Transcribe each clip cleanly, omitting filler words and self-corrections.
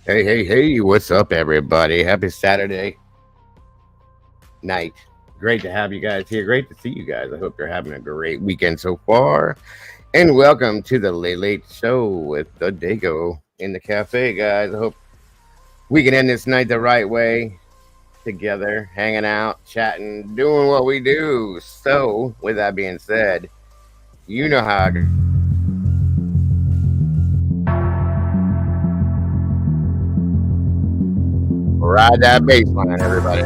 Hey, what's up, everybody? Happy Saturday night. Great to have you guys here. Great to see you guys. I hope you're having a great weekend so far. And welcome to the Late Show with the Dago in the cafe, guys. I hope we can end this night the right way together, hanging out, chatting, doing what we do. So, with that being said, you know how I ride that bass line, everybody.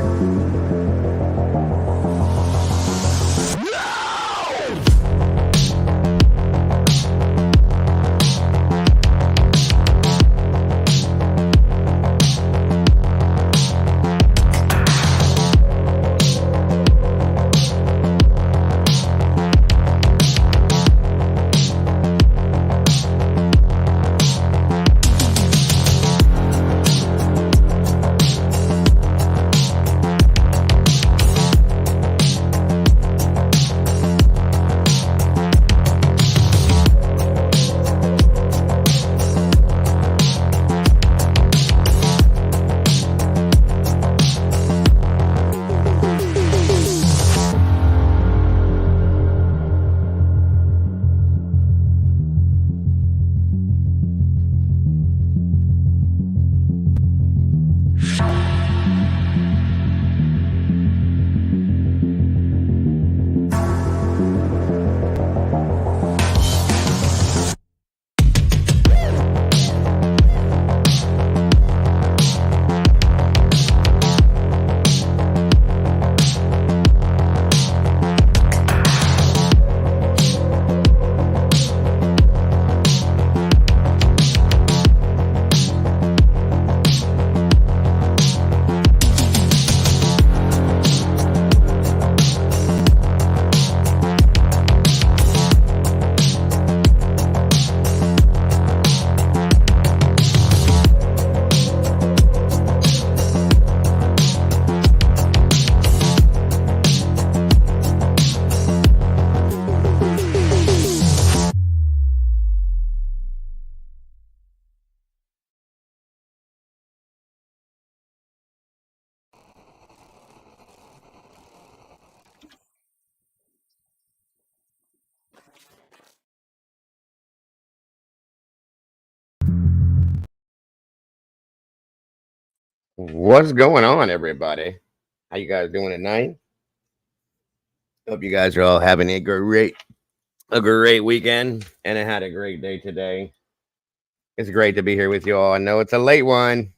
What's going on, everybody? How you guys doing tonight? Hope you guys are all having a great weekend and I had a great day today. It's great to be here with you all. I know it's a late one.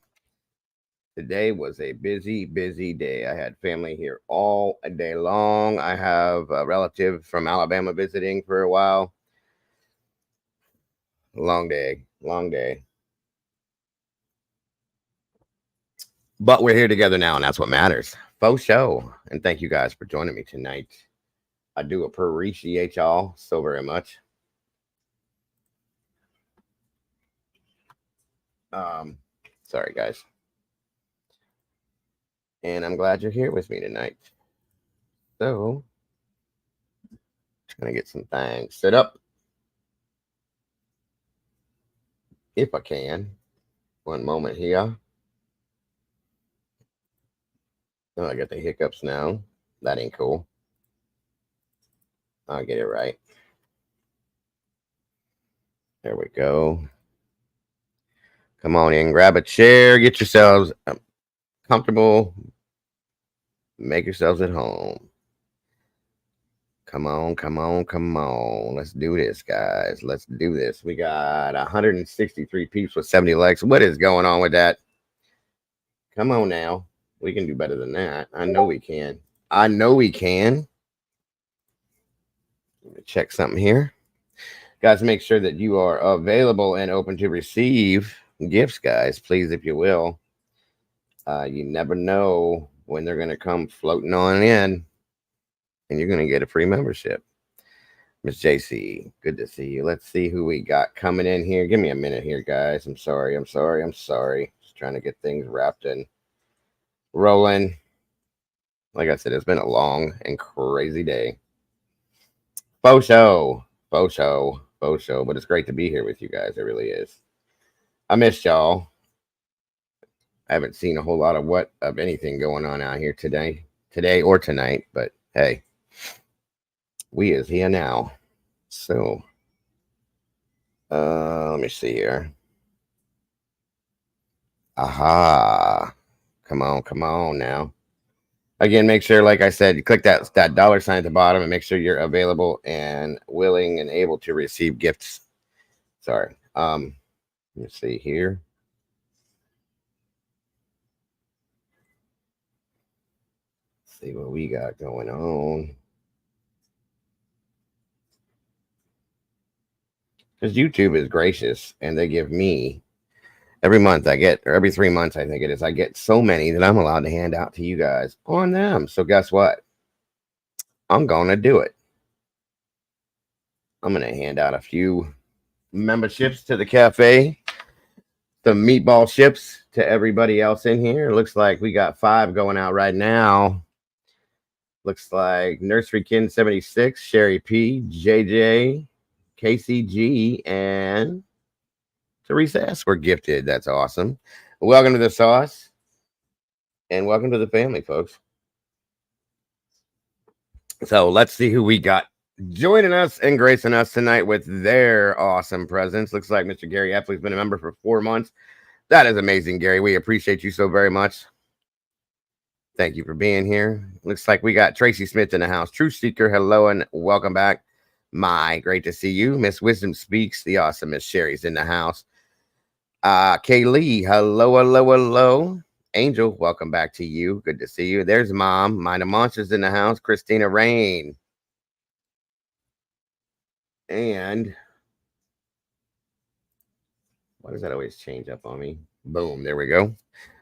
Today was a busy day. I had family here all day long. I have a relative from Alabama visiting for a while. Long day, long day. But we're here together now, and that's what matters. Faux show. And thank you guys for joining me tonight. I do appreciate y'all so very much. Um, sorry, guys. And I'm glad you're here with me tonight. So, gonna get some things set up if I can. One moment here. Oh, I got the hiccups now. That ain't cool. I'll get it right. There we go. Come on in, grab a chair, get yourselves comfortable, make yourselves at home. Come on. Let's do this, guys. Let's do this. We got 163 peeps with 70 likes. What is going on with that? Come on now. We can do better than that. I know we can. I know we can. Check something here. Guys, make sure that you are available and open to receive gifts, guys. Please, if you will. You never know when they're going to come floating on in and you're going to get a free membership. Miss JC, good to see you. Let's see who we got coming in here. Give me a minute here, guys. I'm sorry. Just trying to get things wrapped and rolling. Like I said, it's been a long and crazy day. Faux show. But it's great to be here with you guys. It really is. I missed y'all. I haven't seen a whole lot of anything going on out here today or tonight. But hey, we is here now. So, let me see here. Aha! Come on now. Again, make sure, like I said, you click that dollar sign at the bottom and make sure you're available and willing and able to receive gifts. Sorry. Let me see here. Let's see what we got going on. Because YouTube is gracious and they give me every month or every 3 months, I think it is, I get so many that I'm allowed to hand out to you guys on them. So guess what? I'm going to do it. I'm going to hand out a few memberships to the cafe, some meatball chips to everybody else in here. It looks like we got 5 going out right now. Looks like Nursery Kin 76, Sherry P, JJ, KCG, and Teresa S were gifted. That's awesome. Welcome to the sauce. And welcome to the family, folks. So let's see who we got joining us and gracing us tonight with their awesome presence. Looks like Mr. Gary Epley's been a member for 4 months. That is amazing, Gary. We appreciate you so very much. Thank you for being here. Looks like we got Tracy Smith in the house. True Seeker, hello and welcome back. Great to see you. Miss Wisdom Speaks. The awesome Miss Sherry's in the house. Kaylee, hello. Angel, welcome back to you. Good to see you. There's Mom. Mind of Monsters in the house. Christina Rain. And why does that always change up on me? Boom, there we go.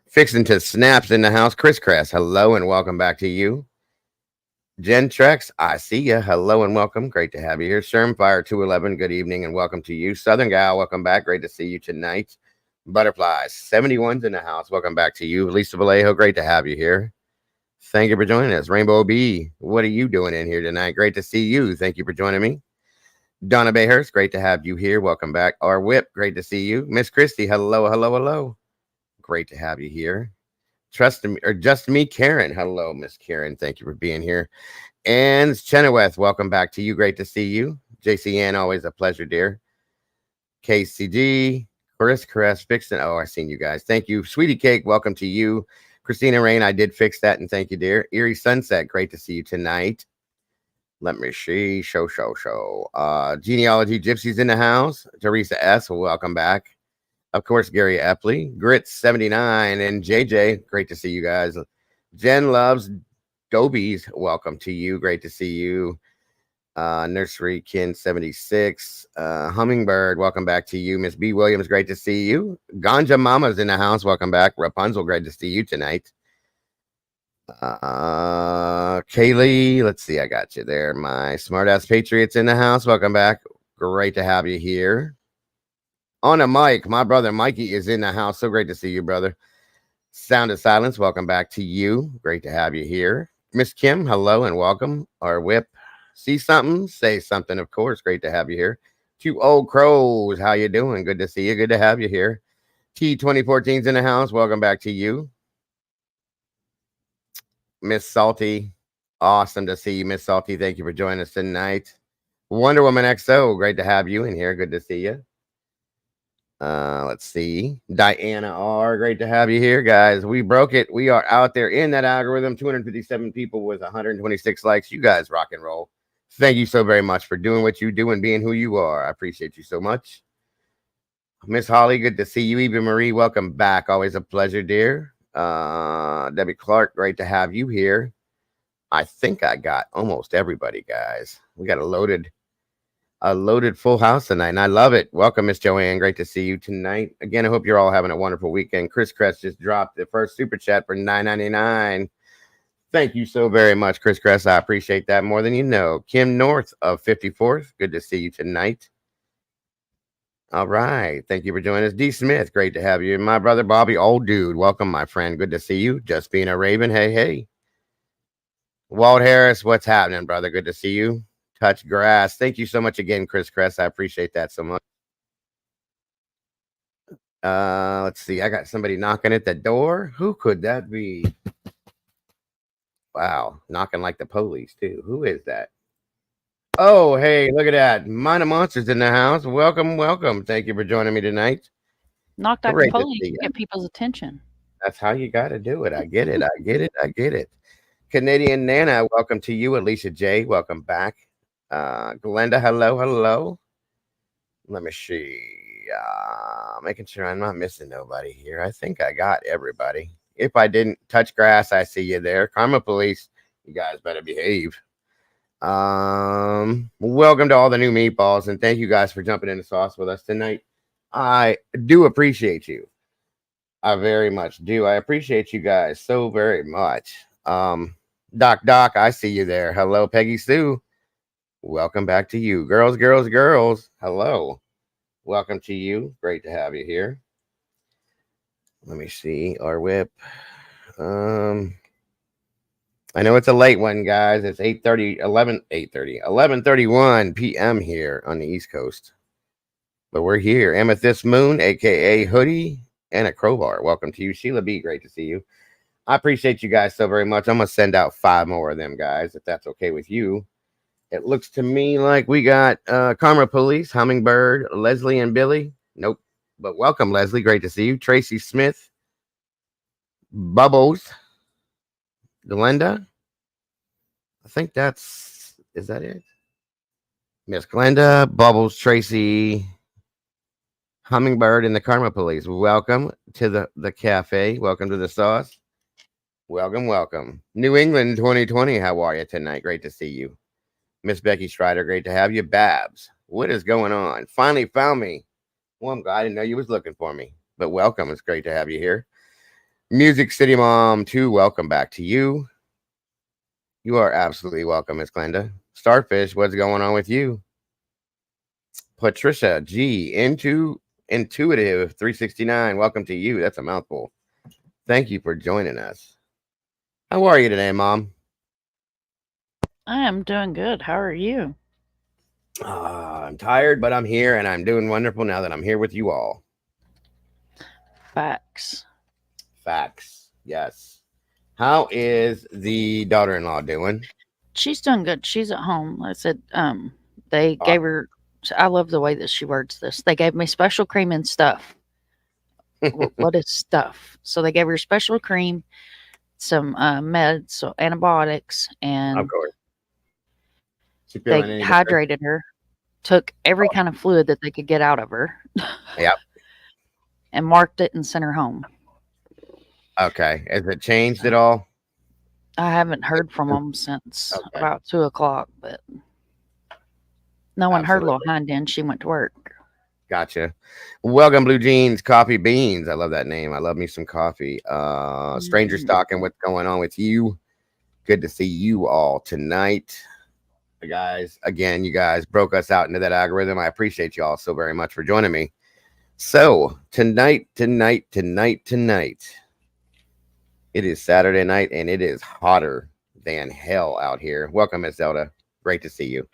Fixing to Snaps in the house. Chris Cress, hello and welcome back to you. Jen Trex, I see you. Hello and welcome. Great to have you here. Shermfire 211, good evening and welcome to you. Southern Gal, welcome back. Great to see you tonight. Butterflies, 71's in the house. Welcome back to you. Lisa Vallejo, great to have you here. Thank you for joining us. Rainbow B, what are you doing in here tonight? Great to see you. Thank you for joining me. Donna Bayhurst, great to have you here. Welcome back. R Whip, great to see you. Miss Christie, hello. Great to have you here. Just me, Karen. Hello, Miss Karen. Thank you for being here. And Chenoweth, welcome back to you. Great to see you. JCN, always a pleasure, dear. KCG, Chris Caress, Fixin'. Oh, I've seen you guys. Thank you. Sweetie Cake, welcome to you. Christina Rain, I did fix that, and thank you, dear. Erie Sunset, great to see you tonight. Let me see. Show. Genealogy Gypsies in the house. Teresa S, welcome back. Of course, Gary Epley, Grits 79, and JJ. Great to see you guys. Jen Loves Dobies. Welcome to you. Great to see you. Nursery Kin 76. Hummingbird. Welcome back to you. Miss B Williams. Great to see you. Ganja Mama's in the house. Welcome back. Rapunzel. Great to see you tonight. Kaylee. Let's see. I got you there. My smartass Patriots in the house. Welcome back. Great to have you here. On a mic, my brother Mikey is in the house. So great to see you, brother. Sound of Silence, welcome back to you. Great to have you here. Miss Kim, hello and welcome. Our Whip, see something, say something, of course. Great to have you here. 2 Old Crows, how you doing? Good to see you. Good to have you here. T2014's in the house. Welcome back to you. Miss Salty, awesome to see you, Miss Salty. Thank you for joining us tonight. Wonder Woman XO, great to have you in here. Good to see you. Let's see. Diana R. Great to have you here, guys. We broke it. We are out there in that algorithm. 257 people with 126 likes. You guys rock and roll. Thank you so very much for doing what you do and being who you are. I appreciate you so much. Miss Holly, good to see you. Eva Marie, welcome back. Always a pleasure, dear. Debbie Clark, great to have you here. I think I got almost everybody, guys. We got a loaded full house tonight, and I love it. Welcome, Miss Joanne. Great to see you tonight. Again, I hope you're all having a wonderful weekend. Chris Crest just dropped the first super chat for $9.99. Thank you so very much, Chris Crest. I appreciate that more than you know. Kim North of 54th. Good to see you tonight. All right. Thank you for joining us. D. Smith, great to have you. And my brother Bobby, old dude. Welcome, my friend. Good to see you. Just being a Raven. Hey. Walt Harris, what's happening, brother? Good to see you. Touch Grass. Thank you so much again, Chris Crest. I appreciate that so much. Let's see. I got somebody knocking at the door. Who could that be? Wow, knocking like the police too. Who is that? Oh, hey, look at that. Minor Monsters in the house. Welcome, welcome. Thank you for joining me tonight. Knocked like the Great to police see to you. get people's attention. That's how you got to do it. I get it. I get it. I get it. Canadian Nana, welcome to you. Alicia J, welcome back. Glenda, hello, hello. Let me see. Making sure I'm not missing nobody here. I think I got everybody. If I didn't touch grass, I see you there. Karma Police, you guys better behave. Welcome to all the new meatballs, and thank you guys for jumping in the sauce with us tonight. I do appreciate you. I very much do. I appreciate you guys so very much. Doc, I see you there. Hello, Peggy Sue. Welcome back to you. Girls, girls, girls. Hello. Welcome to you. Great to have you here. Let me see our whip. I know it's a late one, guys. It's 11:31 p.m. here on the East Coast. But we're here. Amethyst Moon, aka Hoodie, and a crowbar. Welcome to you, Sheila B. Great to see you. I appreciate you guys so very much. I'm gonna send out 5 more of them, guys, if that's okay with you. It looks to me like we got Karma Police, Hummingbird, Leslie, and Billy. Nope. But welcome, Leslie. Great to see you. Tracy Smith, Bubbles, Glenda. I think is that it? Miss Glenda, Bubbles, Tracy, Hummingbird, and the Karma Police. Welcome to the cafe. Welcome to the sauce. Welcome, welcome. New England 2020. How are you tonight? Great to see you. Miss Becky Strider, great to have you. Babs, what is going on? Finally found me. Well, I'm glad I didn't know you was looking for me. But welcome. It's great to have you here. Music City Mom 2, welcome back to you. You are absolutely welcome, Miss Glenda. Starfish, what's going on with you? Patricia G, Intuitive 369, welcome to you. That's a mouthful. Thank you for joining us. How are you today, Mom? I am doing good. How are you? I'm tired, but I'm here and I'm doing wonderful now that I'm here with you all. Facts. Facts. Yes. How is the daughter-in-law doing? She's doing good. She's at home. Like I said, they gave her. I love the way that she words this. They gave me special cream and stuff. What is stuff? So they gave her special cream, some meds, so antibiotics, Of and course. She they feeling any better? hydrated her. Took every kind of fluid that they could get out of her, Yep. and marked it and sent her home. Okay. Has it changed at all? I haven't heard from them since Okay. about 2 o'clock, but knowing her little Absolutely. hind end, she went to work. Gotcha. Welcome, Blue Jeans, Coffee Beans. I love that name. I love me some coffee. Stranger Mm. Stalking, what's going on with you? Good to see you all tonight. Guys, again, you guys broke us out into that algorithm. I appreciate you all so very much for joining me. So, tonight, it is Saturday night and it is hotter than hell out here. Welcome, Miss Zelda. Great to see you.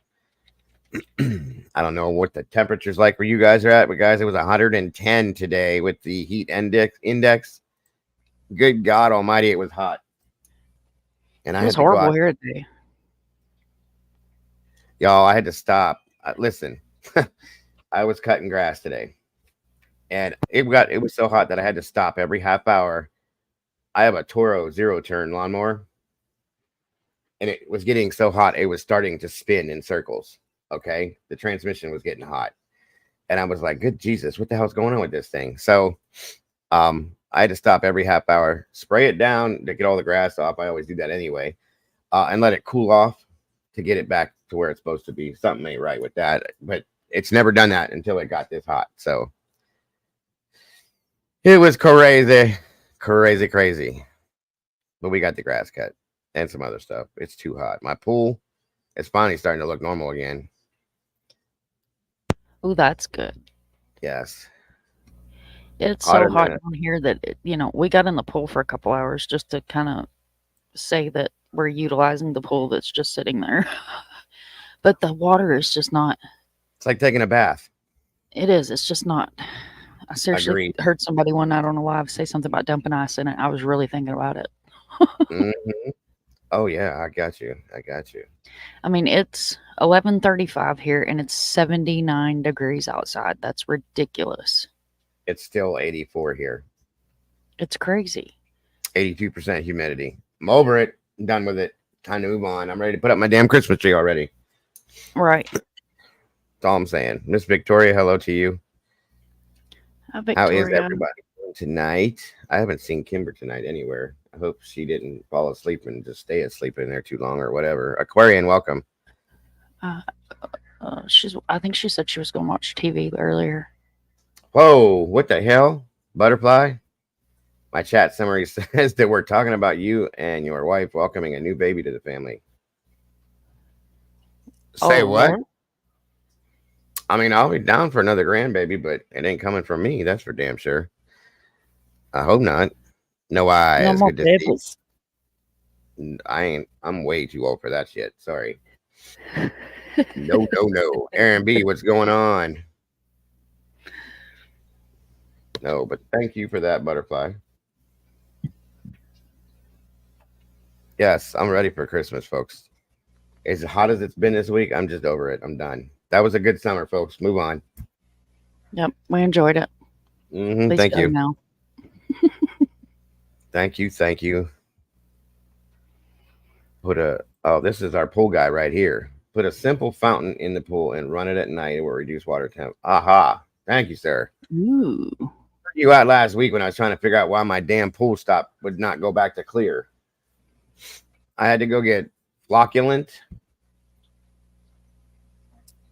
I don't know what the temperature's like where you guys are at, but guys, it was 110 today with the heat index. Good God Almighty, it was hot, and I It was had to go horrible out. here today. Y'all, I had to stop. Listen, I was cutting grass today, and it was so hot that I had to stop every half hour. I have a Toro zero turn lawnmower, and it was getting so hot it was starting to spin in circles. Okay, the transmission was getting hot. And I was like, good Jesus, what the hell's going on with this thing? So I had to stop every half hour, spray it down to get all the grass off. I always do that anyway, and let it cool off to get it back to where it's supposed to be. Something ain't right with that, but it's never done that until it got this hot. So it was crazy, crazy, crazy. But we got the grass cut and some other stuff. It's too hot. My pool is finally starting to look normal again. Oh, that's good. Yes. It's so Hotter hot than down here that we got in the pool for a couple hours just to kind of say that we're utilizing the pool that's just sitting there. But the water is just not. it's like taking a bath. It is. It's just not. I seriously Agreed. heard somebody one night on a live say something about dumping ice in it. I was really thinking about it. Hmm. Oh yeah, I got you. I got you. I mean, it's 11:35 here and it's 79 degrees outside. That's ridiculous. It's still 84 here. It's crazy. 82% humidity. I'm over it. I'm done with it. Time to move on. I'm ready to put up my damn Christmas tree already. Right. That's all I'm saying. Miss Victoria, hello to you. How is Victoria. everybody doing tonight? I haven't seen Kimber tonight anywhere. I hope she didn't fall asleep and just stay asleep in there too long or whatever. Aquarian, welcome. Uh, I think she said she was going to watch TV earlier. Whoa, what the hell? Butterfly? My chat summary says that we're talking about you and your wife welcoming a new baby to the family. Say Oh, what? Lord. I mean, I'll be down for another grandbaby, but it ain't coming from me. That's for damn sure. I hope not. No No eyes. more Good to see babies. you. I'm way too old for that shit. Sorry. No, no, no. Aaron B, what's going on? No, but thank you for that, Butterfly. Yes, I'm ready for Christmas, folks. As hot as it's been this week, I'm just over it. I'm done. That was a good summer, folks. Move on. Yep, we enjoyed it. Please Thank go you. now. Thank you. Thank you. This is our pool guy right here. Put a simple fountain in the pool and run it at night. It will reduce water temp. Aha. Thank you, sir. Ooh. You out last week when I was trying to figure out why my damn pool stop would not go back to clear. I had to go get flocculant.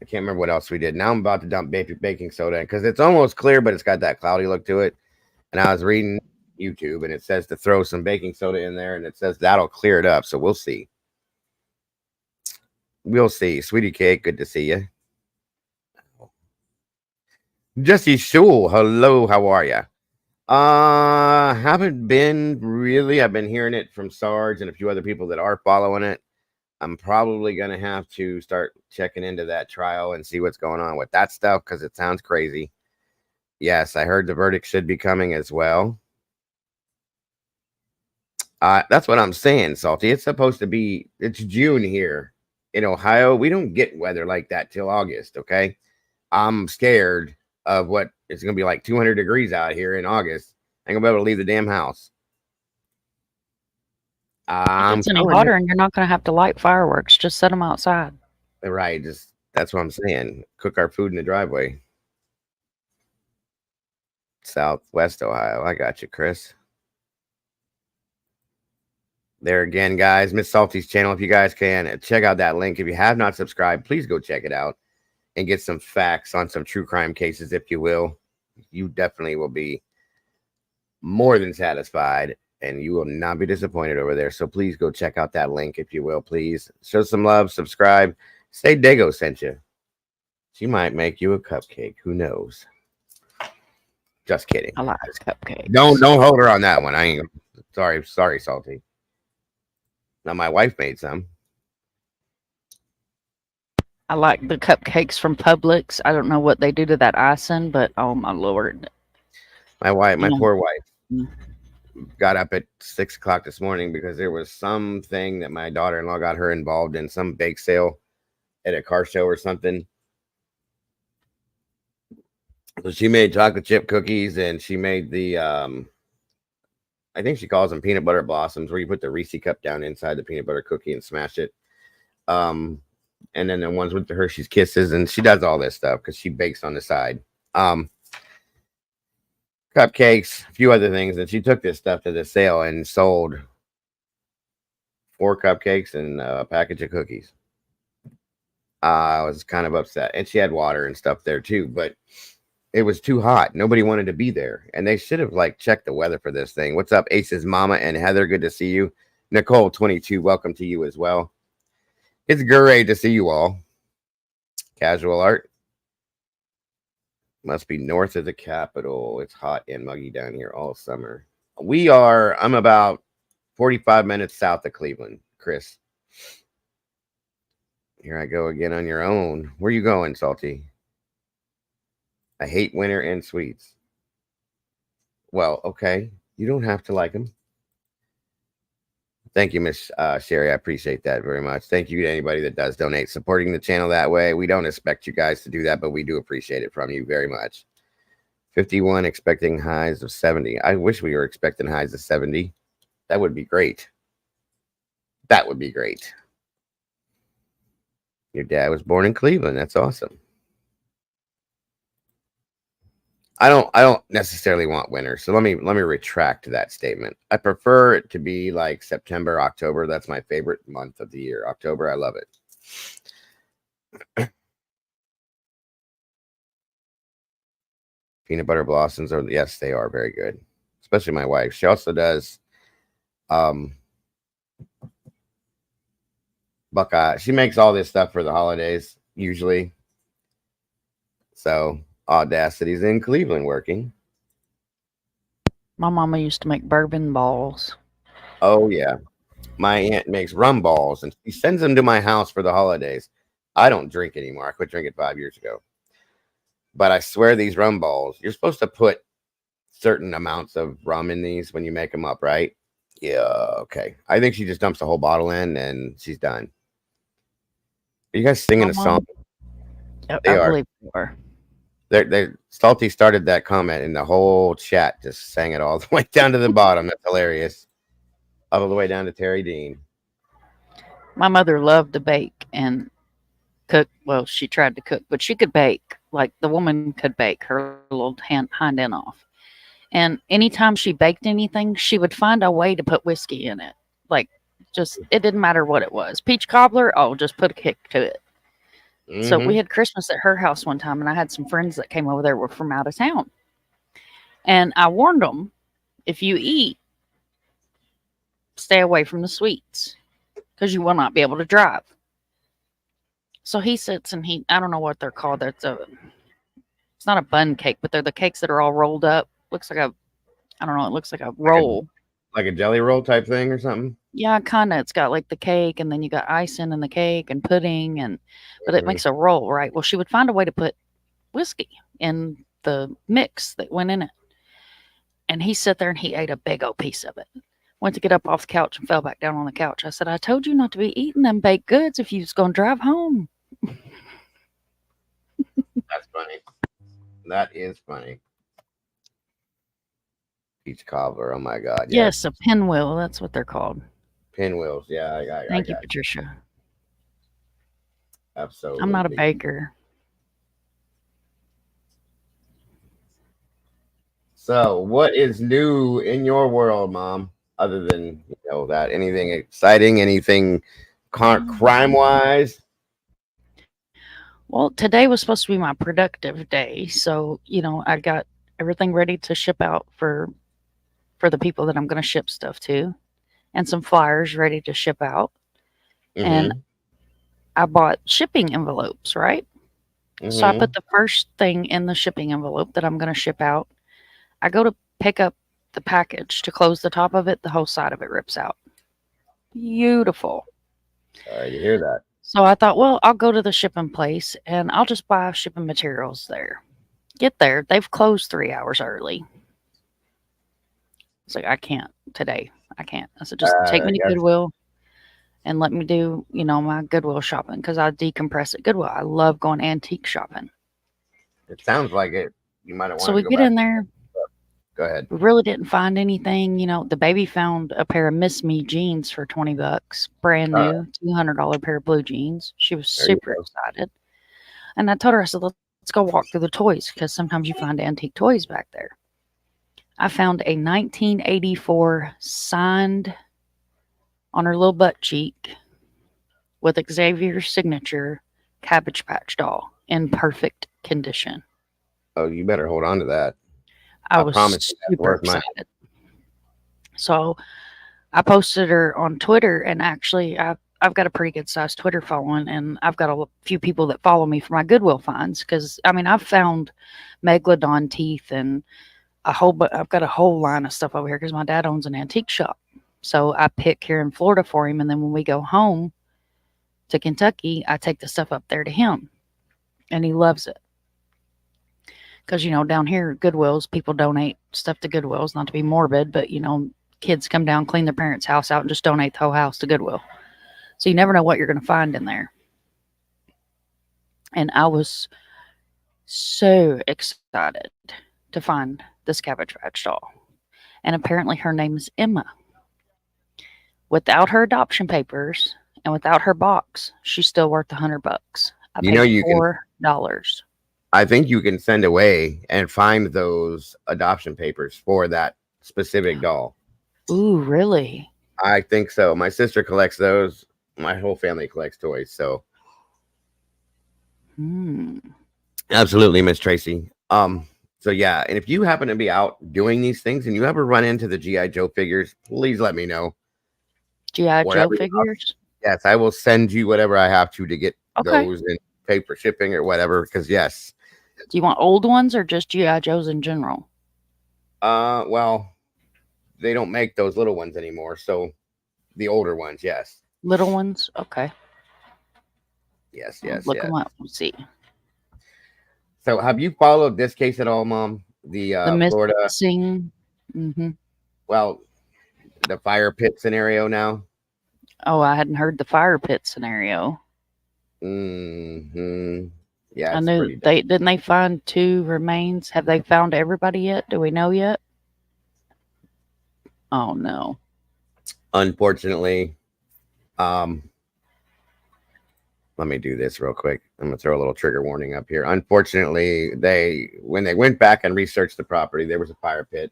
I can't remember what else we did. Now I'm about to dump baking soda in because it's almost clear, but it's got that cloudy look to it. And I was reading YouTube and it says to throw some baking soda in there and it says that'll clear it up. So we'll see. We'll see. Sweetie Cake, good to see you. Jesse Shule, hello, how are you? Haven't been really. I've been hearing it from Sarge and a few other people that are following it. I'm probably gonna have to start checking into that trial and see what's going on with that stuff because it sounds crazy. Yes, I heard the verdict should be coming as well. That's what I'm saying, Salty. It's supposed to be. It's June here in Ohio. We don't get weather like that till August. Okay, I'm scared of what it's gonna be like 200 degrees out here in August. I ain't gonna be able to leave the damn house. If I'm it's any telling you, hotter and you're not going to have to light fireworks, just set them outside. right? Just that's what I'm saying. Cook our food in the driveway. Southwest Ohio. I got you, Chris. There again, guys. Miss Salty's channel. If you guys can check out that link. If you have not subscribed, please go check it out and get some facts on some true crime cases, if you will. You definitely will be more than satisfied and you will not be disappointed over there. So please go check out that link, if you will. Please show some love, subscribe. Say Dago sent you. She might make you a cupcake. Who knows? Just kidding. I like cupcakes. Don't hold her on that one. I ain't sorry, Salty. Now my wife made some. I like the cupcakes from Publix. I don't know what they do to that icing, but oh my Lord. My poor wife Mm. got up at 6 o'clock this morning because there was something that my daughter-in-law got her involved in, some bake sale at a car show or something. So she made chocolate chip cookies and she made the I think she calls them peanut butter blossoms, where you put the Reese cup down inside the peanut butter cookie and smash it. And then the ones with the Hershey's Kisses, and she does all this stuff because she bakes on the side. Cupcakes, a few other things, and she took this stuff to the sale and sold 4 cupcakes and a package of cookies. I was kind of upset, and she had water and stuff there too, but it was too hot. Nobody wanted to be there, and they should have checked the weather for this thing. What's up, Ace's mama and Heather? Good to see you. Nicole 22, welcome to you as well. It's great to see you all. Casual art must be north of the capital. It's hot and muggy down here all summer. I'm about 45 minutes south of Cleveland, Chris. Here I go again on your own. Where you going, Salty? I hate winter and sweets. Well, okay. You don't have to like them. Thank you, Miss Sherry. I appreciate that very much. Thank you to anybody that does donate, supporting the channel that way. We don't expect you guys to do that, but we do appreciate it from you very much. 51 expecting highs of 70. I wish we were expecting highs of 70. That would be great. That would be great. Your dad was born in Cleveland. That's awesome. I don't necessarily want winter. So let me retract that statement. I prefer it to be like September, October. That's my favorite month of the year. October, I love it. Peanut butter blossoms are, yes, they are very good. Especially my wife. She also does Buckeye. She makes all this stuff for the holidays usually. So Audacity's in Cleveland working. My mama used to make bourbon balls. Oh yeah. My aunt makes rum balls and she sends them to my house for the holidays. I don't drink anymore. I quit drinking 5 years ago. But I swear these rum balls, you're supposed to put certain amounts of rum in these when you make them up, right? Yeah, okay. I think she just dumps the whole bottle in and she's done. Are you guys singing a song? I believe you are. They're Salty started that comment and the whole chat just sang it all the way down to the bottom. That's hilarious. All the way down to Terry Dean. My mother loved to bake and cook. Well, she tried to cook, but she could bake. Like the woman could bake her little hind end off. And anytime she baked anything, she would find a way to put whiskey in it. Like, just, it didn't matter what it was. Peach cobbler, oh, just put a kick to it. So we had Christmas at her house one time, and I had some friends that came over there were from out of town. And I warned them, if you eat, stay away from the sweets because you will not be able to drive. So he sits and I don't know what they're called. It's not a bun cake, but they're the cakes that are all rolled up. Looks like I don't know, it looks like a roll. Like a jelly roll type thing or something? Yeah, kind of. It's got like the cake and then you got icing in the cake and pudding but it makes a roll, right? Well, she would find a way to put whiskey in the mix that went in it. And he sat there and he ate a big old piece of it. Went to get up off the couch and fell back down on the couch. I said, I told you not to be eating them baked goods if you was going to drive home. That's funny. That is funny. Peach cobbler. Oh my God. Yes, a pinwheel. That's what they're called. Pinwheels. Yeah. Thank you, Patricia. Absolutely. I'm not a baker. So, what is new in your world, Mom? Other than that, anything exciting, anything crime-wise? Well, today was supposed to be my productive day, so I got everything ready to ship out for the people that I'm going to ship stuff to, and some flyers ready to ship out. And I bought shipping envelopes, right? So I put the first thing in the shipping envelope that I'm going to ship out. I go to pick up the package to close the top of it. The whole side of it rips out. Beautiful. Sorry to hear that. So I thought, well, I'll go to the shipping place and I'll just buy shipping materials there. Get there. They've closed 3 hours early. It's like, I can't today. I can't. I said, just take me to Goodwill and let me do, my Goodwill shopping because I decompress at Goodwill. I love going antique shopping. It sounds like it. You might have wanted So we to go get back. in there. Go ahead. We really didn't find anything. The baby found a pair of Miss Me jeans for $20, brand new, $200 pair of blue jeans. She was super excited. And I told her, I said, let's go walk through the toys because sometimes you find antique toys back there. I found a 1984 signed on her little butt cheek with Xavier's signature Cabbage Patch doll in perfect condition. Oh, you better hold on to that. I was super excited. So I posted her on Twitter, and actually I've got a pretty good sized Twitter following, and I've got a few people that follow me for my Goodwill finds because I've found megalodon teeth and I've got a whole line of stuff over here because my dad owns an antique shop. So I pick here in Florida for him, and then when we go home to Kentucky, I take the stuff up there to him, and he loves it. Because, down here, Goodwills, people donate stuff to Goodwills, not to be morbid, but, kids come down, clean their parents' house out, and just donate the whole house to Goodwill. So you never know what you're going to find in there. And I was so excited to find this Cabbage Patch doll. And apparently her name is Emma. Without her adoption papers and without her box, she's still worth $100. I paid $4. I think you can send away and find those adoption papers for that specific doll. Ooh, really? I think so. My sister collects those. My whole family collects toys. So, absolutely, Miss Tracy. So yeah, and if you happen to be out doing these things and you ever run into the G.I. Joe figures, please let me know. G.I. Joe figures? Yes, I will send you whatever I have to get those and pay for shipping or whatever. Because yes. Do you want old ones or just G.I. Joes in general? Well, they don't make those little ones anymore. So the older ones, yes. Little ones? Okay. Yes. Look them up. Let's see. So have you followed this case at all, Mom? The Florida missing. Well, the fire pit scenario now. Oh, I hadn't heard the fire pit scenario. Yeah, I knew didn't they find 2 remains? Have they found everybody yet? Do we know yet? Oh no. Unfortunately, let me do this real quick. I'm gonna throw a little trigger warning up here. Unfortunately, when they went back and researched the property, there was a fire pit.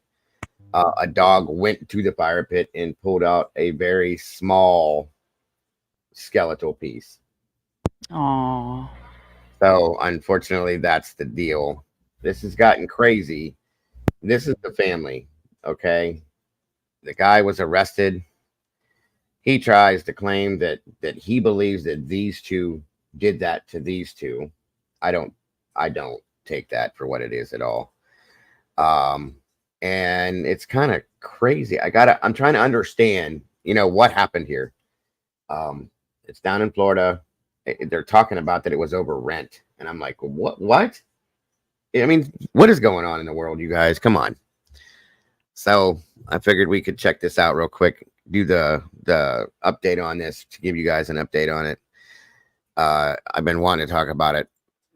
A dog went to the fire pit and pulled out a very small skeletal piece. Oh. So unfortunately, that's the deal. This has gotten crazy. This is the family. Okay. The guy was arrested. He tries to claim that he believes that these 2 did that to these 2. I don't take that for what it is at all. And it's kind of crazy. I'm trying to understand, what happened here. It's down in Florida. They're talking about that it was over rent. And I'm like, what? I mean, what is going on in the world, you guys? Come on. So I figured we could check this out real quick. Do the update on this to give you guys an update on it. I've been wanting to talk about it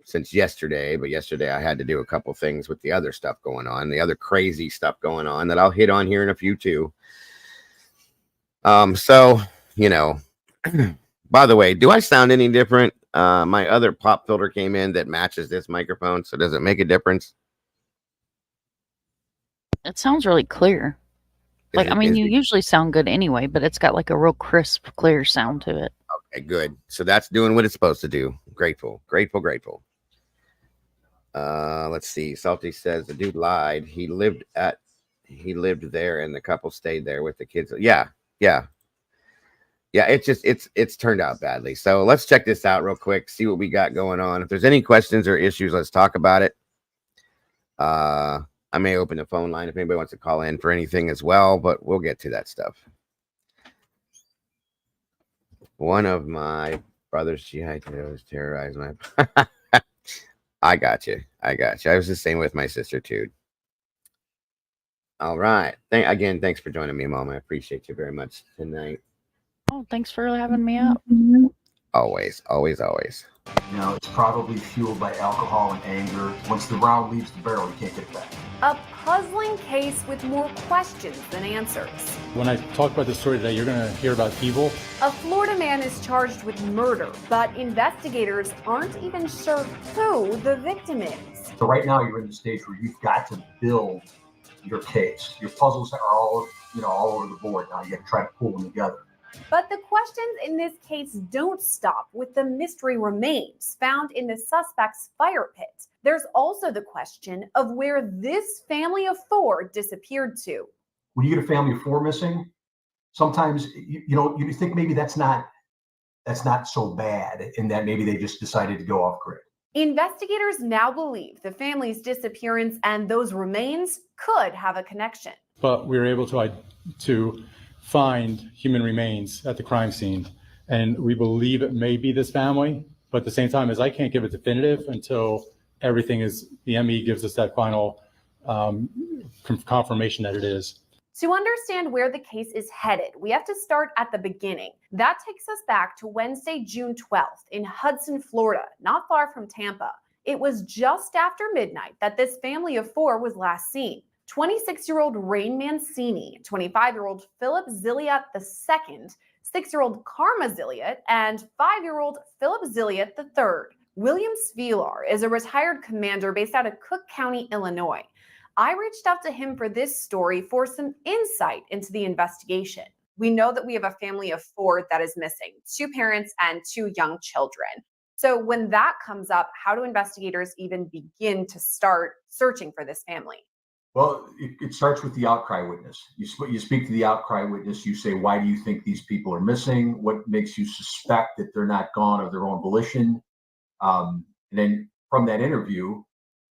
since yesterday, but yesterday I had to do a couple things with the other stuff going on, the other crazy stuff going on that I'll hit on here in a few too. So, by the way, do I sound any different? My other pop filter came in that matches this microphone. So does it make a difference? It sounds really clear. You usually sound good anyway, but it's got like a real crisp, clear sound to it. Okay, good. So that's doing what it's supposed to do. Grateful. Let's see. Salty says the dude lied. He lived there and the couple stayed there with the kids. Yeah. It's turned out badly. So let's check this out real quick. See what we got going on. If there's any questions or issues, let's talk about it. I may open the phone line if anybody wants to call in for anything as well, but we'll get to that stuff. One of my brother's G.I. Joes terrorized my... I got you. I was the same with my sister, too. All right. Thanks for joining me, Mom. I appreciate you very much tonight. Oh, thanks for having me up. Always. It's probably fueled by alcohol and anger. Once the round leaves the barrel, you can't get it back. A puzzling case with more questions than answers. When I talk about this story today, you're going to hear about evil. A Florida man is charged with murder, but investigators aren't even sure who the victim is. So right now you're in the stage where you've got to build your case. Your puzzles are all over the board now. You got to try to pull them together. But the questions in this case don't stop with the mystery remains found in the suspect's fire pit. There's also the question of where this family of 4 disappeared to. When you get a family of 4 missing, sometimes you think maybe that's not so bad, in that maybe they just decided to go off grid. Investigators now believe the family's disappearance and those remains could have a connection. But we were able to find human remains at the crime scene, and we believe it may be this family, but at the same time, as I can't give a definitive until the ME gives us that final confirmation that it is. To understand where the case is headed, we have to start at the beginning. That takes us back to Wednesday, June 12th in Hudson, Florida, not far from Tampa. It was just after midnight that this family of 4 was last seen. 26-year-old Rain Mancini, 25-year-old Philip Zilliot II, 6-year-old Karma Zilliot, and 5-year-old Philip Zilliot III. William Svilar is a retired commander based out of Cook County, Illinois. I reached out to him for this story for some insight into the investigation. We know that we have a family of 4 that is missing, 2 parents and 2 young children. So when that comes up, how do investigators even begin to start searching for this family? Well, it starts with the outcry witness. You speak to the outcry witness. You say, why do you think these people are missing? What makes you suspect that they're not gone of their own volition? And then from that interview,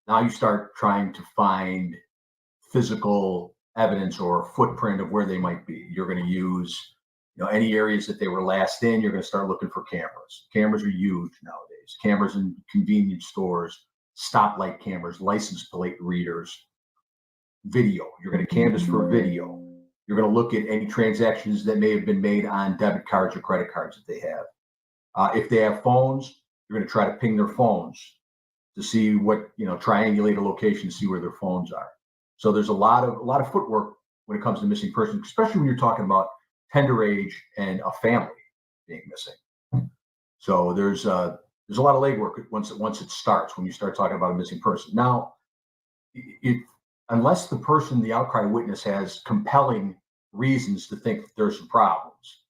now you start trying to find physical evidence or footprint of where they might be. You're going to use, any areas that they were last in. You're going to start looking for cameras. Cameras are huge nowadays. Cameras in convenience stores, stoplight cameras, license plate readers, video. You're going to canvass for video. You're going to look at any transactions that may have been made on debit cards or credit cards that they have. If they have phones, you're going to try to ping their phones to see what, triangulate a location, see where their phones are. So there's a lot of footwork when it comes to missing persons, especially when you're talking about tender age and a family being missing. So there's a lot of legwork once it starts, when you start talking about a missing person. Now, unless the outcry witness has compelling reasons to think that there's some problems,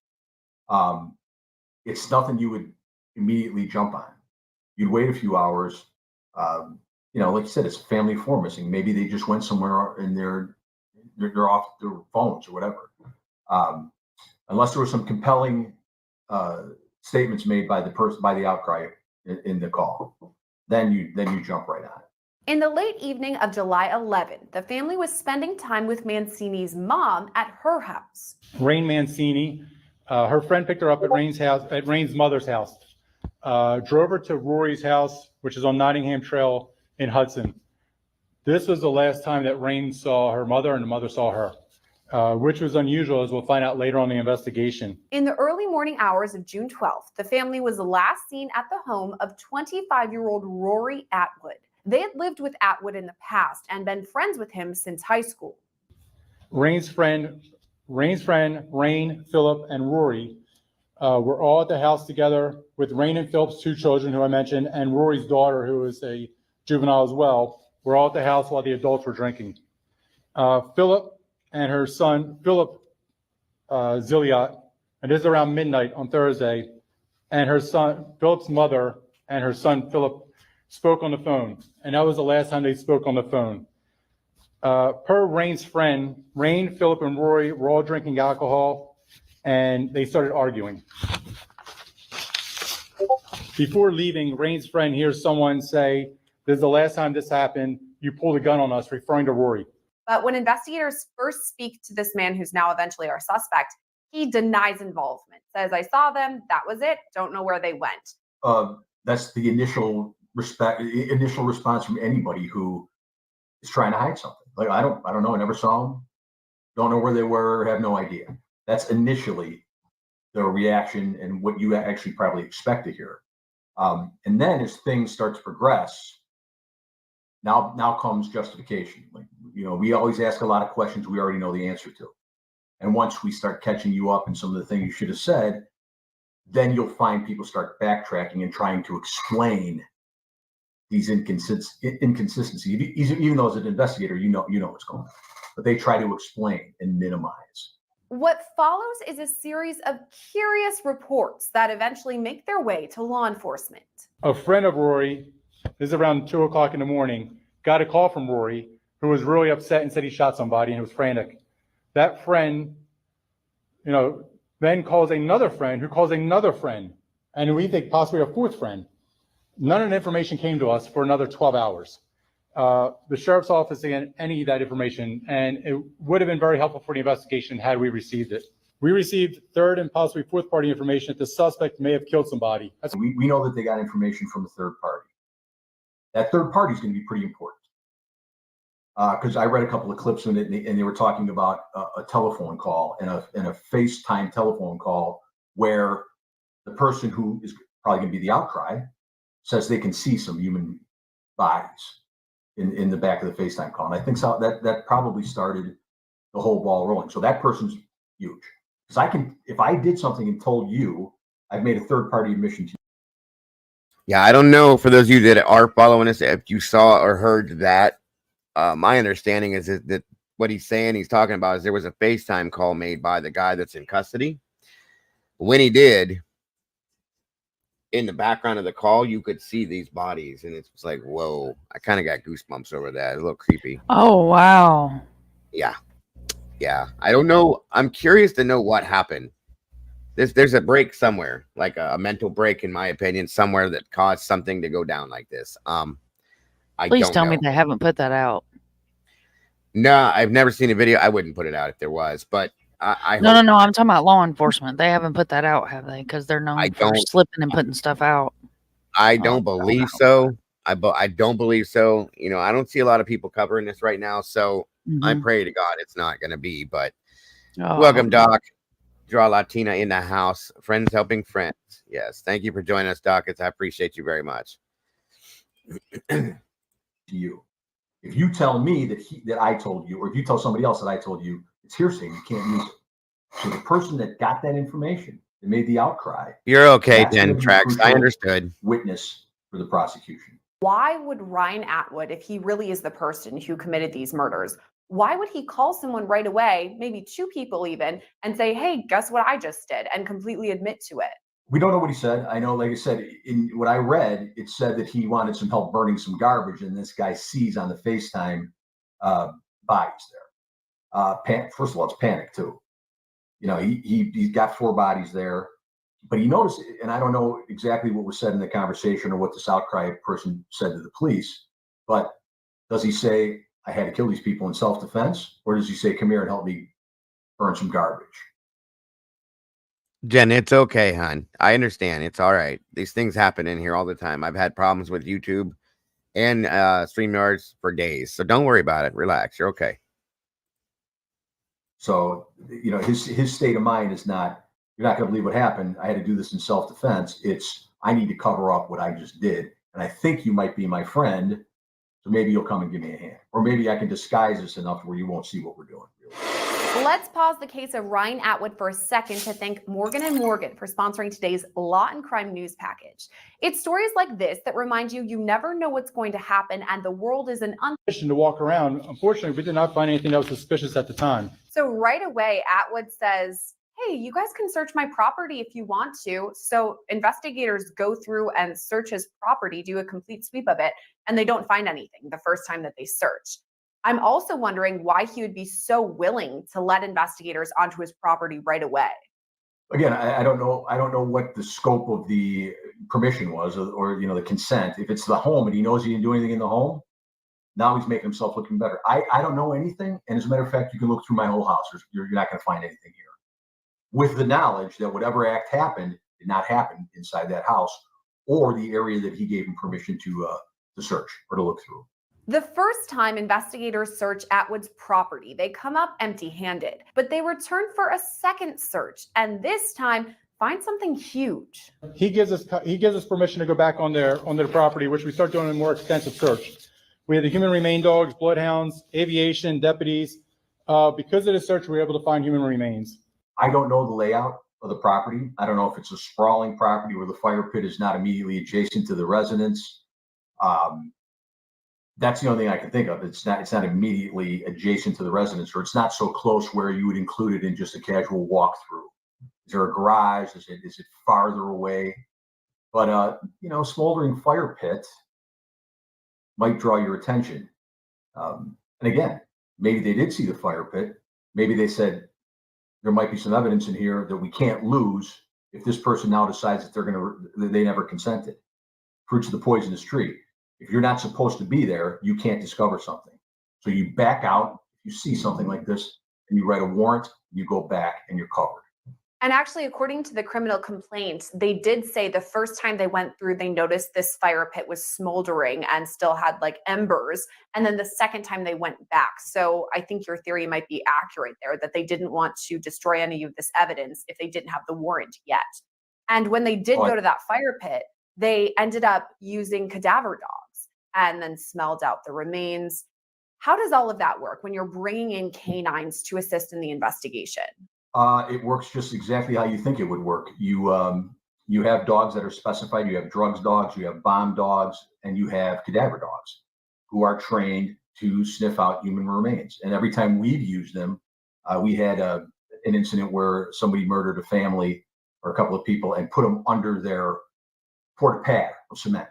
it's nothing you would immediately jump on. You'd wait a few hours. Like you said, it's family of 4 missing. Maybe they just went somewhere and they're off their phones or whatever. Unless there were some compelling statements made by the outcry in the call, then you jump right on it. In the late evening of July 11th, the family was spending time with Mancini's mom at her house. Rain Mancini, her friend picked her up at Rain's mother's house, drove her to Rory's house, which is on Nottingham Trail in Hudson. This was the last time that Rain saw her mother and the mother saw her, which was unusual, as we'll find out later on in the investigation. In the early morning hours of June 12th, the family was last seen at the home of 25-year-old Rory Atwood. They had lived with Atwood in the past and been friends with him since high school. Rain's friend, Rain, Philip, and Rory were all at the house together with Rain and Philip's 2 children, who I mentioned, and Rory's daughter, who is a juvenile as well, were all at the house while the adults were drinking. Philip and her son, Philip Zilliot, and this is around midnight on Thursday, and her son, Philip's mother, and her son, Philip, spoke on the phone. And that was the last time they spoke on the phone. Per Rain's friend, Rain, Philip, and Rory were all drinking alcohol, and they started arguing. Before leaving, Rain's friend hears someone say, "This is the last time this happened. You pulled a gun on us," referring to Rory. But when investigators first speak to this man, who's now eventually our suspect, he denies involvement, says, "I saw them, that was it, don't know where they went." That's the initial response from anybody who is trying to hide something. Like, I don't know, I never saw them, don't know where they were, have no idea. That's initially the reaction and what you actually probably expect to hear. And then as things start to progress, now comes justification. Like, we always ask a lot of questions we already know the answer to. And once we start catching you up in some of the things you should have said, then you'll find people start backtracking and trying to explain these inconsistencies. Even though as an investigator, you know what's going on, but they try to explain and minimize. What follows is a series of curious reports that eventually make their way to law enforcement. A friend of Rory, this is around 2 o'clock in the morning, got a call from Rory, who was really upset and said he shot somebody and was frantic. That friend, then calls another friend who calls another friend, and we think possibly a 4th friend. None of the information came to us for another 12 hours. The sheriff's office didn't get any of that information, and it would have been very helpful for the investigation had we received it. We received 3rd and possibly 4th party information that the suspect may have killed somebody. We know that they got information from a 3rd party. That third party is going to be pretty important. Because I read a couple of clips in it, and they were talking about a telephone call and a FaceTime telephone call where the person who is probably going to be the outcry says they can see some human bodies in the back of the FaceTime call. And I think so that probably started the whole ball rolling. So that person's huge. Because if I did something and told you, I've made a third party admission to you. Yeah, I don't know, for those of you that are following us, if you saw or heard that. My understanding is that what he's talking about is there was a FaceTime call made by the guy that's in custody. When he did, in the background of the call, you could see these bodies, and it's like, whoa, I kind of got goosebumps over that. A little creepy. Oh, wow. Yeah. I don't know. I'm curious to know what happened. There's a break somewhere, like a mental break, in my opinion, somewhere that caused something to go down like this. Please tell me they haven't put that out. No, I've never seen a video. I wouldn't put it out if there was, but I No. I'm talking about law enforcement. They haven't put that out, have they? Because they're known for slipping and putting stuff out. I don't believe so. I don't believe so. You know, I don't see a lot of people covering this right now, so I pray to God it's not going to be. But welcome, Doc. Draw Latina in the house. Friends helping friends. Yes, thank you for joining us, Doc. I appreciate you very much. To you. If you tell me that I told you, or if you tell somebody else that I told you, it's hearsay. You can't use it. So the person that got that information, that made the outcry. You're okay, Dan Trax. I understood. Witness for the prosecution. Why would Ryan Atwood, if he really is the person who committed these murders, why would he call someone right away, maybe two people even, and say, hey, guess what I just did, and completely admit to it? We don't know what he said. I know, like I said, in what I read, it said that he wanted some help burning some garbage, and this guy sees on the FaceTime bodies there. First of all, it's panic too. You know, he's got 4 bodies there, but he noticed, and I don't know exactly what was said in the conversation or what this outcry person said to the police, but does he say, I had to kill these people in self-defense, or does he say, come here and help me burn some garbage? Jen, it's okay, hon. I understand. It's all right. These things happen in here all the time. I've had problems with YouTube and StreamYards for days. So don't worry about it. Relax. You're okay. So, you know, his state of mind is not, you're not going to believe what happened. I had to do this in self-defense. It's, I need to cover up what I just did. And I think you might be my friend. So maybe you'll come and give me a hand. Or maybe I can disguise this enough where you won't see what we're doing. Really. Let's pause the case of Ryan Atwood for a second to thank Morgan & Morgan for sponsoring today's Law and Crime News Package. It's stories like this that remind you never know what's going to happen, and the world is an to walk around. Unfortunately, we did not find anything that was suspicious at the time. So right away, Atwood says, hey, you guys can search my property if you want to. So investigators go through and search his property, do a complete sweep of it, and they don't find anything the first time that they search. I'm also wondering why he would be so willing to let investigators onto his property right away. Again, I don't know. I don't know what the scope of the permission was, or you know, the consent. If it's the home and he knows he didn't do anything in the home, now he's making himself looking better. I don't know anything, and as a matter of fact, you can look through my whole house. You're not going to find anything here. With the knowledge that whatever act happened did not happen inside that house or the area that he gave him permission to search or to look through. The first time investigators search Atwood's property, they come up empty-handed, but they return for a second search, and this time find something huge. He gives us permission to go back on their property, which we start doing a more extensive search. We had the human remain dogs, bloodhounds, aviation, deputies. Because of the search, we were able to find human remains. I don't know the layout of the property. I don't know if it's a sprawling property where the fire pit is not immediately adjacent to the residence. That's the only thing I can think of. It's not immediately adjacent to the residence, or it's not so close where you would include it in just a casual walkthrough. Is there a garage? Is it farther away? But you know, smoldering fire pit might draw your attention. And again, maybe they did see the fire pit. Maybe they said there might be some evidence in here that we can't lose if this person now decides that they never consented. Fruits of the poisonous tree. If you're not supposed to be there, you can't discover something. So you back out. If you see something like this and you write a warrant, you go back and you're covered. And actually, according to the criminal complaint, they did say the first time they went through, they noticed this fire pit was smoldering and still had like embers. And then the second time they went back. So I think your theory might be accurate there, that they didn't want to destroy any of this evidence if they didn't have the warrant yet. And when they did go to that fire pit, they ended up using cadaver dogs and then smelled out the remains. How does all of that work when you're bringing in canines to assist in the investigation? It works just exactly how you think it would work. You have dogs that are specified. You have drugs dogs, you have bomb dogs, and you have cadaver dogs who are trained to sniff out human remains. And every time we've used them, we had an incident where somebody murdered a family or a couple of people and put them under their porta pad of cement.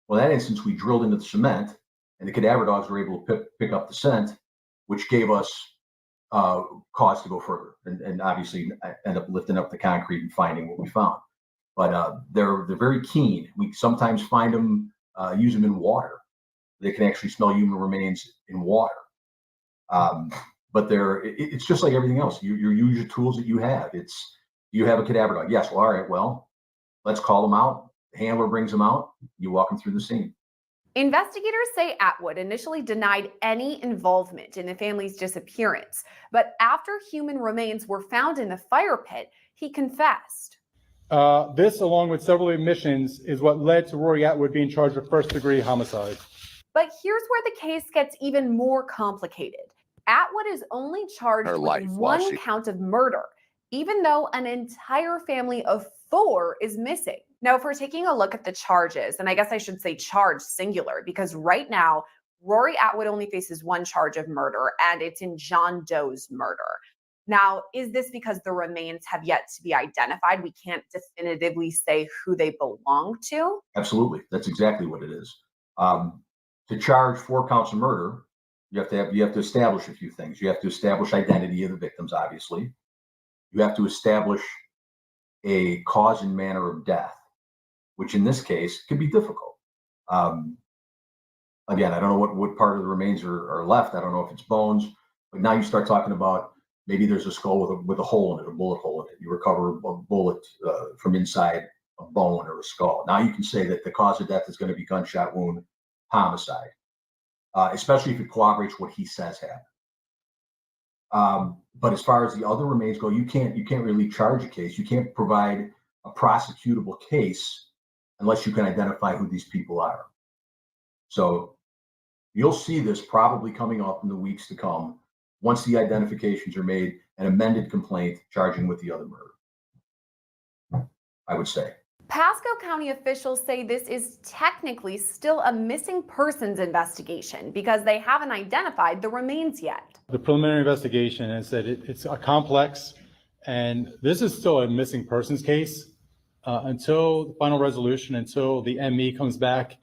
Well, in that instance, we drilled into the cement, and the cadaver dogs were able to pick up the scent, which gave us cause to go further, and obviously end up lifting up the concrete and finding what we found. But they're very keen. We sometimes find them, use them in water. They can actually smell human remains in water. But it's just like everything else. You use your tools that you have. You have a cadaver dog. Yes. Well, all right. Well, let's call them out. The handler brings them out. You walk them through the scene. Investigators say Atwood initially denied any involvement in the family's disappearance, but after human remains were found in the fire pit, he confessed. This, along with several admissions, is what led to Rory Atwood being charged with first-degree homicide. But here's where the case gets even more complicated. Atwood is only charged with one count of murder, even though an entire family of 4 is missing. Now, if we're taking a look at the charges, and I guess I should say charge singular, because right now, Rory Atwood only faces 1 charge of murder, and it's in John Doe's murder. Now, is this because the remains have yet to be identified? We can't definitively say who they belong to? Absolutely. That's exactly what it is. To charge 4 counts of murder, you have to establish a few things. You have to establish identity of the victims, obviously. You have to establish a cause and manner of death, which in this case could be difficult. Again, I don't know what part of the remains are left. I don't know if it's bones, but now you start talking about maybe there's a skull with a hole in it, a bullet hole in it. You recover a bullet from inside a bone or a skull. Now you can say that the cause of death is going to be gunshot wound, homicide, especially if it corroborates what he says happened. But as far as the other remains go, you can't really charge a case. You can't provide a prosecutable case unless you can identify who these people are. So you'll see this probably coming up in the weeks to come once the identifications are made, an amended complaint charging with the other murder, I would say. Pasco County officials say this is technically still a missing persons investigation because they haven't identified the remains yet. The preliminary investigation has said it's a complex, and this is still a missing persons case. Until the final resolution, until the ME comes back,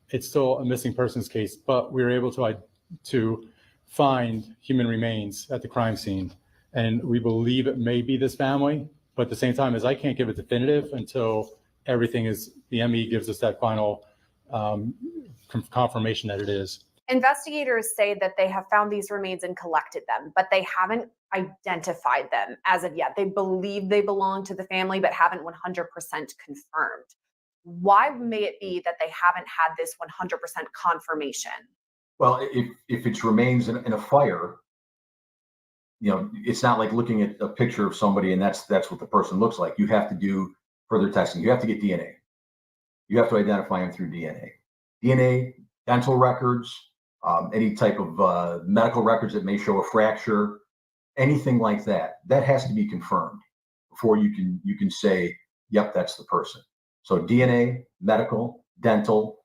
it's still a missing persons case, but we were able to find human remains at the crime scene. And we believe it may be this family, but at the same time, as I can't give it definitive until everything is, the ME gives us that final confirmation that it is. Investigators say that they have found these remains and collected them, but they haven't identified them as of yet. They believe they belong to the family, but haven't 100% confirmed. Why may it be that they haven't had this 100% confirmation? Well, if it's remains in a fire, it's not like looking at a picture of somebody and that's what the person looks like. You have to do further testing. You have to get DNA. You have to identify them through DNA, dental records, any type of medical records that may show a fracture, anything like that. That has to be confirmed before you can say, yep, that's the person. So DNA, medical, dental,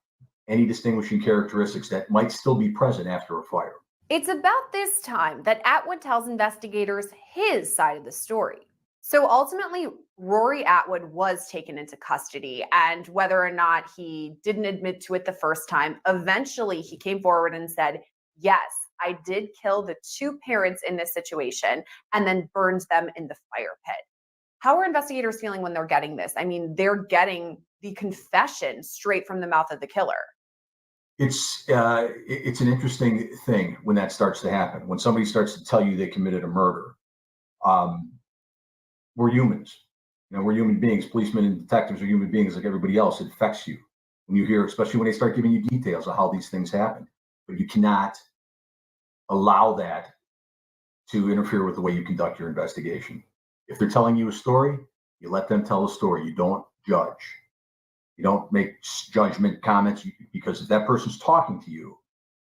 any distinguishing characteristics that might still be present after a fire. It's about this time that Atwood tells investigators his side of the story. So ultimately, Rory Atwood was taken into custody, and whether or not he didn't admit to it the first time, eventually he came forward and said, yes, I did kill the 2 parents in this situation and then burned them in the fire pit. How are investigators feeling when they're getting this? I mean, they're getting the confession straight from the mouth of the killer. It's an interesting thing when that starts to happen. When somebody starts to tell you they committed a murder, we're humans. You know, we're human beings. Policemen and detectives are human beings like everybody else. It affects you when you hear, especially when they start giving you details of how these things happen. But you cannot allow that to interfere with the way you conduct your investigation. If they're telling you a story, you let them tell a story. You don't judge. You don't make judgment comments, because if that person's talking to you,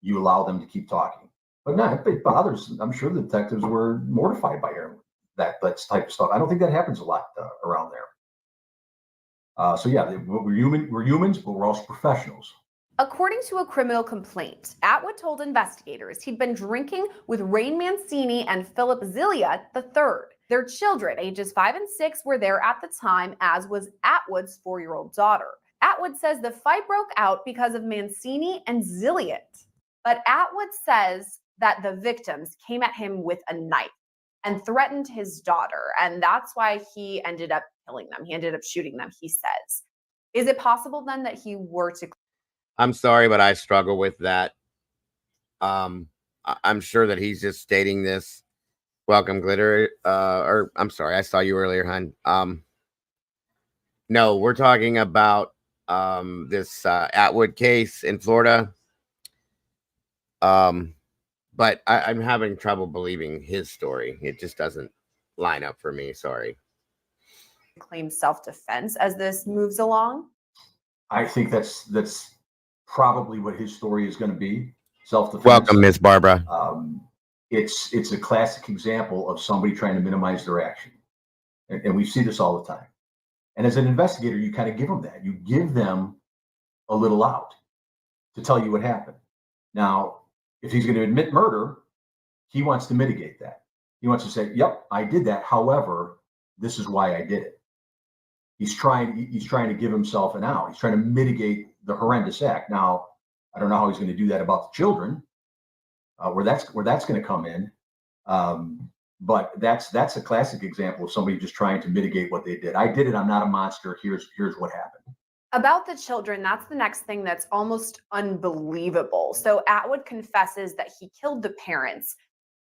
you allow them to keep talking. But no, if it bothers, I'm sure the detectives were mortified by hearing that type of stuff. I don't think that happens a lot around there. So yeah, we're humans, but we're also professionals. According to a criminal complaint, Atwood told investigators he'd been drinking with Rain Mancini and Philip Zillia III. Their children, ages 5 and 6, were there at the time, as was Atwood's 4-year-old daughter. Atwood says the fight broke out because of Mancini and Zilliot. But Atwood says that the victims came at him with a knife and threatened his daughter, and that's why he ended up killing them. He ended up shooting them, he says. Is it possible then that he were to... I'm sorry, but I struggle with that. I'm sure that he's just stating this. Welcome, Glitter. Or I'm sorry, I saw you earlier, hon. No, we're talking about this Atwood case in Florida. But I'm having trouble believing his story. It just doesn't line up for me. Sorry. claim self-defense as this moves along? I think that's probably what his story is going to be. Self-defense. Welcome, Miss Barbara. It's a classic example of somebody trying to minimize their action. And we see this all the time. And as an investigator, you kind of give them that. You give them a little out to tell you what happened. Now, if he's going to admit murder, he wants to mitigate that. He wants to say, yep, I did that. However, this is why I did it. He's trying to give himself an out. He's trying to mitigate the horrendous act. Now, I don't know how he's going to do that about the children, where that's going to come in. But that's a classic example of somebody just trying to mitigate what they did. I did it. I'm not a monster. Here's what happened. About the children, that's the next thing that's almost unbelievable. So Atwood confesses that he killed the parents,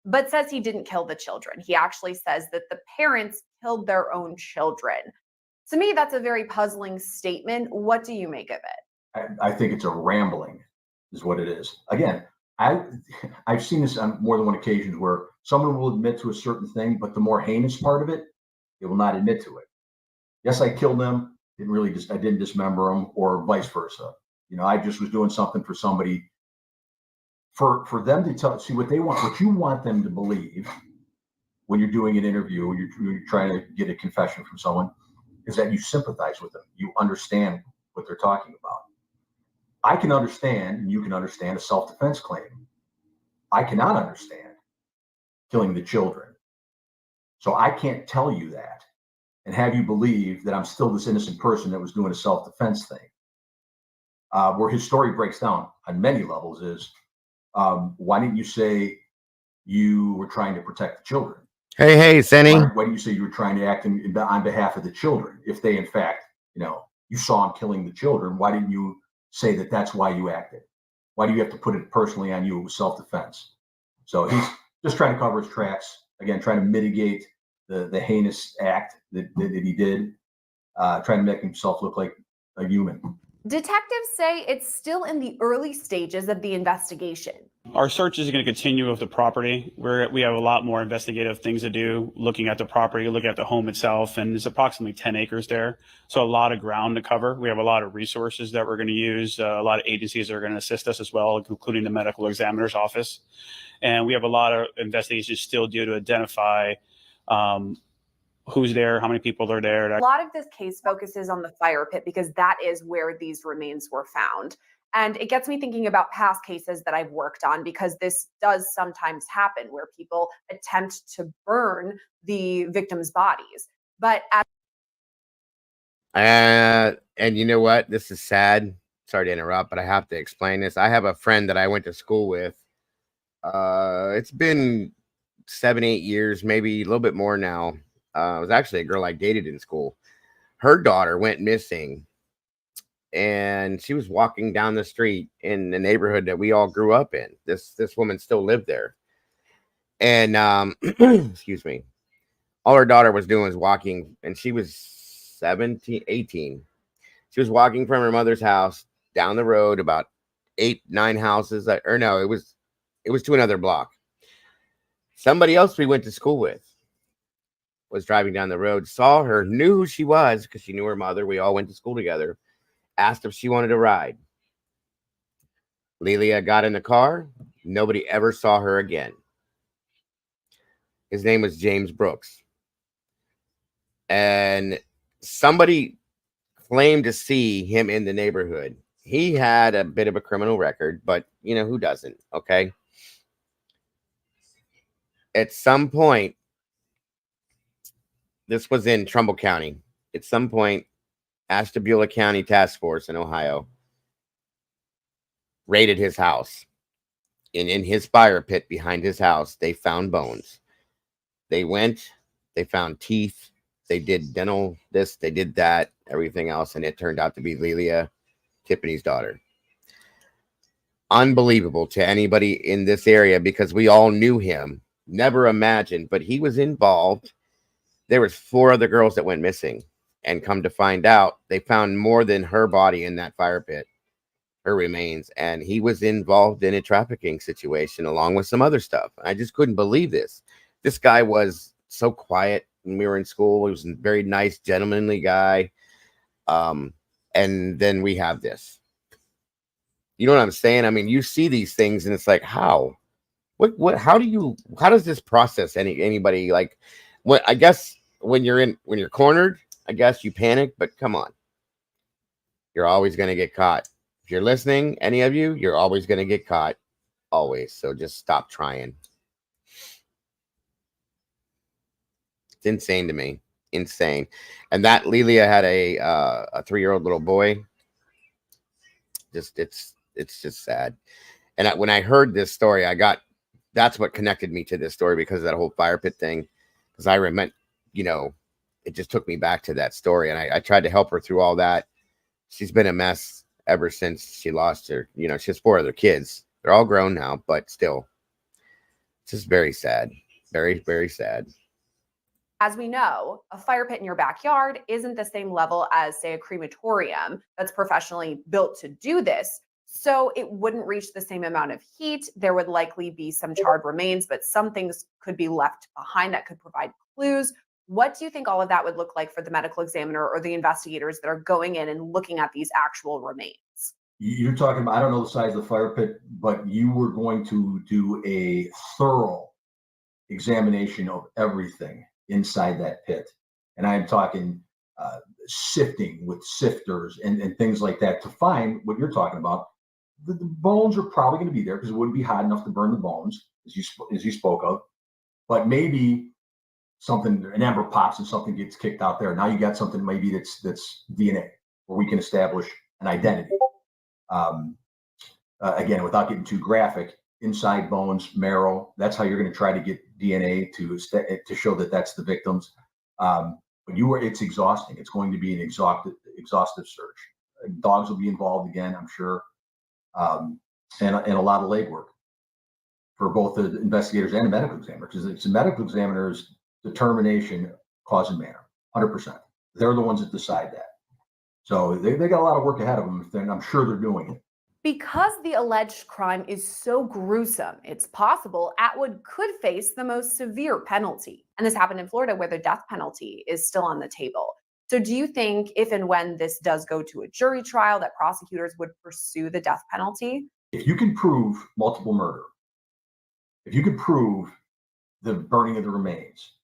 but says he didn't kill the children. He actually says that the parents killed their own children. To me, that's a very puzzling statement. What do you make of it? I think it's a rambling, is what it is. Again, I've seen this on more than one occasion where someone will admit to a certain thing, but the more heinous part of it, they will not admit to it. Yes, I killed them. I didn't dismember them, or vice versa. You know, I just was doing something for somebody. For them to see what they want, what you want them to believe when you're doing an interview, when you're trying to get a confession from someone, is that you sympathize with them. You understand what they're talking about. I can understand, and you can understand, a self-defense claim. I cannot understand killing the children. So I can't tell you that and have you believe that I'm still this innocent person that was doing a self-defense thing. Where his story breaks down on many levels is, why didn't you say you were trying to protect the children? Hey, Senny. Why didn't you say you were trying to act on behalf of the children? If they, in fact, you saw him killing the children, why didn't you say that that's why you acted? Why do you have to put it personally on you? It was self-defense. So he's just trying to cover his tracks. Again, trying to mitigate the heinous act that he did, trying to make himself look like a human. Detectives say it's still in the early stages of the investigation. Our search is going to continue with the property. We have a lot more investigative things to do, looking at the property, looking at the home itself, and there's approximately 10 acres there. So a lot of ground to cover. We have a lot of resources that we're going to use, a lot of agencies that are going to assist us as well, including the medical examiner's office. And we have a lot of investigations still due to identify who's there, how many people are there. A lot of this case focuses on the fire pit because that is where these remains were found. And it gets me thinking about past cases that I've worked on, because this does sometimes happen where people attempt to burn the victims' bodies. But and you know what? This is sad. Sorry to interrupt, but I have to explain this. I have a friend that I went to school with. It's been 7-8 years, maybe a little bit more now. It was actually a girl I dated in school. Her daughter went missing, and she was walking down the street in the neighborhood that we all grew up in. This woman still lived there. And excuse me. All her daughter was doing was walking, and she was 17, 18. She was walking from her mother's house down the road about 8, 9 houses, or no, it was to another block. Somebody else we went to school with was driving down the road, saw her, knew who she was because she knew her mother. We all went to school together. Asked if she wanted a ride. Lelia got in the car. Nobody ever saw her again. His name was James Brooks. And somebody claimed to see him in the neighborhood. He had a bit of a criminal record, but you know, who doesn't? Okay. At some point, this was in Trumbull County. At some point, Ashtabula County Task Force in Ohio raided his house. And in his fire pit behind his house, they found bones. They went, they found teeth, they did dental this, they did that, everything else, and it turned out to be Lelia, Tiffany's daughter. Unbelievable to anybody in this area because we all knew him. Never imagined, but he was involved. There was 4 other girls that went missing, and come to find out, they found more than her body in that fire pit, her remains, and he was involved in a trafficking situation along with some other stuff. I just couldn't believe this. This guy was so quiet when we were in school. He was a very nice, gentlemanly guy. And then we have this. You know what I'm saying? I mean, you see these things and it's like, how? How does this process anybody like what? I guess when you're cornered, I guess you panic, but come on. You're always going to get caught. If you're listening, any of you, you're always going to get caught. Always. So just stop trying. It's insane to me. Insane. And that Lelia had a 3-year-old little boy. It's just sad. And when I heard this story, that's what connected me to this story because of that whole fire pit thing. Because I remember, you know, it just took me back to that story. And I tried to help her through all that. She's been a mess ever since she lost her. You know, she has 4 other kids. They're all grown now, but still, it's just very sad. Very, very sad. As we know, a fire pit in your backyard isn't the same level as, say, a crematorium that's professionally built to do this. So it wouldn't reach the same amount of heat. There would likely be some charred remains, but some things could be left behind that could provide clues. What do you think all of that would look like for the medical examiner or the investigators that are going in and looking at these actual remains? You're talking about, I don't know the size of the fire pit, but you were going to do a thorough examination of everything inside that pit. And I'm talking sifting with sifters and things like that to find what you're talking about. The bones are probably going to be there because it wouldn't be hot enough to burn the bones, as you spoke of. But maybe an ember pops and something gets kicked out there. Now you got something maybe that's DNA, where we can establish an identity. Again, without getting too graphic, inside bones, marrow. That's how you're going to try to get DNA to show that that's the victims. But it's exhausting. It's going to be an exhaustive search. Dogs will be involved again, I'm sure, and a lot of legwork for both the investigators and the medical examiner, because it's the medical examiner's determination, cause and manner, 100%. They're the ones that decide that. So they got a lot of work ahead of them, and I'm sure they're doing it. Because the alleged crime is so gruesome, it's possible Atwood could face the most severe penalty. And this happened in Florida, where the death penalty is still on the table. So do you think if and when this does go to a jury trial, that prosecutors would pursue the death penalty? If you can prove multiple murder, if you could prove the burning of the remains,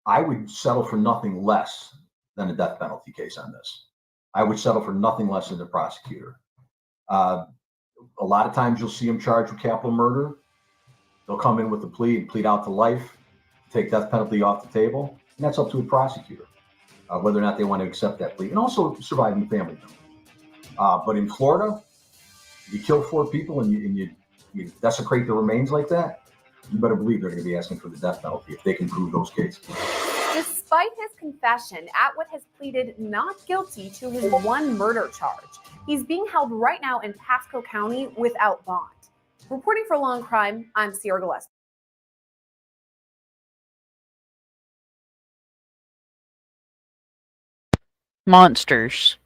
I would settle for nothing less than a death penalty case on this. I would settle for nothing less than the prosecutor. A lot of times you'll see them charged with capital murder. They'll come in with a plea and plead out to life, take death penalty off the table, and that's up to a prosecutor, whether or not they want to accept that plea, and also surviving family members. But in Florida, you kill 4 people and you desecrate the remains like that, you better believe they're going to be asking for the death penalty if they can prove those cases. Despite his confession, Atwood has pleaded not guilty to his 1 murder charge. He's being held right now in Pasco County without bond. Reporting for Law and Crime, I'm Sierra Gillespie. Monsters.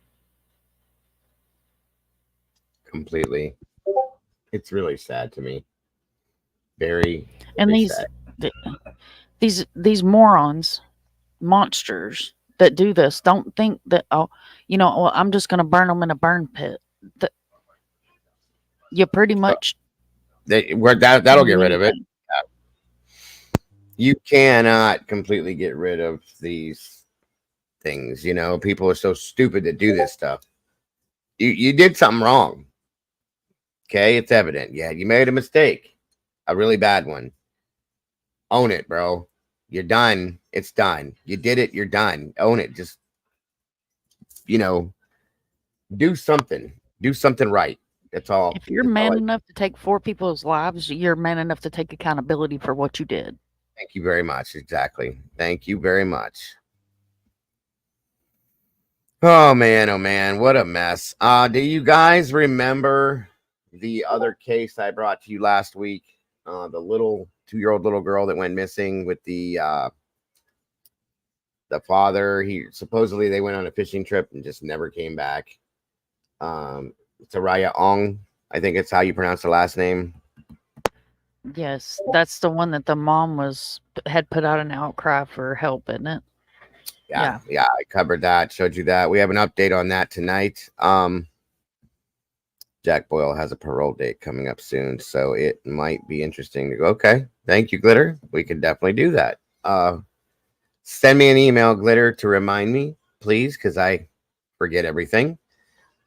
Completely. It's really sad to me. Very, And very these sad. these morons, monsters that do this don't think that, oh, well, I'm just going to burn them in a burn pit. That you pretty much That'll get rid of it. anything. You cannot completely get rid of these things. People are so stupid to do this stuff. You did something wrong. Okay, it's evident. Yeah, you made a mistake, a really bad one. Own it, bro. You're done. It's done. You did it. You're done. Own it. Just, do something. Do something right. That's all. If you're man enough to take 4 people's lives, you're man enough to take accountability for what you did. Thank you very much. Exactly. Thank you very much. Oh man, what a mess. Do you guys remember the other case I brought to you last week? The little 2-year-old little girl that went missing with the father. Supposedly they went on a fishing trip and just never came back. Saraya Ong, I think it's how you pronounce the last name. Yes, that's the one that the mom had put out an outcry for help, isn't it? Yeah, I covered that, showed you that. We have an update on that tonight. Jack Boyle has a parole date coming up soon, so it might be interesting to go, okay, thank you, Glitter. We can definitely do that. Send me an email, Glitter, to remind me, please, because I forget everything.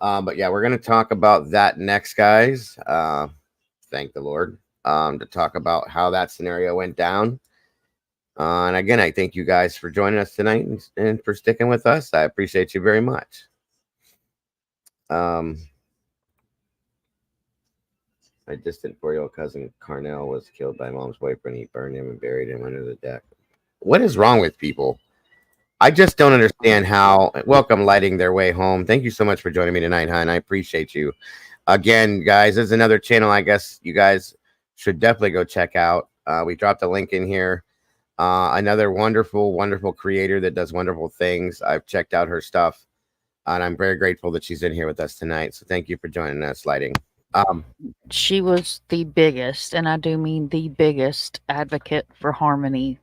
But yeah, we're going to talk about that next, guys. Thank the Lord. To talk about how that scenario went down. And again, I thank you guys for joining us tonight and for sticking with us. I appreciate you very much. My distant 4-year-old cousin Carnell was killed by mom's boyfriend. He burned him and buried him under the deck. What is wrong with people? I just don't understand how. Welcome, lighting their way home. Thank you so much for joining me tonight, hon. I appreciate you. Again, guys, there's another channel I guess you guys should definitely go check out. We dropped a link in here. Another wonderful creator that does wonderful things. I've checked out her stuff, and I'm very grateful that she's in here with us tonight. So thank you for joining us, lighting. She was the biggest, and I do mean the biggest advocate for harmony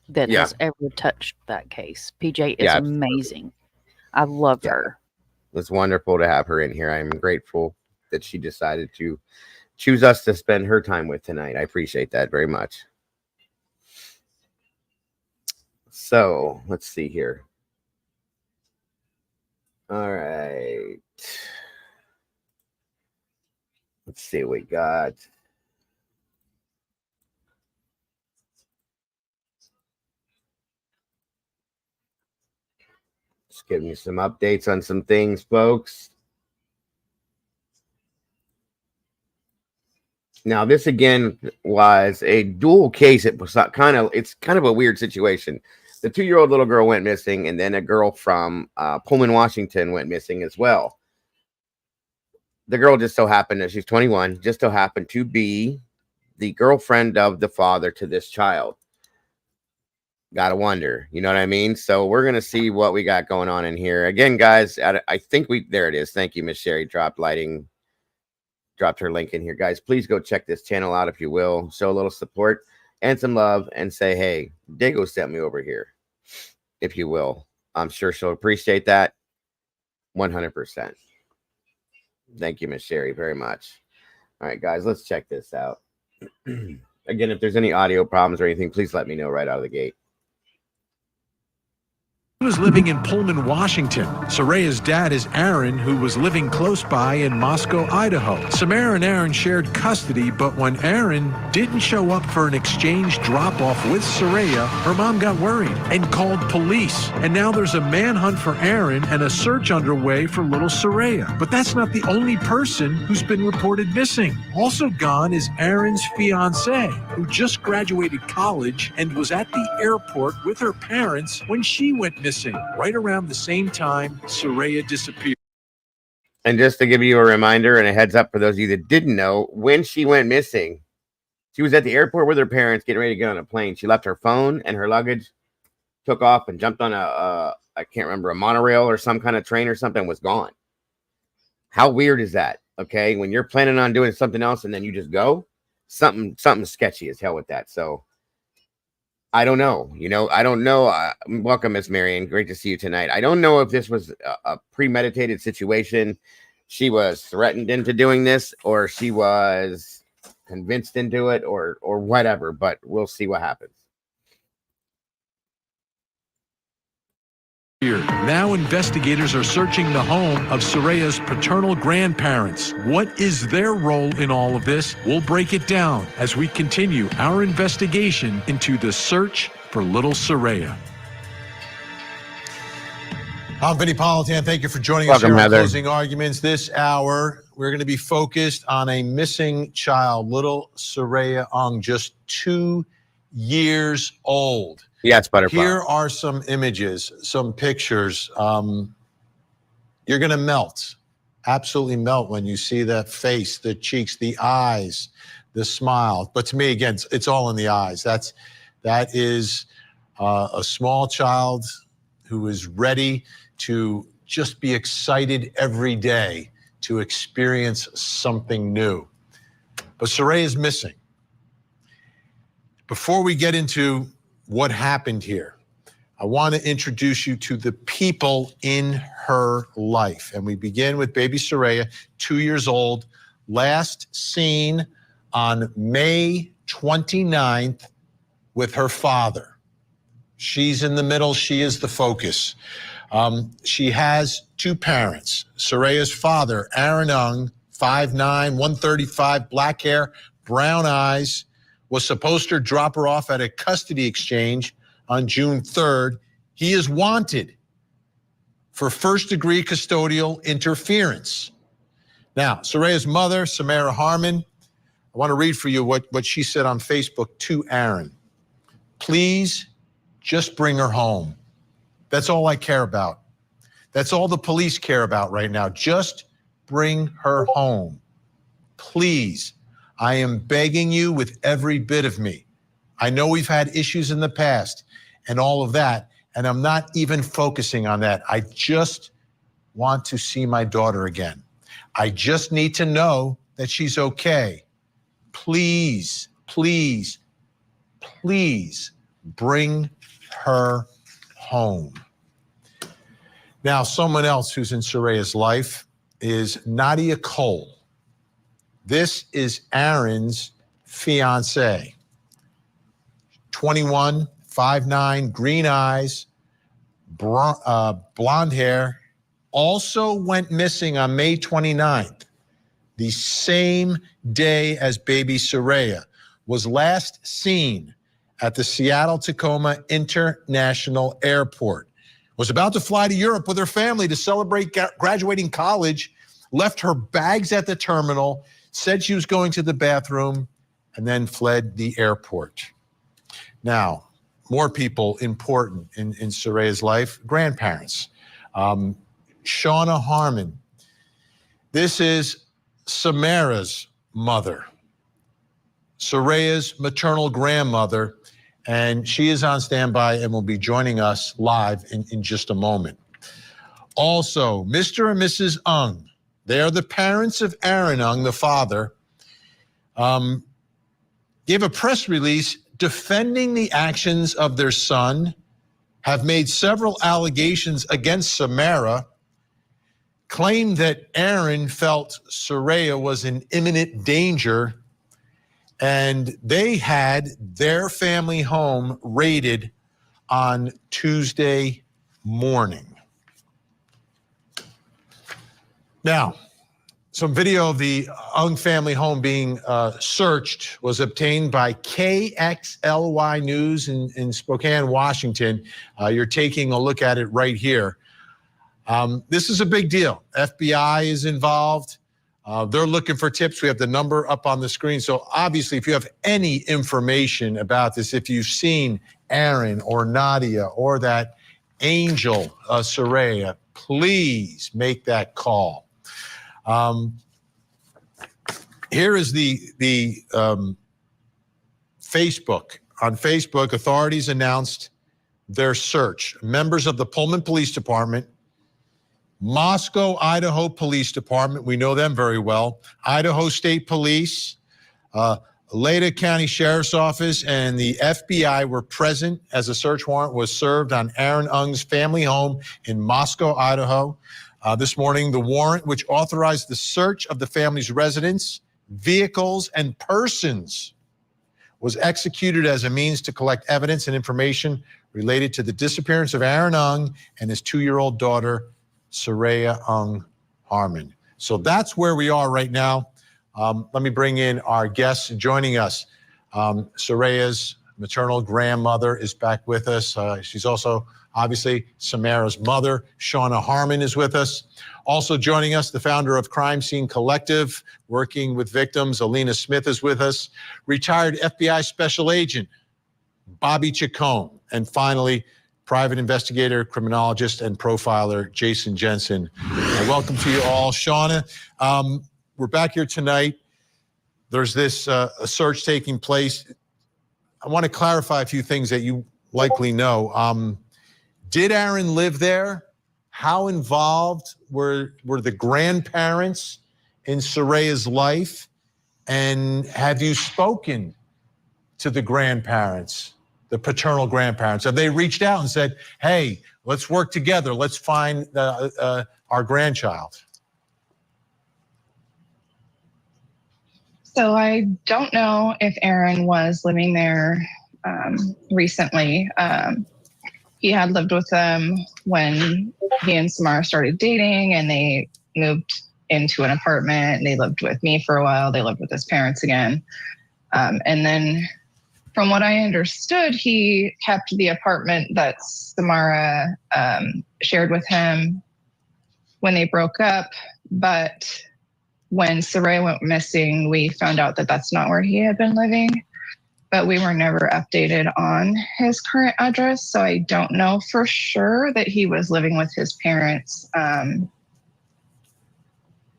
that has ever touched that case. PJ is amazing. I love her. It's wonderful to have her in here. I'm grateful that she decided to choose us to spend her time with tonight. I appreciate that very much. So let's see here. All right. Let's see what we got. Just giving you some updates on some things, folks. Now, this again was a dual case. It's kind of a weird situation. The 2-year-old little girl went missing, and then a girl from Pullman, Washington went missing as well. The girl just so happened that she's 21, just so happened to be the girlfriend of the father to this child. Gotta wonder, you know what I mean? So we're gonna see what we got going on in here. Again, guys, I think there it is. Thank you, Miss Sherry. Dropped her link in here. Guys, please go check this channel out if you will. Show a little support and some love and say, hey, Dago sent me over here, if you will. I'm sure she'll appreciate that 100%. Thank you, Miss Sherry, very much. All right, guys, let's check this out. Again, if there's any audio problems or anything, please let me know right out of the gate. He was living in Pullman, Washington. Saraya's dad is Aaron, who was living close by in Moscow, Idaho. Samara and Aaron shared custody, but when Aaron didn't show up for an exchange drop-off with Saraya, her mom got worried and called police. And now there's a manhunt for Aaron and a search underway for little Saraya. But that's not the only person who's been reported missing. Also gone is Aaron's fiancée, who just graduated college and was at the airport with her parents when she went missing, right around the same time Saraya disappeared. And just to give you a reminder and a heads up for those of you that didn't know, when she went missing, she was at the airport with her parents getting ready to get on a plane. She left her phone and her luggage took off and jumped on I can't remember, a monorail or some kind of train or something, was gone. How weird is that? Okay, when you're planning on doing something else and then you just go, something sketchy as hell with that. So I don't know. I don't know. Welcome, Miss Marion. Great to see you tonight. I don't know if this was a premeditated situation. She was threatened into doing this, or she was convinced into it, or whatever. But we'll see what happens. Now investigators are searching the home of Soraya's paternal grandparents. What is their role in all of this? We'll break it down as we continue our investigation into the search for little Soraya. I'm Vinny Politan. Thank you for joining Welcome, us here on Heather. Closing Arguments. This hour, we're going to be focused on a missing child, little Soraya Ong, just 2 years old. Yeah, it's butterfly. Here are some images, some pictures. You're going to melt, absolutely melt when you see that face, the cheeks, the eyes, the smile. But to me, again, it's all in the eyes. That is a small child who is ready to just be excited every day to experience something new. But Soraya is missing. Before we get into what happened here, I want to introduce you to the people in her life. And we begin with baby Soraya, 2 years old, last seen on May 29th with her father. She's in the middle. She is the focus. She has two parents. Soraya's father, Aaron Ung, 5'9", 135, black hair, brown eyes, was supposed to drop her off at a custody exchange on June 3rd. He is wanted for first-degree custodial interference. Now, Soraya's mother, Samara Harmon, I want to read for you what she said on Facebook to Aaron. Please just bring her home. That's all I care about. That's all the police care about right now. Just bring her home. Please. I am begging you with every bit of me. I know we've had issues in the past and all of that, and I'm not even focusing on that. I just want to see my daughter again. I just need to know that she's okay. Please, please, please bring her home. Now, someone else who's in Soraya's life is Nadia Cole. This is Aaron's fiance. 21, 5'9", green eyes, blonde hair. Also went missing on May 29th, the same day as baby Soraya, was last seen at the Seattle-Tacoma International Airport. Was about to fly to Europe with her family to celebrate graduating college, left her bags at the terminal, said she was going to the bathroom, and then fled the airport. Now, more people important in Soraya's life, grandparents. Shauna Harmon. This is Samara's mother, Soraya's maternal grandmother, and she is on standby and will be joining us live in just a moment. Also, Mr. and Mrs. Ung. They are the parents of Aaron Ung, the father, gave a press release defending the actions of their son, have made several allegations against Samara, claimed that Aaron felt Soraya was in imminent danger, and they had their family home raided on Tuesday morning. Now, some video of the Ung family home being searched was obtained by KXLY News in Spokane, Washington. You're taking a look at it right here. This is a big deal. FBI is involved. They're looking for tips. We have the number up on the screen. So obviously, if you have any information about this, if you've seen Aaron or Nadia or that angel, Soraya, please make that call. Here is the Facebook. On Facebook, authorities announced their search. Members of the Pullman Police Department, Moscow, Idaho Police Department, we know them very well, Idaho State Police, Leda County Sheriff's Office, and the FBI were present as a search warrant was served on Aaron Ung's family home in Moscow, Idaho. This morning, the warrant, which authorized the search of the family's residence, vehicles, and persons, was executed as a means to collect evidence and information related to the disappearance of Aaron Ung and his 2-year-old daughter, Soraya Ung Harmon. So that's where we are right now. Let me bring in our guests joining us. Soraya's maternal grandmother is back with us. She's also obviously Samara's mother. Shauna Harmon is with us. Also joining us, the founder of Crime Scene Collective, working with victims. Alina Smith is with us. Retired FBI Special Agent Bobby Chacon. And finally, private investigator, criminologist, and profiler Jason Jensen. Welcome to you all. Shauna, we're back here tonight. There's this a search taking place. I want to clarify a few things that you likely know. Did Aaron live there? How involved were the grandparents in Soraya's life? And have you spoken to the grandparents, the paternal grandparents? Have they reached out and said, hey, let's work together, let's find our grandchild? So I don't know if Aaron was living there recently. He had lived with them when he and Samara started dating, and they moved into an apartment. They lived with me for a while. They lived with his parents again. And then from what I understood, he kept the apartment that Samara shared with him when they broke up. But when Soraya went missing, we found out that that's not where he had been living. But we were never updated on his current address, so I don't know for sure that he was living with his parents,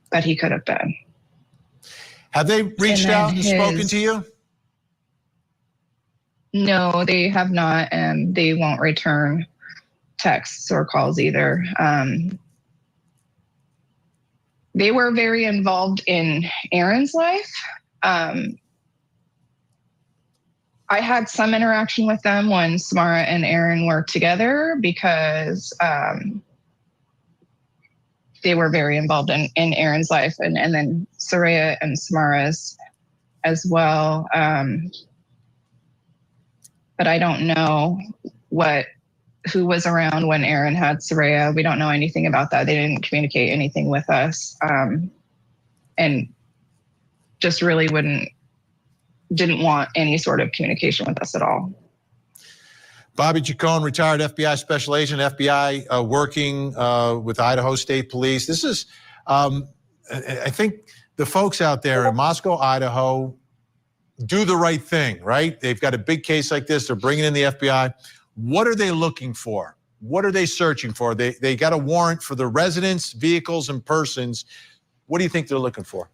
but he could have been. Have they reached out and spoken to you? No, they have not, and they won't return texts or calls either. They were very involved in Aaron's life. I had some interaction with them when Samara and Aaron were together because they were very involved in Aaron's life, and then Soraya and Samara's as well. But I don't know who was around when Aaron had Soraya. We don't know anything about that. They didn't communicate anything with us, and just really didn't want any sort of communication with us at all. Bobby Chacon, retired FBI Special Agent, FBI working with Idaho State Police. This is, I think the folks out there in Moscow, Idaho, do the right thing, right? They've got a big case like this. They're bringing in the FBI. What are they looking for? What are they searching for? They got a warrant for the residents, vehicles, and persons. What do you think they're looking for?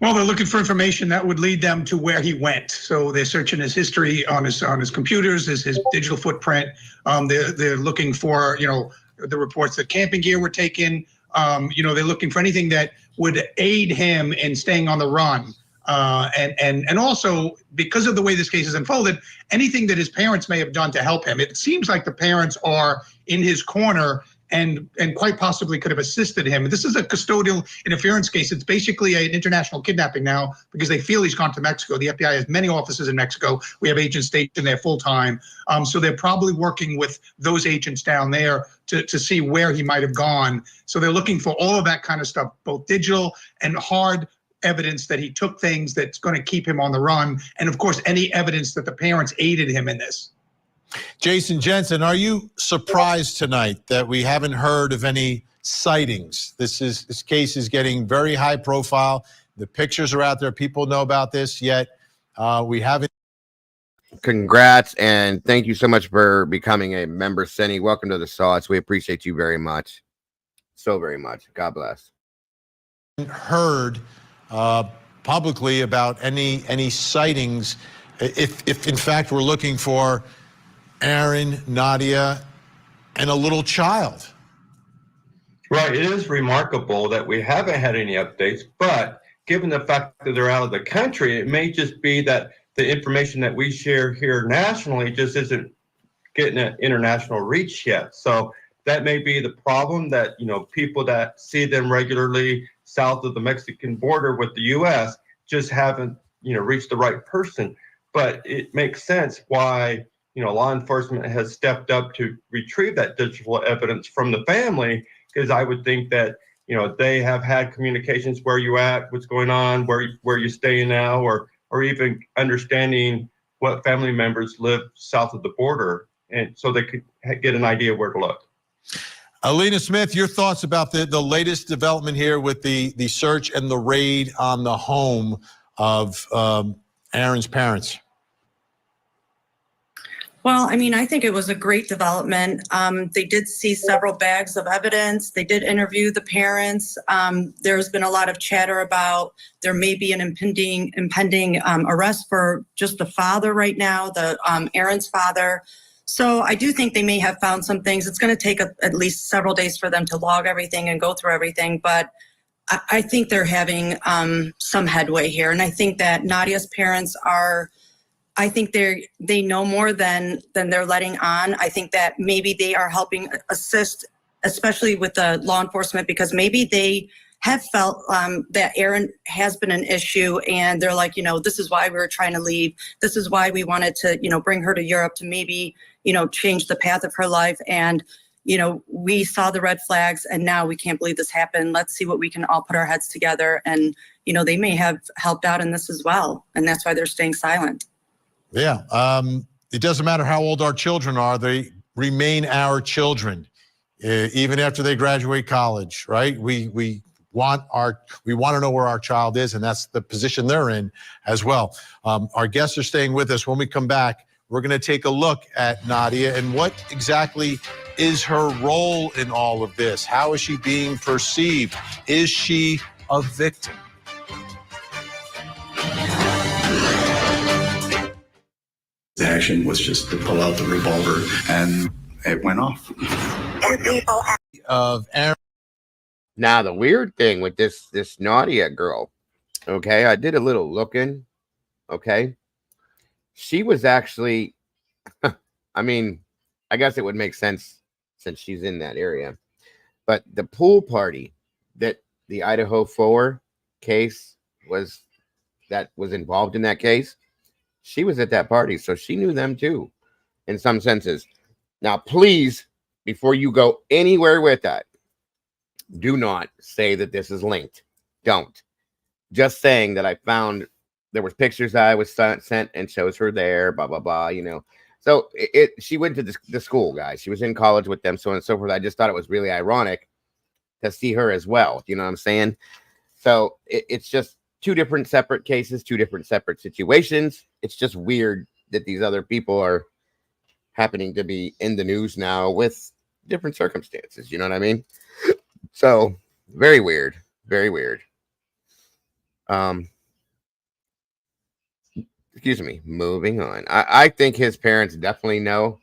Well, they're looking for information that would lead them to where he went. So they're searching his history on his computers, his digital footprint. They're looking for, the reports that camping gear were taken. They're looking for anything that would aid him in staying on the run. And also, because of the way this case is unfolded, anything that his parents may have done to help him. It seems like the parents are in his corner and quite possibly could have assisted him. This is a custodial interference case. It's basically an international kidnapping now because they feel he's gone to Mexico. The FBI has many offices in Mexico. We have agents stationed there full time. So they're probably working with those agents down there to see where he might have gone. So they're looking for all of that kind of stuff, both digital and hard evidence that he took things that's going to keep him on the run. And of course, any evidence that the parents aided him in this. Jason Jensen, are you surprised tonight that we haven't heard of any sightings? This case is getting very high profile. The pictures are out there. People know about this, yet we haven't. Congrats, and thank you so much for becoming a member, Senny. Welcome to the Sauce. We appreciate you very much. So very much. God bless. Heard publicly about any sightings, if in fact we're looking for Aaron, Nadia, and a little child. Right. It is remarkable that we haven't had any updates, but given the fact that they're out of the country, it may just be that the information that we share here nationally just isn't getting an international reach yet. So that may be the problem, that, you know, people that see them regularly south of the Mexican border with the U.S. just haven't, you know, reached the right person. But it makes sense why, you know, law enforcement has stepped up to retrieve that digital evidence from the family, because I would think that, you know, they have had communications, where you at, what's going on, where you staying now, or even understanding what family members live south of the border, and so they could get an idea where to look. Alina Smith, your thoughts about the latest development here with the search and the raid on the home of Aaron's parents? Well, I mean, I think it was a great development. They did see several bags of evidence. They did interview the parents. There's been a lot of chatter about there may be an impending arrest for just the father right now, the Aaron's father. So I do think they may have found some things. It's going to take at least several days for them to log everything and go through everything. But I think they're having some headway here. And I think that Nadia's parents are, I think they know more than they're letting on. I think that maybe they are helping assist, especially with the law enforcement, because maybe they have felt that Aaron has been an issue, and they're like, you know, this is why we were trying to leave. This is why we wanted to, you know, bring her to Europe to maybe, you know, change the path of her life. And, you know, we saw the red flags, and now we can't believe this happened. Let's see what we can all put our heads together. And, you know, they may have helped out in this as well. And that's why they're staying silent. Yeah. It doesn't matter how old our children are. They remain our children, even after they graduate college, right? We want to know where our child is, and that's the position they're in as well. Our guests are staying with us. When we come back, we're going to take a look at Nadia and what exactly is her role in all of this. How is she being perceived? Is she a victim? The action was just to pull out the revolver, and it went off. Of Aaron. Now, the weird thing with this Nadia girl, okay, I did a little looking, okay. She was actually, I mean, I guess it would make sense since she's in that area. But the pool party that the Idaho 4 case was involved in that case, she was at that party, so she knew them too, in some senses. Now, please, before you go anywhere with that, do not say that this is linked. Don't. Just saying that I found there was pictures I was sent and shows her there, blah, blah, blah, you know. So she went to the school, guys. She was in college with them, so on and so forth. I just thought it was really ironic to see her as well. You know what I'm saying? So it's just two different separate cases, two different separate situations. It's just weird that these other people are happening to be in the news now with different circumstances. You know what I mean? So very weird, very weird. Excuse me. Moving on. I think his parents definitely know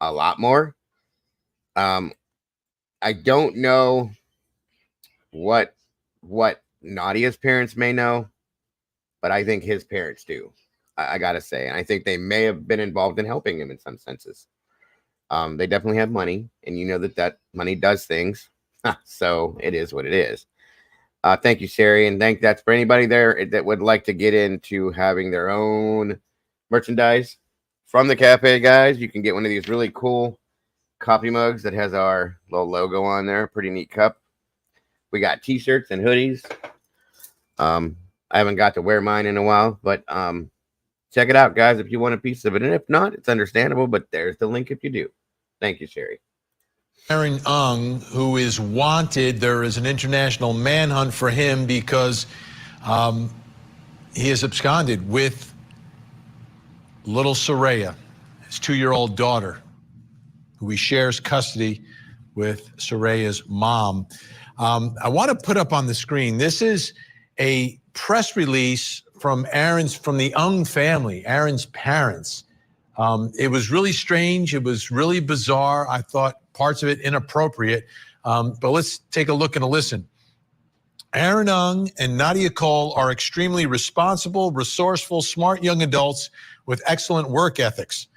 a lot more. I don't know what Nadia's parents may know, but I think his parents do. I gotta say, and I think they may have been involved in helping him in some senses. They definitely have money, and you know that money does things. So it is what it is. Thank you, Sherry, and that's for anybody there that would like to get into having their own merchandise from the cafe, guys. You can get one of these really cool coffee mugs that has our little logo on there. Pretty neat cup. We got t-shirts and hoodies. I haven't got to wear mine in a while, but check it out, guys, if you want a piece of it. And if not, it's understandable, but there's the link if you do. Thank you, Sherry. Aaron Ung, who is wanted. There is an international manhunt for him because he has absconded with little Soraya, his 2-year-old daughter, who he shares custody with Soraya's mom. I want to put up on the screen, this is a press release from the Ung family, Aaron's parents. It was really strange. It was really bizarre. I thought parts of it inappropriate. But let's take a look and a listen. Aaron Ung and Nadia Cole are extremely responsible, resourceful, smart young adults with excellent work ethics.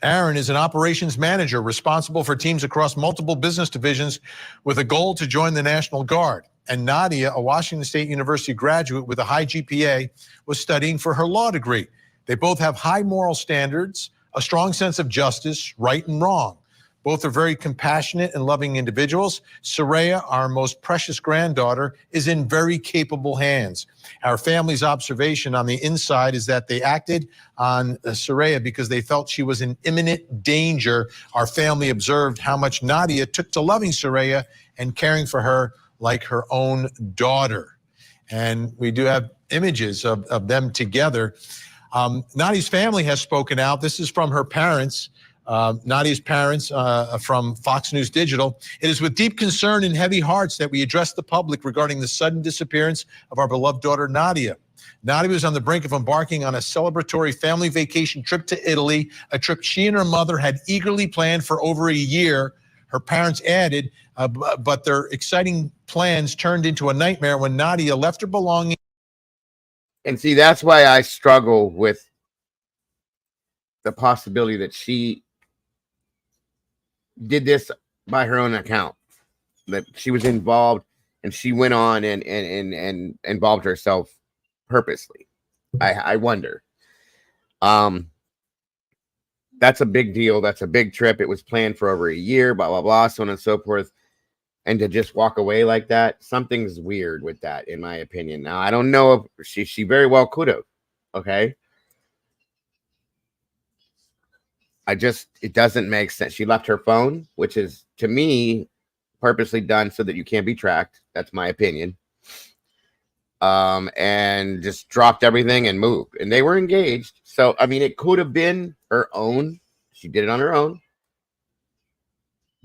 Aaron is an operations manager responsible for teams across multiple business divisions with a goal to join the National Guard. And Nadia, a Washington State University graduate with a high GPA, was studying for her law degree. They both have high moral standards, a strong sense of justice, right and wrong. Both are very compassionate and loving individuals. Soraya, our most precious granddaughter, is in very capable hands. Our family's observation on the inside is that they acted on Soraya because they felt she was in imminent danger. Our family observed how much Nadia took to loving Soraya and caring for her like her own daughter. And we do have images of them together. Nadia's family has spoken out. This is from her parents. Nadia's parents from Fox News Digital. It is with deep concern and heavy hearts that we address the public regarding the sudden disappearance of our beloved daughter, Nadia. Nadia was on the brink of embarking on a celebratory family vacation trip to Italy, a trip she and her mother had eagerly planned for over a year. Her parents added, but their exciting plans turned into a nightmare when Nadia left her belongings. And see, that's why I struggle with the possibility that she did this by her own account, that she was involved and she went on and involved herself purposely. I wonder. That's a big deal. That's a big trip. It was planned for over a year, blah, blah, blah, so on and so forth. And to just walk away like that, something's weird with that, in my opinion. Now, I don't know if she very well could have. Okay. It doesn't make sense. She left her phone, which is, to me, purposely done so that you can't be tracked. That's my opinion. And just dropped everything and moved. And they were engaged. So, I mean, it could have been her own. She did it on her own.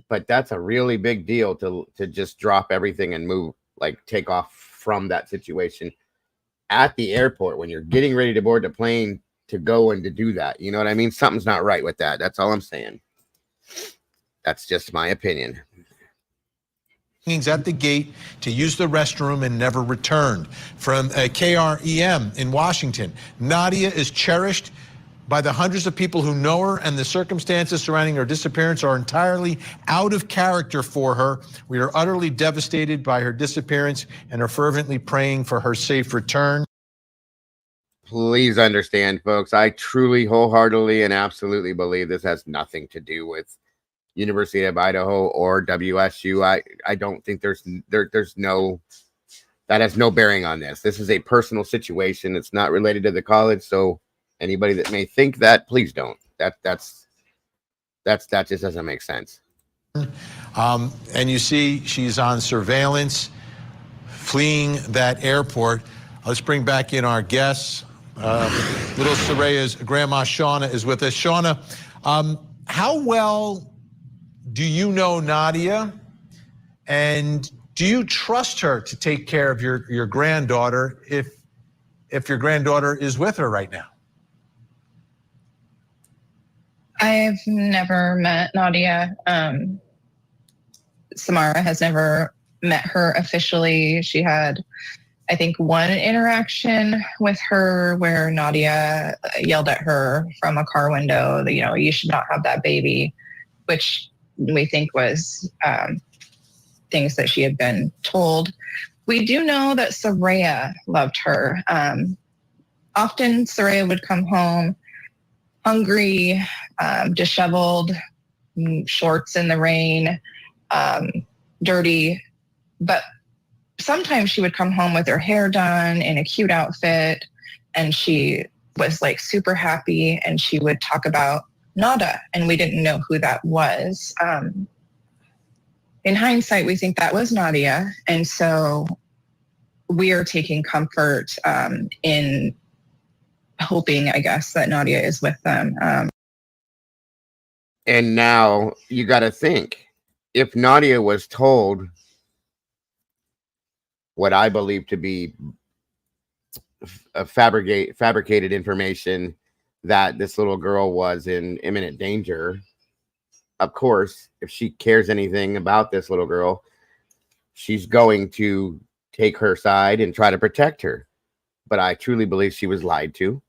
But that's a really big deal to just drop everything and move, like take off from that situation at the airport when you're getting ready to board the plane to go and to do that. You know what I mean? Something's not right with that. That's all I'm saying. That's just my opinion. At the gate to use the restroom and never returned. From KREM in Washington, Nadia is cherished by the hundreds of people who know her, and the circumstances surrounding her disappearance are entirely out of character for her. We are utterly devastated by her disappearance and are fervently praying for her safe return. Please understand, folks, I truly, wholeheartedly, and absolutely believe this has nothing to do with University of Idaho or WSU. I don't think there's no, that has no bearing on this. This is a personal situation. It's not related to the college. So anybody that may think that, please don't. That just doesn't make sense. And you see she's on surveillance, fleeing that airport. Let's bring back in our guests. Little Soraya's grandma, Shauna, is with us. Shauna, how well do you know Nadia? And do you trust her to take care of your granddaughter if your granddaughter is with her right now? I've never met Nadia. Samara has never met her officially. She had, I think, one interaction with her where Nadia yelled at her from a car window that, you should not have that baby, which we think was things that she had been told. We do know that Soraya loved her. Often Soraya would come home hungry, disheveled, shorts in the rain, dirty, but sometimes she would come home with her hair done in a cute outfit, and she was like super happy, and she would talk about Nada, and we didn't know who that was. In hindsight, we think that was Nadia, and so we are taking comfort in hoping, I guess, that Nadia is with them. And now you got to think, if Nadia was told what I believe to be a fabricated information that this little girl was in imminent danger. Of course, if she cares anything about this little girl, she's going to take her side and try to protect her. But I truly believe she was lied to.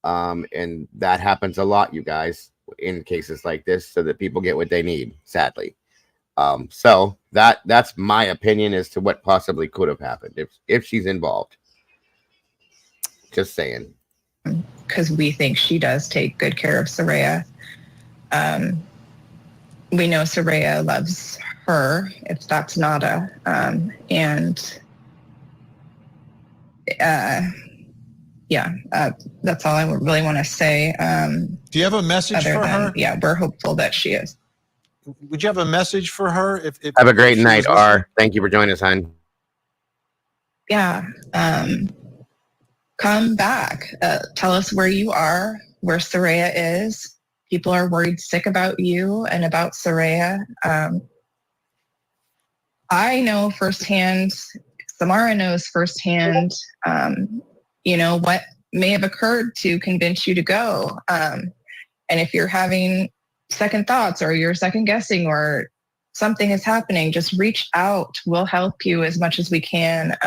And that happens a lot, you guys, in cases like this, so that people get what they need, sadly. So that's my opinion as to what possibly could have happened if she's involved. Just saying. Because we think she does take good care of Soraya. We know Soraya loves her, if that's Nada. That's all I really want to say. Do you have a message for her? Yeah, we're hopeful that she is. Would you have a message for her? If have a great night, R. R. Thank you for joining us, hon. Yeah. Come back. Tell us where you are, where Soraya is. People are worried sick about you and about Soraya. I know firsthand, Samara knows firsthand, what may have occurred to convince you to go. And if you're having second thoughts or you're second guessing or something is happening, just reach out. We'll help you as much as we can.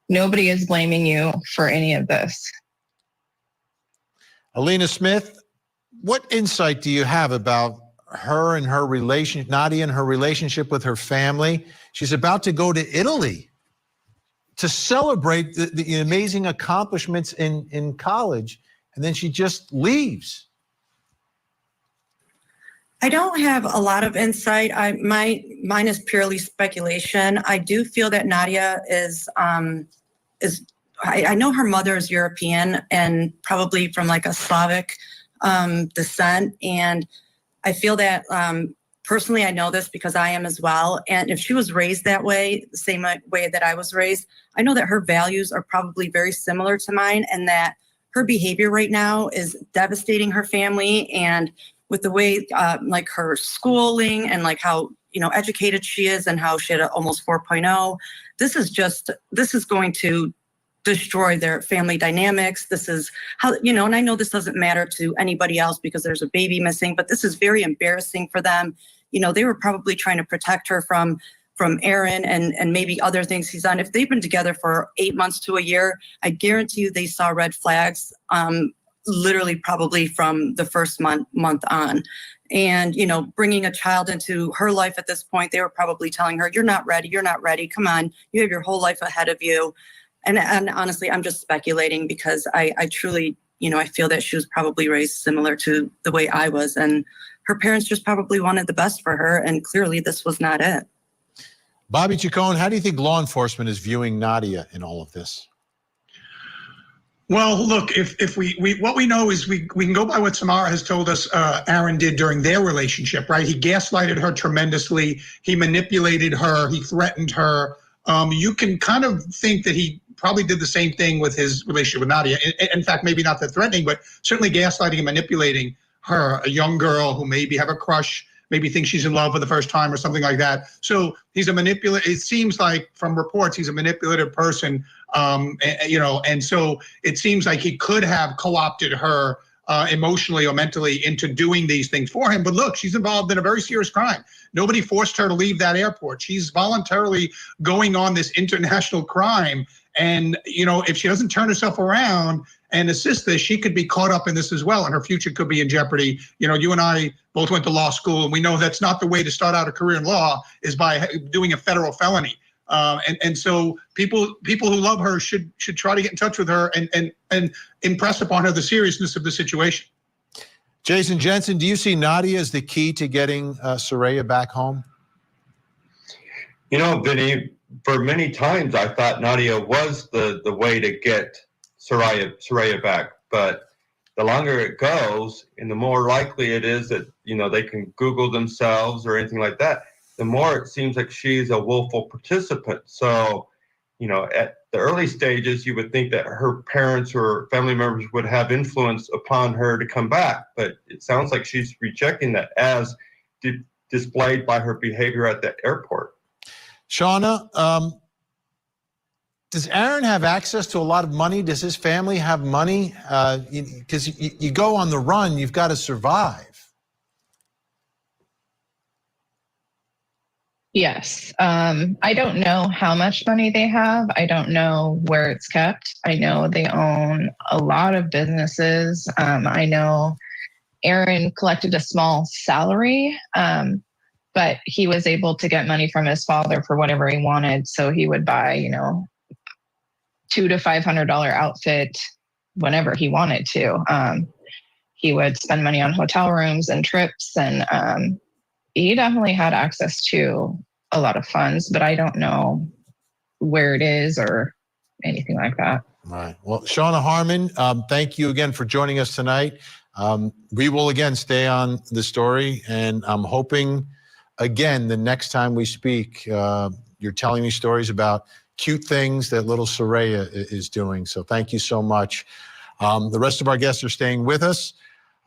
Nobody is blaming you for any of this. Alina Smith, what insight do you have about her and her relationship, Nadia and her relationship with her family? She's about to go to Italy to celebrate the amazing accomplishments in college, and then she just leaves. I don't have a lot of insight. Mine is purely speculation. I do feel that Nadia is I know her mother is European and probably from like a Slavic descent, and I feel that personally I know this because I am as well. And if she was raised that way, the same way that I was raised, I know that her values are probably very similar to mine, and that her behavior right now is devastating her family. And with the way like her schooling and like how educated she is and how she had almost 4.0, this is going to destroy their family dynamics. This is how, and I know this doesn't matter to anybody else because there's a baby missing, but this is very embarrassing for them. They were probably trying to protect her from Aaron and maybe other things he's done. If they've been together for 8 months to a year, I guarantee you they saw red flags, literally probably from the first month on. And, bringing a child into her life at this point, they were probably telling her, you're not ready. Come on, you have your whole life ahead of you. And honestly, I'm just speculating because I truly, I feel that she was probably raised similar to the way I was. And her parents just probably wanted the best for her. And clearly this was not it. Bobby Chacon, how do you think law enforcement is viewing Nadia in all of this? Well, look, if we what we know is we can go by what Samara has told us Aaron did during their relationship, right? He gaslighted her tremendously. He manipulated her. He threatened her. You can kind of think that he probably did the same thing with his relationship with Nadia. In fact, maybe not that threatening, but certainly gaslighting and manipulating her, a young girl who maybe have a crush, maybe thinks she's in love for the first time or something like that. So he's a manipulator. It seems like from reports, he's a manipulative person. And so it seems like he could have co-opted her emotionally or mentally into doing these things for him. But look, she's involved in a very serious crime. Nobody forced her to leave that airport. She's voluntarily going on this international crime. And, if she doesn't turn herself around and assist this, she could be caught up in this as well, and her future could be in jeopardy. You and I both went to law school, and we know that's not the way to start out a career in law, is by doing a federal felony. And so people who love her should try to get in touch with her and impress upon her the seriousness of the situation. Jason Jensen, do you see Nadia as the key to getting Soraya back home? Vinny, for many times I thought Nadia was the way to get Soraya back, but the longer it goes and the more likely it is that they can Google themselves or anything like that, the more it seems like she's a willful participant. So at the early stages you would think that her parents or family members would have influence upon her to come back, but it sounds like she's rejecting that as displayed by her behavior at the airport. Shauna, does Aaron have access to a lot of money? Does his family have money? Because you go on the run, you've got to survive. Yes. I don't know how much money they have. I don't know where it's kept. I know they own a lot of businesses. I know Aaron collected a small salary, but he was able to get money from his father for whatever he wanted. So he would buy, $200 to $500 outfit whenever he wanted to. He would spend money on hotel rooms and trips, and he definitely had access to a lot of funds, but I don't know where it is or anything like that. All right. Well, Shauna Harmon, thank you again for joining us tonight. We will again stay on the story, and I'm hoping again the next time we speak, you're telling me stories about cute things that little Soraya is doing. So thank you so much. The rest of our guests are staying with us.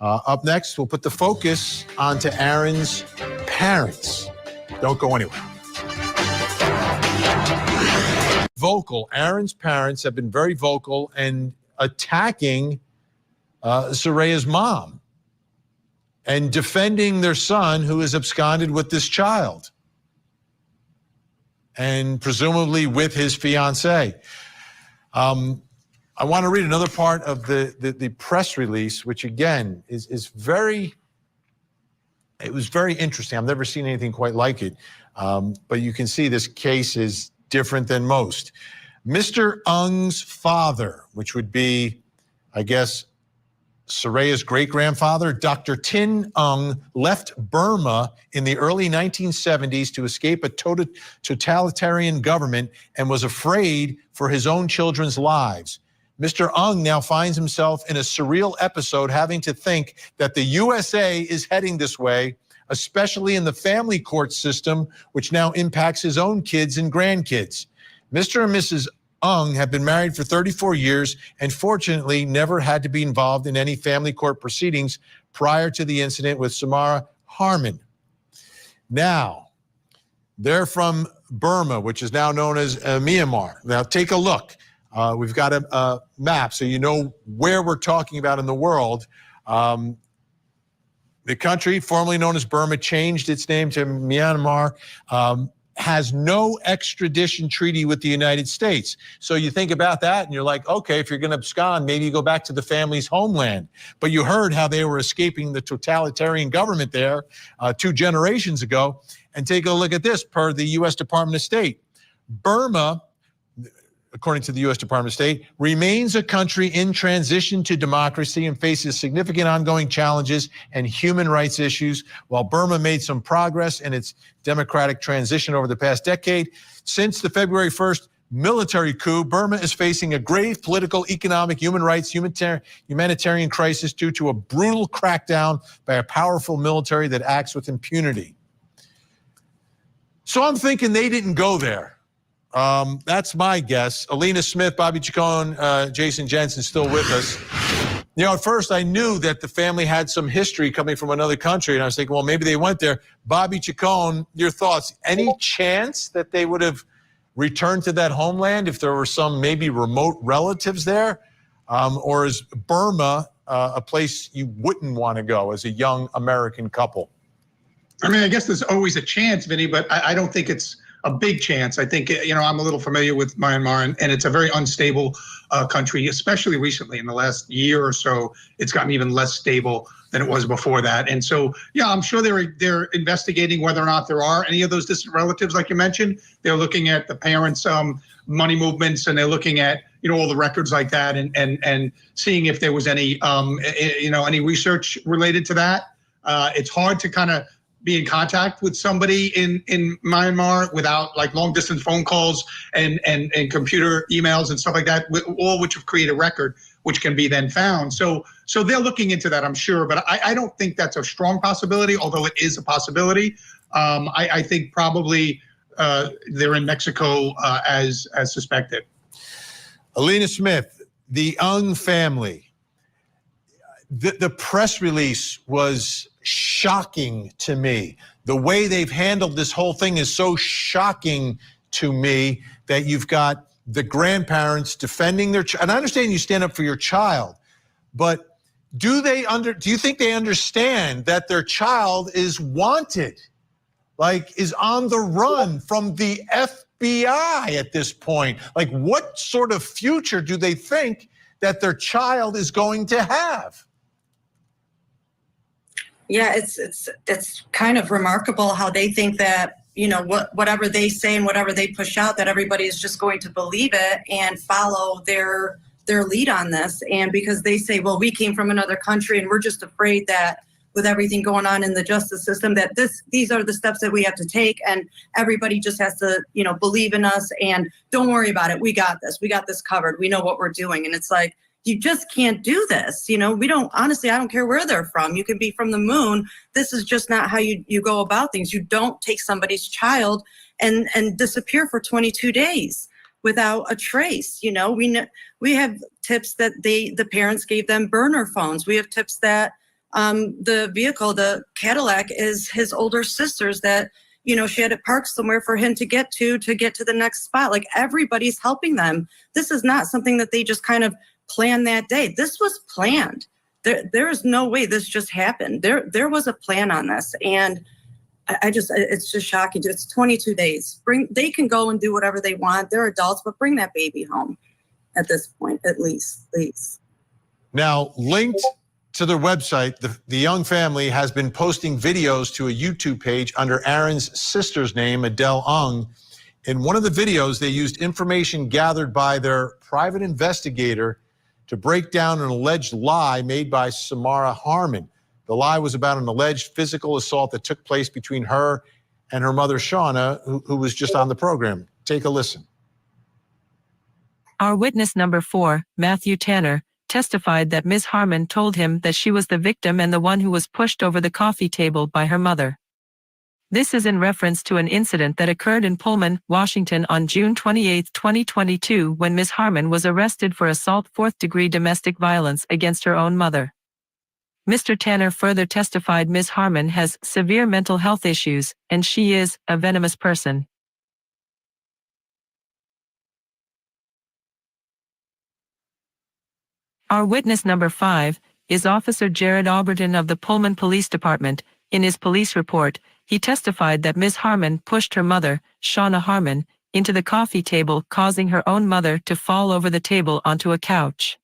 Up next, we'll put the focus onto Aaron's parents. Don't go anywhere. Vocal. Aaron's parents have been very vocal and attacking Soraya's mom and defending their son who is absconded with this child and presumably with his fiancée. I want to read another part of the press release, which again is very, it was very interesting. I've never seen anything quite like it. But you can see this case is different than most. Mr. Ng's father, which would be, I guess, Soraya's great-grandfather, Dr. Tin Ng, left Burma in the early 1970s to escape a totalitarian government and was afraid for his own children's lives. Mr. Ng now finds himself in a surreal episode, having to think that the USA is heading this way, especially in the family court system, which now impacts his own kids and grandkids. Mr. and Mrs. Ng have been married for 34 years and fortunately never had to be involved in any family court proceedings prior to the incident with Samara Harmon. Now, they're from Burma, which is now known as Myanmar. Now, take a look. We've got a map so you know where we're talking about in the world. The country, formerly known as Burma, changed its name to Myanmar, has no extradition treaty with the United States. So you think about that and you're like, okay, if you're going to abscond, maybe you go back to the family's homeland. But you heard how they were escaping the totalitarian government there 2 generations ago. And take a look at this per the U.S. Department of State. Burma, according to the U.S. Department of State, remains a country in transition to democracy and faces significant ongoing challenges and human rights issues. While Burma made some progress in its democratic transition over the past decade, since the February 1st military coup, Burma is facing a grave political, economic, human rights, humanitarian crisis due to a brutal crackdown by a powerful military that acts with impunity. So I'm thinking they didn't go there. That's my guess. Alina Smith, Bobby Chacon, Jason Jensen still with us. You know, at first I knew that the family had some history coming from another country, and I was thinking, well, maybe they went there. Bobby Chacon, your thoughts? Any chance that they would have returned to that homeland if there were some maybe remote relatives there? Or is Burma a place you wouldn't want to go as a young American couple? I mean, I guess there's always a chance, Vinny, but I don't think it's a big chance. I think, I'm a little familiar with Myanmar, and it's a very unstable country, especially recently in the last year or so. It's gotten even less stable than it was before that. And so, yeah, I'm sure they're investigating whether or not there are any of those distant relatives, like you mentioned. They're looking at the parents' money movements, and they're looking at, all the records like that, and seeing if there was any, any research related to that. It's hard to kind of be in contact with somebody in Myanmar without like long distance phone calls and computer emails and stuff like that, all which have created a record which can be then found. So they're looking into that, I'm sure, but I don't think that's a strong possibility, although it is a possibility. I think probably they're in Mexico as suspected. Alina Smith, the Ng family, the press release was shocking to me. The way they've handled this whole thing is so shocking to me that you've got the grandparents defending their child. And I understand you stand up for your child, but do you think they understand that their child is wanted, like is on the run from the FBI at this point? Like, what sort of future do they think that their child is going to have? Yeah, it's kind of remarkable how they think that, you know, whatever they say and whatever they push out, that everybody is just going to believe it and follow their lead on this. And because they say, well, we came from another country and we're just afraid that with everything going on in the justice system, that these are the steps that we have to take, and everybody just has to, you know, believe in us and don't worry about it. We got this covered. We know what we're doing. And it's like, you just can't do this. You know, honestly, I don't care where they're from. You can be from the moon. This is just not how you go about things. You don't take somebody's child and disappear for 22 days without a trace. You know, we have tips that the parents gave them burner phones. We have tips that the vehicle, the Cadillac, is his older sister's, that, you know, she had it parked somewhere for him to get to the next spot. Like, everybody's helping them. This is not something that they just kind of planned that day. This was planned. There is no way this just happened. There was a plan on this, and it's just shocking. It's 22 days. They can go and do whatever they want. They're adults, but bring that baby home at this point, at least, please. Now, linked to their website, the young family has been posting videos to a YouTube page under Aaron's sister's name, Adele Ung. In one of the videos, they used information gathered by their private investigator to break down an alleged lie made by Samara Harmon. The lie was about an alleged physical assault that took place between her and her mother, Shauna, who was just on the program. Take a listen. Our witness number 4, Matthew Tanner, testified that Ms. Harmon told him that she was the victim and the one who was pushed over the coffee table by her mother. This is in reference to an incident that occurred in Pullman, Washington on June 28, 2022, when Ms. Harmon was arrested for assault 4th-degree domestic violence against her own mother. Mr. Tanner further testified Ms. Harmon has severe mental health issues, and she is a venomous person. Our witness number 5 is Officer Jared Alberton of the Pullman Police Department. In his police report, he testified that Ms. Harmon pushed her mother, Shauna Harmon, into the coffee table, causing her own mother to fall over the table onto a couch.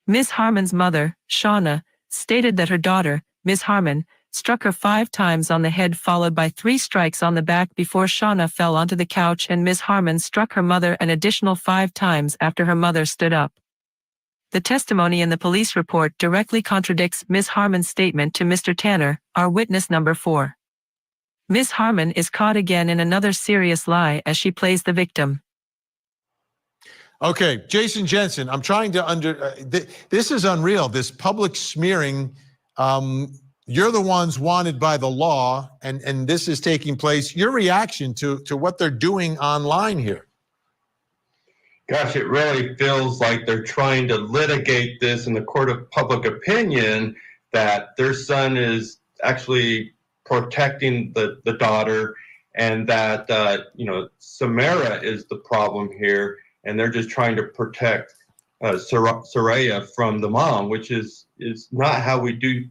Ms. Harmon's mother, Shauna, stated that her daughter, Ms. Harmon, struck her 5 times on the head, followed by 3 strikes on the back before Shauna fell onto the couch, and Ms. Harmon struck her mother an additional 5 times after her mother stood up. The testimony in the police report directly contradicts Ms. Harmon's statement to Mr. Tanner, our witness number 4. Ms. Harmon is caught again in another serious lie as she plays the victim. Okay, Jason Jensen, I'm trying to this is unreal, this public smearing. You're the ones wanted by the law, and this is taking place. Your reaction to what they're doing online here? Gosh, it really feels like they're trying to litigate this in the court of public opinion, that their son is actually protecting the daughter, and that Samara is the problem here, and they're just trying to protect Soraya from the mom, which is not how we do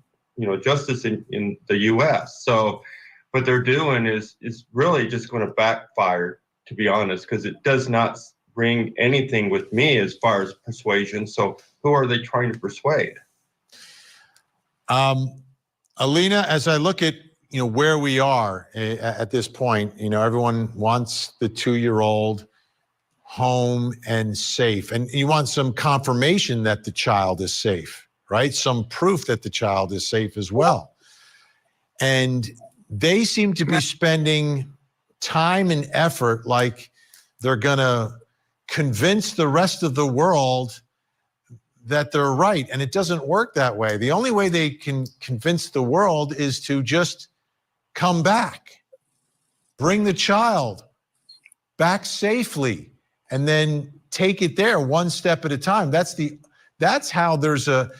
justice in the U.S. So what they're doing is really just going to backfire, to be honest, because it does not bring anything with me as far as persuasion. So who are they trying to persuade? Alina, as I look at where we are at this point, everyone wants the 2-year-old home and safe, and you want some confirmation that the child is safe, right? Some proof that the child is safe as well. And they seem to be spending time and effort like they're gonna convince the rest of the world that they're right, and it doesn't work that way. The only way they can convince the world is to just come back, bring the child back safely, and then take it there one step at a time. That's how there's a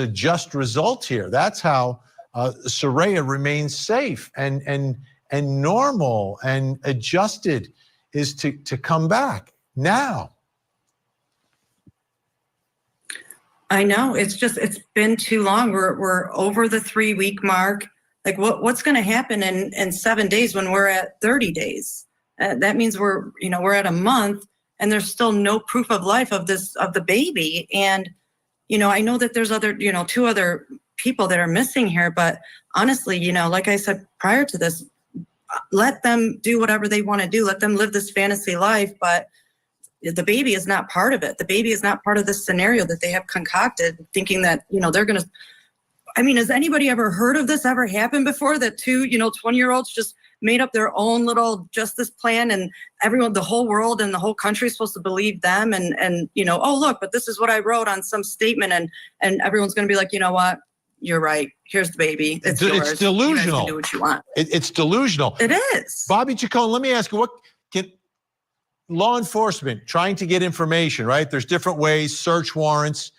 just result here. That's how Soraya remains safe and normal and adjusted, is to come back now. I know, it's been too long. We're over the 3-week mark. Like what's going to happen in 7 days when we're at 30 days? That means we're at a month and there's still no proof of life of the baby. And, I know that there's other, 2 other people that are missing here, but honestly, like I said prior to this, let them do whatever they want to do. Let them live this fantasy life, but the baby is not part of it. The baby is not part of this scenario that they have concocted, thinking that, they're going to, has anybody ever heard of this ever happened before, that 2, 20-year-olds just made up their own little justice plan and everyone, the whole world and the whole country is supposed to believe them and oh, look, but this is what I wrote on some statement and everyone's going to be like, you know what? You're right. Here's the baby. It's yours. It's delusional. You guys can do what you want. It's delusional. It is. Bobby Chacon, let me ask you, what can law enforcement trying to get information, right? There's different ways, search warrants.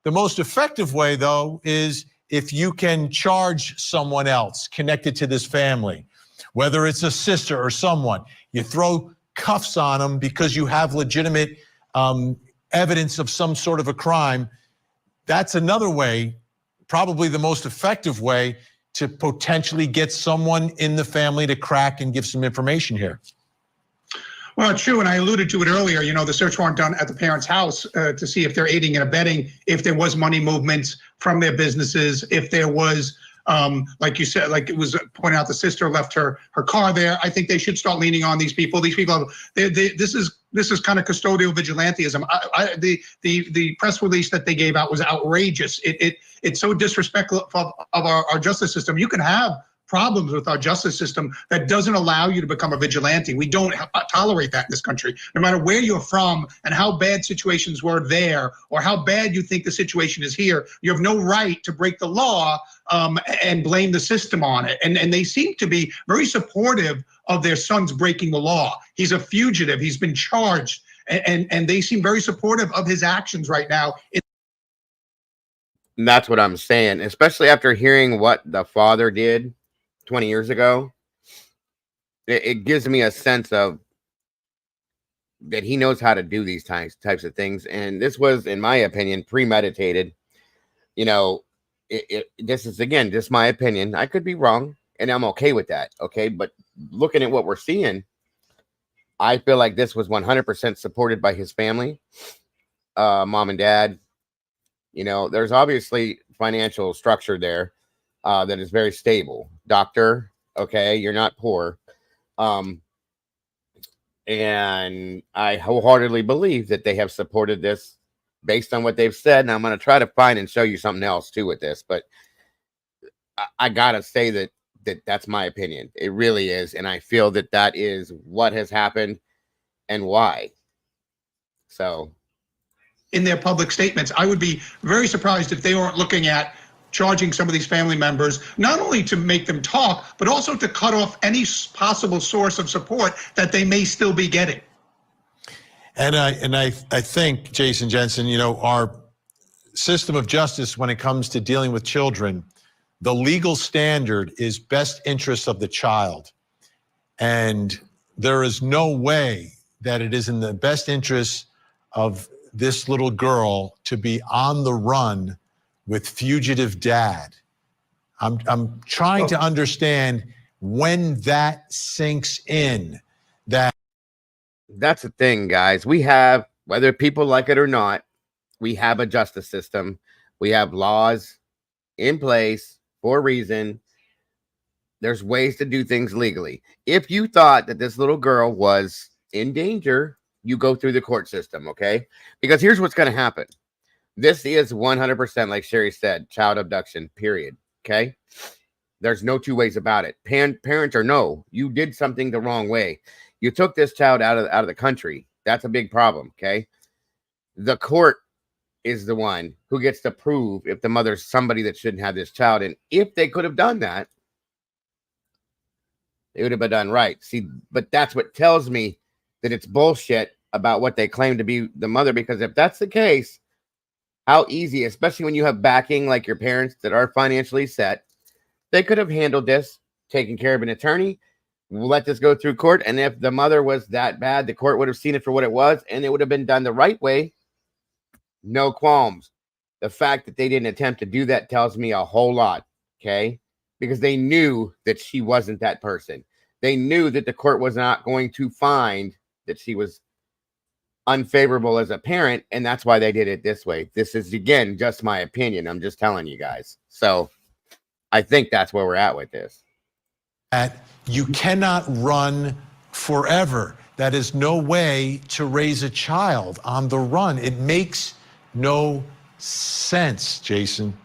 The most effective way, though, is if you can charge someone else connected to this family, whether it's a sister or someone, you throw cuffs on them because you have legitimate evidence of some sort of a crime. That's another way, probably the most effective way, to potentially get someone in the family to crack and give some information here. Well, true, and I alluded to it earlier, the search warrant done at the parents' house to see if they're aiding and abetting, if there was money movements from their businesses, if there was, like you said, like it was pointed out, the sister left her car there. I think they should start leaning on these people. These people, this is kind of custodial vigilantism. The press release that they gave out was outrageous. It's so disrespectful of our justice system. You can have problems with our justice system that doesn't allow you to become a vigilante. We don't tolerate that in this country. No matter where you're from and how bad situations were there or how bad you think the situation is here, you have no right to break the law and blame the system on it. And they seem to be very supportive of their son's breaking the law. He's a fugitive. He's been charged. And they seem very supportive of his actions right now. And that's what I'm saying, especially after hearing what the father did 20 years ago. It gives me a sense of that he knows how to do these types of things. And this was, in my opinion, premeditated. This is, again, just my opinion. I could be wrong, and I'm okay with that. Okay. But looking at what we're seeing, I feel like this was 100% supported by his family, mom and dad. There's obviously financial structure there that is very stable. Doctor, okay, you're not poor. And I wholeheartedly believe that they have supported this based on what they've said. And I'm going to try to find and show you something else too with this, but I got to say that's my opinion. It really is. And I feel that is what has happened and why. So in their public statements, I would be very surprised if they weren't looking at charging some of these family members, not only to make them talk, but also to cut off any possible source of support that they may still be getting. And I think, Jason Jensen, our system of justice when it comes to dealing with children, the legal standard is best interest of the child. And there is no way that it is in the best interest of this little girl to be on the run with fugitive dad. I'm trying to understand when that sinks in. That's the thing, guys. We have, whether people like it or not, we have a justice system. We have laws in place for a reason. There's ways to do things legally. If you thought that this little girl was in danger, you go through the court system, okay? Because here's what's going to happen. This is 100%, like Sherry said, child abduction, period. Okay? There's no two ways about it. Parents or no, you did something the wrong way. You took this child out of the country. That's a big problem, okay? The court is the one who gets to prove if the mother's somebody that shouldn't have this child. And if they could have done that, it would have been done right. See, but that's what tells me that it's bullshit about what they claim to be the mother, because if that's the case, how easy, especially when you have backing like your parents that are financially set, they could have handled this, taken care of an attorney, let this go through court. And if the mother was that bad, the court would have seen it for what it was, and it would have been done the right way. No qualms. The fact that they didn't attempt to do that tells me a whole lot, okay? Because they knew that she wasn't that person. They knew that the court was not going to find that she was unfavorable as a parent, and that's why they did it this way. This is, again, just my opinion. I'm just telling you guys. So I think that's where we're at with this. That you cannot run forever. That is no way to raise a child on the run. It makes no sense, Jason.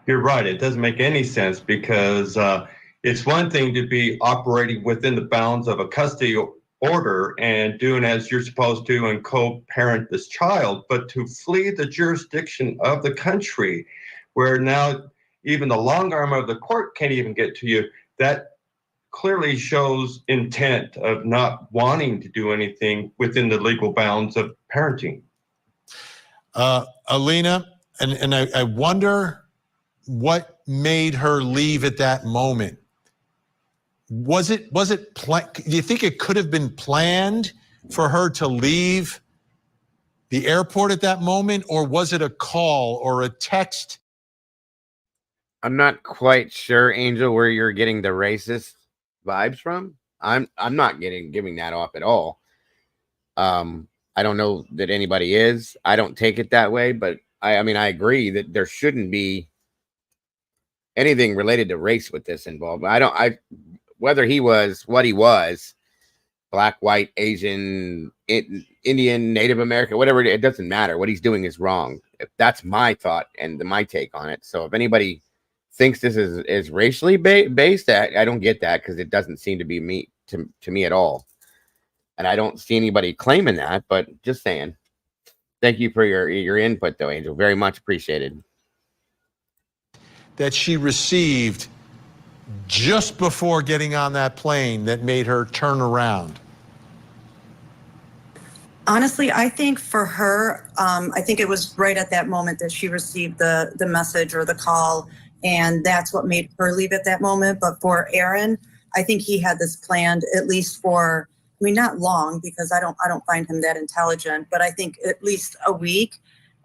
You're right. It doesn't make any sense because it's one thing to be operating within the bounds of a custody order and doing as you're supposed to and co-parent this child, but to flee the jurisdiction of the country where now even the long arm of the court can't even get to you, that clearly shows intent of not wanting to do anything within the legal bounds of parenting. Alina, and I wonder what made her leave at that moment. Was it do you think it could have been planned for her to leave the airport at that moment, or was it a call or a text? I'm not quite sure, Angel, where you're getting the racist vibes from. I'm not giving that off at all. I don't know that anybody is. I don't take it that way, but I mean, I agree that there shouldn't be anything related to race with this involved. Whether he was what he was, black, white, Asian, Indian, Native American, whatever, it doesn't matter. What he's doing is wrong. That's my thought and my take on it. So if anybody thinks this is racially based, I don't get that, because it doesn't seem to be to me at all. And I don't see anybody claiming that, but just saying. Thank you for your input, though, Angel. Very much appreciated. That she received just before getting on that plane that made her turn around? Honestly, I think for her, I think it was right at that moment that she received the message or the call, and that's what made her leave at that moment. But for Aaron, I think he had this planned at least for, I mean, not long, because I don't find him that intelligent, but I think at least a week.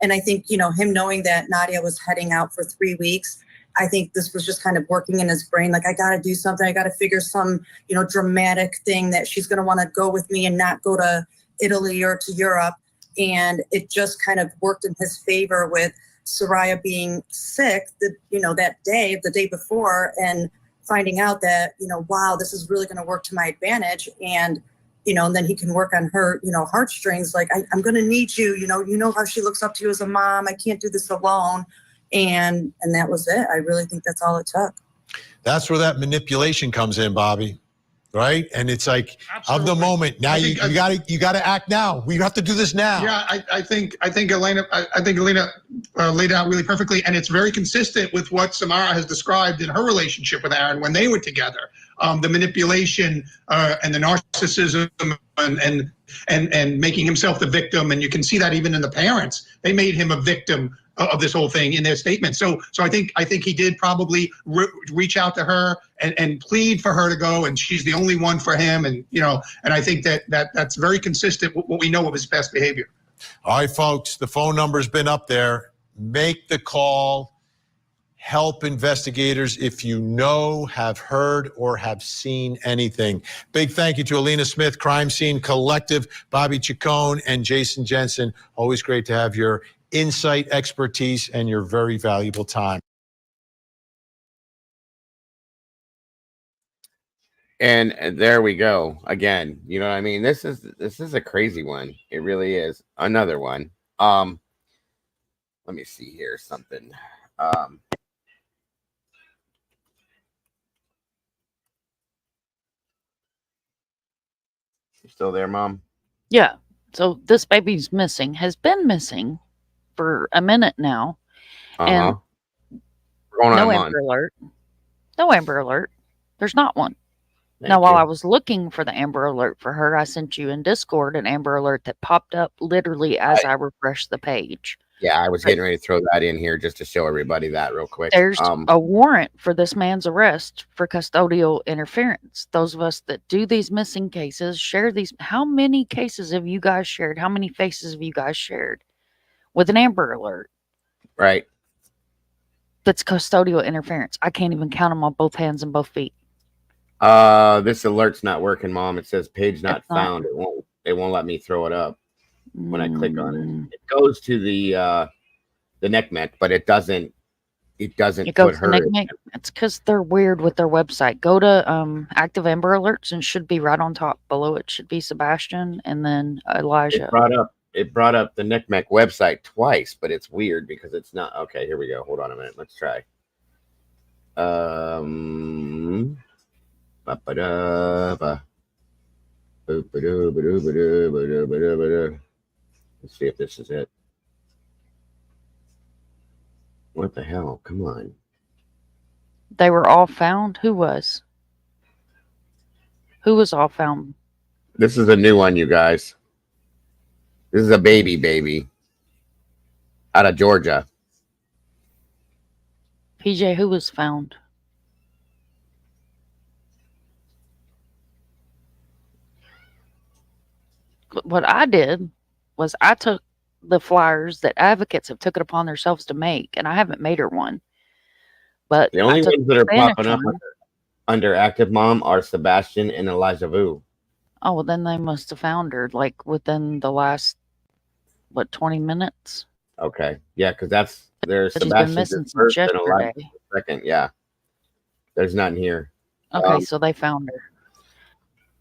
And I think, him knowing that Nadia was heading out for 3 weeks, I think this was just kind of working in his brain. Like, I got to do something. I got to figure some, dramatic thing that she's going to want to go with me and not go to Italy or to Europe. And it just kind of worked in his favor with Soraya being sick, that day, the day before, and finding out that, wow, this is really going to work to my advantage. And, and then he can work on her, heartstrings. Like, I'm going to need you, you know how she looks up to you as a mom. I can't do this alone. And that was it. I really think that's all it took. That's where that manipulation comes in, Bobby. Right? And it's like, Absolutely. Of the moment. Now you gotta act now. We have to do this now. Yeah, I think Alina laid out really perfectly, and it's very consistent with what Samara has described in her relationship with Aaron when they were together. The manipulation and the narcissism and making himself the victim, and you can see that even in the parents. They made him a victim of this whole thing in their statement. So I think he did probably reach out to her and plead for her to go, and she's the only one for him. And and I think that's very consistent with what we know of his past behavior. All right, folks, the phone number's been up there. Make the call. Help investigators if you know, have heard, or have seen anything. Big thank you to Alina Smith, Crime Scene Collective, Bobby Chacon, and Jason Jensen. Always great to have your insight, expertise, and your very valuable time. And there we go again. You know what I mean? This is a crazy one. It really is. Another one. Let me see here something. You still there, Mom? Yeah. So this baby's missing, has been missing for a minute now. And no Amber Alert. No Amber Alert. There's not one. While I was looking for the Amber Alert for her, I sent you in Discord an Amber Alert that popped up literally as I refreshed the page. Yeah, I was getting ready to throw that in here just to show everybody that real quick. There's a warrant for this man's arrest for custodial interference. Those of us that do these missing cases, share these. How many cases have you guys shared? How many faces have you guys shared with an Amber Alert? Right. That's custodial interference. I can't even count them on both hands and both feet. This alert's not working, Mom. It says page not found. It won't let me throw it up when I click on it. It goes to the NCMEC, but it doesn't It put goes to her. NCMEC. It's because they're weird with their website. Go to active Amber Alerts and it should be right on top. Below it should be Sebastian and then Elijah. It brought up the NCMEC website twice, but it's weird because it's not. Okay, here we go. Hold on a minute. Let's try. Let's see if this is it. What the hell? Come on. They were all found? Who was? Who was all found? This is a new one, you guys. This is a baby out of Georgia. PJ, who was found? What I did was I took the flyers that advocates have took it upon themselves to make, and I haven't made her one. But the only ones that are popping up under Active Mom are Sebastian and Elijah Vu. Oh, well, then they must have found her like within the last 20 minutes. Okay, yeah, because there's She's been Sebastian missing since first and yesterday. Elijah second. Yeah, there's nothing here. Okay, so they found her.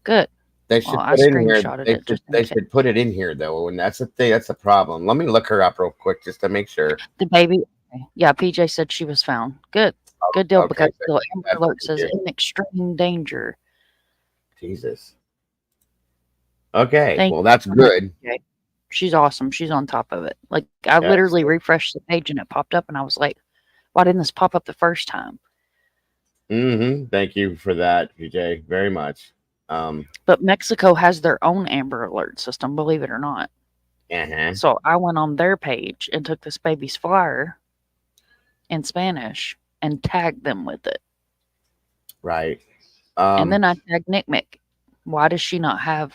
Good. They should I put in here. screenshotted it. They should put it in here though, and that's the thing. That's the problem. Let me look her up real quick just to make sure. The baby. Yeah, PJ said she was found. Good. Good deal, because the Amber Alert says in extreme danger. Jesus. Okay, Thank well that's good. She's awesome. She's on top of it. Like I literally refreshed the page and it popped up, and I was like, "Why didn't this pop up the first time?" Thank you for that, PJ, very much. But Mexico has their own Amber Alert system, believe it or not. So I went on their page and took this baby's flyer in Spanish and tagged them with it. Right. And then I tagged NCMEC. Why does she not have,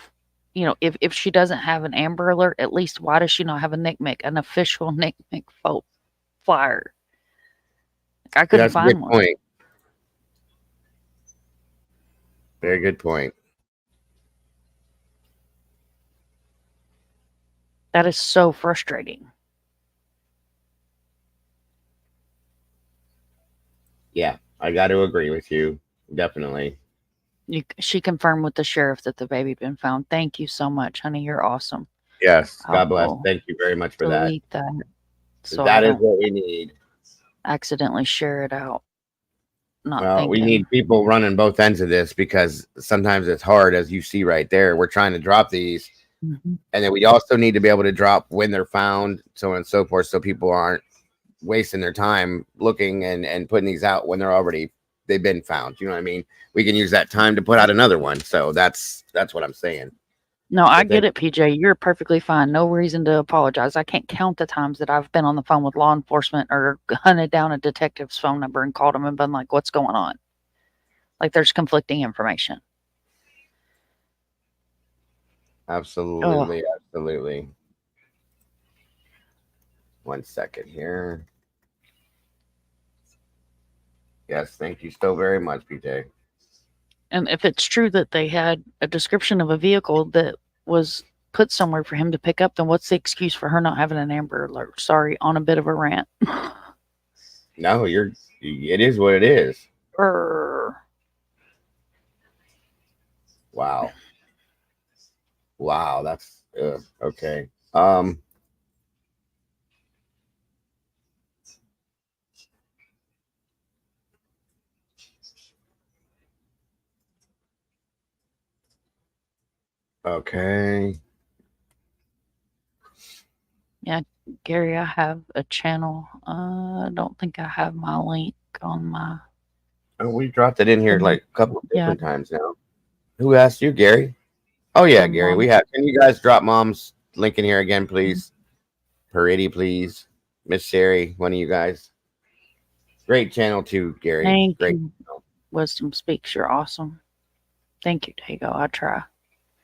if she doesn't have an Amber Alert, at least why does she not have a NCMEC, an official NCMEC flyer? I couldn't find one. Point. Very good point. That is so frustrating. Yeah, I got to agree with you. Definitely. She confirmed with the sheriff that the baby been found. Thank you so much, honey. You're awesome. Yes. God bless. Thank you very much for that. So that is what we need. Accidentally share it out. We need people running both ends of this because sometimes it's hard, as you see right there. We're trying to drop these. And then we also need to be able to drop when they're found, so on and so forth, so people aren't wasting their time looking and putting these out when they've been found. You know what I mean? We can use that time to put out another one. So that's what I'm saying. No, I get it, PJ. You're perfectly fine. No reason to apologize. I can't count the times that I've been on the phone with law enforcement or hunted down a detective's phone number and called them and been like, what's going on? Like there's conflicting information. Absolutely. Absolutely. 1 second here. Yes, thank you so very much, PJ. And if it's true that they had a description of a vehicle that was put somewhere for him to pick up, then what's the excuse for her not having an Amber Alert? Sorry, on a bit of a rant. No, it is what it is. Wow. Wow, that's okay. Okay. Yeah, Gary, I have a channel. I don't think I have my link on my. Oh, we dropped it in here like a couple of different times now. Who asked you, Gary? Oh yeah, Gary. We have. Can you guys drop Mom's link in here again, please? Parity, please. Miss Sherry, one of you guys. Great channel too, Gary. Thank Great. you. Wisdom Speaks. You're awesome. Thank you, Dago. I try.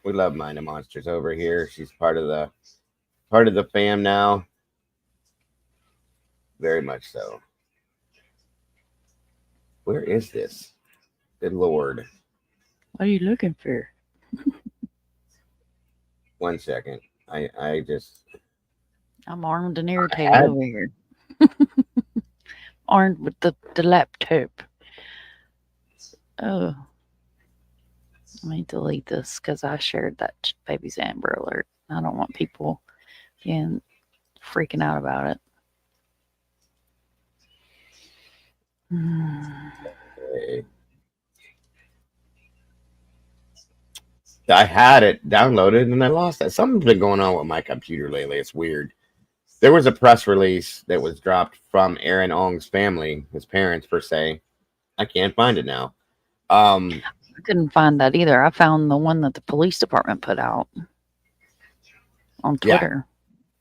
We love Mind of Monsters over here. She's part of the fam now. Very much so. Where is this? Good Lord. What are you looking for? 1 second. I'm armed and irritated over here. Armed with the laptop. Oh. Let me delete this because I shared that baby's Amber Alert. I don't want people freaking out about it. Okay. I had it downloaded and I lost it. Something's been going on with my computer lately. It's weird. There was a press release that was dropped from Aaron Ong's family, his parents per se. I can't find it now. I couldn't find that either. I found the one that the police department put out on Twitter.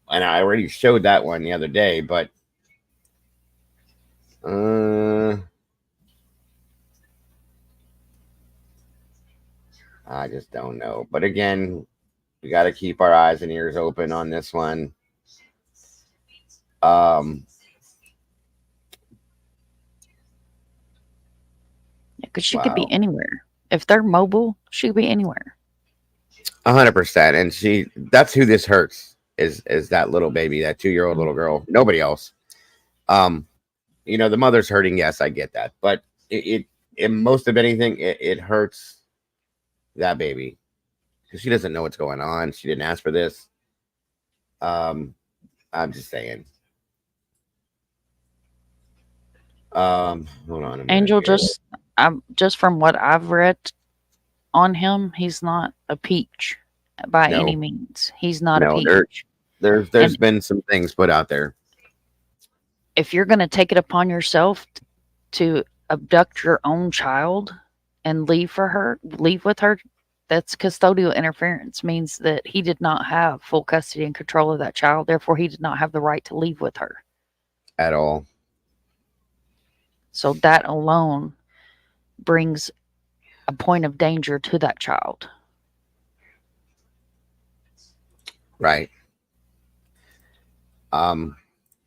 Yeah. And I already showed that one the other day, but I just don't know. But again, we got to keep our eyes and ears open on this one. Because she could be anywhere. If they're mobile, she could be anywhere. 100%. And that's who this hurts is that little baby, that 2-year-old little girl. Nobody else. You know, the mother's hurting. Yes, I get that. But it most of anything, it hurts that baby because she doesn't know what's going on. She didn't ask for this. I'm just saying. Hold on a minute. Angel, just from what I've read on him, he's not a peach by any means. He's not a peach. There's been some things put out there. If you're going to take it upon yourself to abduct your own child and leave with her, that's custodial interference. Means that he did not have full custody and control of that child. Therefore, he did not have the right to leave with her at all. So that alone brings a point of danger to that child. Right.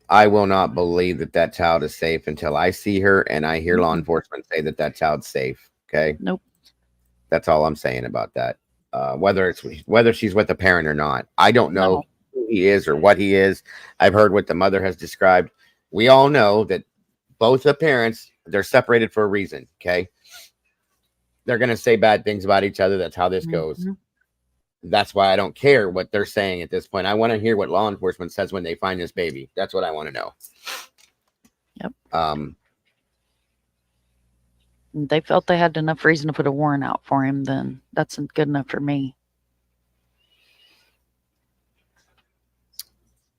I will not believe that child is safe until I see her and I hear law enforcement say that child's safe. Okay. Nope. That's all I'm saying about that. Whether she's with a parent or not, I don't know who he is or what he is. I've heard what the mother has described. We all know that both the parents, they're separated for a reason. Okay. They're going to say bad things about each other. That's how this goes. That's why I don't care what they're saying at this point. I want to hear what law enforcement says when they find this baby. That's what I want to know. Yep. They felt they had enough reason to put a warrant out for him, then that's good enough for me.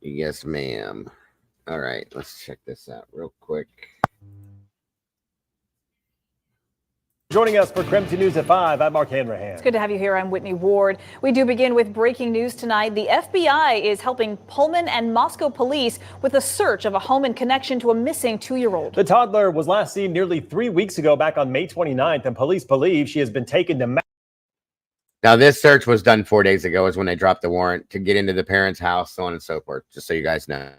Yes, ma'am. All right, let's check this out real quick. Joining us for Crimson News at 5, I'm Mark Hanrahan. It's good to have you here. I'm Whitney Ward. We do begin with breaking news tonight. The FBI is helping Pullman and Moscow police with a search of a home in connection to a missing 2-year-old. The toddler was last seen nearly 3 weeks ago, back on May 29th, and police believe she has been taken to... Now, this search was done 4 days ago is when they dropped the warrant to get into the parents' house, so on and so forth, just so you guys know.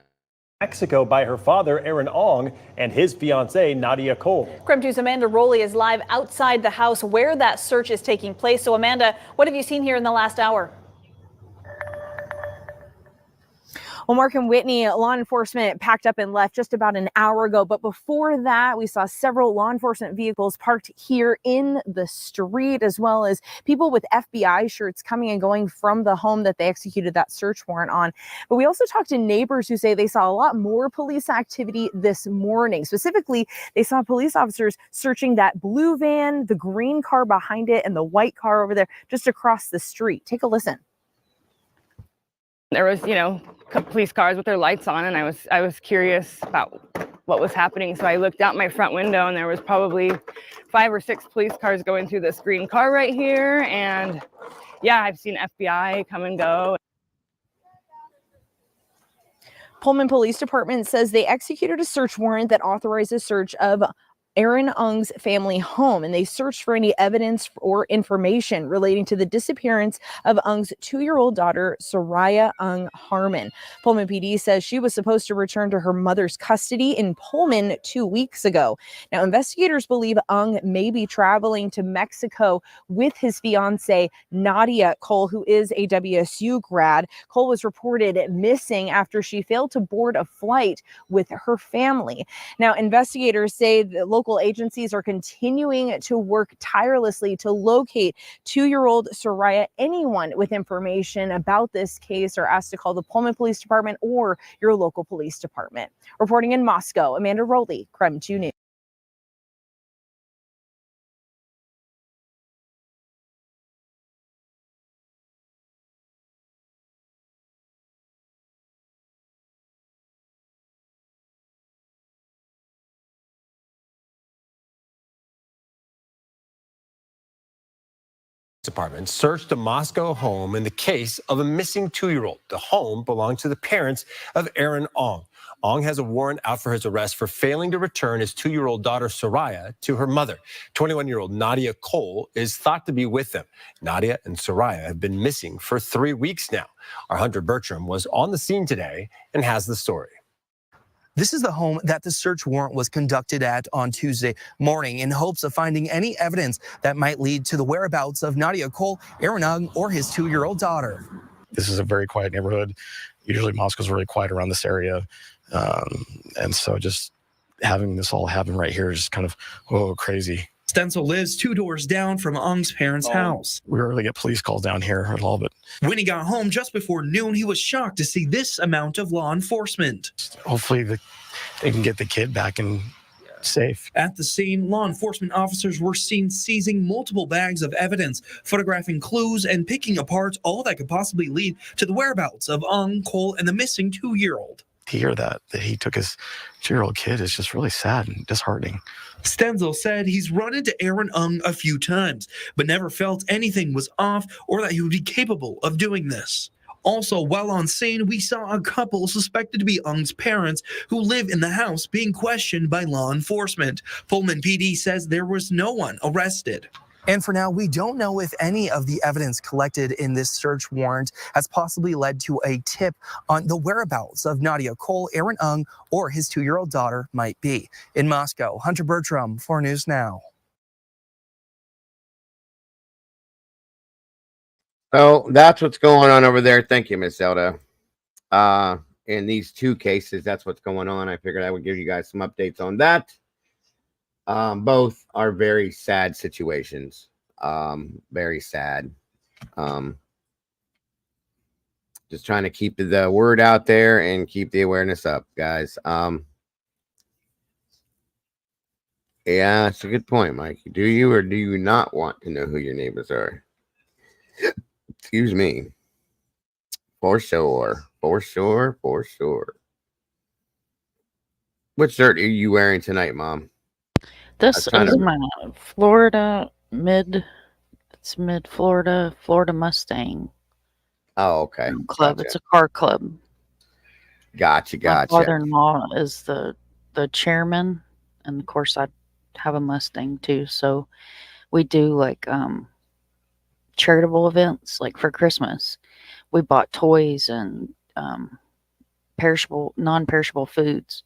Mexico by her father, Aaron Ong, and his fiancee, Nadia Cole. Crim 2's Amanda Rowley is live outside the house where that search is taking place. So, Amanda, what have you seen here in the last hour? Well, Mark and Whitney, law enforcement packed up and left just about an hour ago. But before that, we saw several law enforcement vehicles parked here in the street, as well as people with FBI shirts coming and going from the home that they executed that search warrant on. But we also talked to neighbors who say they saw a lot more police activity this morning. Specifically, they saw police officers searching that blue van, the green car behind it, and the white car over there just across the street. Take a listen. There was, police cars with their lights on, and I was curious about what was happening. So I looked out my front window, and there was probably 5 or 6 police cars going through this green car right here. And yeah, I've seen FBI come and go. Pullman Police Department says they executed a search warrant that authorizes search of Aaron Ung's family home, and they searched for any evidence or information relating to the disappearance of Ung's 2-year-old daughter, Soraya Ung Harmon. Pullman PD says she was supposed to return to her mother's custody in Pullman 2 weeks ago. Now, investigators believe Ung may be traveling to Mexico with his fiancee, Nadia Cole, who is a WSU grad. Cole was reported missing after she failed to board a flight with her family. Now, investigators say the local agencies are continuing to work tirelessly to locate 2-year-old Soraya. Anyone with information about this case are asked to call the Pullman Police Department or your local police department. Reporting in Moscow, Amanda Rowley, KREM 2 News. Department searched a Moscow home in the case of a missing 2-year-old. The home belongs to the parents of Aaron Ong. Ong has a warrant out for his arrest for failing to return his 2-year-old daughter Soraya to her mother. 21-year-old Nadia Cole is thought to be with them. Nadia and Soraya have been missing for 3 weeks now. Our Hunter Bertram was on the scene today and has the story. This is the home that the search warrant was conducted at on Tuesday morning in hopes of finding any evidence that might lead to the whereabouts of Nadia Cole, Aaron Ung, or his 2-year-old daughter. This is a very quiet neighborhood. Usually Moscow's really quiet around this area. And so just having this all happen right here is kind of, crazy. Stenzel lives 2 doors down from Ung's parents' house. We rarely get police calls down here at all, but When he got home just before noon, he was shocked to see this amount of law enforcement. hopefully they can get the kid back and safe. At the scene, law enforcement officers were seen seizing multiple bags of evidence, photographing clues, and picking apart all that could possibly lead to the whereabouts of Ung, Cole, and the missing 2-year-old. To hear that he took his 2-year-old kid is just really sad and disheartening. Stenzel said he's run into Aaron Ung a few times, but never felt anything was off or that he would be capable of doing this. Also, while on scene, we saw a couple suspected to be Ung's parents who live in the house being questioned by law enforcement. Pullman PD says there was no one arrested. And for now, we don't know if any of the evidence collected in this search warrant has possibly led to a tip on the whereabouts of Nadia Cole, Aaron Ung, or his 2-year-old daughter might be. In Moscow, Hunter Bertram, 4 News Now. So that's what's going on over there. Thank you, Miss Zelda. In these 2 cases, that's what's going on. I figured I would give you guys some updates on that. Both are very sad situations. Very sad. Just trying to keep the word out there and keep the awareness up, guys. Yeah, it's a good point, Mike. Do you or do you not want to know who your neighbors are? Excuse me. For sure. For sure. For sure. What shirt are you wearing tonight, Mom? This is my Florida it's mid Florida Mustang. Oh, okay. Club. Gotcha. It's a car club. Gotcha. My father-in-law is the chairman, and of course I have a Mustang too. So we do like charitable events, like for Christmas. We bought toys and non-perishable foods,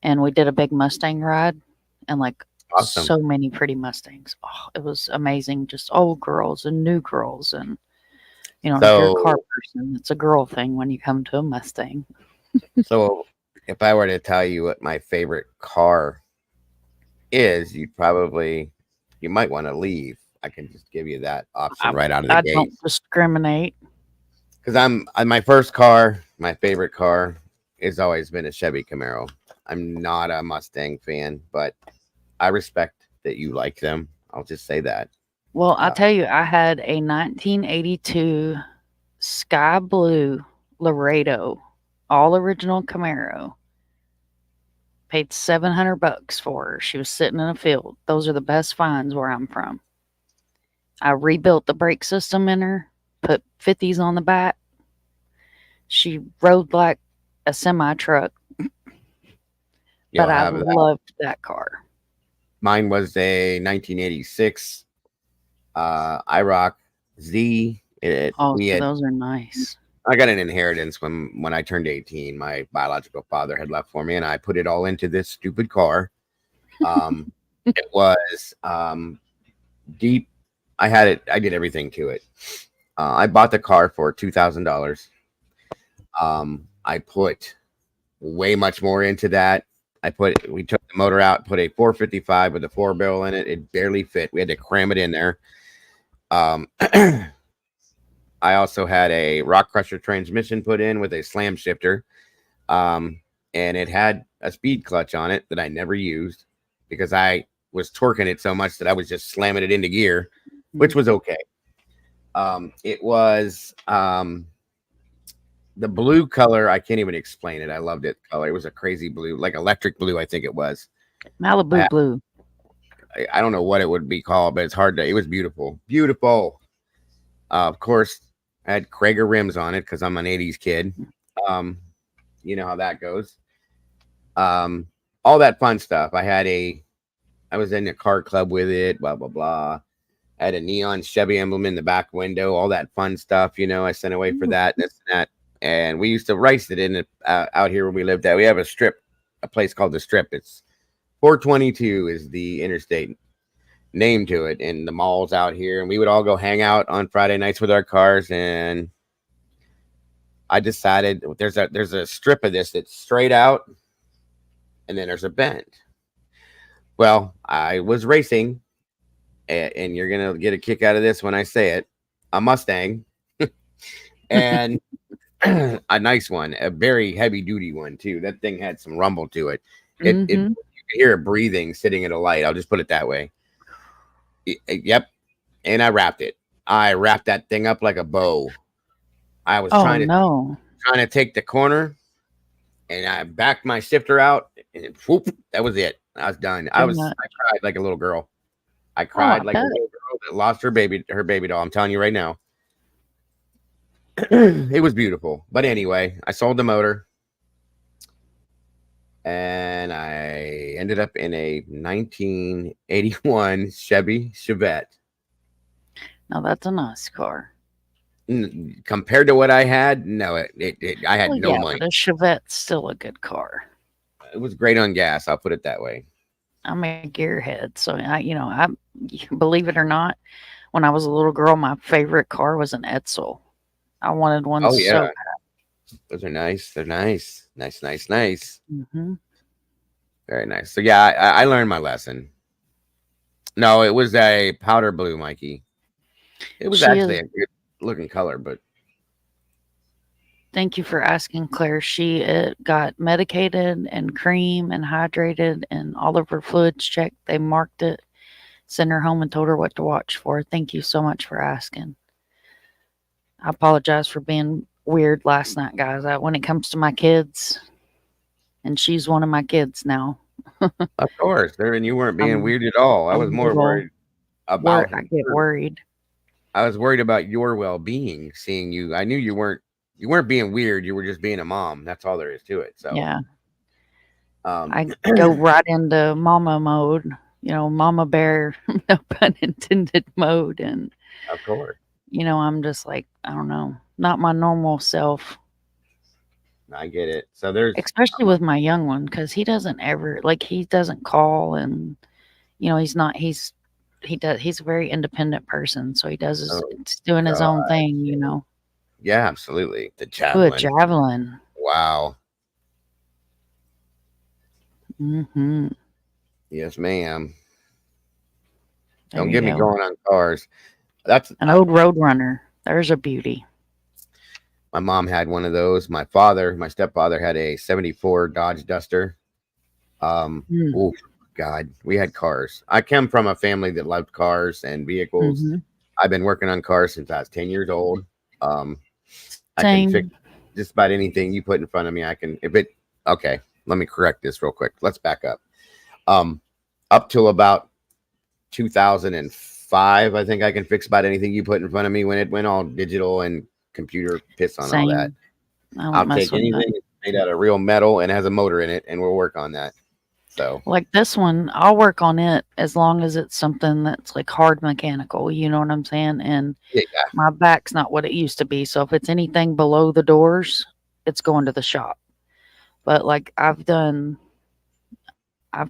and we did a big Mustang ride. And like awesome. So many pretty Mustangs. Oh, it was amazing. Just old girls and new girls. And, you know, if you're a car person, it's a girl thing when you come to a Mustang. So if I were to tell you what my favorite car is, you might want to leave. I can just give you that option right out of the gate. I don't discriminate. Because my first car, my favorite car, has always been a Chevy Camaro. I'm not a Mustang fan, but I respect that you like them. I'll just say that. Well, I'll tell you, I had a 1982 sky blue Laredo, all original Camaro. Paid $700 for her. She was sitting in a field. Those are the best finds where I'm from. I rebuilt the brake system in her, put 50s on the back. She rode like a semi truck. But I loved that car. Mine was a 1986 IROC Z. Those are nice. I got an inheritance when I turned 18. My biological father had left for me, and I put it all into this stupid car. It was deep. I did everything to it. I bought the car for $2,000. I put way much more into that. We took the motor out, put a 455 with a 4-barrel in it. It barely fit. We had to cram it in there. I also had a rock crusher transmission put in with a slam shifter. And it had a speed clutch on it that I never used because I was torquing it so much that I was just slamming it into gear, which was okay. It was the blue color. I can't even explain it. I loved it. Color. It was a crazy blue, like electric blue, I think it was. Malibu blue. I don't know what it would be called, but it's hard to. It was beautiful. Beautiful. Of course, I had Krager rims on it because I'm an 80s kid. You know how that goes. All that fun stuff. I was in a car club with it, blah, blah, blah. I had a neon Chevy emblem in the back window, all that fun stuff. You know, I sent away for that, this and that. And we used to race it in out here where we lived at. We have a place called the Strip. It's 422 is the interstate name to it, and the malls out here. And we would all go hang out on Friday nights with our cars. And I decided there's a strip of this that's straight out, and then there's a bend. Well, I was racing, and you're gonna get a kick out of this when I say it, a Mustang, and a nice one, a very heavy duty one too. That thing had some rumble to it. You could hear it breathing sitting at a light. I'll just put it that way. Yep. And I wrapped it. I wrapped that thing up like a bow. I was trying to take the corner, and I backed my shifter out, and whoop, that was it. I was done. I cried like a little girl. I cried like a little girl that lost her baby doll. I'm telling you right now. It was beautiful. But anyway, I sold the motor, and I ended up in a 1981 Chevy Chevette. Now that's a nice car. Compared to what I had, no, I had no money. But a Chevette's still a good car. It was great on gas. I'll put it that way. I'm a gearhead, so I believe it or not, when I was a little girl, my favorite car was an Edsel. I wanted one. Oh yeah, so bad. Those are nice. They're nice. Mm-hmm. Very nice. So yeah, I learned my lesson. No, it was a powder blue, Mikey. It was actually a good looking color, but thank you for asking, Claire. She got medicated and cream and hydrated and all of her fluids checked. They marked it, sent her home and told her what to watch for. Thank you so much for asking. I apologize for being weird last night, guys. When it comes to my kids, and she's one of my kids now. Of course, and you weren't being weird at all. I was more worried about. I get worried. I was worried about your well-being. Seeing you, I knew you weren't being weird. You were just being a mom. That's all there is to it. So yeah, I go right into mama mode. Mama bear, no pun intended mode, and of course, I'm just like, I don't know, not my normal self. I get it. So there's especially with my young one, because he doesn't call, and he's a very independent person, so he does doing his own thing. Yeah, absolutely. The javelin. Good javelin. Wow. Mm-hmm. Yes, ma'am. Don't get me going on cars. That's an old Roadrunner. There's a beauty. My mom had one of those. My stepfather had a 74 Dodge Duster. Oh God, we had cars. I come from a family that loved cars and vehicles. Mm-hmm. I've been working on cars since I was 10 years old. I can fix just about anything you put in front of me. Okay, let me correct this real quick. Let's back up. Up till about 2005, I think I can fix about anything you put in front of me when it went all digital and computer piss on all that. I'll take anything that's made out of real metal and has a motor in it, and we'll work on that. So like this one, I'll work on it as long as it's something that's like hard mechanical. You know what I'm saying? And yeah, my back's not what it used to be. So if it's anything below the doors, it's going to the shop. But like I've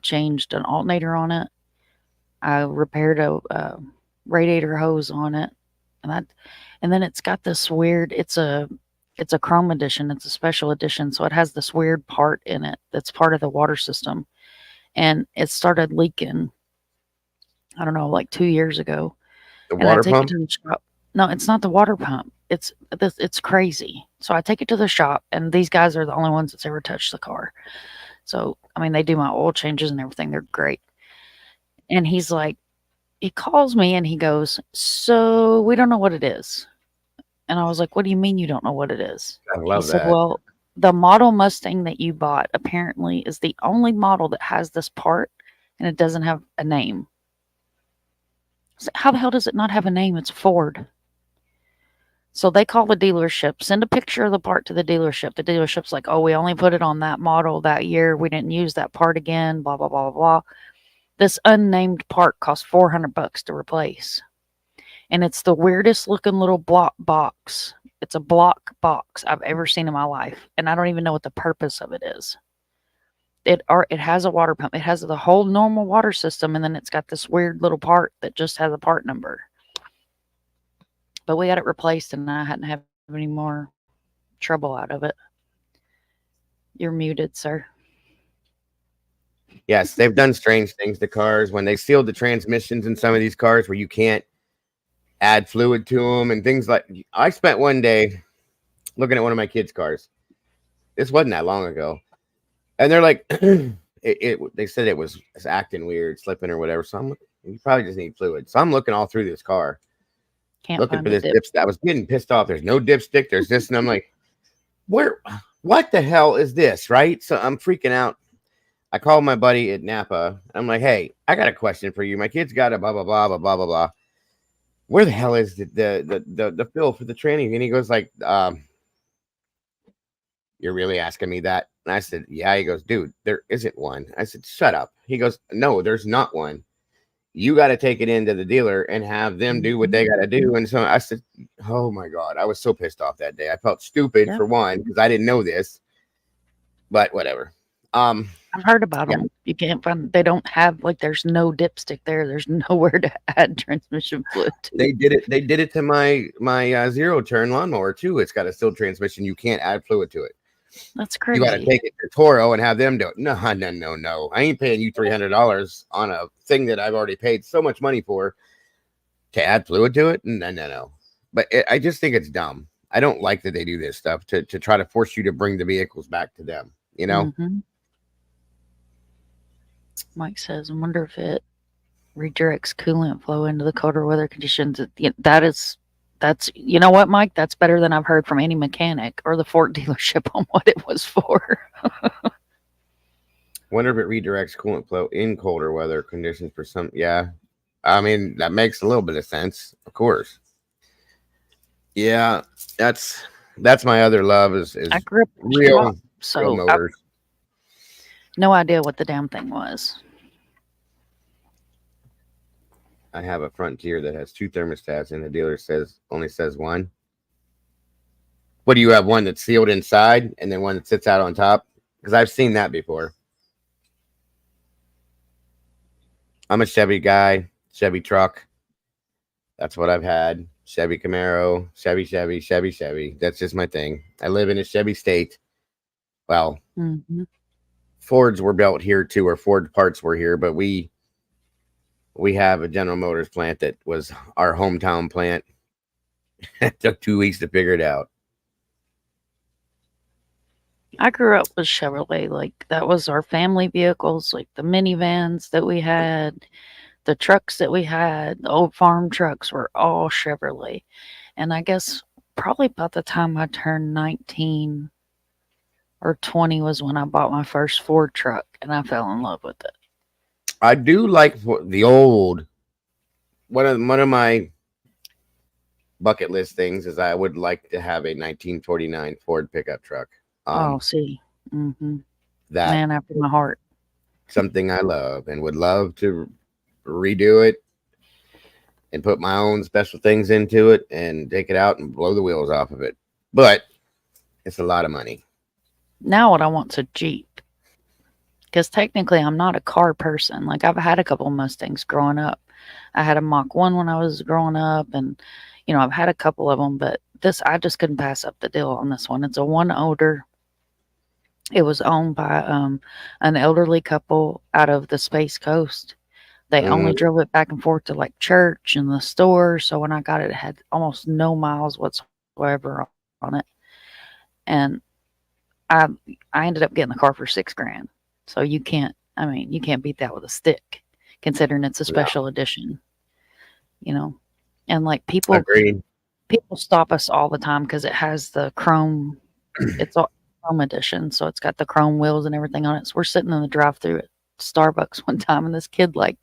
changed an alternator on it. I repaired a radiator hose on it, and then it's got this weird. It's a chrome edition. It's a special edition, so it has this weird part in it that's part of the water system, and it started leaking. I don't know, like 2 years ago, the and I water take pump. it to the shop. No, it's not the water pump. It's crazy. So I take it to the shop, and these guys are the only ones that's ever touched the car. So I mean, they do my oil changes and everything. They're great. And he's like, he calls me and he goes, "So we don't know what it is." And I was like, "What do you mean you don't know what it is?" I He love said, that. "Well, the model Mustang that you bought apparently is the only model that has this part and it doesn't have a name." I said, "How the hell does it not have a name? It's Ford." So they call the dealership, send a picture of the part to the dealership. The dealership's like, "Oh, we only put it on that model that year. We didn't use that part again, blah, blah, blah, blah, blah." This unnamed part cost $400 to replace. And it's the weirdest looking little block box. It's a block box I've ever seen in my life. And I don't even know what the purpose of it is. It has a water pump. It has the whole normal water system. And then it's got this weird little part that just has a part number. But we got it replaced and I hadn't had any more trouble out of it. You're muted, sir. Yes, they've done strange things to cars when they sealed the transmissions in some of these cars where you can't add fluid to them and things like. I spent one day looking at one of my kids' cars. This wasn't that long ago, and they're like, they said it was acting weird, slipping or whatever. So you probably just need fluid. So I'm looking all through this car, looking for this dipstick. I was getting pissed off. There's no dipstick. There's this, and I'm like, what the hell is this? Right? So I'm freaking out. I called my buddy at Napa. I'm like, "Hey, I got a question for you. My kid's got a blah blah blah blah blah blah blah. Where the hell is the fill for the training?" And he goes like, "You're really asking me that?" And I said, "Yeah." He goes, "Dude, there isn't one." I said, "Shut up." He goes, "No, there's not one. You got to take it into the dealer and have them do what they got to do." And so I said, "Oh my God." I was so pissed off that day. I felt stupid for one, because I didn't know this, but whatever. I've heard about them. You can't find. They don't have like. There's no dipstick there. There's nowhere to add transmission fluid to. They did it. They did it to my zero turn lawnmower too. It's got a steel transmission. You can't add fluid to it. That's crazy. You got to take it to Toro and have them do it. No. I ain't paying you $300 on a thing that I've already paid so much money for to add fluid to it. No. But I just think it's dumb. I don't like that they do this stuff to try to force you to bring the vehicles back to them. You know. Mm-hmm. Mike says, "I wonder if it redirects coolant flow into the colder weather conditions." That's you know what, Mike? That's better than I've heard from any mechanic or the Ford dealership on what it was for. Wonder if it redirects coolant flow in colder weather conditions for some. Yeah, I mean that makes a little bit of sense, of course. Yeah, that's my other love is I grew up real motors. No idea what the damn thing was. I have a Frontier that has 2 thermostats, and the dealer only says one. What do you have? One that's sealed inside, and then one that sits out on top? Because I've seen that before. I'm a Chevy guy, Chevy truck. That's what I've had. Chevy Camaro, Chevy. That's just my thing. I live in a Chevy state. Well, Fords were built here too, or Ford parts were here, but we have a General Motors plant that was our hometown plant. It took 2 weeks to figure it out. I grew up with Chevrolet. Like that was our family vehicles, like the minivans that we had, the trucks that we had, the old farm trucks were all Chevrolet. And I guess probably about the time I turned 19 or 20 was when I bought my first Ford truck, and I fell in love with it. I do like the old. One of my bucket list things is I would like to have a 1949 Ford pickup truck. See, that man after my heart. something I love and would love to redo it and put my own special things into it and take it out and blow the wheels off of it. But it's a lot of money. Now what I want's a Jeep. Because technically I'm not a car person. Like, I've had a couple of Mustangs growing up. I had a Mach 1 when I was growing up, and I've had a couple of them, but this, I just couldn't pass up the deal on this one. It's a one-owner. It was owned by an elderly couple out of the Space Coast. They only drove it back and forth to like church and the store. So when I got it, it had almost no miles whatsoever on it. And I ended up getting the car for $6,000. So you can't beat that with a stick, considering it's a special edition. And like people stop us all the time because it has the chrome. It's a chrome edition, so it's got the chrome wheels and everything on it. So we're sitting in the drive-thru at Starbucks one time, and this kid like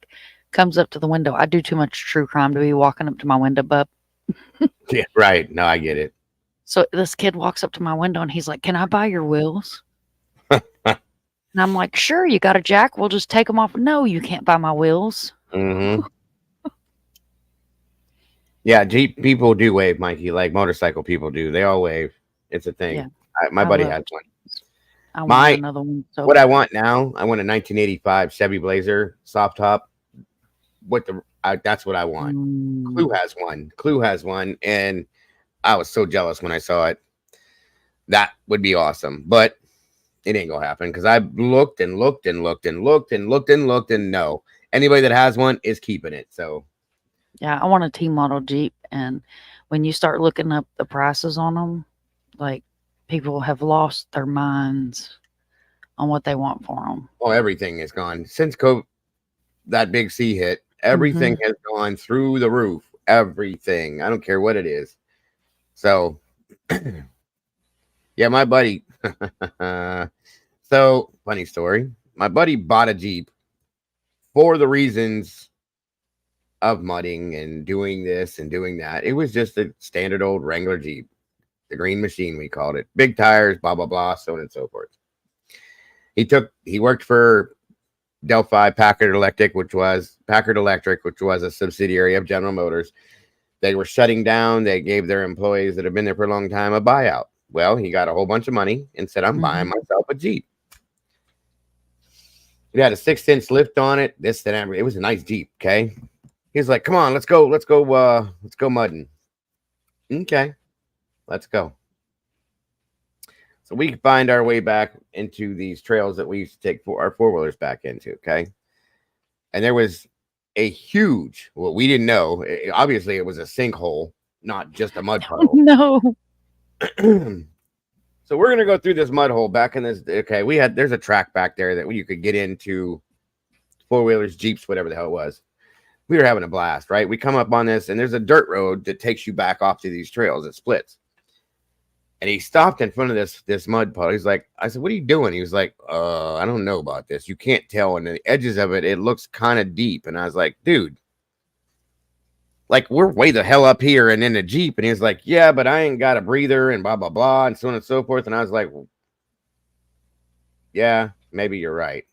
comes up to the window. I do too much true crime to be walking up to my window, bub. Yeah, right. No, I get it. So this kid walks up to my window and he's like, "Can I buy your wheels?" And I'm like, "Sure, you got a jack? We'll just take them off." "No, you can't buy my wheels." Yeah, Jeep people do wave, Mikey, like motorcycle people do. They all wave. It's a thing. Yeah. My buddy has one. I want another one. So what I want now, I want a 1985 Chevy Blazer soft top. That's what I want. Clue has one, and I was so jealous when I saw it. That would be awesome, but it ain't gonna happen because I looked and looked and looked and looked and looked and looked, and no, anybody that has one is keeping it. So yeah, I want a T model Jeep, and when you start looking up the prices on them, like, people have lost their minds on what they want for them. Oh, everything is gone since COVID. That big C hit. Everything has gone through the roof. Everything. I don't care what it is. So, yeah, my buddy. So, funny story. My buddy bought a Jeep for the reasons of mudding and doing this and doing that. It was just a standard old Wrangler Jeep. The Green Machine, we called it. Big tires, blah, blah, blah, so on and so forth. He worked for Delphi Packard Electric, which was a subsidiary of General Motors. They were shutting down. They gave their employees that have been there for a long time a buyout. Well, he got a whole bunch of money and said, "I'm buying myself a Jeep." It had a 6-inch lift on it. This and that. It was a nice Jeep. Okay. He's like, "Come on, let's go mudding." Okay, let's go. So we find our way back into these trails that we used to take our four-wheelers back into, okay? And there was a huge, well, we didn't know. Obviously, it was a sinkhole, not just a mud puddle. No. So we're going to go through this mud hole back in this. Okay, there's a track back there that you could get into four-wheelers, Jeeps, whatever the hell it was. We were having a blast, right? We come up on this, and there's a dirt road that takes you back off to these trails. It splits. And he stopped in front of this mud puddle. He's like, I said, "What are you doing?" He was like, I don't know about this. You can't tell. And the edges of it looks kind of deep. And I was like, "Dude, like, we're way the hell up here and in a Jeep." And he was like, "Yeah, but I ain't got a breather and blah, blah, blah," and so on and so forth. And I was like, well, yeah, maybe you're right.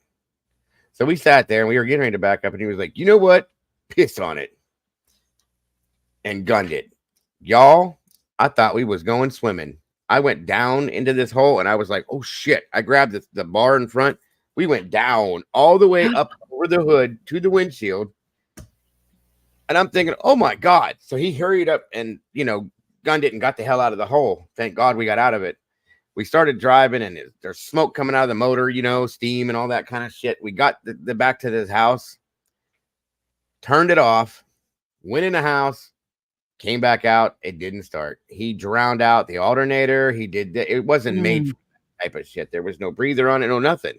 So we sat there and we were getting ready to back up. And he was like, "You know what? Piss on it." And gunned it. Y'all, I thought we was going swimming. I went down into this hole and I was like, "Oh shit." I grabbed the bar in front. We went down all the way up over the hood to the windshield. And I'm thinking, "Oh my God." So he hurried up and, gunned it and got the hell out of the hole. Thank God we got out of it. We started driving and there's smoke coming out of the motor, steam and all that kind of shit. We got the back to this house, turned it off, went in the house, came back out. It didn't start. He drowned out the alternator. He did that. It wasn't made for that type of shit. There was no breather on it, no nothing.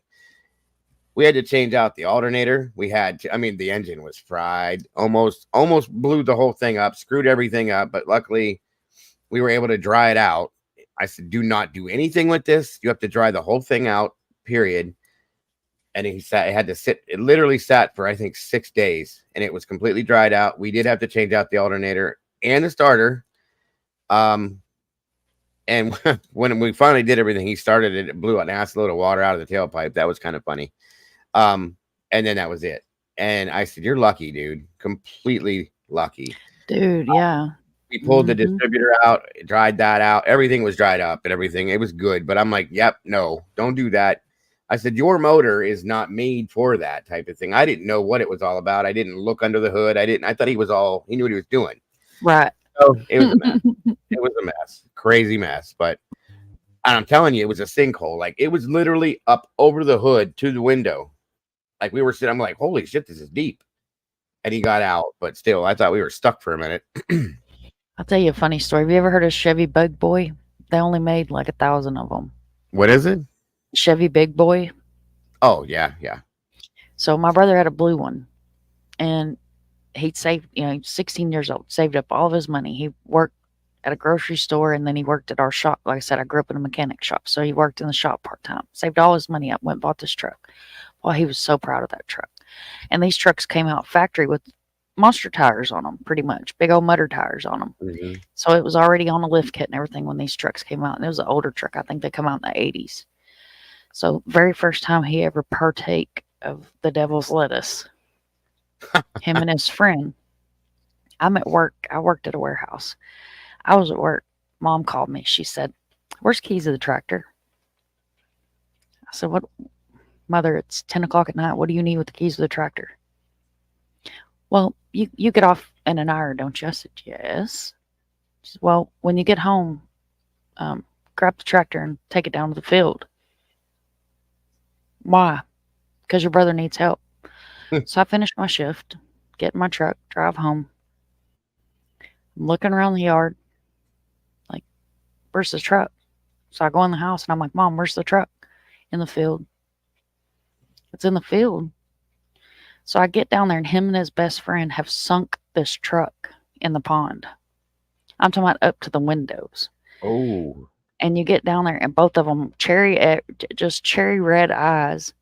We had to change out the alternator. The engine was fried. Almost blew the whole thing up, screwed everything up. But luckily, we were able to dry it out. I said, "Do not do anything with this. You have to dry the whole thing out, period." And it had to sit. It literally sat for, I think, 6 days, and it was completely dried out. We did have to change out the alternator and the starter. And when we finally did everything, he started it. It blew an ass load of water out of the tailpipe. That was kind of funny. And then that was it. And I said, "You're lucky, dude. Completely lucky." Dude, yeah. We pulled the Mhm. distributor out, dried that out. Everything was dried up and everything. It was good. But I'm like, "Yep, no, don't do that." I said, "Your motor is not made for that type of thing." I didn't know what it was all about. I didn't look under the hood. I thought he knew what he was doing. Right. So it was a mess. It was a mess. Crazy mess. But I'm telling you, it was a sinkhole. Like, it was literally up over the hood to the window. Like, we were sitting, I'm like, "Holy shit, this is deep." And he got out, but still, I thought we were stuck for a minute. I'll tell you a funny story. Have you ever heard of Chevy Bug Boy? They only made like 1,000 of them. What is it? Chevy Big Boy. Oh, yeah, yeah. So my brother had a blue one, and he'd saved, 16 years old, saved up all of his money. He worked at a grocery store, and then he worked at our shop. Like I said, I grew up in a mechanic shop, so he worked in the shop part-time. Saved all his money up, went and bought this truck. Well, he was so proud of that truck. And these trucks came out factory with monster tires on them, pretty much. Big old mutter tires on them. Mm-hmm. So it was already on a lift kit and everything when these trucks came out. And it was an older truck. I think they come out in the 80s. So very first time he ever partake of the devil's lettuce, him and his friend. I'm at work. I worked at a warehouse. I was at work. Mom called me. She said, "Where's keys of the tractor?" I said, "What, Mother, it's 10 o'clock at night. What do you need with the keys of the tractor?" "Well, you get off in an hour, don't you?" I said, "Yes." She said, "Well, when you get home, grab the tractor and take it down to the field." "Why?" "Because your brother needs help." So I finished my shift, get in my truck, drive home. I'm looking around the yard, like, where's the truck? So I go in the house and I'm like, "Mom, where's the truck?" "In the field." "It's in the field." So I get down there and him and his best friend have sunk this truck in the pond. I'm talking about up to the windows. Oh. And you get down there and both of them just cherry red eyes.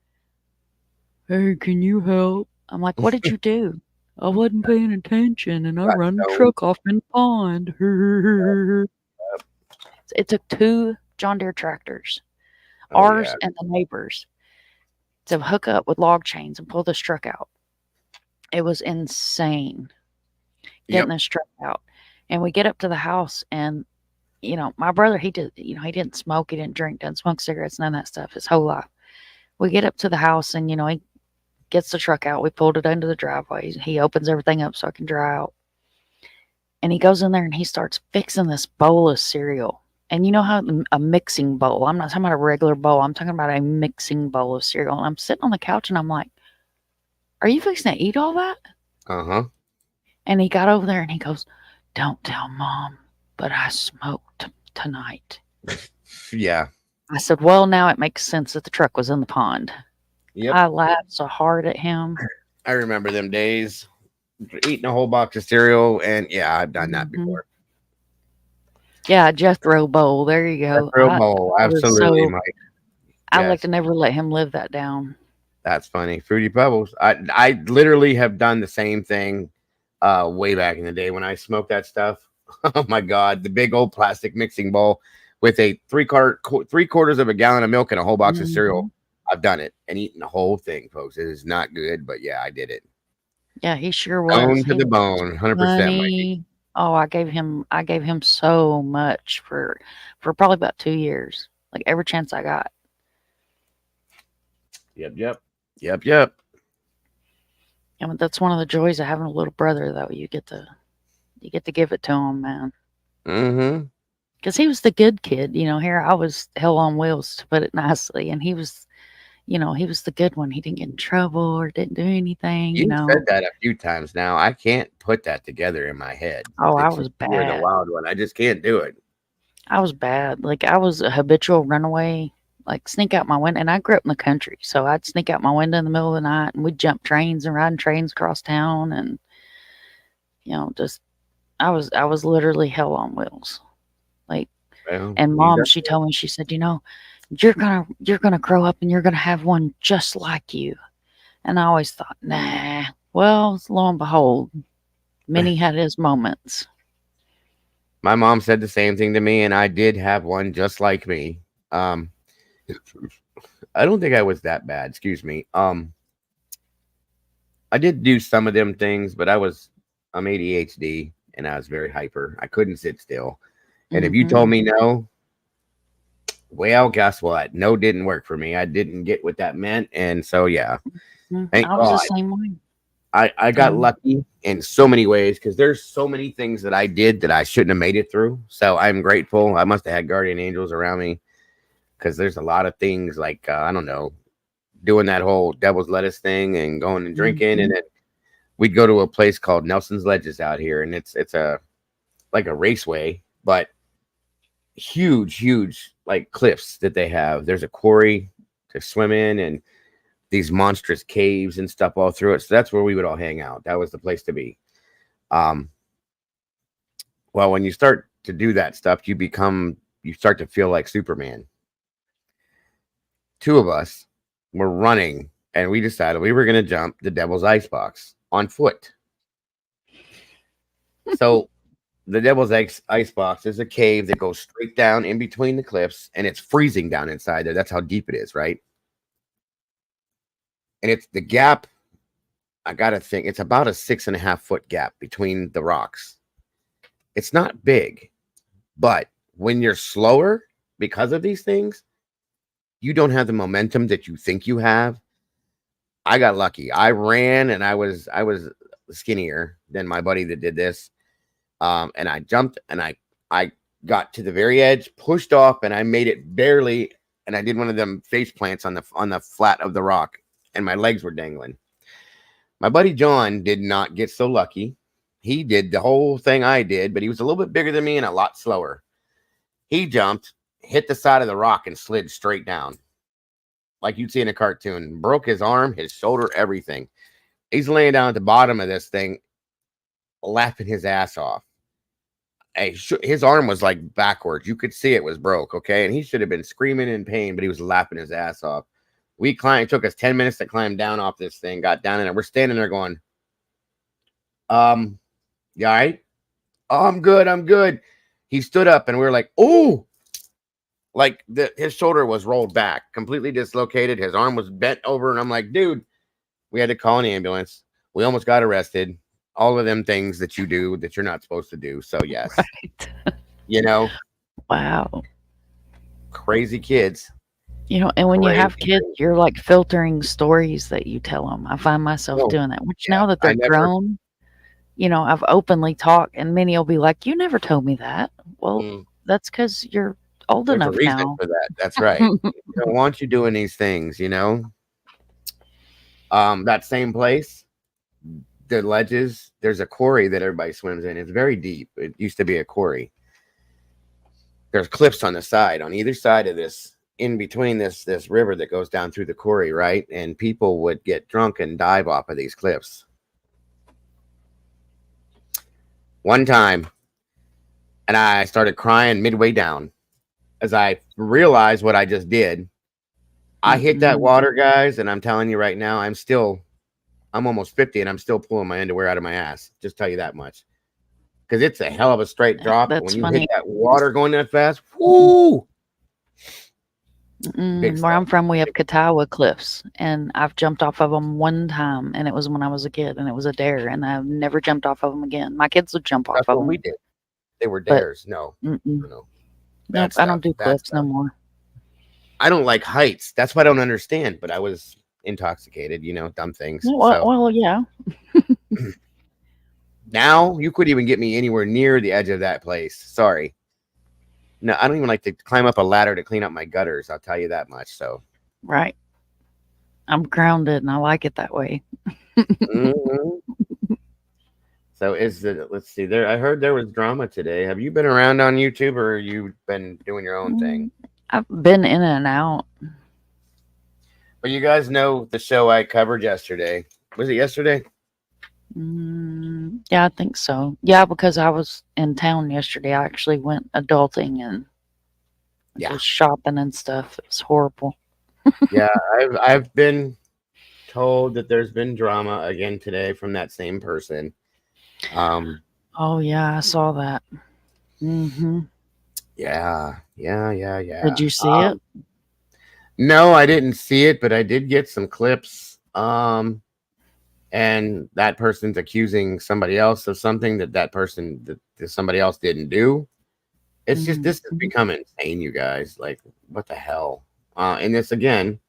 "Hey, can you help?" I'm like, "What did you do?" "I wasn't paying attention and I run the truck off in the pond." It took 2 John Deere tractors, ours and the neighbors, to hook up with log chains and pull this truck out. It was insane getting this truck out. And we get up to the house and, my brother, he didn't smoke, he didn't drink, doesn't smoke cigarettes, none of that stuff his whole life. We get up to the house and, he gets the truck out. We pulled it into the driveway. He opens everything up so I can dry out. And he goes in there and he starts fixing this bowl of cereal. And you know how a mixing bowl, I'm not talking about a regular bowl, I'm talking about a mixing bowl of cereal. And I'm sitting on the couch and I'm like, "Are you fixing to eat all that?" Uh-huh. And he got over there and he goes, "Don't tell Mom, but I smoked tonight." Yeah. I said, "Well, now it makes sense that the truck was in the pond." Yep. I laughed so hard at him. I remember them days. Eating a whole box of cereal, and yeah, I've done that before. Yeah, Jethro Bowl. There you go. Jethro Bowl, absolutely, Mike. I like to never let him live that down. That's funny. Fruity Pebbles. I literally have done the same thing way back in the day when I smoked that stuff. Oh my God, the big old plastic mixing bowl with a 3/4 of a gallon of milk and a whole box of cereal. I've done it and eaten the whole thing, folks. It is not good, but yeah, I did it. Yeah, he sure was. Bone to the bone, 100%. Mikey. Oh, I gave him so much for probably about 2 years, like every chance I got. Yep. And that's one of the joys of having a little brother, though. You get to give it to him, man. Mm-hmm. Because he was the good kid, Here I was hell on wheels, to put it nicely, and he was the good one. He didn't get in trouble or didn't do anything. You said that a few times now. I can't put that together in my head. Oh, I was bad. You're the wild one. I just can't do it. I was bad. Like, I was a habitual runaway, like sneak out my window. And I grew up in the country, so I'd sneak out my window in the middle of the night and we'd jump trains and ride trains across town. And, I was literally hell on wheels. Like, and Mom, she told me, she said, you're gonna grow up and you're gonna have one just like you. And I always thought, nah. Well, lo and behold, Minnie had his moments. My mom said the same thing to me, and I did have one just like me. I don't think I was that bad. Excuse me. I did do some of them things, but I'm ADHD and I was very hyper. I couldn't sit still. And if you told me no, well, guess what? No didn't work for me. I didn't get what that meant. And so, yeah, thank I was the God. same way. I got lucky in so many ways because there's so many things that I did that I shouldn't have made it through. So I'm grateful. I must have had guardian angels around me because there's a lot of things like, I don't know, doing that whole devil's lettuce thing and going and drinking. And then we'd go to a place called Nelson's Ledges out here. And it's like a raceway, but huge like cliffs that they have. There's a quarry to swim in and these monstrous caves and stuff all through it. So that's where we would all hang out. That was the place to be. Well, when you start to do that stuff, you start to feel like Superman. Two of us were running and we decided we were going to jump the Devil's Icebox on foot. So the Devil's Icebox is a cave that goes straight down in between the cliffs and it's freezing down inside there. That's how deep it is, right? And it's the gap. I got to think it's about a 6.5 foot gap between the rocks. It's not big, but when you're slower because of these things, you don't have the momentum that you think you have. I got lucky. I ran and I was skinnier than my buddy that did this. And I jumped and I got to the very edge, pushed off, and I made it barely. And I did one of them face plants on the flat of the rock. And my legs were dangling. My buddy John did not get so lucky. He did the whole thing I did, but he was a little bit bigger than me and a lot slower. He jumped, hit the side of the rock, and slid straight down. Like you'd see in a cartoon. Broke his arm, his shoulder, everything. He's laying down at the bottom of this thing, laughing his ass off. His arm was like backwards. You could see it was broke, okay? And he should have been screaming in pain, but he was laughing his ass off. We climbed. It took us 10 minutes to climb down off this thing. Got down in it. We're standing there going, you all right? Oh, I'm good. He stood up and we were like, oh, like his shoulder was rolled back, completely dislocated. His arm was bent over. And I'm like, dude, we had to call an ambulance. We almost got arrested. All of them things that you do that you're not supposed to do. So yes, right. You know, wow, crazy kids. You know, and when you have kids, you're like filtering stories that you tell them. I find myself doing that. Which now that they're grown, you know, I've openly talked, and many will be like, "You never told me that." Well, that's because you're old enough a reason now. For that. That's right. They don't want you doing these things, you know. That same place, the ledges. There's a quarry that everybody swims in. It's very deep. It used to be a quarry. There's cliffs on the side, on either side of this. In between this river that goes down through the quarry, right? And people would get drunk and dive off of these cliffs. One time, and I started crying midway down as I realized what I just did. I hit that water, guys, and I'm telling you right now, I'm almost 50 and I'm still pulling my underwear out of my ass. Just tell you that much. Because it's a hell of a straight drop. When you hit that water going that fast, whoo! Where I'm from, we have Katawa cliffs, and I've jumped off of them one time, and it was when I was a kid, and it was a dare, and I've never jumped off of them again. My kids would jump off of them. We did. They were dares. No. Nope, I don't do cliffs no more. I don't like heights. That's what I don't understand, but I was intoxicated, you know, dumb things. Well, yeah. Now, you couldn't even get me anywhere near the edge of that place. Sorry. No, I don't even like to climb up a ladder to clean up my gutters. I'll tell you that much. So, right. I'm grounded and I like it that way. So let's see there. I heard there was drama today. Have you been around on YouTube or you been doing your own thing? I've been in and out. But you guys know the show I covered yesterday. Was it yesterday? Yeah, I think so. Yeah, because I was in town yesterday. I actually went adulting and was shopping and stuff. It was horrible. Yeah, I've been told that there's been drama again today from that same person. Oh yeah, I saw that. Yeah. Did you see it? No, I didn't see it, but I did get some clips. and that person's accusing somebody else of something that somebody else didn't do. It's just, this has become insane, you guys. Like, what the hell? And this again.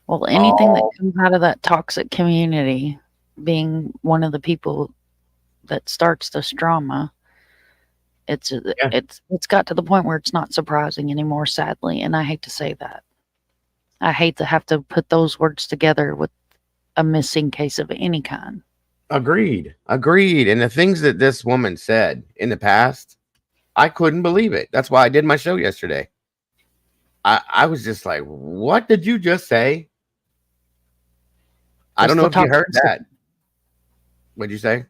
Well, anything that comes out of that toxic community, being one of the people that starts this drama, it's got to the point where it's not surprising anymore, sadly. And I hate to say that. I hate to have to put those words together with a missing case of any kind. Agreed. And the things that this woman said in the past, I couldn't believe it. That's why I did my show yesterday. I was just like, what did you just say? I don't know if you heard that. What'd you say?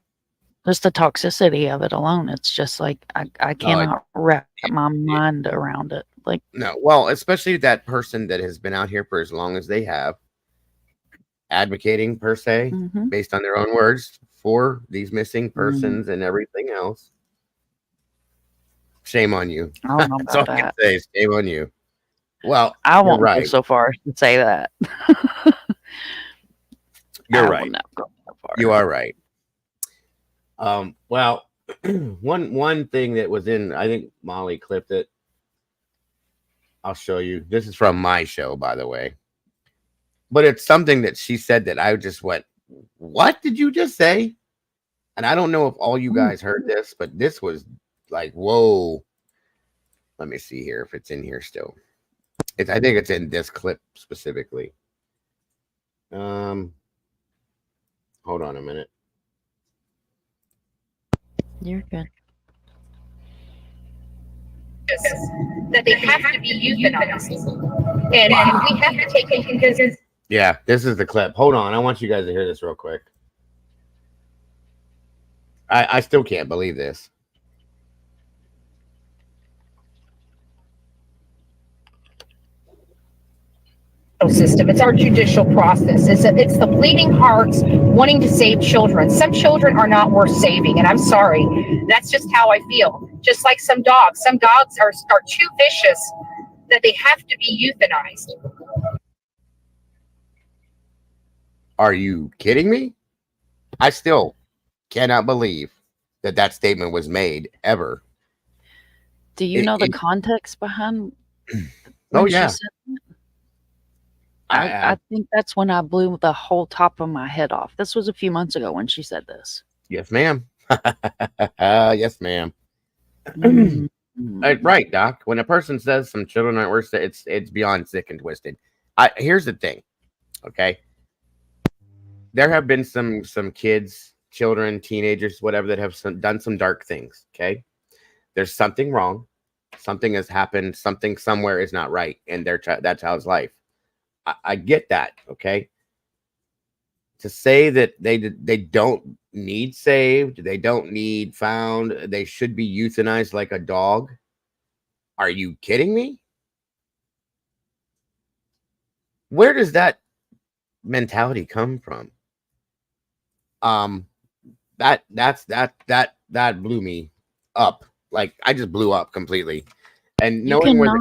Just the toxicity of it alone. It's just like, I cannot wrap my mind around it. Like, no, well, especially that person that has been out here for as long as they have, advocating per se, based on their own words, for these missing persons and everything else. Shame on you. I don't know That's all about I can that. say. Shame on you. Well, I won't right. go so far as to say that. You're I will right. not go so far. You are right. Well, one thing that was in, I think Molly clipped it. I'll show you. This is from my show, by the way. But it's something that she said that I just went, what did you just say? And I don't know if all you guys heard this, but this was like, whoa. Let me see here if it's in here still. I think it's in this clip specifically. Hold on a minute. You're good. That they have to be euthanized. And we have to take into consideration. Yeah, this is the clip. Hold on. I want you guys to hear this real quick. I still can't believe this. System. It's our judicial process. It's the bleeding hearts wanting to save children. Some children are not worth saving, and I'm sorry. That's just how I feel. Just like some dogs. Some dogs are too vicious that they have to be euthanized. Are you kidding me? I still cannot believe that statement was made ever. Do you know the context behind? Oh, yeah. She said that? I think that's when I blew the whole top of my head off. This was a few months ago when she said this. Yes, ma'am. Yes, ma'am. Right, Doc. When a person says some children aren't worth it, it's beyond sick and twisted. Here's the thing, okay? There have been some kids, children, teenagers, whatever, that have done some dark things, okay? There's something wrong. Something has happened. Something somewhere is not right in that child's life. I get that, okay? To say that they don't need saved, they don't need found, they should be euthanized like a dog. Are you kidding me? Where does that mentality come from? That blew me up. Like, I just blew up completely. And you cannot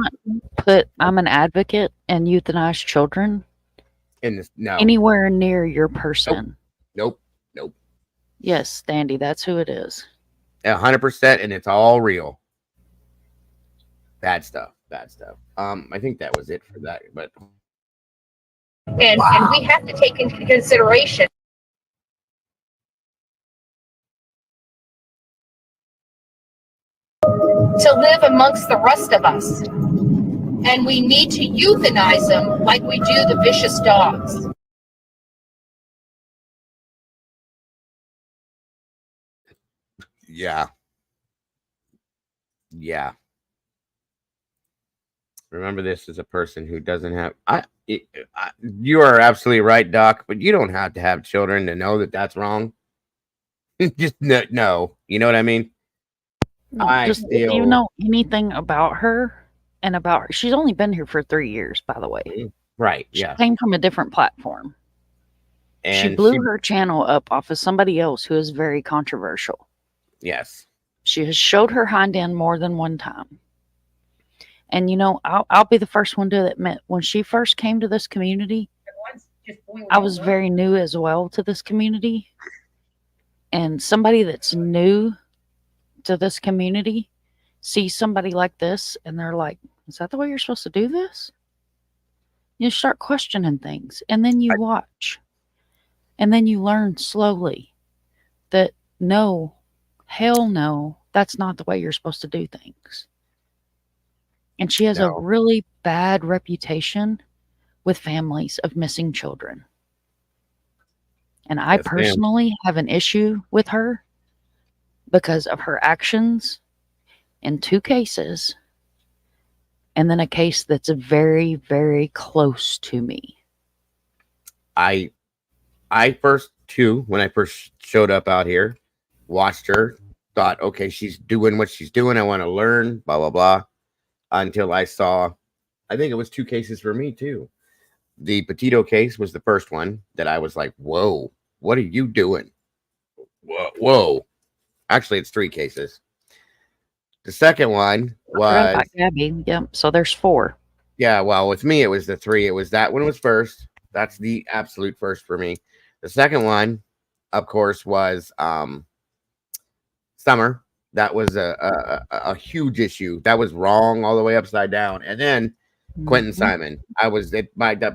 put "I'm an advocate" and euthanize children anywhere near your person. Nope. Yes, Dandy, that's who it is. 100%, and it's all real. Bad stuff. I think that was it for that. But and we have to take into consideration to live amongst the rest of us. And we need to euthanize them like we do the vicious dogs. Yeah. Remember, this is a person who doesn't have. You are absolutely right, Doc. But you don't have to have children to know that that's wrong. Just no. You know what I mean? If you know anything about her and about her, she's only been here for 3 years, by the way. Right. She Yeah. came from a different platform. And she blew her channel up off of somebody else who is very controversial. Yes. She has showed her hind end more than one time. And, you know, I'll be the first one to admit, when she first came to this community, I was very new as well to this community. And somebody that's new to this community sees somebody like this and they're like, is that the way you're supposed to do this? You start questioning things and then you watch. And then you learn slowly that no, hell no, that's not the way you're supposed to do things. And she has a really bad reputation with families of missing children. And I personally have an issue with her because of her actions in 2 cases, and then a case that's very, very close to me. I first too, when I first showed up out here, watched her, thought, okay, she's doing what she's doing. I want to learn, blah, blah, blah. Until I saw, I think it was 2 cases for me too. The Petito case was the first one that I was like, whoa, what are you doing? Whoa. Actually, it's 3 cases. The second one was Gabby. Yep. So there's 4. Yeah. Well, with me, it was the 3. It was that one was first. That's the absolute first for me. The second one, of course, was Summer. That was a huge issue. That was wrong all the way upside down. And then Quentin Simon.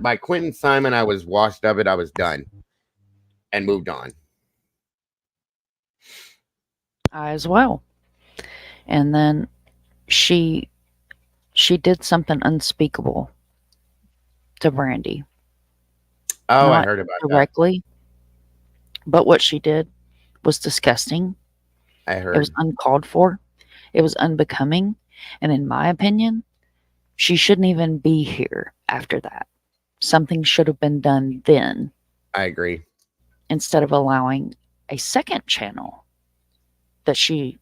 By Quentin Simon, I was washed of it. I was done and moved on. I as well. And then she did something unspeakable to Brandy. Oh, Not I heard about directly, but what she did was disgusting. I heard. It was uncalled for. It was unbecoming. And in my opinion, she shouldn't even be here after that. Something should have been done then. I agree. Instead of allowing a second channel that she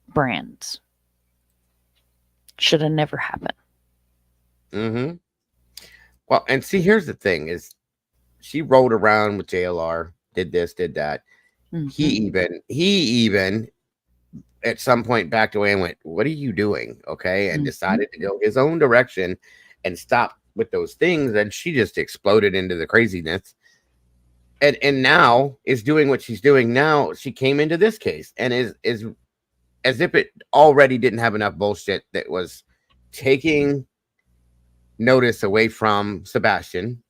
brands. Should have never happened. Mm-hmm. Well, and see, here's the thing is she rolled around with JLR, did this, did that. Mm-hmm. He even at some point backed away and went, what are you doing? Okay. And decided to go his own direction and stop with those things. And she just exploded into the craziness. And now is doing what she's doing now. She came into this case and is as if it already didn't have enough bullshit that was taking notice away from Sebastian.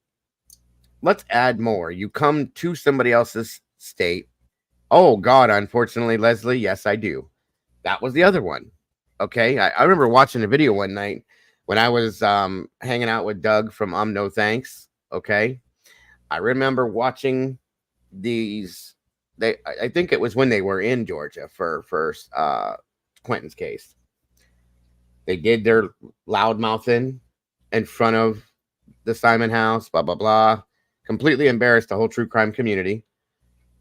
Let's add more. You come to somebody else's state. Oh God, unfortunately, Leslie, yes, I do. That was the other one. Okay. I remember watching a video one night when I was hanging out with Doug from No Thanks. Okay. I remember watching these. I think it was when they were in Georgia for Quentin's case. They did their loud mouthing in front of the Simon house, blah, blah, blah. Completely embarrassed the whole true crime community.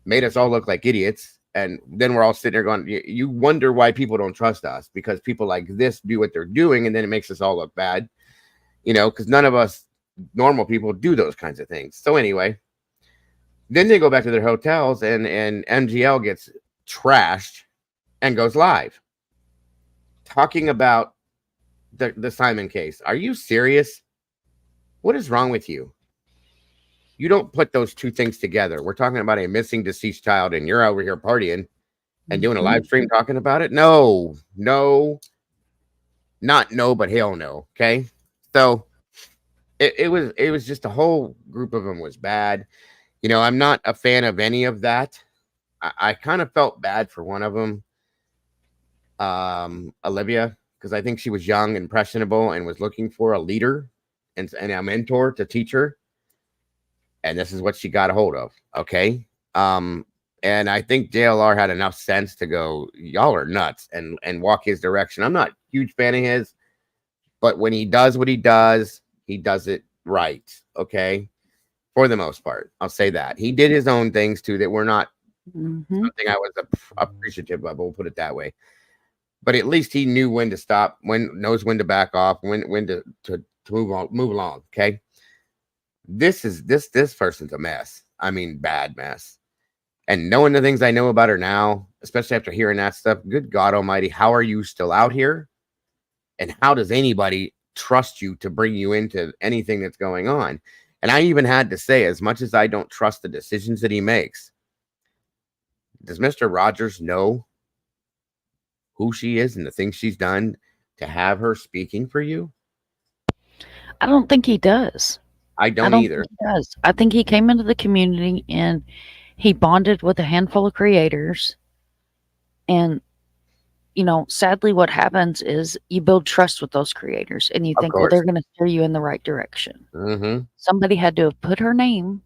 Made us all look like idiots. And then we're all sitting there going, you wonder why people don't trust us, because people like this do what they're doing. And then it makes us all look bad, because none of us normal people do those kinds of things. So anyway, then they go back to their hotels and MGL gets trashed and goes live talking about the Simon case. Are you serious? What is wrong with you? You don't put those two things together. We're talking about a missing deceased child and you're over here partying and doing a live stream talking about it. No, not no, but hell no. Okay. So it was just a whole group of them was bad. I'm not a fan of any of that. I kind of felt bad for one of them, Olivia, because I think she was young, impressionable, and was looking for a leader and a mentor to teach her. And this is what she got a hold of. Okay. And I think JLR had enough sense to go, y'all are nuts, and walk his direction. I'm not a huge fan of his, but when he does what he does it right. Okay. For the most part, I'll say that he did his own things too that were not something I was appreciative of. We'll put it that way. But at least he knew when to stop, knows when to back off, when to move along. Okay. This person's a mess. I mean, bad mess. And knowing the things I know about her now, especially after hearing that stuff, good God Almighty, how are you still out here? And how does anybody trust you to bring you into anything that's going on? And I even had to say, as much as I don't trust the decisions that he makes, does Mr. Rogers know who she is and the things she's done to have her speaking for you? I don't think he does. I don't either. Think he does. I think he came into the community and he bonded with a handful of creators. And, you know, sadly, what happens is you build trust with those creators and you Of think, well, course. they're going to steer you in the right direction. Mm-hmm. Somebody had to have put her name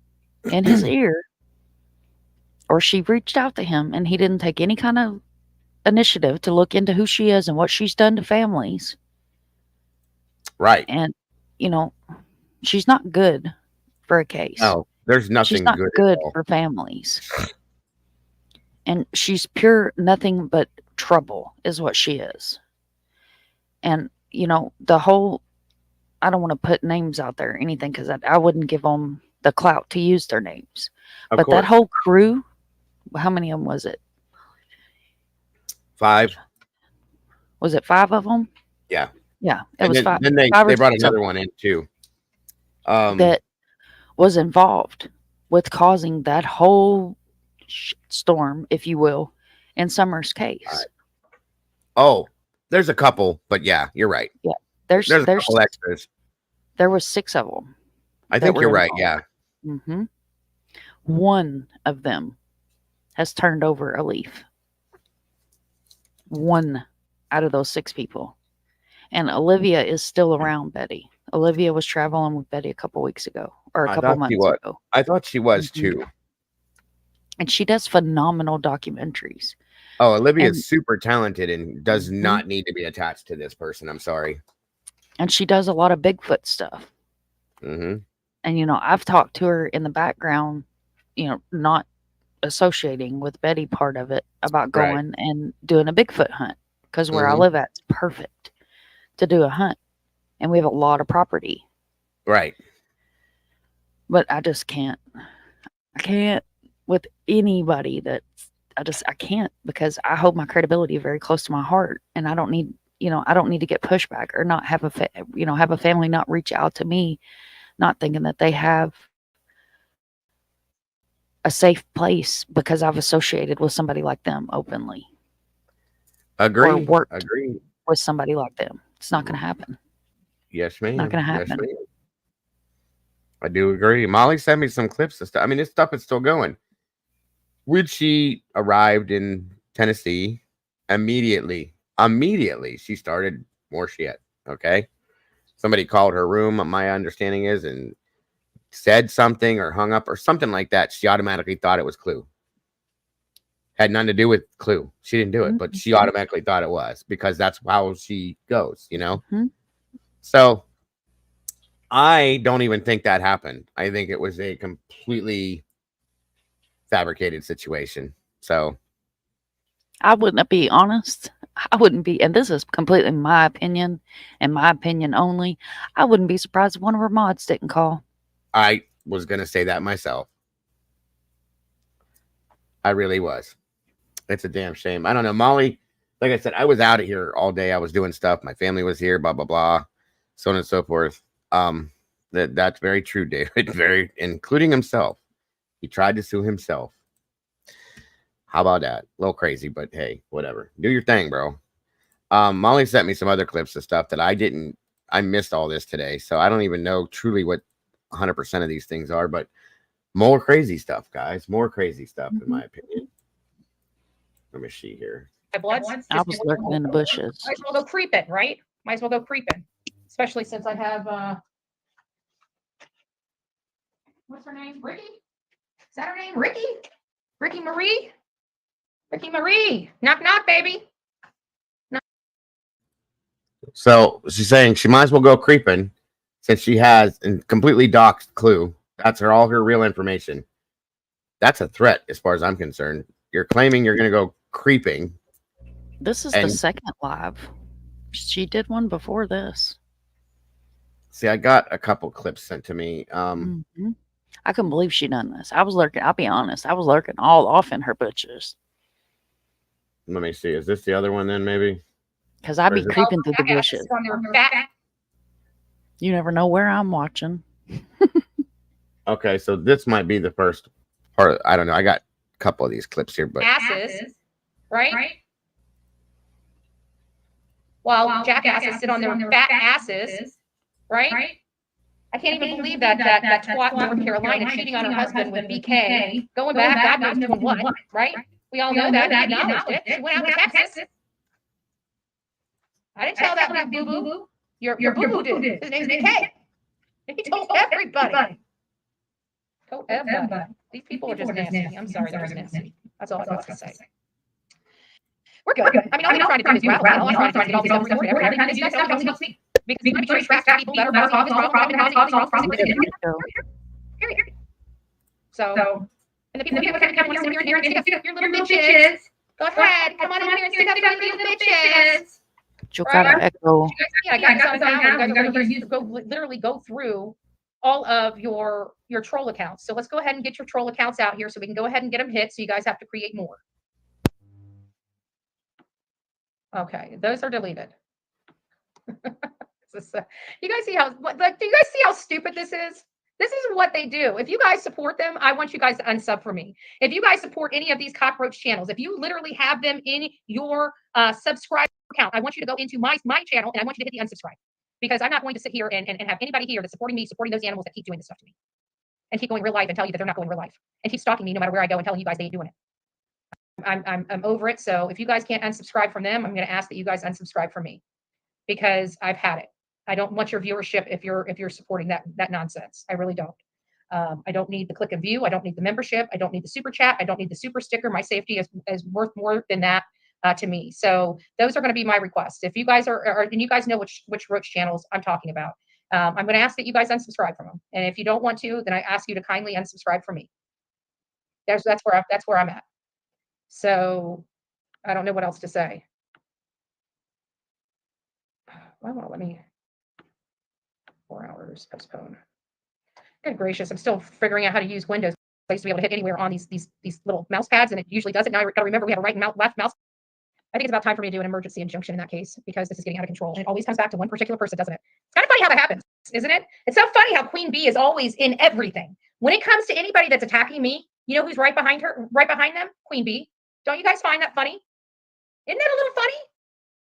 in his ear, or she reached out to him and he didn't take any kind of initiative to look into who she is and what she's done to families. Right. And, you know, she's not good for a case. No, there's She's nothing not good at good all. for families. And she's pure nothing but trouble is what she is. And, you know, the whole, I don't want to put names out there or anything because I wouldn't give them the clout to use their names. Of But course. that whole crew, how many of them was it? 5. Was it 5 of them? Yeah. Yeah, it And was then, 5. then they 5 or brought 6 of another them one in too. that was involved with causing that whole storm, if you will, in Summer's case. Oh, there's a couple, but yeah, you're right. Yeah, there's a couple extras. There was 6 of them. I think you're right. Yeah. Mm-hmm. One of them has turned over a leaf. One out of those 6 people. And Olivia is still around Betty. Olivia was traveling with Betty a couple weeks ago, or a couple months ago. I thought she was too. And she does phenomenal documentaries. Oh, Olivia And- is super talented and does not need to be attached to this person. I'm sorry. And she does a lot of Bigfoot stuff. Mm-hmm. And, you know, I've talked to her in the background, you know, not associating with Betty part of it about Right. going and doing a Bigfoot hunt. Because where I Mhm. live at, it's perfect to do a hunt. And we have a lot of property. Right. But I just can't. I can't with anybody that I can't because I hold my credibility very close to my heart. And I don't need, you know, I don't need to get pushback or not have have a family not reach out to me, not thinking that they have a safe place because I've associated with somebody like them openly. Or Agree. worked Agree. with somebody like them. It's not going to happen. Yes, ma'am. Not going to Yes, happen. ma'am. I do agree. Molly sent me some clips of stuff. I mean, this stuff is still going. When she arrived in Tennessee, immediately she started more shit. Okay. Somebody called her room, my understanding is, and said something or hung up or something like that. She automatically thought it was Clue. Had nothing to do with Clue. She didn't do it, but she automatically thought it was because that's how she goes, you know? Mhm. So I don't even think that happened. I think it was a completely fabricated situation. So I wouldn't be honest. I wouldn't be, and this is completely my opinion and my opinion only. I wouldn't be surprised if one of her mods didn't call. I was going to say that myself. I really was. It's a damn shame. I don't know. Molly, like I said, I was out of here all day. I was doing stuff. My family was here, blah, blah, blah, so on and so forth. That's very true, David. Very, including himself. He tried to sue himself. How about that? A little crazy, but hey, whatever. Do your thing, bro. Molly sent me some other clips of stuff that I missed all this today. So I don't even know truly what 100% of these things are, but more crazy stuff, guys. More crazy stuff, in my opinion. Let me see here. My blood. I was lurking in the bushes. Might as well go creeping, right? Might as well go creeping. Especially since I have what's her name? Ricky? Is that her name? Ricky? Ricky Marie? Ricky Marie. Knock knock, baby. So she's saying she might as well go creeping since she has and completely doxed Clue. That's all her real information. That's a threat as far as I'm concerned. You're claiming you're going to go creeping. This is the second live. She did one before this. See, I got a couple clips sent to me. I couldn't believe she done this. I was lurking. I'll be honest. I was lurking all off in her bushes. Let me see. Is this the other one then, maybe? Because I'd Or be is it- creeping through the bushes. You never know where I'm watching. Okay, so this might be the first part. I don't know. I got a couple of these clips here, but asses, right? While jackasses sit on their fat asses, right? I can't even believe that twat North Carolina cheating on her husband with BK, going back, God knows doing what, right? We all know that. He acknowledged it. She went out to Texas. I didn't tell that boo boo. Your boo boo did. His name's BK. And he told everybody. Told everybody. These people are just nasty. I'm sorry, they're just nasty. That's all I got to say. We're good. I mean, all I'm trying to do is rattle. All I'm trying to do is get all this stuff recorded. Everybody kind of do stuff helps me. Because we can track people that are causing all problems. Period. So, and the people who come on here and stick up your little bitches. Go ahead. Come on in here and stick up your little bitches. You gotta echo. Yeah, guys go literally go through all of your troll accounts. So let's go ahead and get your troll accounts out here so we can go ahead and get them hit so you guys have to create more. Okay, those are deleted. You guys see how do you guys see how stupid this is? This is what they do. If you guys support them, I want you guys to unsub for me. If you guys support any of these cockroach channels, if you literally have them in your subscribe account, I want you to go into my channel and I want you to hit the unsubscribe. Because I'm not going to sit here and have anybody here that's supporting me, supporting those animals that keep doing this stuff to me. And keep going real life and tell you that they're not going real life. And keep stalking me no matter where I go and telling you guys they ain't doing it. I'm over it. So if you guys can't unsubscribe from them, I'm going to ask that you guys unsubscribe from me. Because I've had it. I don't want your viewership if you're supporting that nonsense. I really don't. I don't need the click and view. I don't need the membership. I don't need the super chat. I don't need the super sticker. My safety is worth more than that to me. So those are going to be my requests. If you guys are and you guys know which roach channels I'm talking about, I'm going to ask that you guys unsubscribe from them. And if you don't want to, then I ask you to kindly unsubscribe from me. That's where I'm at. So I don't know what else to say. Well, let me 4 hours postpone. Good gracious, I'm still figuring out how to use Windows. I used to be able to hit anywhere on these little mouse pads, and it usually does it. Now I got to remember we have a right and left mouse. I think it's about time for me to do an emergency injunction in that case because this is getting out of control. And it always comes back to one particular person, doesn't it? It's kind of funny how that happens, isn't it? It's so funny how Queen Bee is always in everything. When it comes to anybody that's attacking me, you know who's right behind her, right behind them? Queen Bee. Don't you guys find that funny? Isn't that a little funny?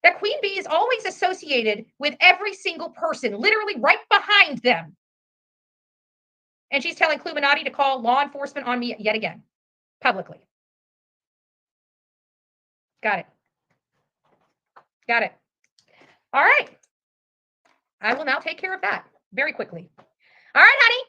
That Queen Bee is always associated with every single person, literally right behind them. And she's telling Cluminati to call law enforcement on me yet again, publicly. Got it. Got it. All right. I will now take care of that very quickly. All right, honey.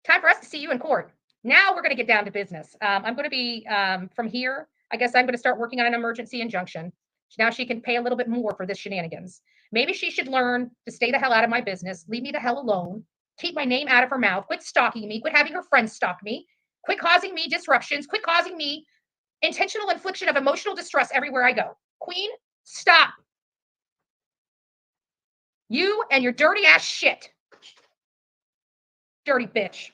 Time for us to see you in court. Now we're going to get down to business. I'm going to be, from here, I guess I'm going to start working on an emergency injunction. Now she can pay a little bit more for this shenanigans. Maybe she should learn to stay the hell out of my business, leave me the hell alone, keep my name out of her mouth, quit stalking me, quit having her friends stalk me, quit causing me disruptions, quit causing me intentional infliction of emotional distress everywhere I go. Queen, stop. You and your dirty ass shit. Dirty bitch.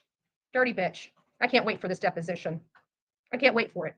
Dirty bitch. I can't wait for this deposition. I can't wait for it.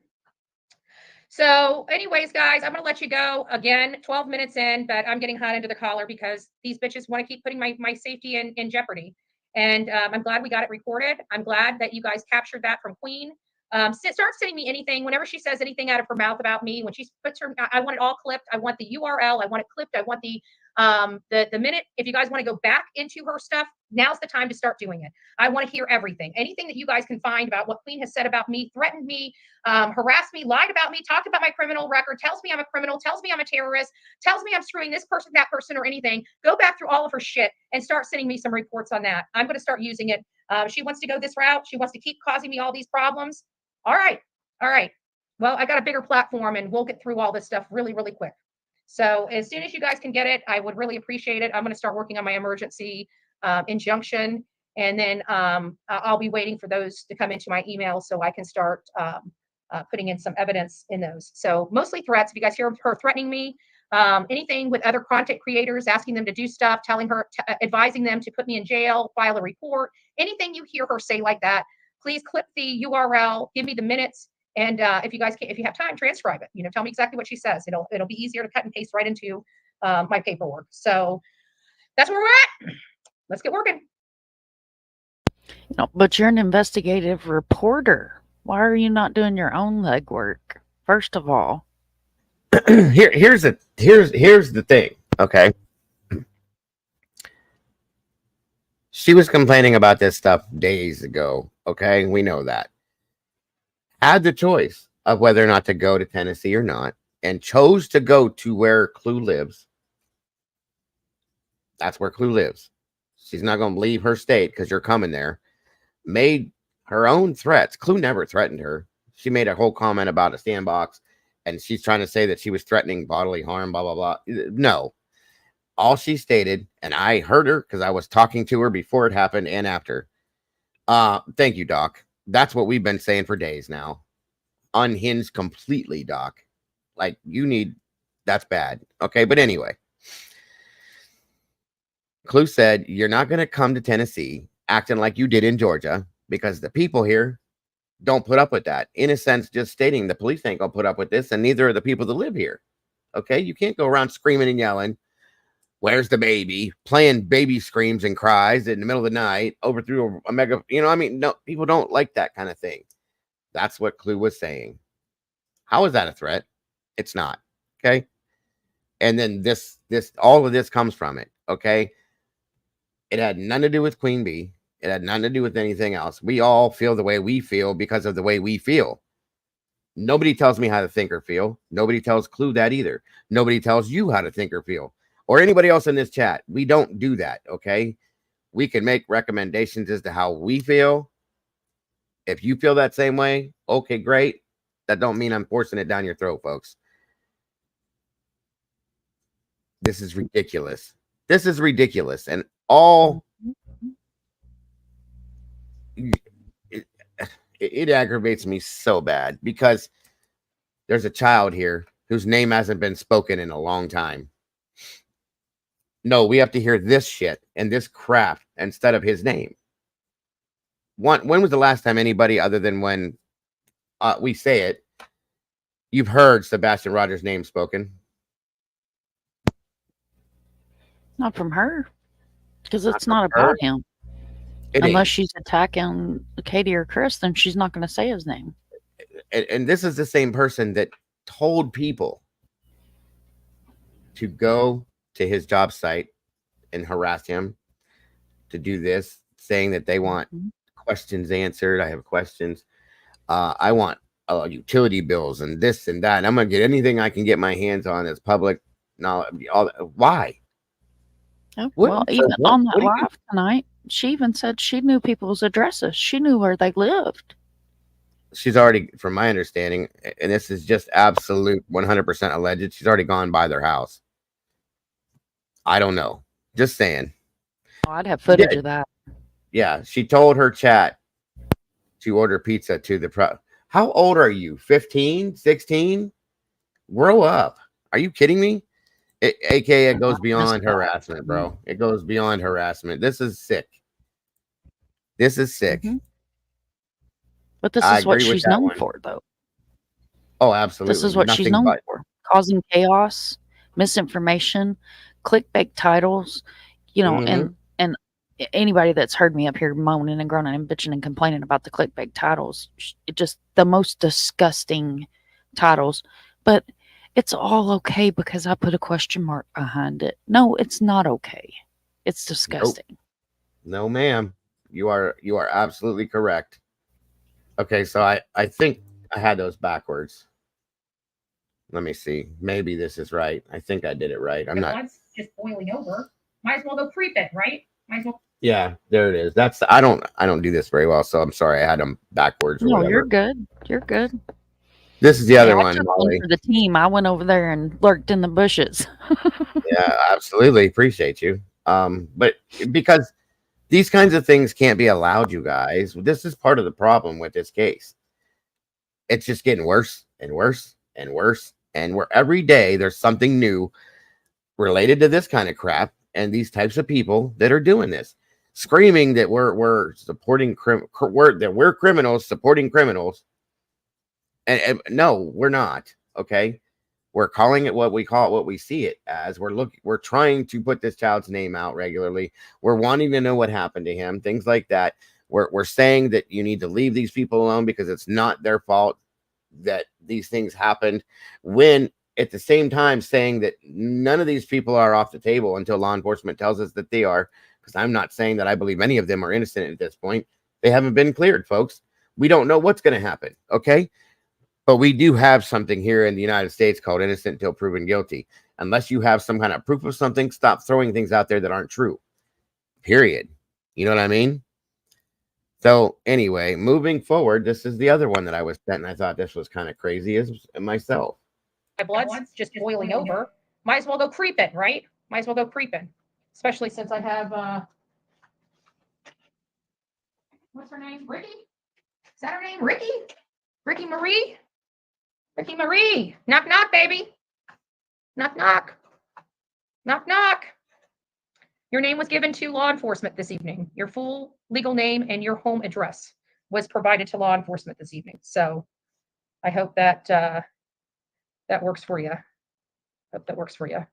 So anyways, guys, I'm going to let you go again, 12 minutes in, but I'm getting hot under the collar because these bitches want to keep putting my safety in jeopardy. And I'm glad we got it recorded. I'm glad that you guys captured that from Queen. Start sending me anything whenever she says anything out of her mouth about me. When she puts her, I want it all clipped. I want the URL. I want it clipped. I want the minute. If you guys want to go back into her stuff, now's the time to start doing it. I want to hear everything. Anything that you guys can find about what Queen has said about me, threatened me, harassed me, lied about me, talked about my criminal record, tells me I'm a criminal, tells me I'm a terrorist, tells me I'm screwing this person, that person, or anything. Go back through all of her shit and start sending me some reports on that. I'm going to start using it. She wants to go this route. She wants to keep causing me all these problems. All right. All right. Well, I got a bigger platform and we'll get through all this stuff really, really quick. So as soon as you guys can get it, I would really appreciate it. I'm going to start working on my emergency injunction. And then I'll be waiting for those to come into my email so I can start putting in some evidence in those. So mostly threats. If you guys hear her threatening me, anything with other content creators, asking them to do stuff, telling her, advising them to put me in jail, file a report, anything you hear her say like that, please clip the URL, give me the minutes. And if you have time, transcribe it. Tell me exactly what she says. It'll be easier to cut and paste right into my paperwork. So that's where we're at. Let's get working. No, but you're an investigative reporter. Why are you not doing your own legwork? First of all, Here's the thing. Okay, she was complaining about this stuff days ago. Okay, we know that. Had the choice of whether or not to go to Tennessee or not, and chose to go to where Clue lives. That's where Clue lives. She's not going to leave her state because you're coming there. Made her own threats. Clue never threatened her. She made a whole comment about a sandbox, and she's trying to say that she was threatening bodily harm, blah, blah, blah. No. All she stated, and I heard her because I was talking to her before it happened and after. Thank you, Doc. That's what we've been saying for days now. Unhinged completely, Doc. Like, that's bad. Okay, but anyway. Clue said, you're not going to come to Tennessee acting like you did in Georgia because the people here don't put up with that. In a sense, just stating the police ain't going to put up with this, and neither are the people that live here. Okay, you can't go around screaming and yelling, where's the baby, playing baby screams and cries in the middle of the night over through a mega, no, people don't like that kind of thing. That's what Clue was saying. How is that a threat? It's not. Okay. And then all of this comes from it. Okay. It had nothing to do with Queen Bee. It had nothing to do with anything else. We all feel the way we feel because of the way we feel. Nobody tells me how to think or feel. Nobody tells Clue that either. Nobody tells you how to think or feel, or anybody else in this chat. We don't do that. Okay. We can make recommendations as to how we feel. If you feel that same way, okay, great. That don't mean I'm forcing it down your throat, folks. This is ridiculous. This is ridiculous. And it aggravates me so bad because there's a child here whose name hasn't been spoken in a long time. No, we have to hear this shit and this crap instead of his name. When was the last time anybody, other than when we say it, you've heard Sebastian Rogers' name spoken? not from her, because it's not about him. Unless she's attacking Katie or Chris, then she's not going to say his name. And this is the same person that told people to go to his job site and harass him, to do this, saying that they want questions answered. I have questions. I want utility bills and this and that. And I'm going to get anything I can get my hands on as public knowledge. Why? Well, even on that live tonight, she even said she knew people's addresses. She knew where they lived. She's already, from my understanding, and this is just absolute 100% alleged, she's already gone by their house. I don't know. Just saying. Oh, I'd have footage of that. Yeah, she told her chat to order pizza to the How old are you? 15? 16? Grow up. Are you kidding me? AKA, it goes beyond harassment, bro. It goes beyond harassment. This is sick. This is sick. But this is what she's known for, though. Oh, absolutely. This is what she's known for. Causing chaos, misinformation, clickbait titles, and anybody that's heard me up here moaning and groaning and bitching and complaining about the clickbait titles, just the most disgusting titles. But it's all okay because I put a question mark behind it. No, it's not okay. It's disgusting. Nope. No, ma'am. You are absolutely correct. Okay, so I think I had those backwards. Let me see. Maybe this is right. I think I did it right. I'm not. Blood's just boiling over. Might as well go creep it, right? Might as well. Yeah, there it is. I don't do this very well, so I'm sorry. I had them backwards. No, you're good. You're good. This is the other one, I took Molly. one for the team. I went over there and lurked in the bushes. Yeah, absolutely. Appreciate you. But because these kinds of things can't be allowed, you guys. This is part of the problem with this case. It's just getting worse and worse and worse. And where every day there's something new related to this kind of crap and these types of people that are doing this, screaming that we're supporting that we're criminals supporting criminals. And no, we're not. Okay. We're calling it what we call it, what we see it as. We're trying to put this child's name out regularly. We're wanting to know what happened to him, things like that. We're saying that you need to leave these people alone because it's not their fault that these things happened, when at the same time saying that none of these people are off the table until law enforcement tells us that they are, because I'm not saying that I believe any of them are innocent at this point. They haven't been cleared, folks. We don't know what's going to happen, okay? But we do have something here in the United States called innocent until proven guilty. Unless you have some kind of proof of something, stop throwing things out there that aren't true. Period. You know what I mean? So anyway, moving forward, this is the other one that I was sent, and I thought this was kind of crazy as myself. My blood's just boiling over. Might as well go creeping, right? Might as well go creeping. Especially since I have, what's her name? Ricky? Is that her name? Ricky? Ricky Marie? Ricky Marie. Knock, knock, baby. Knock, knock. Knock, knock. Your name was given to law enforcement this evening. Your full legal name and your home address was provided to law enforcement this evening. So I hope that that works for you. Hope that works for you.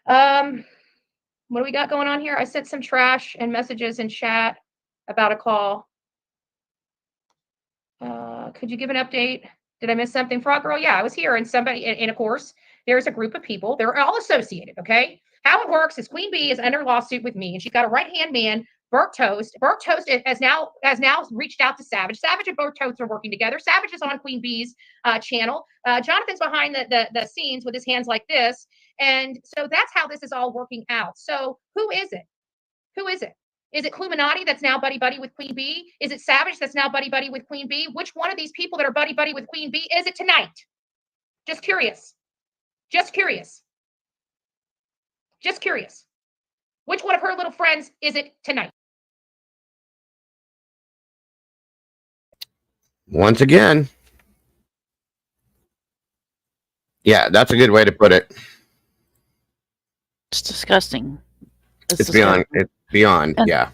What do we got going on here? I sent some trash and messages in chat about a call. Could you give an update? Did I miss something? Frog Girl? Yeah, I was here, and somebody, and of course, there's a group of people. They're all associated, okay? How it works is Queen Bee is under lawsuit with me, and she's got a right-hand man, Burt Toast. Burt Toast has now reached out to Savage. Savage and Burt Toast are working together. Savage is on Queen Bee's channel. Jonathan's behind the scenes with his hands like this. And so that's how this is all working out. So who is it? Who is it? Is it Cluminati that's now buddy-buddy with Queen Bee? Is it Savage that's now buddy-buddy with Queen Bee? Which one of these people that are buddy-buddy with Queen Bee is it tonight? Just curious. Just curious. Just curious. Which one of her little friends is it tonight? Once again. Yeah, that's a good way to put it. It's disgusting. It's beyond, and, yeah.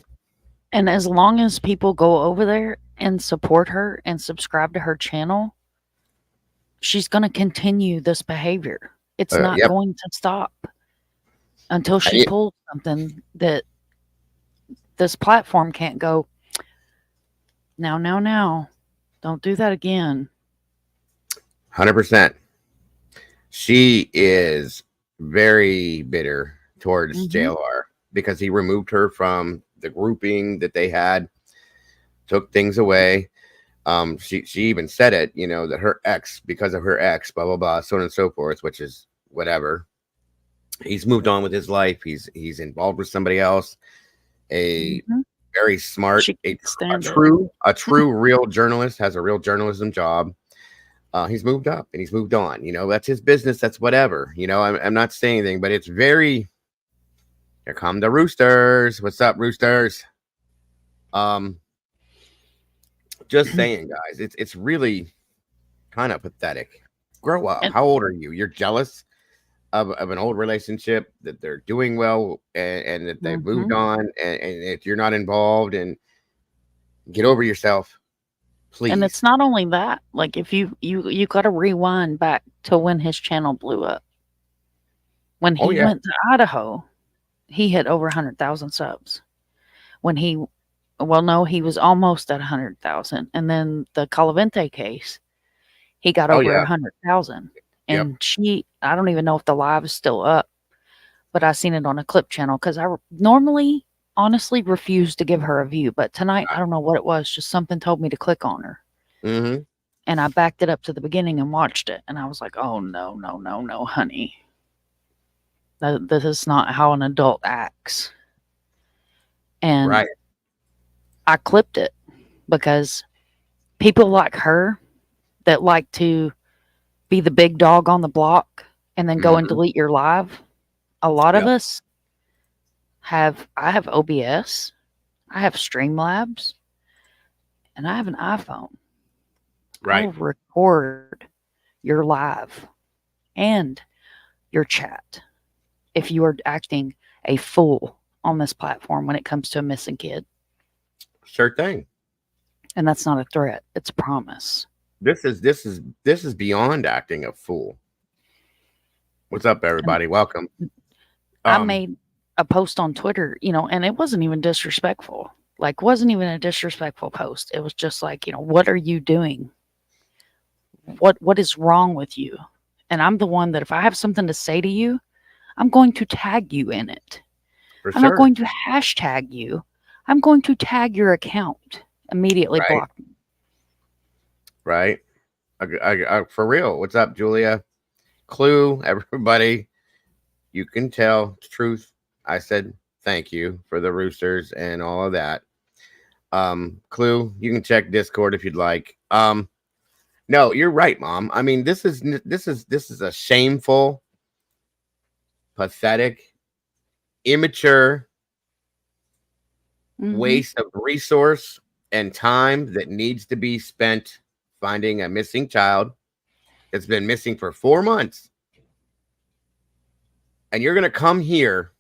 And as long as people go over there and support her and subscribe to her channel, she's going to continue this behavior. It's not going to stop until she pulls something that this platform can't go, now. Don't do that again. 100%. She is very bitter towards JLR because he removed her from the grouping that they had, took things away. She even said it, you know, that her ex, because of her ex, blah, blah, blah, so on and so forth, which is whatever. He's moved on with his life. He's involved with somebody else. A very smart, a true real journalist, has a real journalism job. He's moved up and he's moved on. You know, that's his business. That's whatever. You know, I'm not saying anything, but it's very. Here come the roosters. What's up, roosters? Just saying, guys, it's really kind of pathetic. Grow up. How old are you? You're jealous of an old relationship that they're doing well and that they've moved on and if you're not involved, and get over yourself, please. And it's not only that. Like, if you got to rewind back to when his channel blew up. When he went to Idaho, he hit over 100,000 subs. When he was almost at 100,000. And then the Calavente case, he got over 100,000. And I don't even know if the live is still up, but I seen it on a clip channel because I normally, honestly, refuse to give her a view. But tonight, I don't know what it was. Just something told me to click on her. And I backed it up to the beginning and watched it. And I was like, oh, no, honey. This is not how an adult acts. And I clipped it because people like her that like to be the big dog on the block and then go and delete your live. A lot of us I have OBS, I have Streamlabs, and I have an iPhone. I'll record your live and your chat if you are acting a fool on this platform when it comes to a missing kid. Sure thing. And that's not a threat. It's a promise. This is beyond acting a fool. What's up, everybody? Welcome. I made a post on Twitter, and it wasn't even disrespectful. Like, wasn't even a disrespectful post. It was just like, what are you doing? What is wrong with you? And I'm the one that if I have something to say to you, I'm going to tag you in it. I'm not going to hashtag you. I'm going to tag your account. Immediately block me. Right. For real. What's up, Julia? Clue, everybody. You can tell the truth. I said thank you for the roosters and all of that. Clue, you can check Discord if you'd like. No, you're right, Mom. I mean, this is a shameful, pathetic, immature waste of resource and time that needs to be spent finding a missing child that's been missing for 4 months. And you're going to come here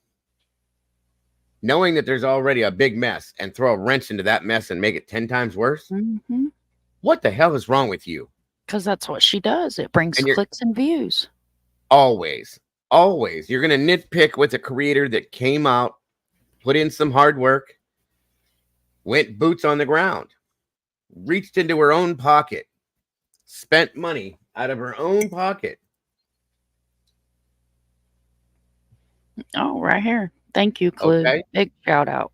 knowing that there's already a big mess and throw a wrench into that mess and make it 10 times worse. What the hell is wrong with you? Because that's what she does. It brings clicks and views. Always. You're going to nitpick with a creator that came out, put in some hard work, went boots on the ground, reached into her own pocket, spent money out of her own pocket. Oh, right here. Thank you, Clue. Okay. Big shout out.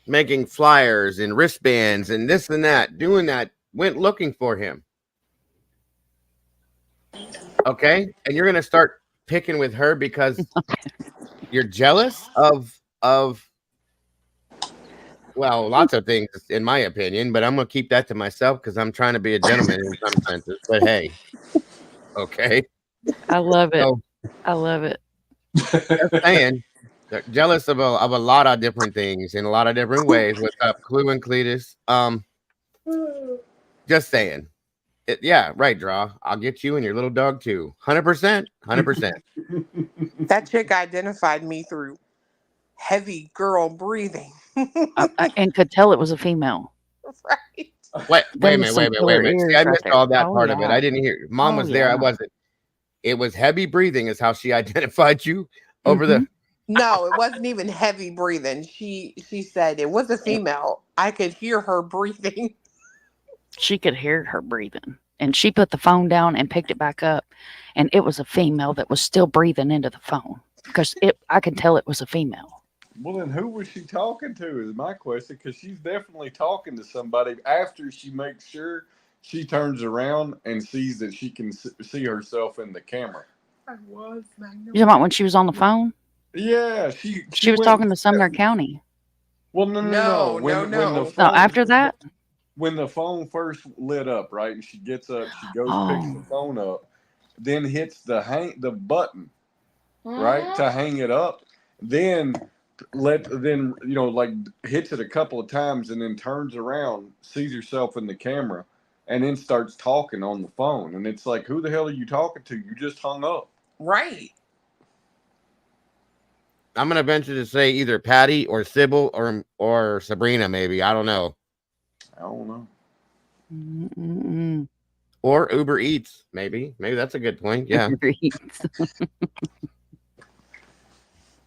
Making flyers and wristbands and this and that, doing that, went looking for him. Okay. And you're going to start picking with her because you're jealous of well, lots of things in my opinion, but I'm going to keep that to myself because I'm trying to be a gentleman in some senses. But hey, okay. I love it. I love it. Just saying, jealous of a lot of different things in a lot of different ways. What's up, Clue and Cletus? Just saying. Yeah, right, Draw. I'll get you and your little dog too. 100%. 100%. That chick identified me through heavy girl breathing. And could tell it was a female. Right. Wait a minute. See, I missed all that part of it. I didn't hear. Mom was there. I wasn't. It was heavy breathing is how she identified you over the. No, it wasn't even heavy breathing. She said it was a female. I could hear her breathing. She could hear her breathing. And she put the phone down and picked it back up. And it was a female that was still breathing into the phone. Because I could tell it was a female. Well, then who was she talking to is my question. Because she's definitely talking to somebody after she makes sure she turns around and sees that she can see herself in the camera. I was. You talking about when she was on the phone? Yeah. She was talking to Sumner County. Well, no. No, after that? When the phone first lit up, right, and she gets up, she goes, picks the phone up, then hits the button, right, to hang it up, then hits it a couple of times and then turns around, sees herself in the camera, and then starts talking on the phone. And it's like, who the hell are you talking to? You just hung up. Right. I'm gonna venture to say either Patty or Sybil or Sabrina, maybe. I don't know. Or Uber Eats, maybe. Maybe that's a good point. Yeah. Uber Eats.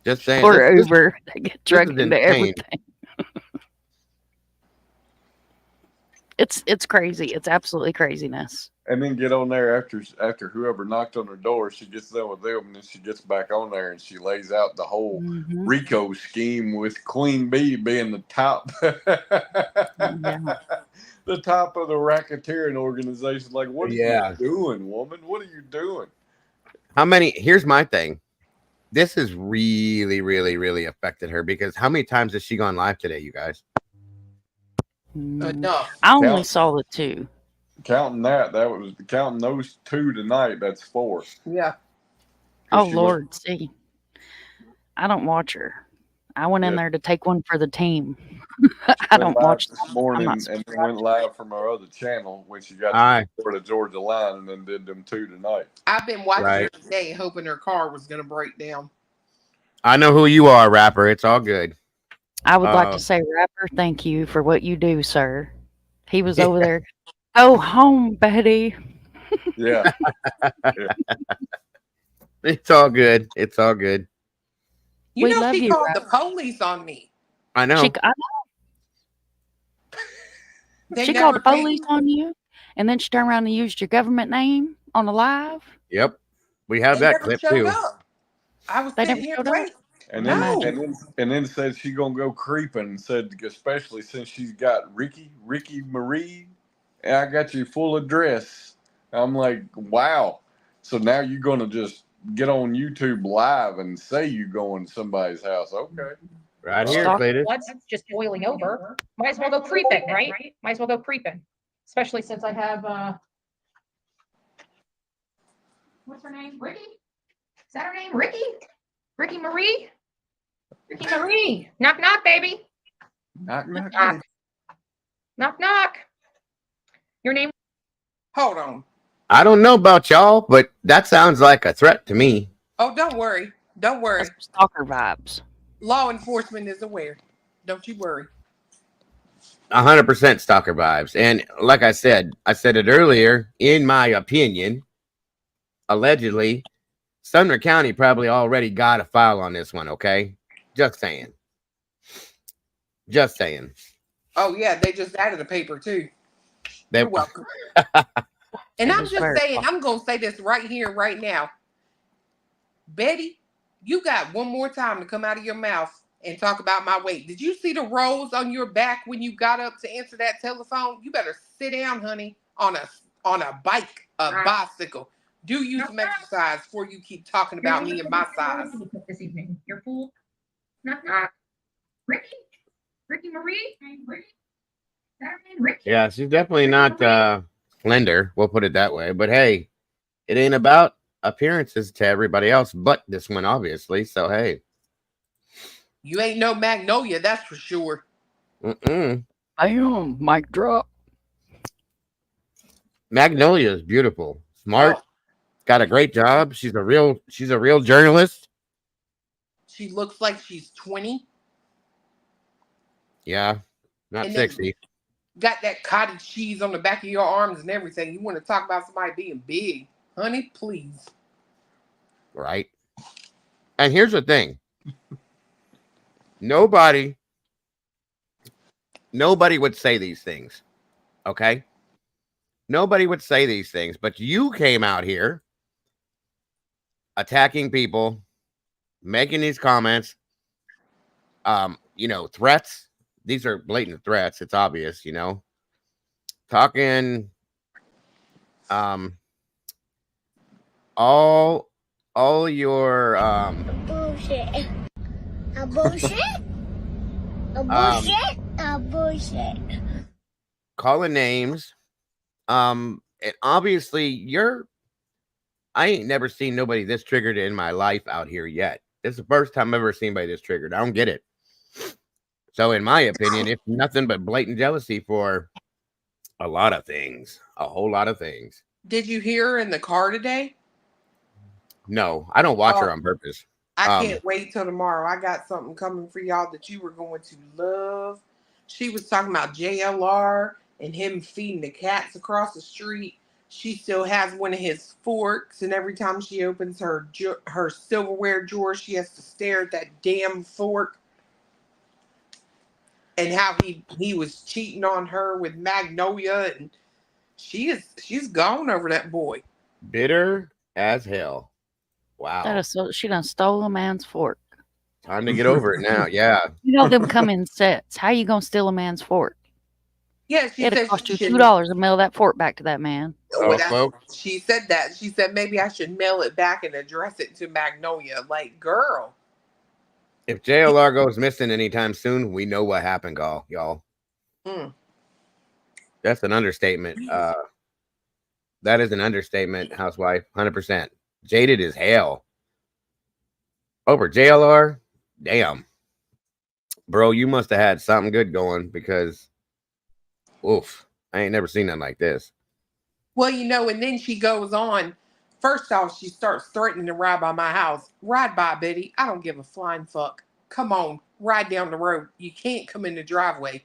Just saying. Or Uber. They get dragged into everything. It's crazy. It's absolutely craziness. And then get on there after whoever knocked on her door, she gets done with them, and then she gets back on there and she lays out the whole RICO scheme with Queen Bee being the top, the top of the racketeering organization. Like, what are you doing, woman? What are you doing? Here's my thing. This has really, really, really affected her because how many times has she gone live today, you guys? Enough. I only saw the 2. Counting counting those 2 tonight. That's 4. Yeah. Oh Lord, see, I don't watch her. I went in there to take one for the team. I don't watch this morning, and then went live from our other channel when she got to the Georgia line, and then did them 2 tonight. I've been watching her today, hoping her car was going to break down. I know who you are, Rapper. It's all good. I would like to say, Rapper, thank you for what you do, sir. He was over there. Go home, Betty. Yeah. It's all good. It's all good. You know, she called the police on me. I know. I know. They She called never the take police him, on you, and then she turned around and used your government name on the live. Yep. We have they that never clip showed too. up. I was They sitting never here showed up. waiting. And then No. and then said she gonna go creeping and said especially since she's got Ricky Marie, and I got your full address. I'm like, wow. So now you're gonna just get on YouTube live and say you going to somebody's house. Okay. Right All here, right. Cletus. Blood's just boiling over. Might as well go creeping, right? Might as well go creeping. Especially since I have what's her name? Ricky? Is that her name? Ricky? Ricky Marie? Ricky Marie. Knock knock, baby. Knock knock. Knock. Knock knock. Your name? Hold on. I don't know about y'all, but that sounds like a threat to me. Oh, don't worry. Don't worry. That's stalker vibes. Law enforcement is aware. Don't you worry. 100% stalker vibes. And like I said it earlier, in my opinion, allegedly, Sumner County probably already got a file on this one, okay? Just saying. Just saying. Oh yeah, they just added a paper too. They, You're welcome. And I'm just saying, I'm gonna say this right here, right now. Betty, you got one more time to come out of your mouth and talk about my weight. Did you see the rolls on your back when you got up to answer that telephone? You better sit down, honey, on a bike, a bicycle. Do you some exercise before you keep talking about me and my size. This evening. You're full. Knock knock. Ricky? Ricky Marie? Ricky? Ricky? yeah, she's definitely not slender. We'll put it that way. But hey, it ain't about appearances to everybody else but this one, obviously. So hey. You ain't no Magnolia, that's for sure. Damn, mic drop. Magnolia is beautiful, smart, got a great job. She's a real journalist. She looks like she's 20. Yeah, not And 60. Got that cottage cheese on the back of your arms and everything. You want to talk about somebody being big. Honey, please. Right. And here's the thing. Nobody would say these things. Okay? Nobody would say these things, but you came out here attacking people, making these comments, threats. These are blatant threats. It's obvious, talking, all your, bullshit. A bullshit? A bullshit? A bullshit. calling names. And obviously I ain't never seen nobody this triggered in my life out here yet. This is the first time I've ever seen anybody this triggered. I don't get it. So in my opinion, it's nothing but blatant jealousy for a lot of things, a whole lot of things. Did you hear her in the car today? No, I don't watch her on purpose. I can't wait till tomorrow. I got something coming for y'all that you were going to love. She was talking about JLR and him feeding the cats across the street. She still has one of his forks, and every time she opens her silverware drawer, she has to stare at that damn fork. And how he was cheating on her with Magnolia, and she's gone over that boy. Bitter as hell. Wow. That is so. She done stole a man's fork. Time to get over it now. Yeah. You know them come in sets. How you gonna steal a man's fork? Yeah, she It'll said cost you she $2 to mail that fork back to that man. She said that. She said maybe I should mail it back and address it to Magnolia. Like, girl. If JLR goes missing anytime soon, we know what happened, y'all. That's an understatement. That is an understatement, housewife. 100%. Jaded as hell. Over JLR? Damn. Bro, you must have had something good going because, oof, I ain't never seen nothing like this. Well, and then she goes on. First off, she starts threatening to ride by my house. Ride by, Betty. I don't give a flying fuck. Come on, ride down the road. You can't come in the driveway.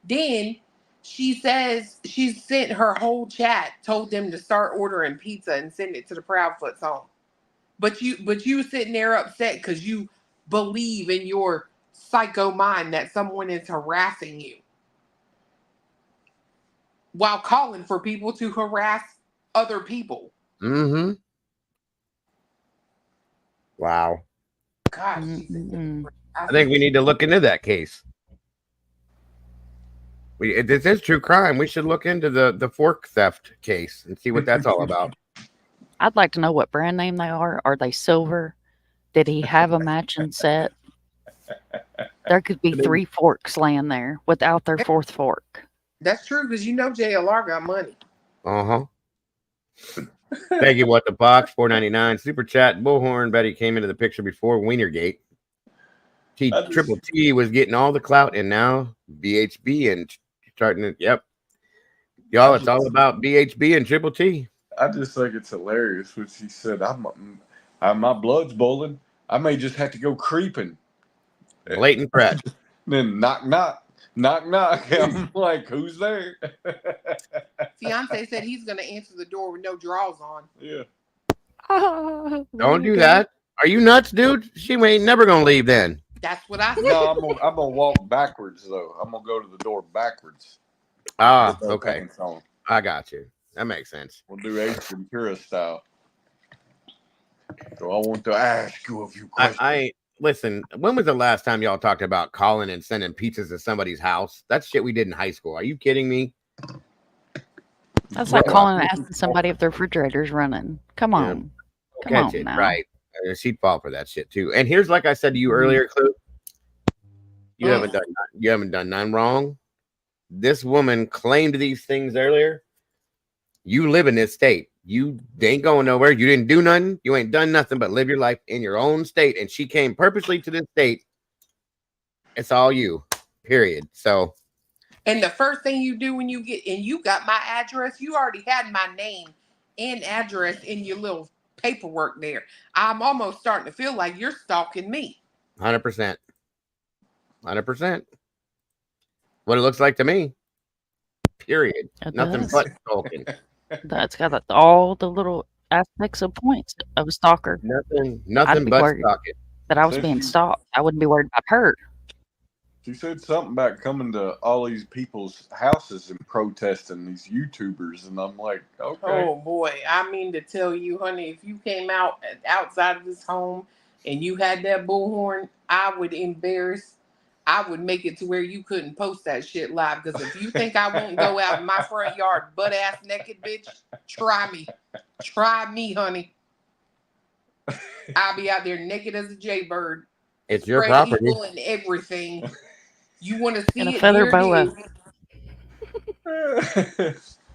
Then she says she sent her whole chat, told them to start ordering pizza and send it to the Proudfoot's home. But you sitting there upset because you believe in your psycho mind that someone is harassing you. while calling for people to harass other people. Mm-hmm. Wow. God, I think we need to look into that case. This is true crime. We should look into the fork theft case and see what that's all about. I'd like to know what brand name they are. Are they silver? Did he have a matching set? There could be 3 forks laying there without their 4th fork. That's true, because you know JLR got money. Uh-huh. Thank you, What the Box, $4.99. Super chat. Bullhorn Betty came into the picture before Wienergate. Triple T was getting all the clout, and now BHB and starting to, yep. Y'all, it's all about BHB and Triple T. I just think it's hilarious when she said, my blood's boiling. I may just have to go creeping. Blatant threat. Then knock, knock, knock, knock. I'm like, who's there? Fiance said he's going to answer the door with no drawers on. Yeah. Don't do that. Are you nuts, dude? She ain't never going to leave then. That's what I said. No, I'm gonna walk backwards though. I'm gonna go to the door backwards. Ah, okay. I got you. That makes sense. We'll do Ace Ventura style. So I want to ask you a few questions. Listen. When was the last time y'all talked about calling and sending pizzas to somebody's house? That's shit we did in high school. Are you kidding me? That's like calling and asking somebody if their refrigerator's running. Come on. Come on now. Right. She'd fall for that shit too. And here's, like I said to you earlier, Clue. You haven't done none wrong. This woman claimed these things earlier. You live in this state. You ain't going nowhere. You didn't do nothing. You ain't done nothing but live your life in your own state. And she came purposely to this state. It's all you. Period. So. And the first thing you do when you get, and you got my address, you already had my name and address in your little paperwork there. I'm almost starting to feel like you're stalking me. 100%. 100%. What it looks like to me. Period. Nothing but stalking. That's got all the little aspects of points of a stalker. Nothing but stalking. That I was being stalked. I wouldn't be worried about her. She said something about coming to all these people's houses and protesting these YouTubers, and I'm like, okay. Oh boy, I mean to tell you, honey, if you came outside of this home and you had that bullhorn, I would make it to where you couldn't post that shit live. Because if you think I won't go out in my front yard butt ass naked, bitch, try me. Try me, honey. I'll be out there naked as a jaybird. It's your property. And everything. You want to see and it? A feather boa.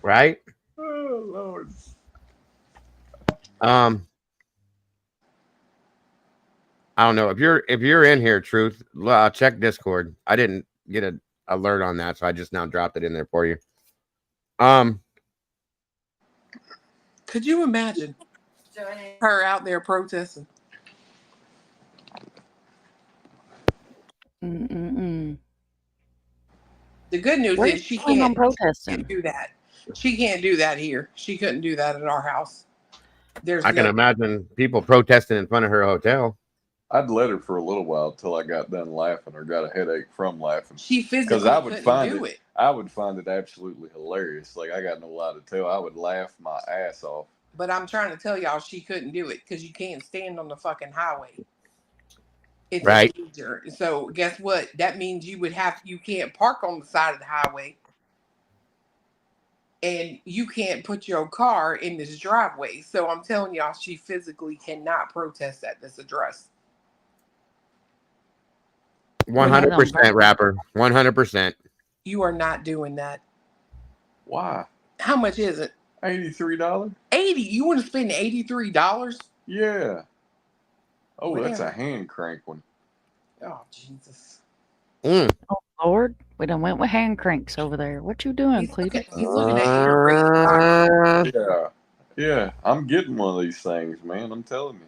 Right? Oh Lord. I don't know if you're in here, Truth. Check Discord. I didn't get an alert on that, so I just now dropped it in there for you. Could you imagine her out there protesting? The good news is she can't do that. She can't do that here. She couldn't do that at our house. I can imagine people protesting in front of her hotel. I'd let her for a little while till I got done laughing or got a headache from laughing. She physically couldn't do it. I would find it absolutely hilarious. Like, I got no lie to tell. I would laugh my ass off. But I'm trying to tell y'all she couldn't do it because you can't stand on the fucking highway. It's right. Danger. So guess what? That means you can't park on the side of the highway. And you can't put your car in this driveway. So I'm telling y'all, she physically cannot protest at this address. 100% rapper. 100%. You are not doing that. Why? How much is it? $83. 80. You want to spend $83? Yeah. Oh, Whatever. That's a hand crank one. Oh, Jesus. Oh, Lord. We done went with hand cranks over there. What you doing, Cletus? He's looking at your Yeah. I'm getting one of these things, man. I'm telling you.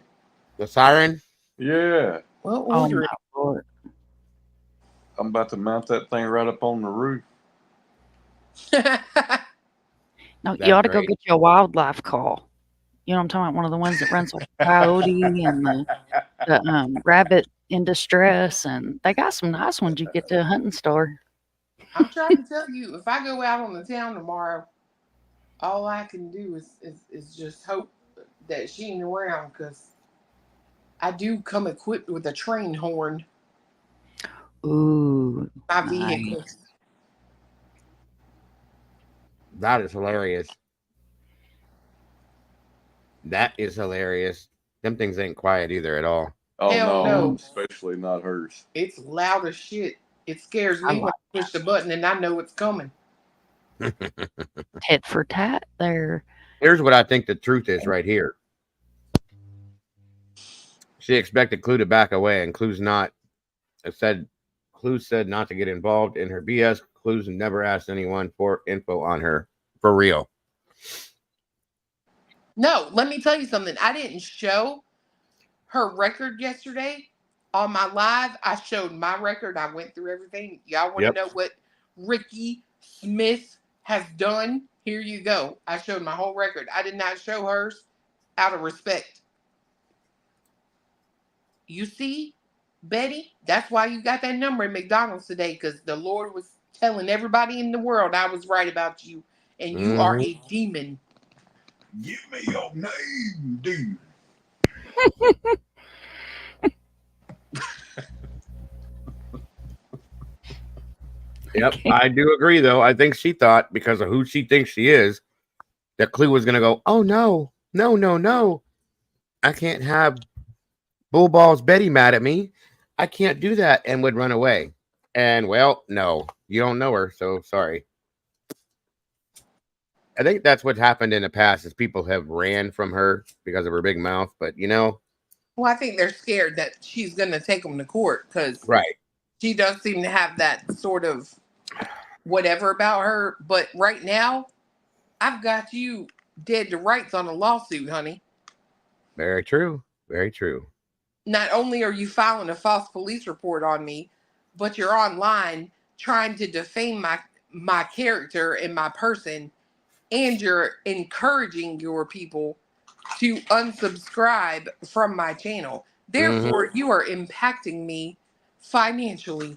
The siren? Yeah. Well, oh, my Lord. I'm about to mount that thing right up on the roof. No, you ought to go get you a wildlife call. You know what I'm talking about? One of the ones that runs like a coyote and the rabbit in distress. And they got some nice ones you get to a hunting store. I'm trying to tell you, if I go out on the town tomorrow, all I can do is just hope that she ain't around, because I do come equipped with a train horn. Ooh, My nice. vehicle. That is hilarious. That is hilarious. Them things ain't quiet either at all. Oh Hell no, no. especially not hers. It's loud as shit. It scares I me when like I push the button and I know it's coming. tit for tat there. Here's what I think the truth is right here. She expected Clue to back away, and Clue's not. Clue said not to get involved in her BS. Clue's never asked anyone for info on her. For real. No, let me tell you something. I didn't show her record yesterday on my live. I showed my record. I went through everything. Y'all want to know what Ricky Smith has done? Here you go. I showed my whole record. I did not show hers out of respect. You see, Betty, that's why you got that number in McDonald's today, because the Lord was telling everybody in the world I was right about you, and you are a demon. Give me your name, dude. Yep, I do agree, though. I think she thought, because of who she thinks she is, that Clue was going to go, oh, no, no, no, no. I can't have Bullballs Betty mad at me. I can't do that, and would run away. And, well, no, you don't know her, so sorry. I think that's what happened in the past, is people have ran from her because of her big mouth. But, you know. Well, I think they're scared that she's going to take them to court, because she does seem to have that sort of whatever about her. But right now, I've got you dead to rights on a lawsuit, honey. Very true. Very true. Not only are you filing a false police report on me, but you're online trying to defame my character and my person, and you're encouraging your people to unsubscribe from my channel. Therefore, you are impacting me financially.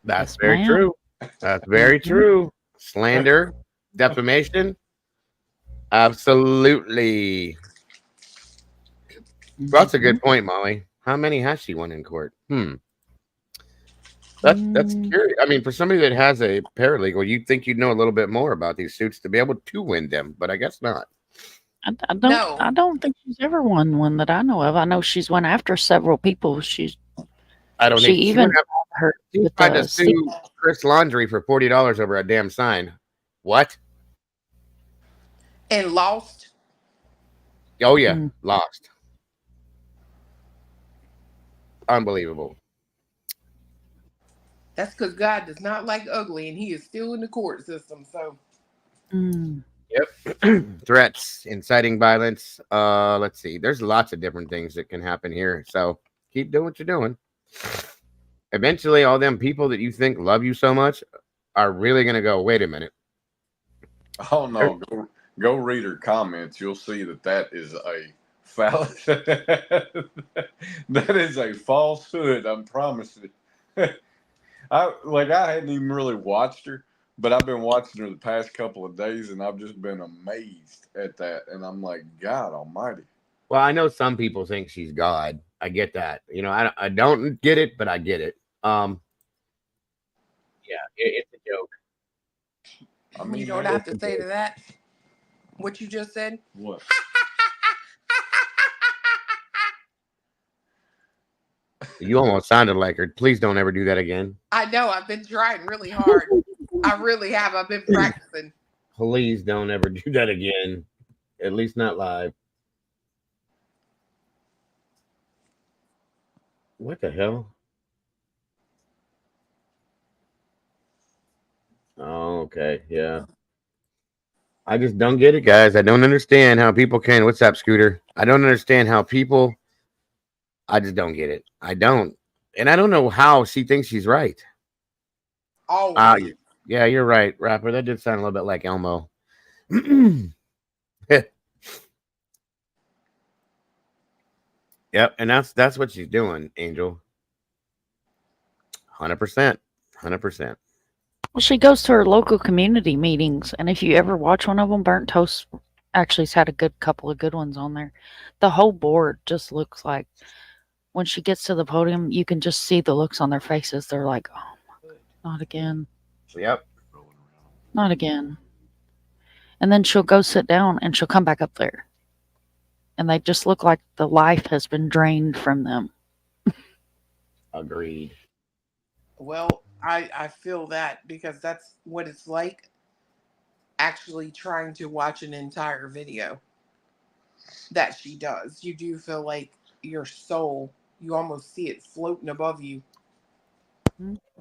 That's very true. That's very true. Slander, defamation. Absolutely. That's a good point, Molly. How many has she won in court? That's curious. I mean, for somebody that has a paralegal, you'd think you'd know a little bit more about these suits to be able to win them, but I guess not. I don't think she's ever won one that I know of. I know she's went after several people. I don't think even her she with tried to the sue Chris Laundry for $40 over a damn sign. What? And lost. Oh yeah, lost. Unbelievable. That's because God does not like ugly, and he is still in the court system. So Yep. Threats, inciting violence. Let's see. There's lots of different things that can happen here. So keep doing what you're doing. Eventually, all them people that you think love you so much are really going to go, wait a minute. Oh no, go read her comments. You'll see that is a that is a falsehood. I'm promising. I hadn't even really watched her, but I've been watching her the past couple of days, and I've just been amazed at that. And I'm like, God Almighty. Well, I know some people think she's God. I get that. You know, I don't get it, but I get it. Yeah, it's a joke. I mean, you know what I have to say to that? What you just said? What? You almost sounded like her. Please don't ever do that again. I know. I've been trying really hard. I really have. I've been practicing. Please don't ever do that again. At least not live. What the hell? Oh, okay. Yeah. I just don't get it, guys. I don't understand how people can. What's up, Scooter? I don't understand how people. I just don't get it. I don't. And I don't know how she thinks she's right. Always. Yeah, you're right, Rapper. That did sound a little bit like Elmo. Yep, and that's what she's doing, Angel. 100%. 100%. Well, she goes to her local community meetings, and if you ever watch one of them, Burnt Toast actually has had a good couple of good ones on there. The whole board just looks like when she gets to the podium, you can just see the looks on their faces. They're like, "Oh, not again, Yep. not again." And then she'll go sit down, and she'll come back up there, and they just look like the life has been drained from them. Agreed. Well, I feel that because that's what it's like actually trying to watch an entire video that she does. You do feel like your soul, you almost see it floating above you.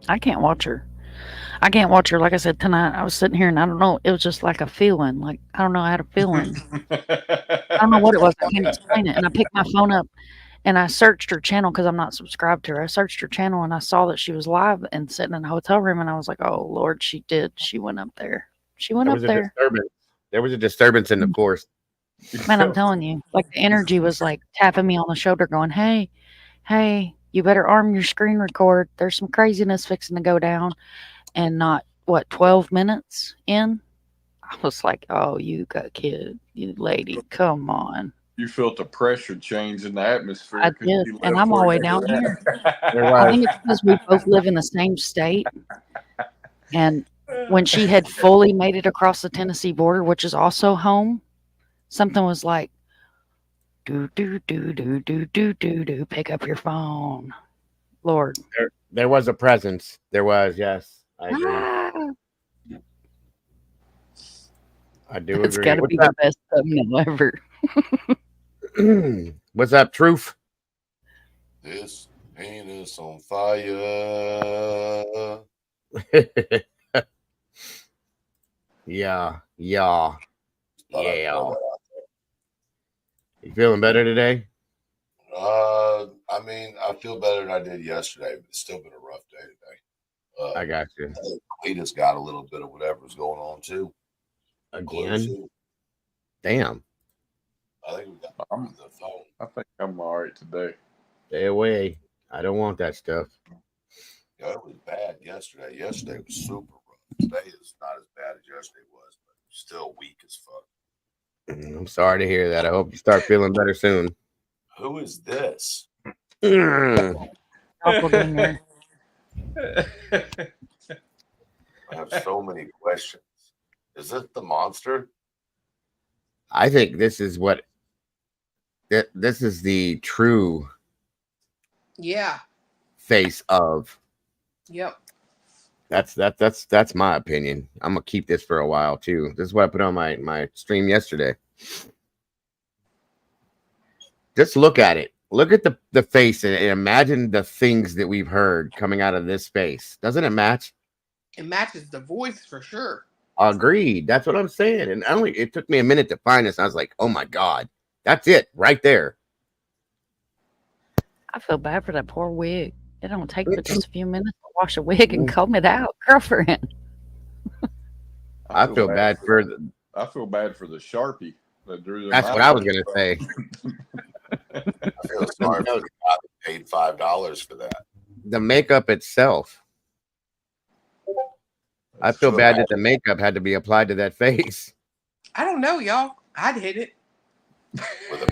I can't watch her. I can't watch her. Like I said, tonight I was sitting here and I don't know. It was just like a feeling. Like, I don't know. I had a feeling. I don't know what it was. I can't explain it. And I picked my phone up and I searched her channel because I'm not subscribed to her. I searched her channel and I saw that she was live and sitting in a hotel room. And I was like, oh, Lord, she did. She went up there. She went There up was a there. disturbance. There was a disturbance in the course. Man, I'm telling you, like the energy was like tapping me on the shoulder going, hey, you better arm your screen record. There's some craziness fixing to go down. And not, what, 12 minutes in? I was like, oh, you got kid, you lady, come on. You felt the pressure change in the atmosphere. I 'cause did, you and left I'm all the where way you down were here. at. I think it's because we both live in the same state. And when she had fully made it across the Tennessee border, which is also home, something was like, do, do, do, do, do, do, do, do, pick up your phone. Lord. There was a presence. There was, yes. I agree. I do It's agree. got to What's be the up? best thumbnail ever. What's up, Truth? This penis on fire. Yeah. You feeling better today? I mean, I feel better than I did yesterday, but it's still been a rough day today. I got you. I think Cletus got a little bit of whatever's going on too. Again? Too. Damn. I think we got on the phone. I think I'm all right today. Stay away. I don't want that stuff. Yeah, it was bad yesterday. Yesterday was super rough. Today is not as bad as yesterday was, but still weak as fuck. I'm sorry to hear that. I hope you start feeling better soon. Who is this? Doppelganger. I have so many questions. Is it the monster? I think this is what this is the true face of. Yep. That's my opinion. I'm gonna keep this for a while too. This is what I put on my stream yesterday. Just look at it. Look at the face and imagine the things that we've heard coming out of this face. Doesn't it match? It matches the voice for sure. Agreed. That's what I'm saying. And it took me a minute to find this. I was like, oh my God, that's it right there. I feel bad for that poor wig. It don't take but just a few minutes to wash a wig and comb it out, girlfriend. I feel bad for I feel bad for the Sharpie that drew them. That's what I was gonna say. I feel sorry for the guy that paid $5 for that. The makeup itself. I feel bad that the makeup had to be applied to that face. I don't know, y'all. I'd hit it. With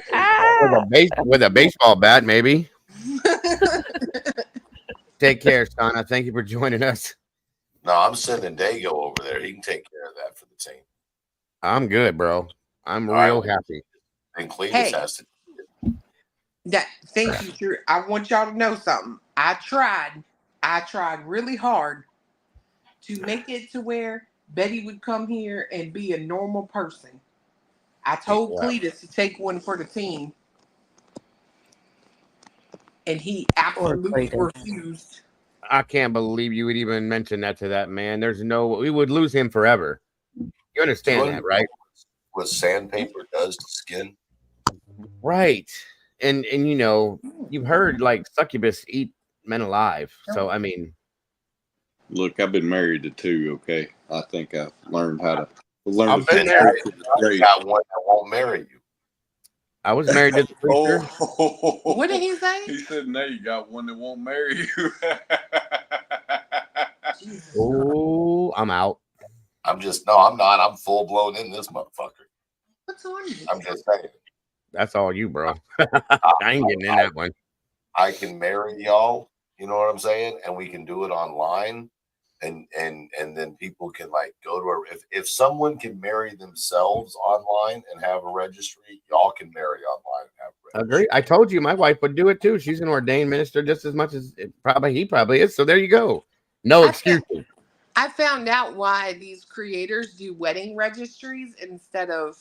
a baseball bat, maybe. Take care, Shauna. Thank you for joining us. No, I'm sending Dago over there. He can take care of that for the team. I'm good, bro. I'm real happy. And Cletus has to. Thank you, Drew. I want y'all to know something. I tried really hard to make it to where Betty would come here and be a normal person. I told Cletus to take one for the team, and he absolutely refused. I can't believe you would even mention that to that man. We would lose him forever. You understand that, right? What sandpaper does to skin. Right. And you know, you've heard like succubus eat men alive. So I mean, look, I've been married to two. Okay, I think I've learned how to I've been married. I got one that won't marry you. I was married to the preacher. What did he say? He said, "No, you got one that won't marry you." Oh, I'm out. I'm not. I'm full blown in this motherfucker. What's on you? I'm just saying. That's all you, bro. I ain't getting in that one. I can marry y'all, you know what I'm saying? And we can do it online. And then people can like go to if someone can marry themselves online and have a registry, y'all can marry online and have a registry. Agree. I told you my wife would do it too. She's an ordained minister just as much as he probably is. So there you go. No excuses. I found out why these creators do wedding registries instead of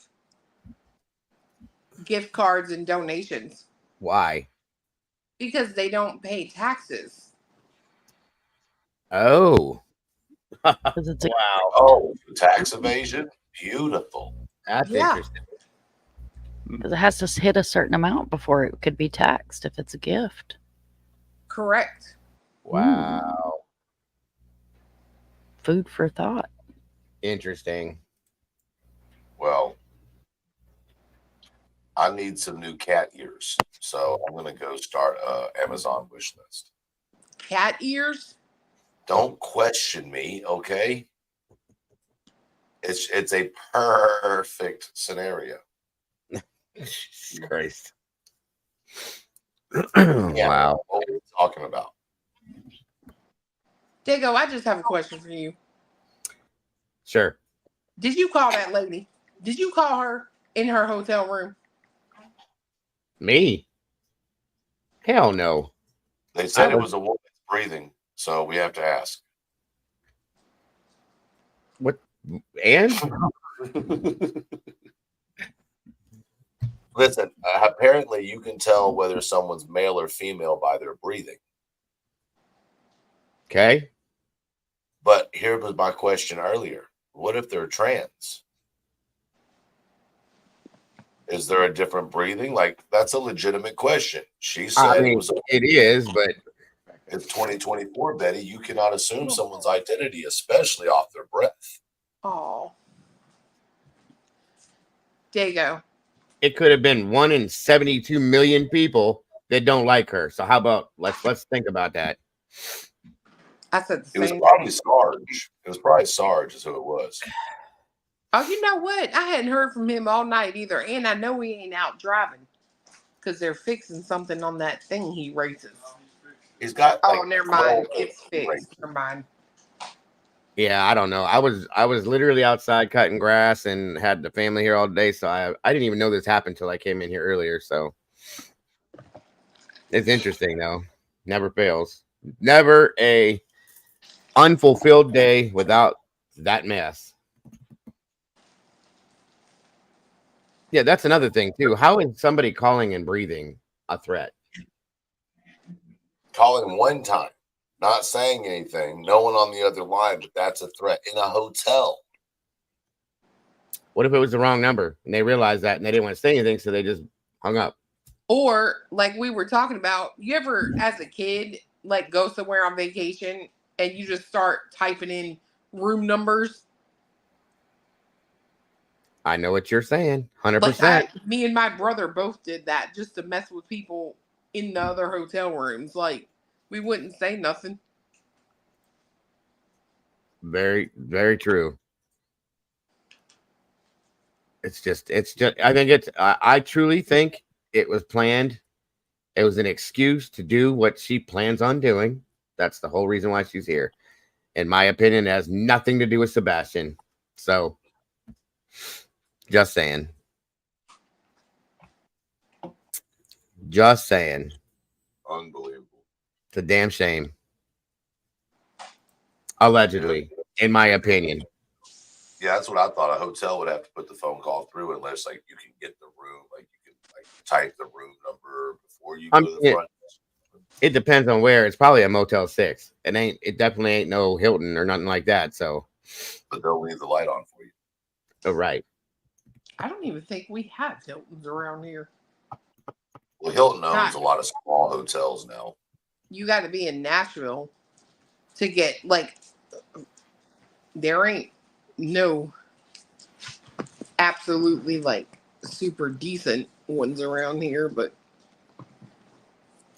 gift cards and donations. Why? Because they don't pay taxes. Oh. Wow. Oh, tax evasion? Beautiful. That's interesting. Because it has to hit a certain amount before it could be taxed if it's a gift. Correct. Wow. Food for thought. Interesting. Well, I need some new cat ears, so I'm gonna go start a Amazon wish list. Cat ears? Don't question me, okay? It's a perfect scenario. Christ. Yeah, Wow. what are we talking about? Dago, I just have a question for you. Sure. Did you call that lady? Did you call her in her hotel room? Me? Hell no. They said it was a woman breathing, so we have to ask. What? And? Listen, apparently you can tell whether someone's male or female by their breathing. Okay. But here was my question earlier. What if they're trans? Is there a different breathing? Like, that's a legitimate question. She said it was. It is, but it's 2024, Betty. You cannot assume someone's identity, especially off their breath. Oh. Dago. It could have been 1 in 72 million people that don't like her. So how about let's think about that. I said the It was same probably thing. Sarge. It was probably Sarge is who it was. Oh, you know what? I hadn't heard from him all night either. And I know he ain't out driving because they're fixing something on that thing he races. He's got Oh, never mind. It's fixed. Never mind. Yeah, I don't know. I was literally outside cutting grass and had the family here all day, so I didn't even know this happened until I came in here earlier. So it's interesting though. Never fails. Never a unfulfilled day without that mess. Yeah, that's another thing too. How is somebody calling and breathing a threat? Calling one time, not saying anything, no one on the other line, but that's a threat in a hotel. What if it was the wrong number and they realized that and they didn't want to say anything, so they just hung up? Or like we were talking about, you ever as a kid like go somewhere on vacation and you just start typing in room numbers? I know what you're saying. 100%. Like me and my brother both did that just to mess with people in the other hotel rooms. Like we wouldn't say nothing. Very, very true. It's just I think I truly think it was planned. It was an excuse to do what she plans on doing. That's the whole reason why she's here. In my opinion, it has nothing to do with Sebastian. So just saying. Just saying. Unbelievable. It's a damn shame. Allegedly, in my opinion. Yeah, that's what I thought. A hotel would have to put the phone call through unless like you can get the room, like you can like type the room number before you go to the front. It depends on where. It's probably a Motel 6. It definitely ain't no Hilton or nothing like that. So, but they'll leave the light on for you. Oh, right. I don't even think we have Hiltons around here. Well, Hilton owns a lot of small hotels now. You got to be in Nashville to get like. There ain't no absolutely like super decent ones around here, but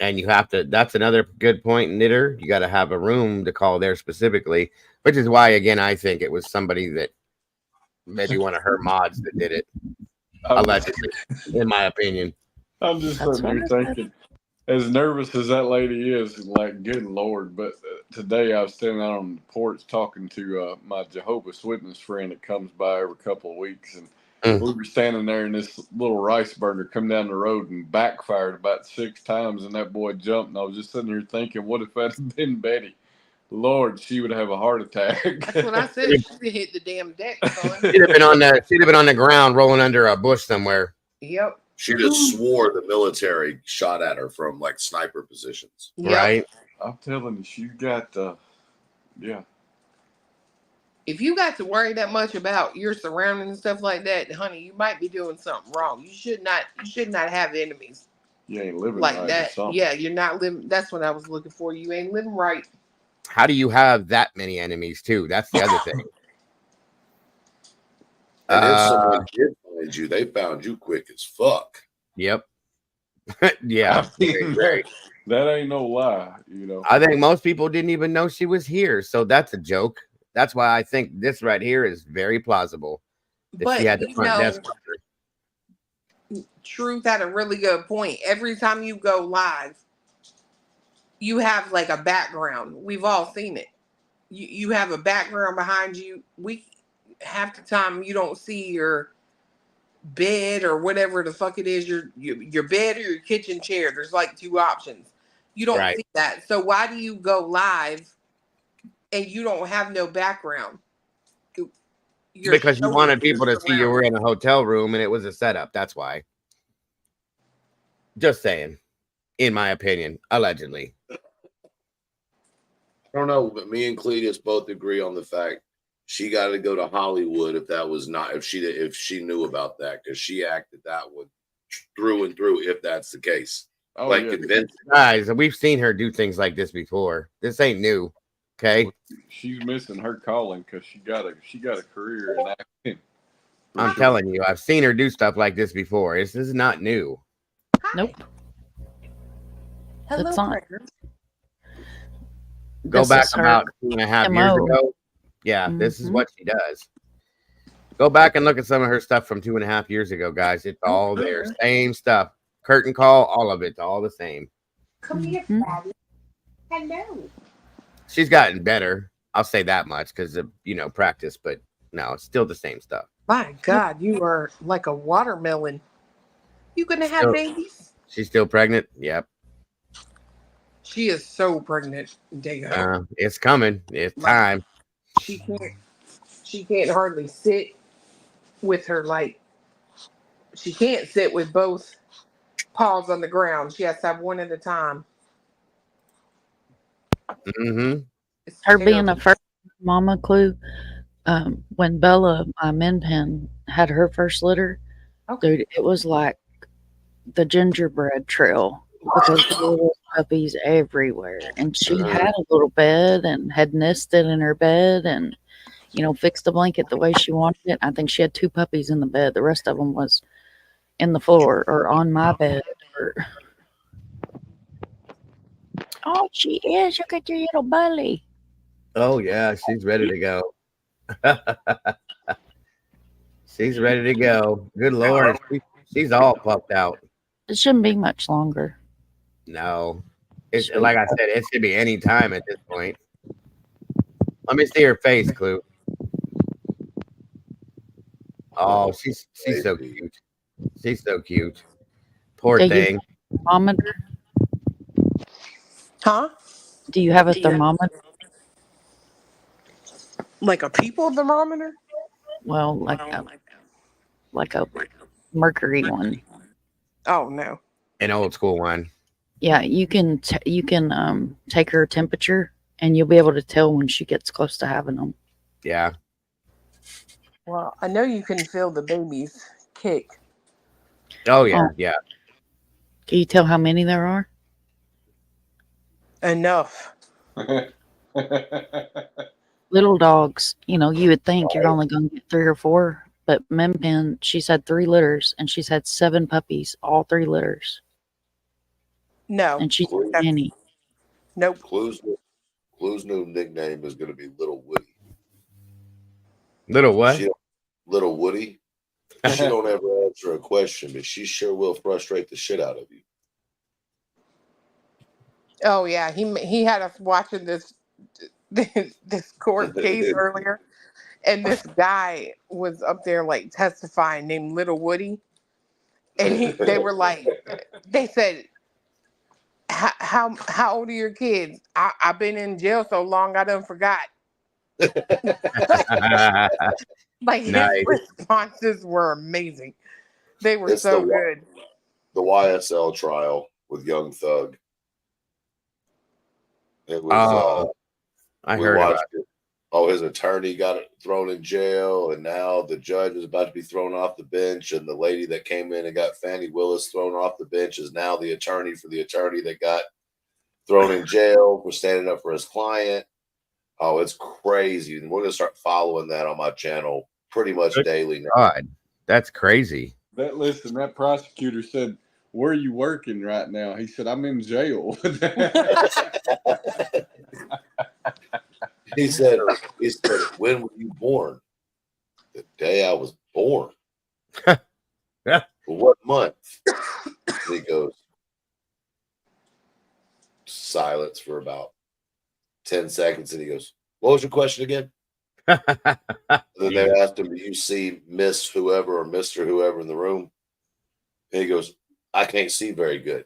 And you have to, that's another good point, Knitter. You got to have a room to call there specifically, which is why, again, I think it was somebody that maybe one of her mods that did it, allegedly, in my opinion. I'm just sitting here thinking, as nervous as that lady is, like, good Lord. But today I was standing out on the porch talking to my Jehovah's Witness friend that comes by every couple of weeks. And we were standing there, and this little rice burner come down the road and backfired about 6 times, and that boy jumped. And I was just sitting here thinking, what if that had been Betty? Lord, she would have a heart attack. That's what I said. She hit the damn deck, son. She'd have been on the ground rolling under a bush somewhere. Yep. She just swore the military shot at her from like sniper positions. Yep. Right. I'm telling you, she got, yeah. If you got to worry that much about your surroundings and stuff like that, honey, you might be doing something wrong. You should not have enemies. You ain't living like right that. Yeah, you're not living. That's what I was looking for. You ain't living right. How do you have that many enemies too? That's the other thing. And if someone did find you, they found you quick as fuck. Yep. Yeah. That ain't no lie, you know. I think most people didn't even know she was here, so that's a joke. That's why I think this right here is very plausible. That But she had the front desk. Truth had a really good point. Every time you go live, you have like a background. We've all seen it. You have a background behind you. Half the time you don't see your bed or whatever the fuck it is, your bed or your kitchen chair. There's like 2 options. You don't see that. So why do you go live and you don't have no background? Because you wanted people to see you were in a hotel room and it was a setup. That's why. Just saying. In my opinion, allegedly. I don't know, but me and Cletus both agree on the fact she got to go to Hollywood if she knew about that, because she acted that one through and through if that's the case. Oh, like yeah. convinced. Guys, we've seen her do things like this before. This ain't new. Okay. She's missing her calling because she got a career in acting. I'm telling you, I've seen her do stuff like this before. This is not new. Nope. Hello, It's not. Go This back is her about 2.5 years MO. ago. Yeah, this is what she does. Go back and look at some of her stuff from 2.5 years ago, guys. It's all there. Same stuff. Curtain call, all of it's all the same. Come here, Daddy. Hello. She's gotten better. I'll say that much because of, practice, but no, it's still the same stuff. My God, you are like a watermelon. You gonna have babies? She's still pregnant? Yep. She is so pregnant, Dago. It's coming. It's time. She can't hardly sit with her, like, she can't sit with both paws on the ground. She has to have one at a time. Mm-hmm. Her being a first mama clue. When Bella, my min pen, had her first litter, dude, it was like the gingerbread trail because there were little puppies everywhere. And she had a little bed and had nested in her bed and, fixed the blanket the way she wanted it. I think she had 2 puppies in the bed. The rest of them was in the floor or on my bed. Oh, she is. Look at your little belly. Oh, yeah. She's ready to go. She's ready to go. Good Lord. She's all puffed out. It shouldn't be much longer. No. It's like I said, it should be any time at this point. Let me see her face, Clue. Oh, she's so cute. She's so cute. Poor thing. Thermometer? Huh? Do you have a thermometer? Like a people thermometer? Well, like a mercury one. Oh no. An old school one. Yeah, you can take her temperature and you'll be able to tell when she gets close to having them. Yeah. Well, I know you can feel the babies kick. Oh yeah, yeah. Can you tell how many there are? Enough. Little dogs, you would think you're only going to get 3 or 4, but Mempen, she's had 3 litters and she's had 7 puppies, all 3 litters. No. And she's Clues, a nanny. Nope. Clues new nickname is going to be Little Woody. Little what? Little Woody. She don't ever answer a question, but she sure will frustrate the shit out of you. Oh yeah, he had us watching this court case earlier, and this guy was up there like testifying named Little Woody, and they were like, they said, how old are your kids? I've been in jail so long I done forgot. Like his Nice. responses were amazing. They were It's so good. The YSL trial with Young Thug. It was. I we heard about watched it. Oh, his attorney got thrown in jail, and now the judge is about to be thrown off the bench, and the lady that came in and got Fannie Willis thrown off the bench is now the attorney for the attorney that got thrown in jail for standing up for his client. Oh, it's crazy. And we're going to start following that on my channel pretty much daily now. God, that's crazy. That prosecutor said, "Where are you working right now?" He said, "I'm in jail." He said, "When were you born?" The day I was born. Yeah. What month? And he goes, silence for about 10 seconds, and he goes, "What was your question again?" And then they asked him, "Do you see Miss whoever or Mr. whoever in the room?" And he goes, "I can't see very good."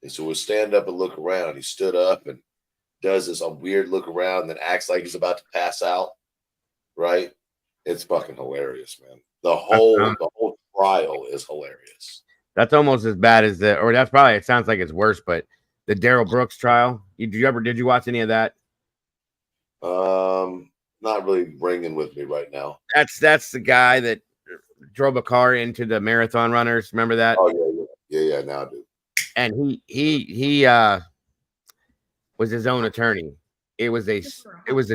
And so we'll stand up and look around. He stood up and does this weird look around, then acts like he's about to pass out. Right? It's fucking hilarious, man. The whole trial is hilarious. That's almost as bad as that's probably, it sounds like it's worse, but the Daryl Brooks trial. Did you watch any of that? Not really ringing with me right now. That's the guy that drove a car into the marathon runners. Remember that? Oh yeah. Now I do. And he was his own attorney. It was a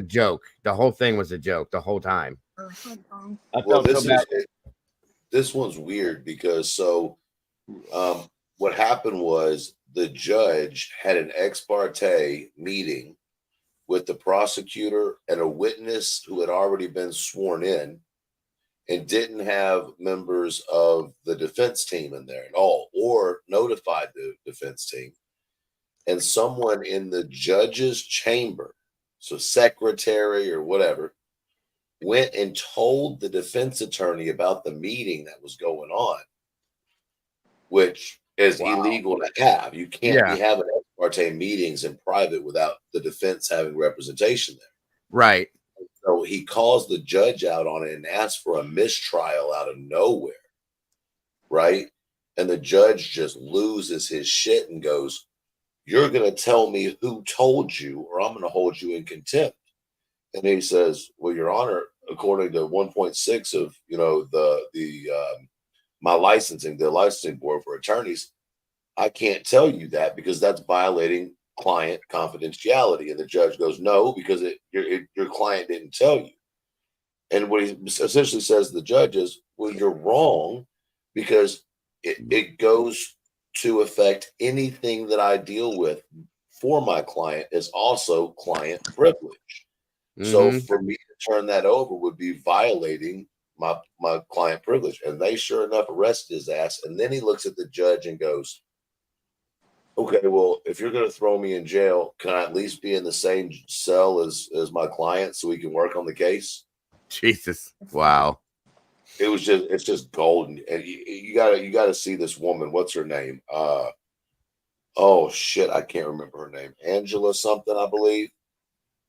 joke. The whole thing was a joke the whole time. Well, this one's weird because what happened was the judge had an ex parte meeting with the prosecutor and a witness who had already been sworn in, and didn't have members of the defense team in there at all, or notified the defense team. And someone in the judge's chamber, so secretary or whatever, went and told the defense attorney about the meeting that was going on, which is illegal to have. You can't be having ex parte meetings in private without the defense having representation there. Right. So he calls the judge out on it and asks for a mistrial out of nowhere. Right. And the judge just loses his shit and goes, "You're going to tell me who told you, or I'm going to hold you in contempt." And he says, "Well, Your Honor, according to 1.6 of, my licensing, the licensing board for attorneys, I can't tell you that because that's violating client confidentiality." And the judge goes, "No, because your client didn't tell you." And what he essentially says to the judge is, "Well, you're wrong, because it goes to affect anything that I deal with for my client is also client privilege. So for me to turn that over would be violating my client privilege." And they sure enough arrested his ass. And then he looks at the judge and goes, "Okay, well, if you're going to throw me in jail, can I at least be in the same cell as my client so we can work on the case?" Jesus. Wow. It's just golden. And you gotta see this woman. What's her name? Oh shit, I can't remember her name. Angela something, I believe.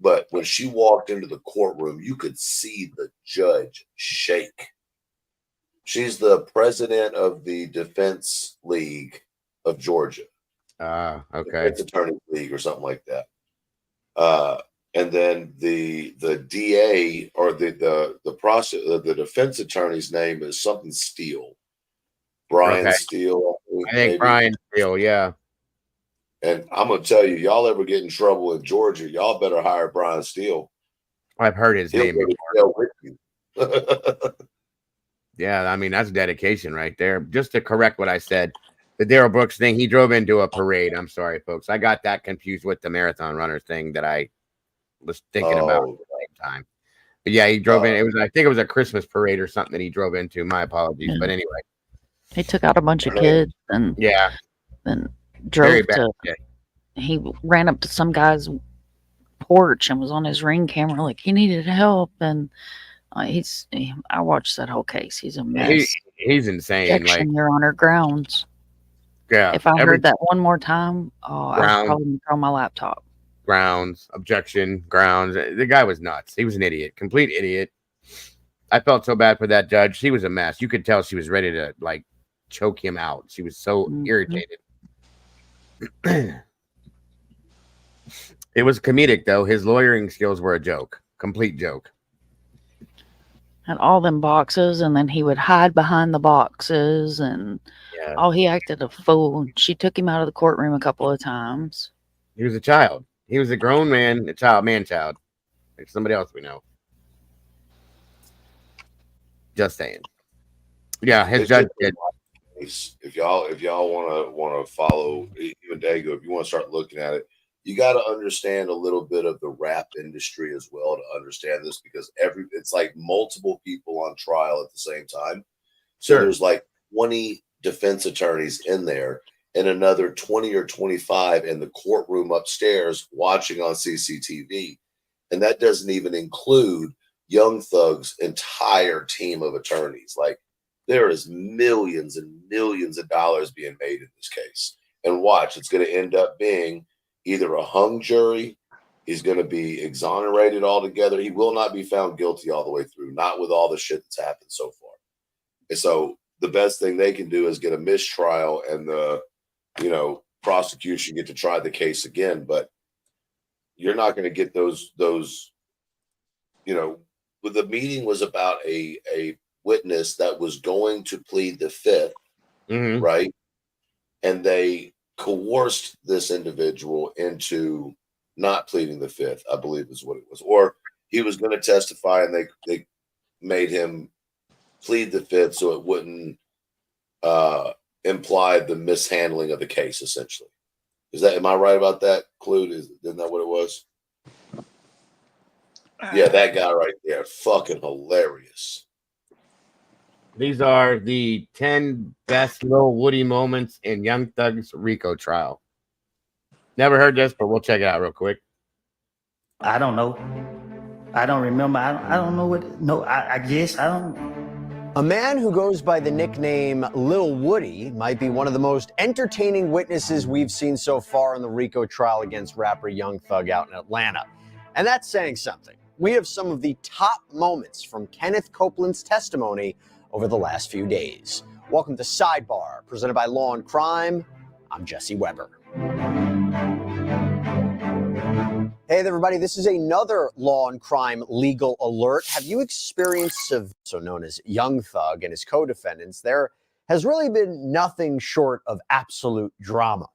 But when she walked into the courtroom, you could see the judge shake. She's the president of the Defense League of Georgia. Okay. Defense Attorney League or something like that. And then the DA or the defense attorney's name is something Steele. Brian Steele. I think Brian Steele, yeah. And I'm gonna tell you, y'all ever get in trouble in Georgia, y'all better hire Brian Steele. I've heard his name before. With you. Yeah, I mean, that's dedication right there. Just to correct what I said, The Daryl Brooks thing, he drove into a parade. I'm sorry, folks. I got that confused with the marathon runner thing that I was thinking about at the same time. But yeah, he drove in. It was, I think it was a Christmas parade or something that he drove into. My apologies. Yeah. But anyway. He took out a bunch of kids and yeah, then very drove bad. to. Yeah. He ran up to some guy's porch and was on his Ring camera like he needed help, and I watched that whole case. He's a mess. He's insane. Objection, Like, Your Honor, grounds. yeah, If I heard that one more time, I would probably throw my laptop. Grounds, objection, grounds. The guy was nuts. He was an idiot, complete idiot. I felt so bad for that judge. She was a mess. You could tell she was ready to like choke him out. She was so irritated. It was comedic though. His lawyering skills were a joke, complete joke. Had all them boxes, and then he would hide behind the boxes, and he acted a fool. She took him out of the courtroom a couple of times. He was a child. He was a grown man, a child, man-child. Like somebody else we know. Just saying. Yeah, his judge did. If y'all want to follow even Dago, if you want to start looking at it, you got to understand a little bit of the rap industry as well to understand this, because it's like multiple people on trial at the same time. So there's like 20 defense attorneys in there and another 20 or 25 in the courtroom upstairs watching on CCTV. And that doesn't even include Young Thug's entire team of attorneys. Like, there is millions and millions of dollars being made in this case. And watch, it's going to end up being either a hung jury, he's going to be exonerated altogether. He will not be found guilty all the way through, not with all the shit that's happened so far. And so the best thing they can do is get a mistrial, and the, prosecution get to try the case again. But you're not going to get those, the meeting was about a witness that was going to plead the fifth, right? And they coerced this individual into not pleading the fifth, I believe is what it was. Or he was going to testify, and they made him plead the fifth so it wouldn't imply the mishandling of the case, essentially. Am I right about that, Clued? Isn't that what it was? Yeah, that guy right there. Fucking hilarious. These are the 10 best Lil Woody moments in Young Thug's RICO trial. Never heard this, but we'll check it out real quick. I don't know. I don't remember. I don't know what. No, I guess I don't. A man who goes by the nickname Lil Woody might be one of the most entertaining witnesses we've seen so far in the RICO trial against rapper Young Thug out in Atlanta. And that's saying something. We have some of the top moments from Kenneth Copeland's testimony over the last few days. Welcome to Sidebar, presented by Law and Crime. I'm Jesse Weber. Hey there, everybody. This is another Law and Crime legal alert. Have you experienced so known as Young Thug and his co-defendants? There has really been nothing short of absolute drama.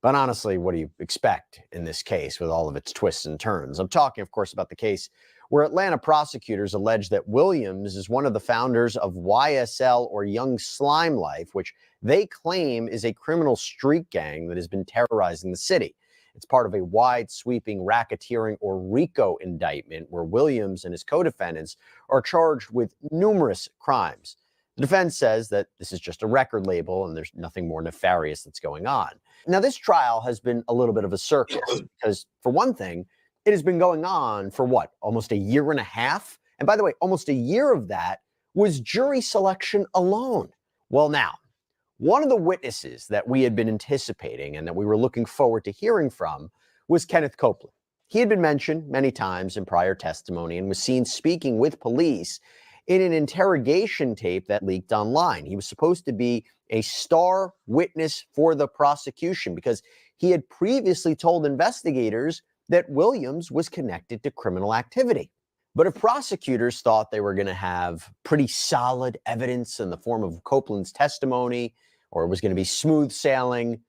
But honestly, what do you expect in this case with all of its twists and turns? I'm talking, of course, about the case where Atlanta prosecutors allege that Williams is one of the founders of YSL, or Young Slime Life, which they claim is a criminal street gang that has been terrorizing the city. It's part of a wide sweeping racketeering, or RICO, indictment where Williams and his co-defendants are charged with numerous crimes. The defense says that this is just a record label and there's nothing more nefarious that's going on. Now, this trial has been a little bit of a circus because, for one thing, it has been going on for what, almost a year and a half? And by the way, almost a year of that was jury selection alone. Well, now, one of the witnesses that we had been anticipating and that we were looking forward to hearing from was Kenneth Copeland. He had been mentioned many times in prior testimony and was seen speaking with police in an interrogation tape that leaked online. He was supposed to be a star witness for the prosecution because he had previously told investigators that Williams was connected to criminal activity. But if prosecutors thought they were going to have pretty solid evidence in the form of Copeland's testimony, or it was going to be smooth sailing,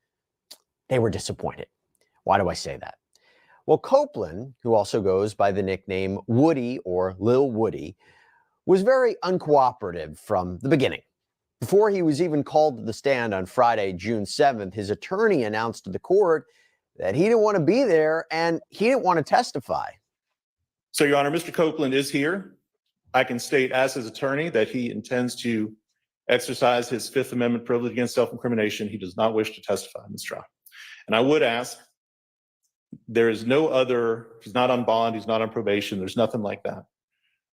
they were disappointed. Why do I say that? Well, Copeland, who also goes by the nickname Woody or Lil Woody, was very uncooperative from the beginning. Before he was even called to the stand on Friday, June 7th, his attorney announced to the court that he didn't want to be there and he didn't want to testify. So, Your Honor, Mr. Copeland is here. I can state as his attorney that he intends to exercise his Fifth Amendment privilege against self-incrimination. He does not wish to testify in this trial. And I would ask, there is no other, he's not on bond, he's not on probation, there's nothing like that.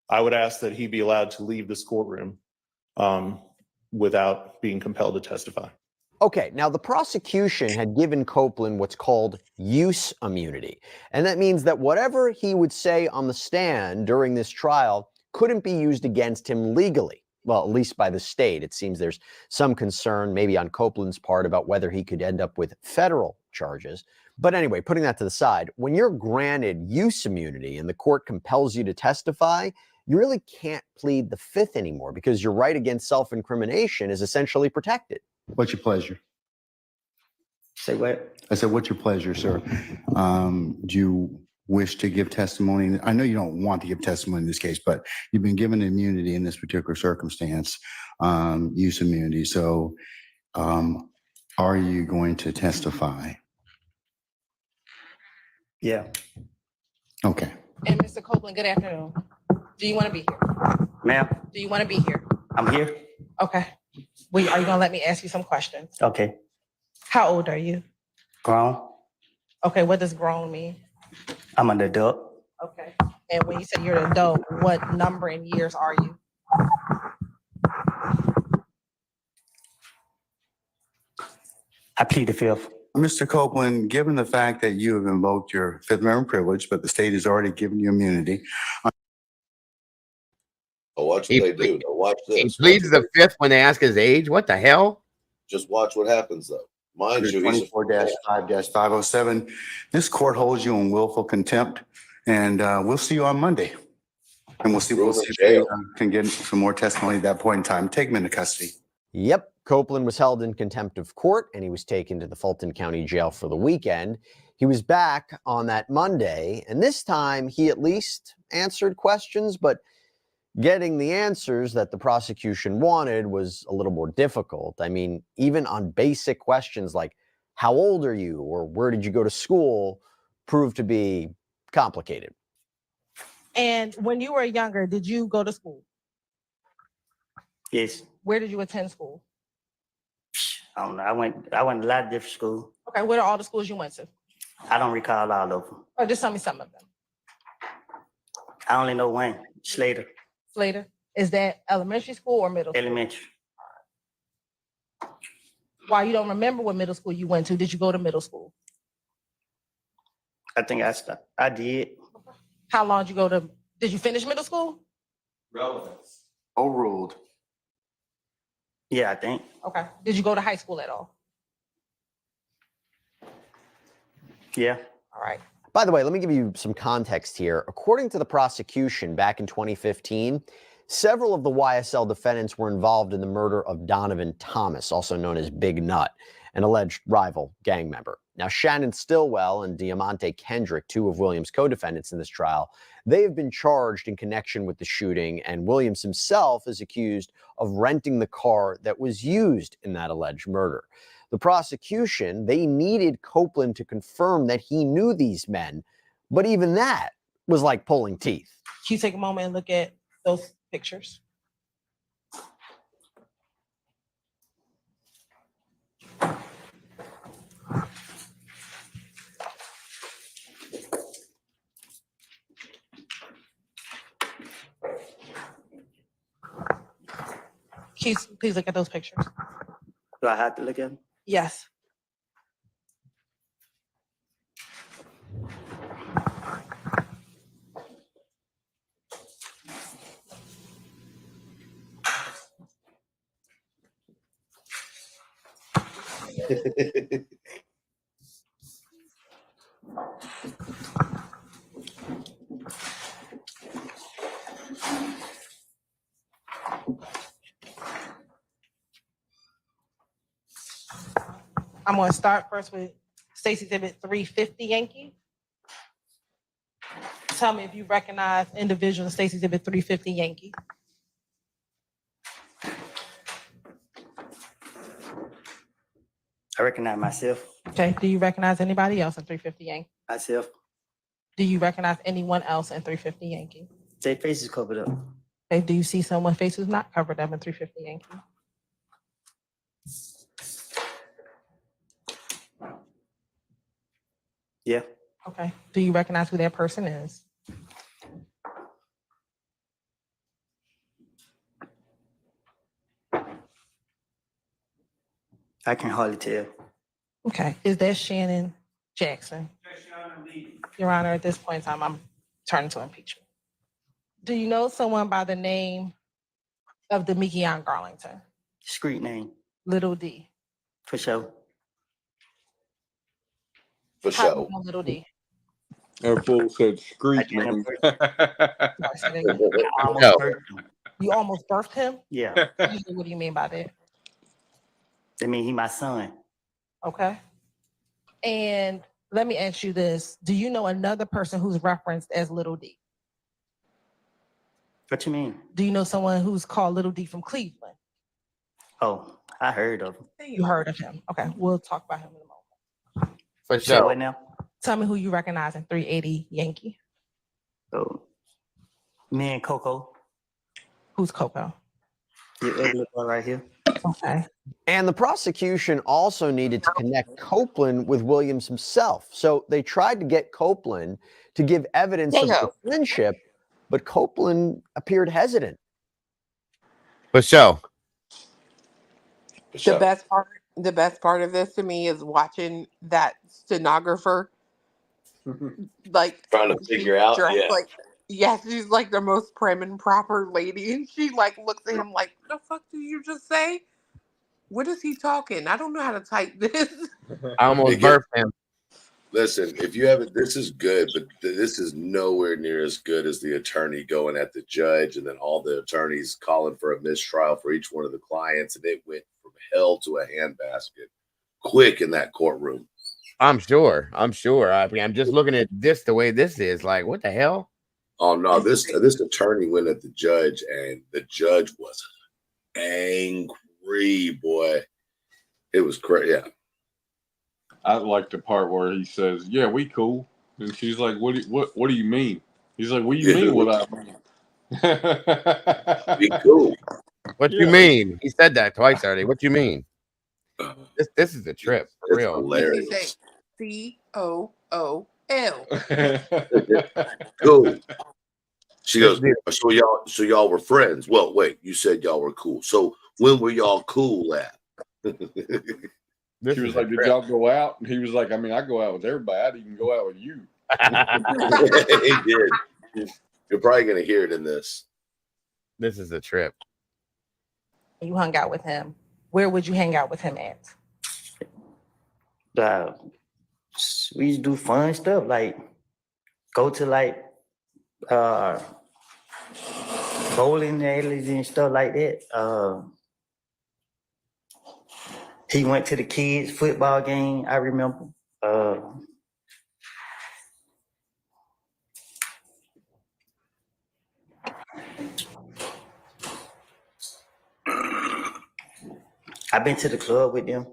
I would ask that he be allowed to leave this courtroom without being compelled to testify. Okay, now the prosecution had given Copeland what's called use immunity. And that means that whatever he would say on the stand during this trial couldn't be used against him legally. Well, at least by the state. It seems there's some concern, maybe on Copeland's part, about whether he could end up with federal charges. But anyway, putting that to the side, when you're granted use immunity and the court compels you to testify, you really can't plead the Fifth anymore because your right against self-incrimination is essentially protected. What's your pleasure? Say what? I said, what's your pleasure, sir? Do you wish to give testimony? I know you don't want to give testimony in this case, but you've been given immunity in this particular circumstance, use immunity. So are you going to testify? Yeah. Okay. And Mr. Copeland, good afternoon. Do you want to be here? Ma'am, Do you want to be here? I'm here. Okay. Well, are you going to let me ask you some questions? Okay. How old are you? Grown. Okay, what does grown mean? I'm an adult. Okay. And when you say you're an adult, what number in years are you? I plead the Fifth. Mr. Copeland, given the fact that you have invoked your Fifth Amendment privilege, but the state has already given you immunity. Watch what they do. Now watch this. He pleads the Fifth when they ask his age. What the hell? Just watch what happens, though. Mind you, he's 24-5-507. This court holds you in willful contempt, and we'll see you on Monday. And we'll see if we can get some more testimony at that point in time. Take him into custody. Yep, Copeland was held in contempt of court, and he was taken to the Fulton County Jail for the weekend. He was back on that Monday, and this time he at least answered questions, but getting the answers that the prosecution wanted was a little more difficult. I mean, even on basic questions like, how old are you, or where did you go to school, proved to be complicated. And when you were younger, did you go to school? Yes. Where did you attend school? I don't know. I went to a lot of different schools. Okay, what are all the schools you went to? I don't recall all of them. Or just tell me some of them. I only know one, Slater. Slater, is that elementary school or middle school? Elementary. Why you don't remember what middle school you went to? Did you go to middle school? I think I did. How long did you go to, did you finish middle school? Relevance. Overruled. Yeah, I think. Okay. Did you go to high school at all? Yeah. All right. By the way, let me give you some context here. According to the prosecution back in 2015, several of the YSL defendants were involved in the murder of Donovan Thomas, also known as Big Nut, an alleged rival gang member. Now, Shannon Stillwell and Diamante Kendrick, two of Williams' co-defendants in this trial, they have been charged in connection with the shooting, and Williams himself is accused of renting the car that was used in that alleged murder. The prosecution, they needed Copeland to confirm that he knew these men, but even that was like pulling teeth. Can you take a moment and look at those pictures? Please look at those pictures. Do I have to look at them? Yes. I'm going to start first with Stacy's Exhibit 350 Yankee. Tell me if you recognize individual in Stacy's Exhibit 350 Yankee. I recognize myself. Okay. Do you recognize anybody else in 350 Yankee? Myself. Do you recognize anyone else in 350 Yankee? Their face is covered up. Okay. Do you see someone's face who's not covered up in 350 Yankee? Yeah. Okay. Do you recognize who that person is? I can hardly tell. Okay. Is that Shannon Jackson? Your Honor, at this point in time, I'm turning to impeachment. Do you know someone by the name of Demikion Garlington? Street name. Little D. For sure. For How do sure. you know Little D? That fool said street name. You almost birthed him? Yeah. What do you mean by that? I mean, he my son. Okay. And let me ask you this. Do you know another person who's referenced as Little D? What you mean? Do you know someone who's called Little D from Cleveland? Oh, I heard of him. You heard of him. Okay, we'll talk about him in a moment. For Say sure. what now? Tell me who you recognize in 380 Yankee. Oh, me and Coco. Who's Coco? The ugly boy right here. Okay. And the prosecution also needed to connect Copeland with Williams himself. So they tried to get Copeland to give evidence of the friendship, but Copeland appeared hesitant. For sure. The best part of this to me is watching that stenographer like Trying to figure out. dressed Yeah. like she's like the most prim and proper lady, and she like looks at him like, "The fuck did you just say? What is he talking? I don't know how to type this." I almost burped him. Listen, if you haven't, this is good, but this is nowhere near as good as the attorney going at the judge and then all the attorneys calling for a mistrial for each one of the clients. And it went from hell to a handbasket quick in that courtroom. I'm sure. I mean, I'm just looking at this the way this is. Like, what the hell? Oh no, this attorney went at the judge, and the judge was angry, boy. It was crazy. Yeah. I like the part where he says, "Yeah, we cool," and she's like, "What do you mean?" He's like, "What do you mean? What I mean?" Be cool. What you mean? He said that twice already. What you mean? This is a trip for real. Hilarious. COOL. Cool. She goes, so y'all were friends. Well, wait, you said y'all were cool. So when were y'all cool at? She was like, "Did y'all go out?" And he was like, "I mean, I go out with everybody. I didn't go out with you." He did. You're probably gonna hear it in this. This is a trip. You hung out with him. Where would you hang out with him at? We used to do fun stuff, like go to like bowling alleys and stuff like that. He went to the kids' football game, I remember. I've been to the club with them.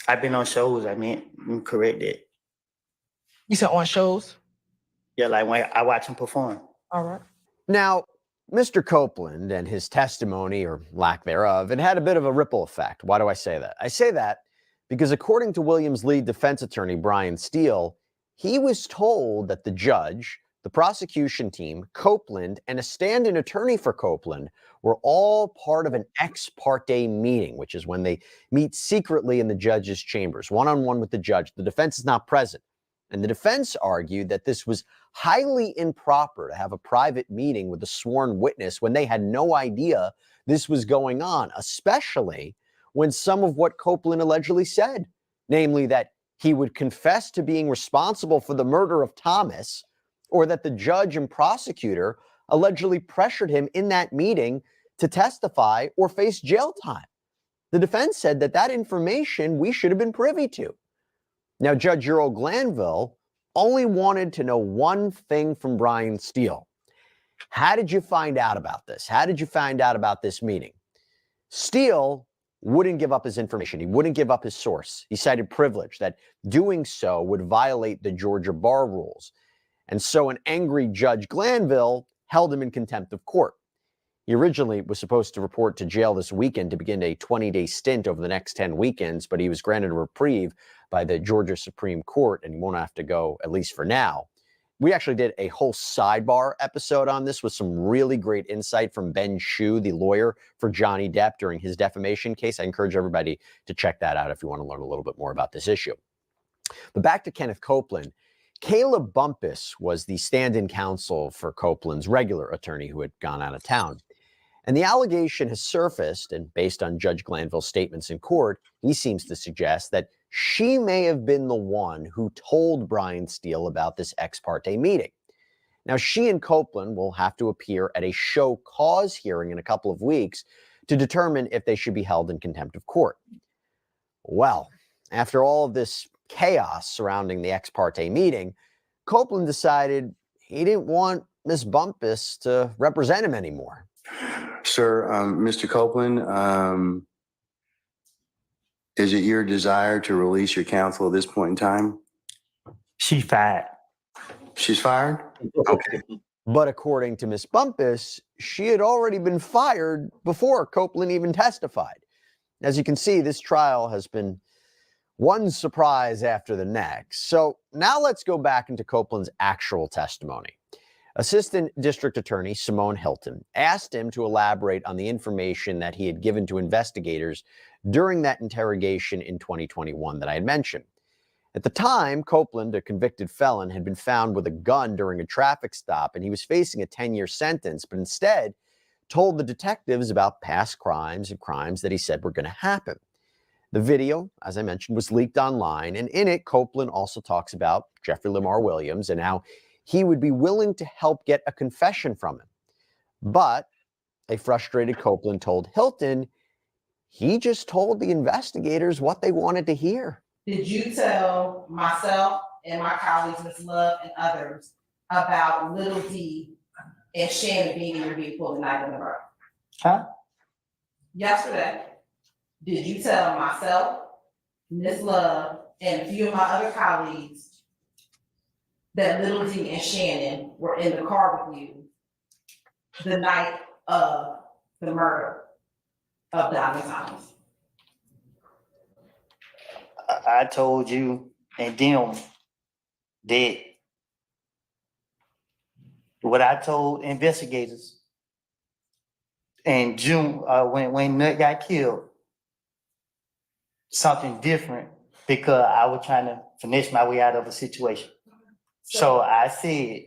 I've been on shows. I mean, correct that. You said on shows? Yeah, like when I watch him perform. All right. Now, Mr. Copeland and his testimony, or lack thereof, it had a bit of a ripple effect. Why do I say that? I say that because according to Williams' lead defense attorney, Brian Steele, he was told that the judge, the prosecution team, Copeland, and a stand-in attorney for Copeland were all part of an ex parte meeting, which is when they meet secretly in the judge's chambers, one-on-one with the judge. The defense is not present. And the defense argued that this was highly improper to have a private meeting with a sworn witness when they had no idea this was going on, especially when some of what Copeland allegedly said, namely that he would confess to being responsible for the murder of Thomas, or that the judge and prosecutor allegedly pressured him in that meeting to testify or face jail time. The defense said that that information we should have been privy to. Now, Judge Earl Glanville only wanted to know one thing from Brian Steele. How did you find out about this? How did you find out about this meeting? Steele wouldn't give up his information. He wouldn't give up his source. He cited privilege, that doing so would violate the Georgia bar rules. And so an angry Judge Glanville held him in contempt of court. He originally was supposed to report to jail this weekend to begin a 20-day stint over the next 10 weekends, but he was granted a reprieve by the Georgia Supreme Court, and he won't have to go, at least for now. We actually did a whole sidebar episode on this with some really great insight from Ben Shue, the lawyer for Johnny Depp during his defamation case. I encourage everybody to check that out if you want to learn a little bit more about this issue. But back to Kenneth Copeland. Caleb Bumpus was the stand-in counsel for Copeland's regular attorney who had gone out of town. And the allegation has surfaced, and based on Judge Glanville's statements in court, he seems to suggest that she may have been the one who told Brian Steele about this ex parte meeting. Now, she and Copeland will have to appear at a show cause hearing in a couple of weeks to determine if they should be held in contempt of court. Well, after all of this chaos surrounding the ex parte meeting, Copeland decided he didn't want Miss Bumpus to represent him anymore. Sir, Mr. Copeland, is it your desire to release your counsel at this point in time? She fired. She's fired? Okay. But according to Miss Bumpus, she had already been fired before Copeland even testified. As you can see, this trial has been one surprise after the next. So now let's go back into Copeland's actual testimony. Assistant District Attorney Simone Hilton asked him to elaborate on the information that he had given to investigators during that interrogation in 2021 that I had mentioned. At the time, Copeland, a convicted felon, had been found with a gun during a traffic stop, and he was facing a 10-year sentence, but instead told the detectives about past crimes and crimes that he said were going to happen. The video, as I mentioned, was leaked online, and in it, Copeland also talks about Jeffrey Lamar Williams and how he would be willing to help get a confession from him. But a frustrated Copeland told Hilton he just told the investigators what they wanted to hear. Did you tell myself and my colleagues, Ms. Love and others, about Little D and Shannon being in your vehicle the night of the murder? Huh? Yesterday, did you tell myself, Ms. Love, and a few of my other colleagues that Little D and Shannon were in the car with you the night of the murder of Donna Thomas? I told you and them that what I told investigators in June when Nut got killed, something different, because I was trying to finesse my way out of a situation. So I said,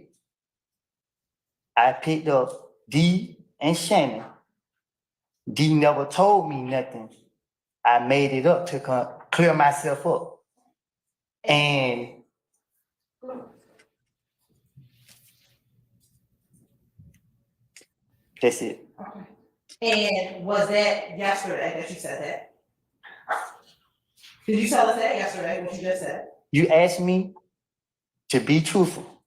I picked up D and Shannon. D never told me nothing. I made it up to clear myself up. And that's it. And was that yesterday that you said that? Did you tell us that yesterday, what you just said? You asked me to be truthful.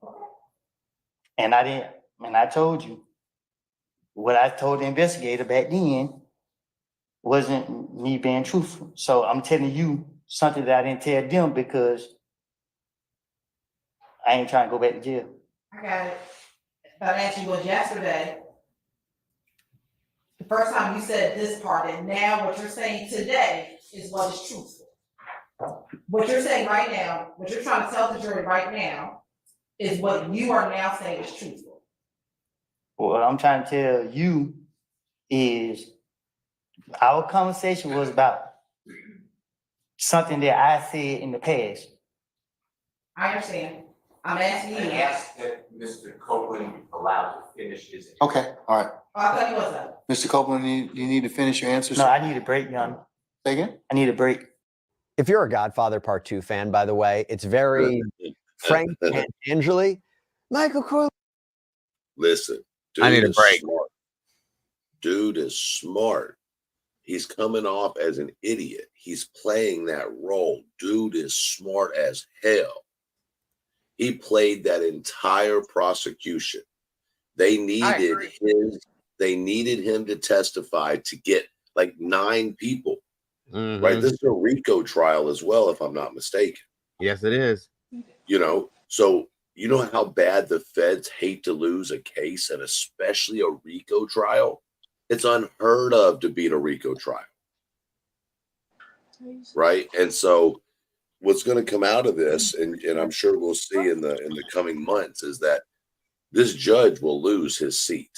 And I didn't, and I told you what I told the investigator back then wasn't me being truthful. So I'm telling you something that I didn't tell them because I ain't trying to go back to jail. I got it. But I asked you was yesterday, the first time you said this part, and now what you're saying today is what is truthful. What you're saying right now, what you're trying to tell the jury right now, is what you are now saying is truthful. What I'm trying to tell you is our conversation was about something that I said in the past. I understand. I'm asking you. I asked that Mr. Copeland be allowed to finish his. Okay, all right. I'll tell you what's up. Mr. Copeland, you need to finish your answers? No, I need a break, Young. Say again? I need a break. If you're a Godfather Part 2 fan, by the way, it's very Frank and Angeli. Michael Corleone. Listen, I need a is break. smart. Dude is smart. He's coming off as an idiot. He's playing that role. Dude is smart as hell. He played that entire prosecution. They needed him to testify to get like 9 people. right? This is a RICO trial as well, if I'm not mistaken. Yes, it is. You know, so you know how bad the feds hate to lose a case, and especially a RICO trial? It's unheard of to beat a RICO trial. Right. And so what's going to come out of this, and I'm sure we'll see in the coming months, is that this judge will lose his seat.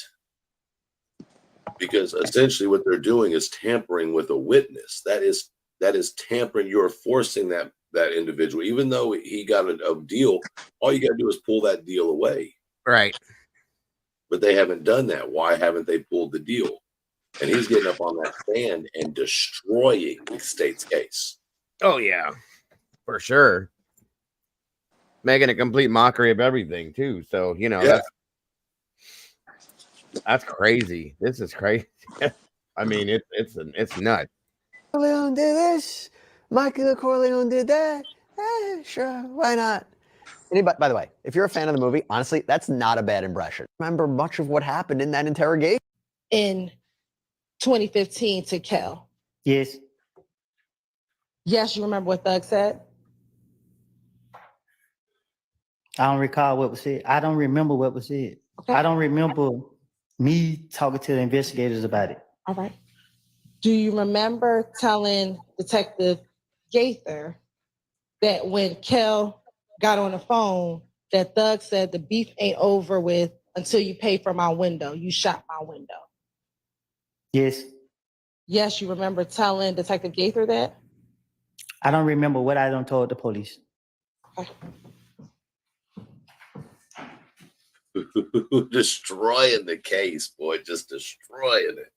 Because essentially what they're doing is tampering with a witness. That is tampering. You're forcing that individual, even though he got a deal, all you got to do is pull that deal away. Right. But they haven't done that. Why haven't they pulled the deal? And he's getting up on that stand and destroying the state's case. Oh, yeah, for sure. Making a complete mockery of everything, too. So, you know, that's crazy. This is crazy. I mean, it's nuts. Corleone did this. Michael Corleone did that. Sure, why not? Anybody, by the way, if you're a fan of the movie, honestly, that's not a bad impression. Remember much of what happened in that interrogation? In 2015 to Kel. Yes. Yes, you remember what Thug said? I don't recall what was said. I don't remember what was said. Okay. I don't remember me talking to the investigators about it. All right. Do you remember telling Detective Gaither that when Kel got on the phone, that Thug said the beef ain't over with until you pay for my window? You shot my window. Yes. Yes, you remember telling Detective Gaither that? I don't remember what I done told the police. Okay. Destroying the case, boy, just destroying it.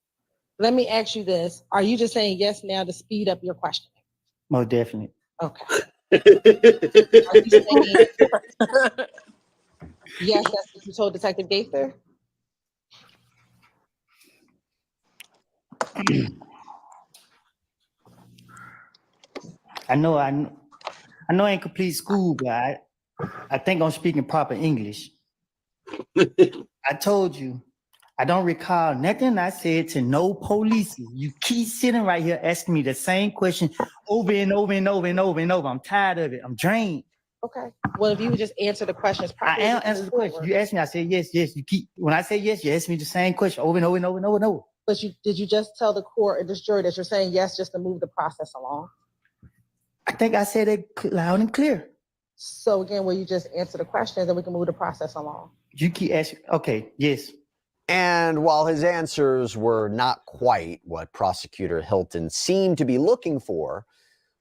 Let me ask you this. Are you just saying yes now to speed up your questioning? Most definitely. Okay. Are you saying yes, that's what you told Detective Gaither? I know I ain't complete school, but I think I'm speaking proper English. I told you, I don't recall nothing I said to no police. You keep sitting right here asking me the same question over and over and over and over and over. I'm tired of it. I'm drained. Okay. Well, if you would just answer the questions I properly. am answering the question. You asked me, I said yes, yes. You keep, when I say yes, you ask me the same question over and over and over and over and over. But did you just tell the court and this jury that you're saying yes just to move the process along? I think I said it loud and clear. So again, will you just answer the questions and we can move the process along? You keep asking. Okay, yes. And while his answers were not quite what Prosecutor Hilton seemed to be looking for,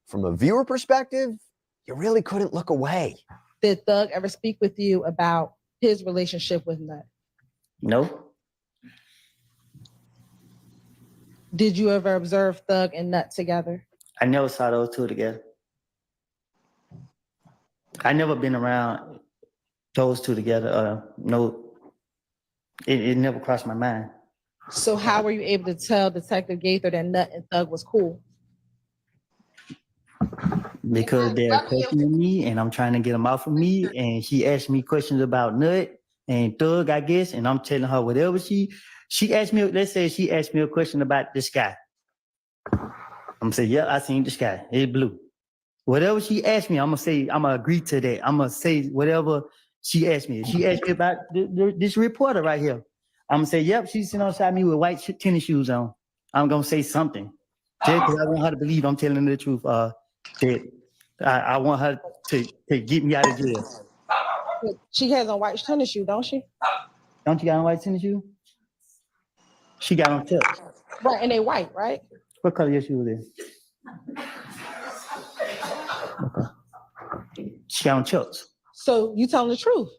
from a viewer perspective, you really couldn't look away. Did Thug ever speak with you about his relationship with Nut? No. Did you ever observe Thug and Nut together? I never saw those two together. I never been around those two together. No, it never crossed my mind. So how were you able to tell Detective Gaither that Nut and Thug was cool? Because they're questioning me and I'm trying to get them off of me. And she asked me questions about Nut and Thug, I guess. And I'm telling her whatever she asked me, let's say she asked me a question about the sky. I'm gonna say, yeah, I seen the sky. It's blue. Whatever she asked me, I'm gonna agree to that. I'm gonna say whatever she asked me. If she asked me about this reporter right here, I'm gonna say, yep, she's sitting outside me with white tennis shoes on. I'm gonna say something. Just because I want her to believe I'm telling her the truth. That I want her to get me out of jail. She has on white tennis shoes, don't she? Don't you got on white tennis shoes? She got on tips. Right, and they white, right? What color your shoes is? Okay. She got on chips. So you telling the truth?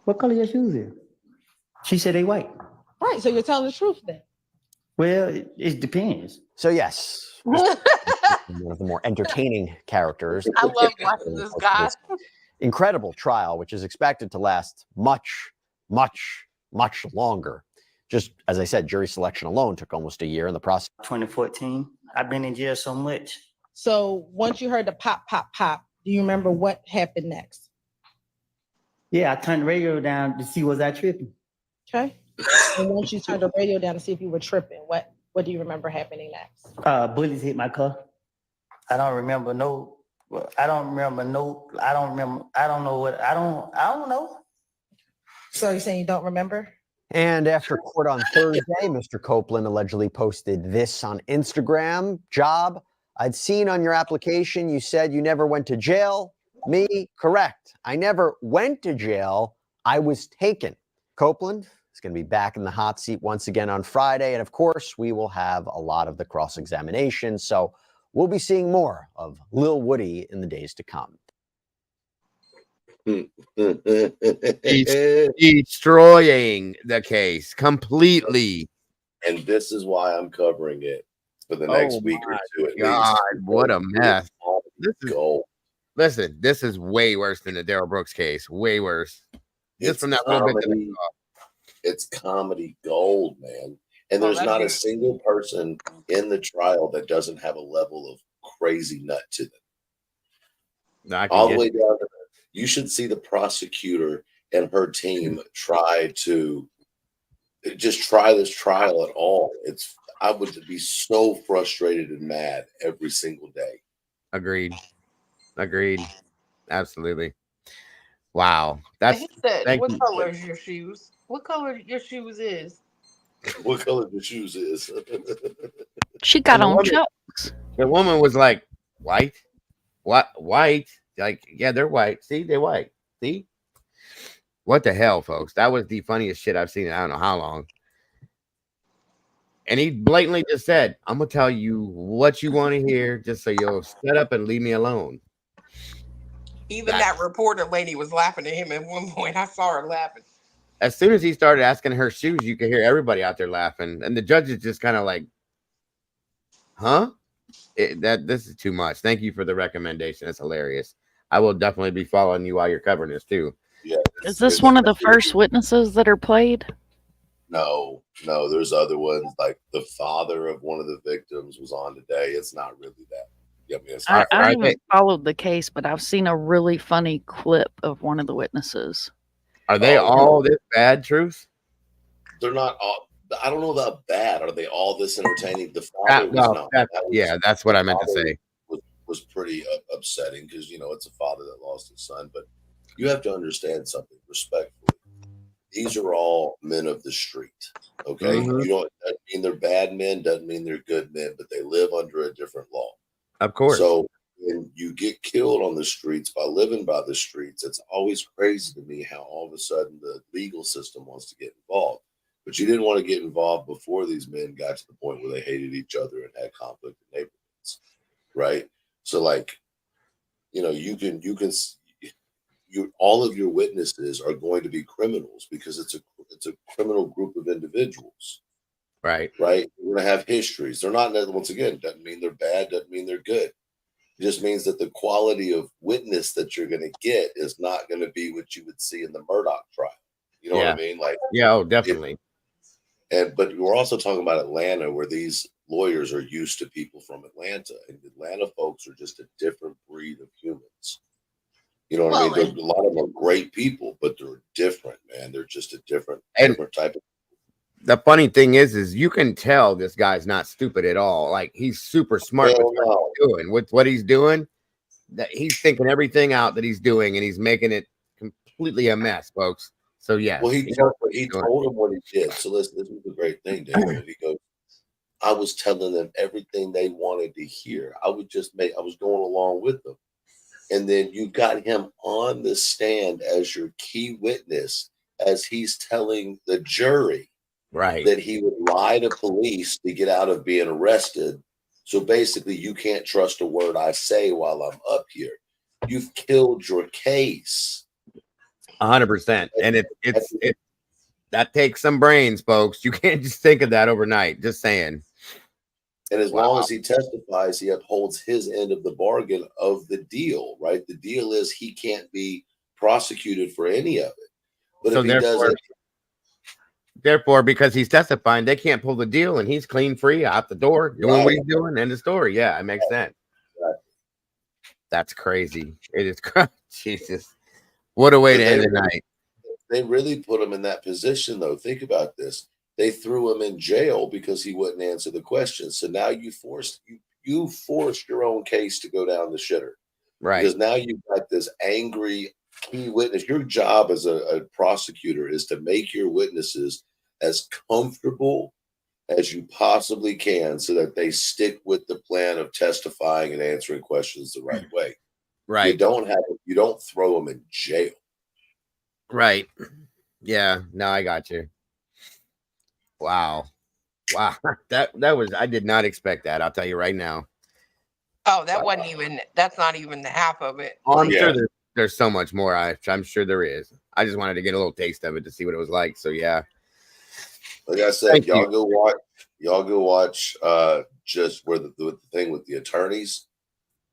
What color your shoes is? She said they white. Right, so you're telling the truth then. Well, it depends. So yes, one of the more entertaining characters. I love watching this guy. Incredible trial, which is expected to last much, much, much longer. Just as I said, jury selection alone took almost a year in the process. 2014. I've been in jail so much. So once you heard the pop, pop, pop, do you remember what happened next? Yeah, I turned the radio down to see was I tripping. Okay. And once you turned the radio down to see if you were tripping, what What do you remember happening next? Bullets hit my car. I don't remember no. I don't remember no. I don't remember. I don't know what. I don't know. So you're saying you don't remember? And after court on Thursday, Mr. Copeland allegedly posted this on Instagram. Job, I'd seen on your application you said you never went to jail. Me, correct. I never went to jail. I was taken. Copeland is going to be back in the hot seat once again on Friday. And of course, we will have a lot of the cross-examination. So we'll be seeing more of Lil Woody in the days to come. Destroying the case completely. And this is why I'm covering it for the next week or two at God, least. what a mess. This is gold. Listen, this is way worse than the Darrell Brooks case. Way worse. Just from that little bit that I saw. It's comedy gold, man. And there's not a single person in the trial that doesn't have a level of crazy nut to them. All the way down to you should see the prosecutor and her team try to just try this trial at all. I would be so frustrated and mad every single day. Agreed. Absolutely. Wow. That's He said, what color is your shoes? What color your shoes is? What color the shoes is? She got on Chucks. The woman was like, white? What? White? Like, yeah, they're white. See, they're white. See? What the hell, folks? That was the funniest shit I've seen in I don't know how long. And he blatantly just said, I'm going to tell you what you want to hear just so you'll shut up and leave me alone. Even that reporter lady was laughing at him at one point. I saw her laughing. As soon as he started asking her shoes, you could hear everybody out there laughing. And the judge is just kind of like, huh? This is too much. Thank you for the recommendation. It's hilarious. I will definitely be following you while you're covering this too. Yeah. Is this one of the first witnesses that are played? No, there's other ones. Like the father of one of the victims was on today. It's not really that. I haven't followed the case, but I've seen a really funny clip of one of the witnesses. Are they all this bad, Truth? They're not all. I don't know about bad. Are they all this entertaining? The father was not. That's what I meant to say. Was pretty upsetting because it's a father that lost his son. But you have to understand something respectfully. These are all men of the street. Okay, Mhm. doesn't mean they're bad men. Doesn't mean they're good men. But they live under a different law. Of course. So when you get killed on the streets by living by the streets, it's always crazy to me how all of a sudden the legal system wants to get involved. But you didn't want to get involved before these men got to the point where they hated each other and had conflict in neighborhoods, right? So, like, all of your witnesses are going to be criminals because it's a criminal group of individuals. Right. Right. We're going to have histories. They're not, once again, doesn't mean they're bad, doesn't mean they're good. It just means that the quality of witness that you're going to get is not going to be what you would see in the Murdoch trial. You know what I mean? Like, definitely. But we're also talking about Atlanta, where these lawyers are used to people from Atlanta, and Atlanta folks are just a different breed of humans. You know what I mean? A lot of them are great people, but they're different, man. They're just a different type of. The funny thing is you can tell this guy's not stupid at all. Like, he's super smart with what he's doing. With what he's doing, that he's thinking everything out that he's doing, and he's making it completely a mess, folks. So yeah. Well, he told him what he did. So this was a great thing, David. He goes, I was telling them everything they wanted to hear. I was going along with them. And then you got him on the stand as your key witness, as he's telling the jury that he would lie to police to get out of being arrested. So basically, you can't trust a word I say while I'm up here. You've killed your case. 100%. And it that takes some brains, folks. You can't just think of that overnight. Just saying. And as long as he testifies, he upholds his end of the bargain of the deal, right? The deal is he can't be prosecuted for any of it. But if he doesn't, therefore, because he's testifying, they can't pull the deal, and he's clean free out the door doing what he's doing. End of story. Yeah, it makes sense. That's crazy. It is crazy. Jesus. What a way to end the night. They really put him in that position, though. Think about this. they threw him in jail because he wouldn't answer the questions. So now you forced your own case to go down the shitter. Right. Because now you've got this angry key witness. Your job as a prosecutor is to make your witnesses as comfortable as you possibly can so that they stick with the plan of testifying and answering questions the right way. Right. You don't throw them in jail. Right. Yeah. No, I got you. Wow. Wow. That was, I did not expect that. I'll tell you right now. Oh, that's not even the half of it. Oh, I'm sure there's so much more. I'm sure there is. I just wanted to get a little taste of it to see what it was like. So yeah. Like I said, y'all go watch just where the thing with the attorneys,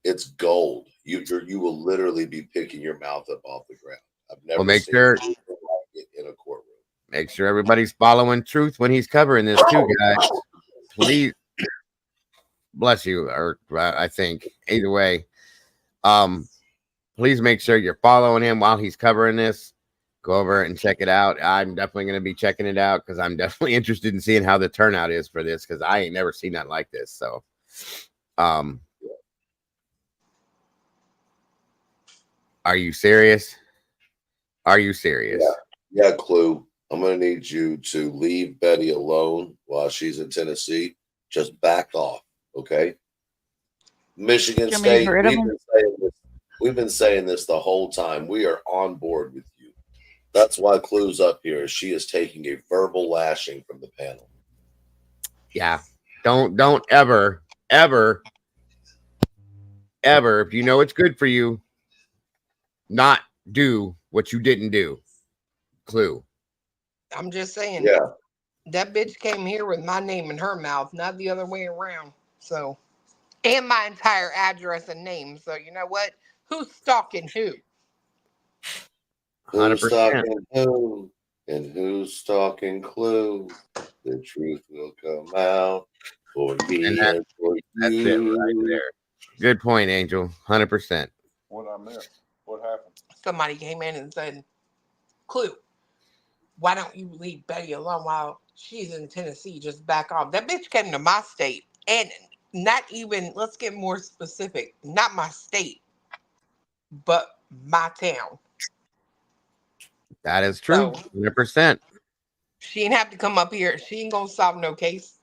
it's gold. You will literally be picking your mouth up off the ground. I've never seen anything like it in a courtroom. Make sure everybody's following truth when he's covering this too, guys. Please. Bless you, or I think either way. Please make sure you're following him while he's covering this. Go over and check it out. I'm definitely going to be checking it out because I'm definitely interested in seeing how the turnout is for this because I ain't never seen that like this. So, are you serious? Are you serious? Yeah, Clue. I'm going to need you to leave Betty alone while she's in Tennessee. Just back off, okay? Michigan State, we've been saying this the whole time. We are on board with you. That's why Clue's up here. She is taking a verbal lashing from the panel. Yeah. Don't ever, if you know it's good for you, not do what you didn't do. Clue. I'm just saying. Yeah. That bitch came here with my name in her mouth, not the other way around. So, and my entire address and name. So, you know what? Who's stalking who? Who's 100%. stalking who? And who's stalking Clue? The truth will come out for me and for you. That's it right there. Good point, Angel. 100%. What I missed? What happened? Somebody came in and said, Clue, why don't you leave Betty alone while she's in Tennessee? Just back off. That bitch came to my state. And not even, let's get more specific, not my state, but my town. That is true. 100%. She ain't have to come up here. She ain't gonna solve no case.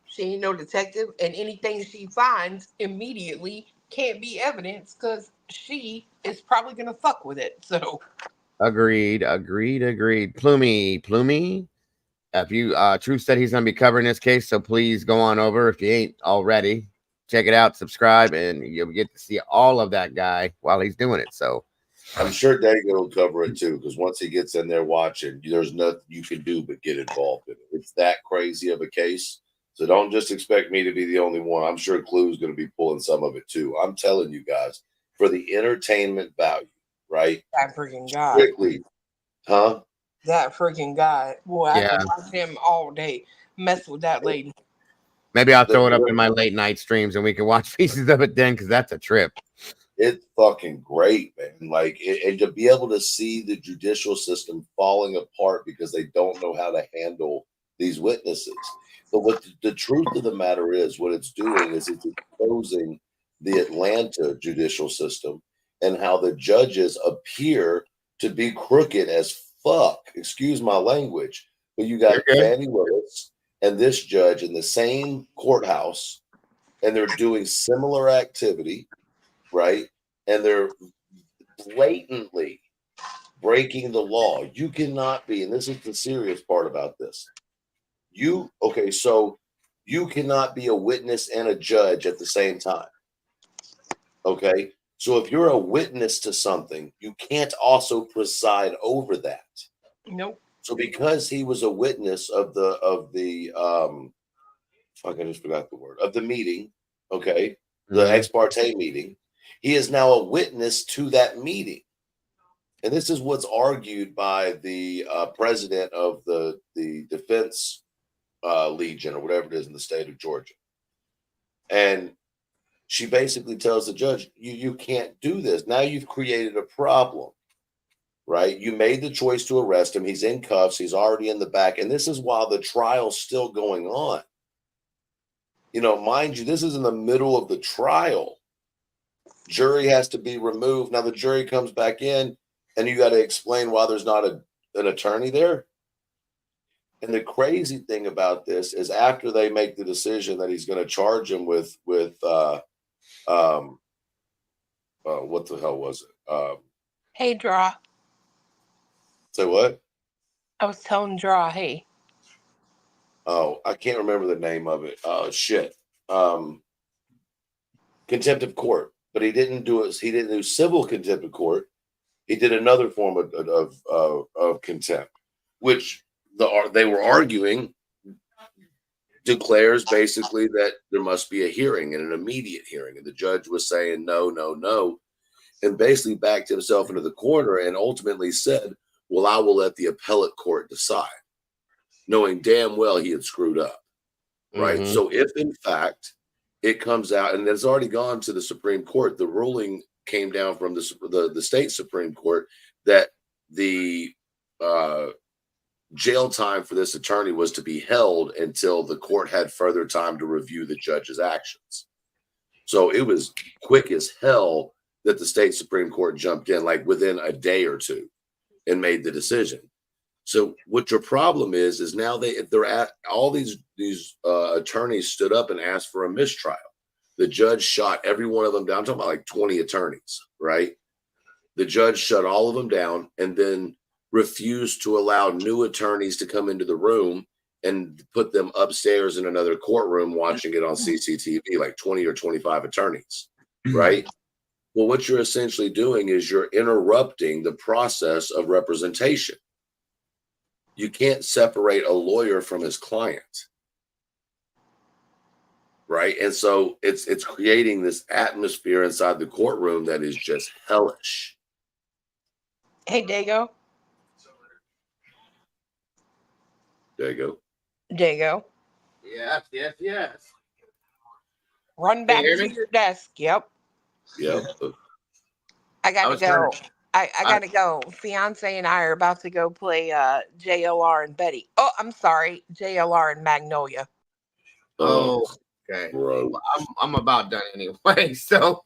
She ain't no detective. And anything she finds immediately can't be evidence because she is probably gonna fuck with it. So Agreed. Plumey. If you Truth said he's gonna be covering this case, so please go on over if you ain't already. Check it out, subscribe, and you'll get to see all of that guy while he's doing it. So I'm sure Dago will cover it too, because once he gets in there watching, there's nothing you can do but get involved in it. It's that crazy of a case. So don't just expect me to be the only one. I'm sure Clue's going to be pulling some of it too. I'm telling you guys, for the entertainment value, right? that freaking guy. Strictly, huh? That freaking guy. Boy, I Yeah. can watch him all day. Mess with that lady. maybe I'll throw it up in my late night streams and we can watch pieces of it then, because that's a trip. It's fucking great, man. Like, and to be able to see the judicial system falling apart because they don't know how to handle these witnesses. But what the truth of the matter is, what it's doing is it's exposing the Atlanta judicial system and how the judges appear to be crooked as fuck. Excuse my language. But you got Fannie Willis and this judge in the same courthouse, and they're doing similar activity, right? And they're blatantly breaking the law. You cannot be, and this is the serious part about this. So you cannot be a witness and a judge at the same time. Okay. So if you're a witness to something, you can't also preside over that. Nope. So because he was a witness of the fuck, I just forgot the word, of the meeting, okay, the ex parte meeting, he is now a witness to that meeting. And this is what's argued by the president of the defense legion or whatever it is in the state of Georgia. And she basically tells the judge, you can't do this. Now you've created a problem. right? You made the choice to arrest him. He's in cuffs. He's already in the back. And this is while the trial's still going on. You know, mind you, this is in the middle of the trial. Jury has to be removed. Now the jury comes back in and you got to explain why there's not an attorney there. And the crazy thing about this is after they make the decision that he's going to charge him with what the hell was it? Hey, Draw. Say what? I was telling Draw, hey. Oh, I can't remember the name of it. Shit. Contempt of court. But he didn't do it. He didn't do civil contempt of court. He did another form of contempt, which they were arguing declares basically that there must be a hearing and an immediate hearing. And the judge was saying no, no, no, and basically backed himself into the corner and ultimately said, well, I will let the appellate court decide, knowing damn well he had screwed up. Right. Mhm. So if in fact it comes out, and it's already gone to the Supreme Court, the ruling came down from the state Supreme Court that the jail time for this attorney was to be held until the court had further time to review the judge's actions. So it was quick as hell that the state Supreme Court jumped in, like within a day or two, and made the decision. So what your problem is now they're at all these attorneys stood up and asked for a mistrial. The judge shot every one of them down. I'm talking about like 20 attorneys, right? The judge shut all of them down and then refused to allow new attorneys to come into the room and put them upstairs in another courtroom watching it on CCTV, like 20 or 25 attorneys, right? Well, what you're essentially doing is you're interrupting the process of representation. You can't separate a lawyer from his client, right? And so it's creating this atmosphere inside the courtroom that is just hellish. Hey, Dago. Dago. Dago. Yes, yes, yes. Run back hear to me? your desk. Yep. Yep. I gotta was go. trying I gotta go. Fiance and I are about to go play JLR and Betty. Oh, I'm sorry, JLR and Magnolia. Oh, okay. Bro. Well, I'm about done anyway, so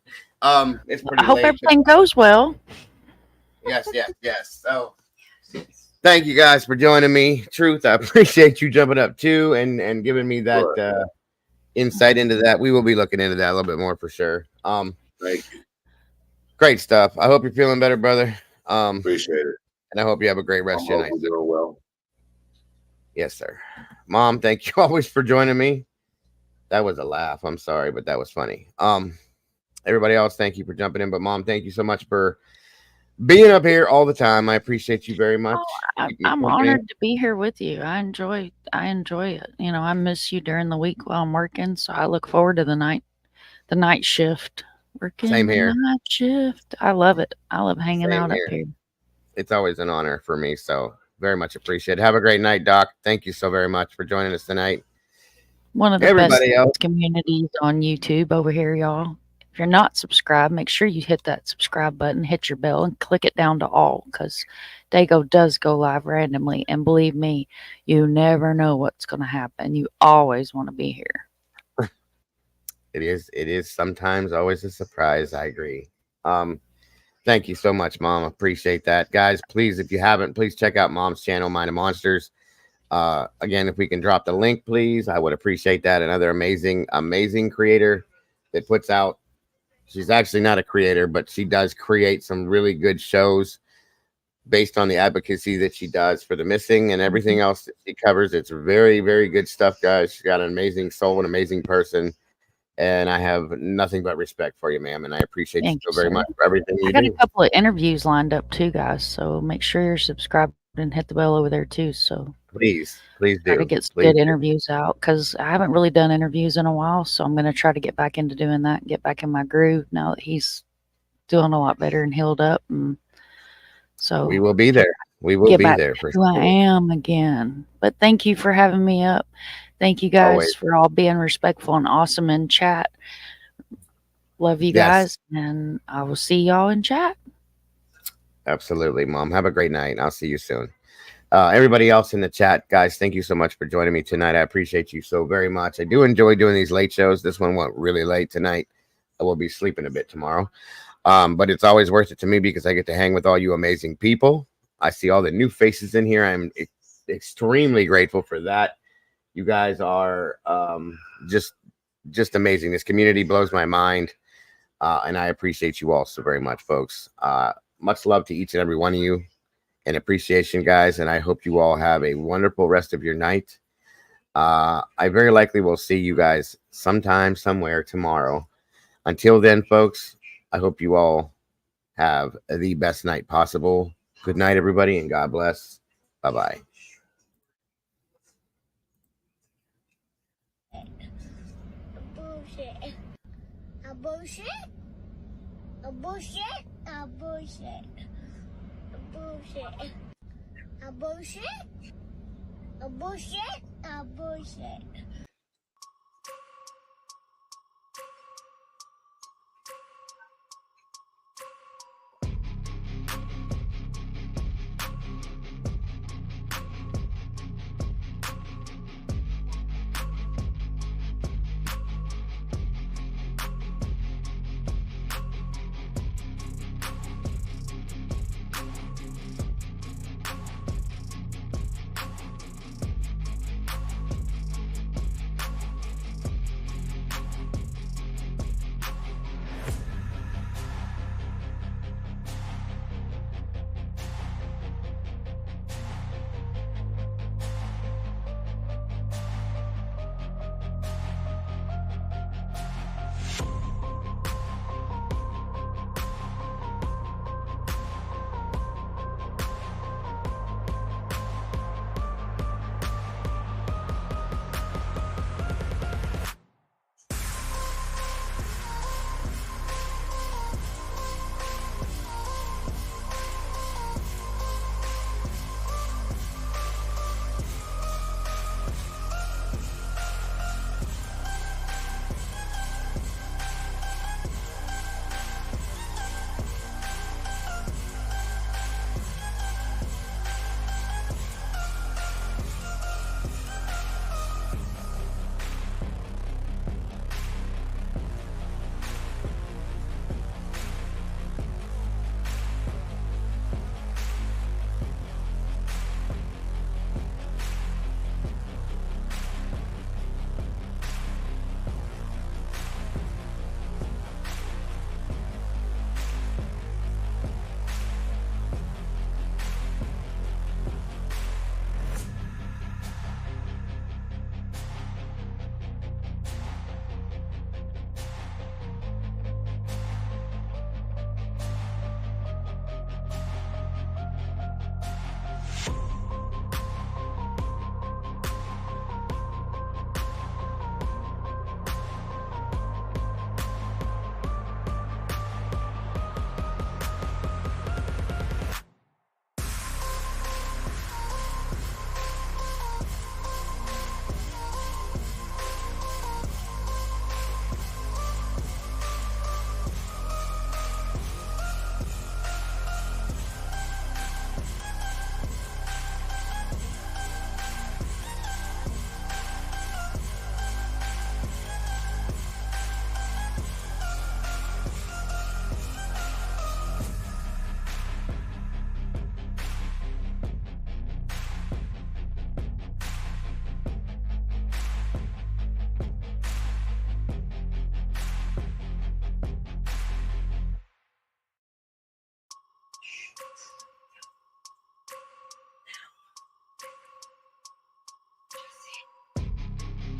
it's pretty I hope late. everything goes well. Yes, yes, yes. So thank you guys for joining me. Truth, I appreciate you jumping up too and giving me that insight into that. We will be looking into that a little bit more for sure. Thank you. Great stuff. I hope you're feeling better, brother. Appreciate it. And I hope you have a great rest of your night. Doing well. Yes, sir. Mom, thank you always for joining me. That was a laugh. I'm sorry, but that was funny. Everybody else, thank you for jumping in. But Mom, thank you so much for being up here all the time. I appreciate you very much. I'm honored to be here with you. I enjoy it. You know, I miss you during the week while I'm working, so I look forward to the night shift. Working Same here. the night shift. I love it. I love hanging Same out here. up here. It's always an honor for me. So very much appreciate it. Have a great night, Doc. Thank you so very much for joining us tonight. One of the Everybody best else. communities on YouTube over here, y'all. If you're not subscribed, make sure you hit that subscribe button, hit your bell, and click it down to all, because Dago does go live randomly. And believe me, you never know what's going to happen. You always want to be here. It is sometimes always a surprise. I agree. Thank you so much, Mom. Appreciate that. Guys, please, if you haven't, please check out Mom's channel, Mind of Monsters. Again, if we can drop the link, please, I would appreciate that. Another amazing creator that puts out, she's actually not a creator, but she does create some really good shows based on the advocacy that she does for the missing and everything else that she covers. It's very, very good stuff, guys. She's got an amazing soul, an amazing person. And I have nothing but respect for you, ma'am. And I appreciate you so very much for everything you I got do. a couple of interviews lined up too, guys. So make sure you're subscribed and hit the bell over there too. So Please do. try to get some good interviews out, because I haven't really done interviews in a while. So I'm going to try to get back into doing that and get back in my groove now that he's doing a lot better and healed up. And so We will be there. We will be there for who I am again. But thank you for having me up. Thank you guys Always. for all being respectful and awesome in chat. Love you Yes. guys, and I will see y'all in chat. Absolutely, Mom. Have a great night. I'll see you soon. Everybody else in the chat, guys, thank you so much for joining me tonight. I appreciate you so very much. I do enjoy doing these late shows. This one went really late tonight. I will be sleeping a bit tomorrow. But it's always worth it to me because I get to hang with all you amazing people. I see all the new faces in here. I'm extremely grateful for that. You guys are just amazing. This community blows my mind. And I appreciate you all so very much, folks. Much love to each and every one of you. And appreciation, guys, and I hope you all have a wonderful rest of your night. I very likely will see you guys sometime, somewhere tomorrow. Until then, folks, I hope you all have the best night possible. Good night, everybody, and God bless. Bye-bye. Bullshit. A bullshit. A bullshit. A bullshit. A bullshit. A bullshit. A bullshit. A bullshit.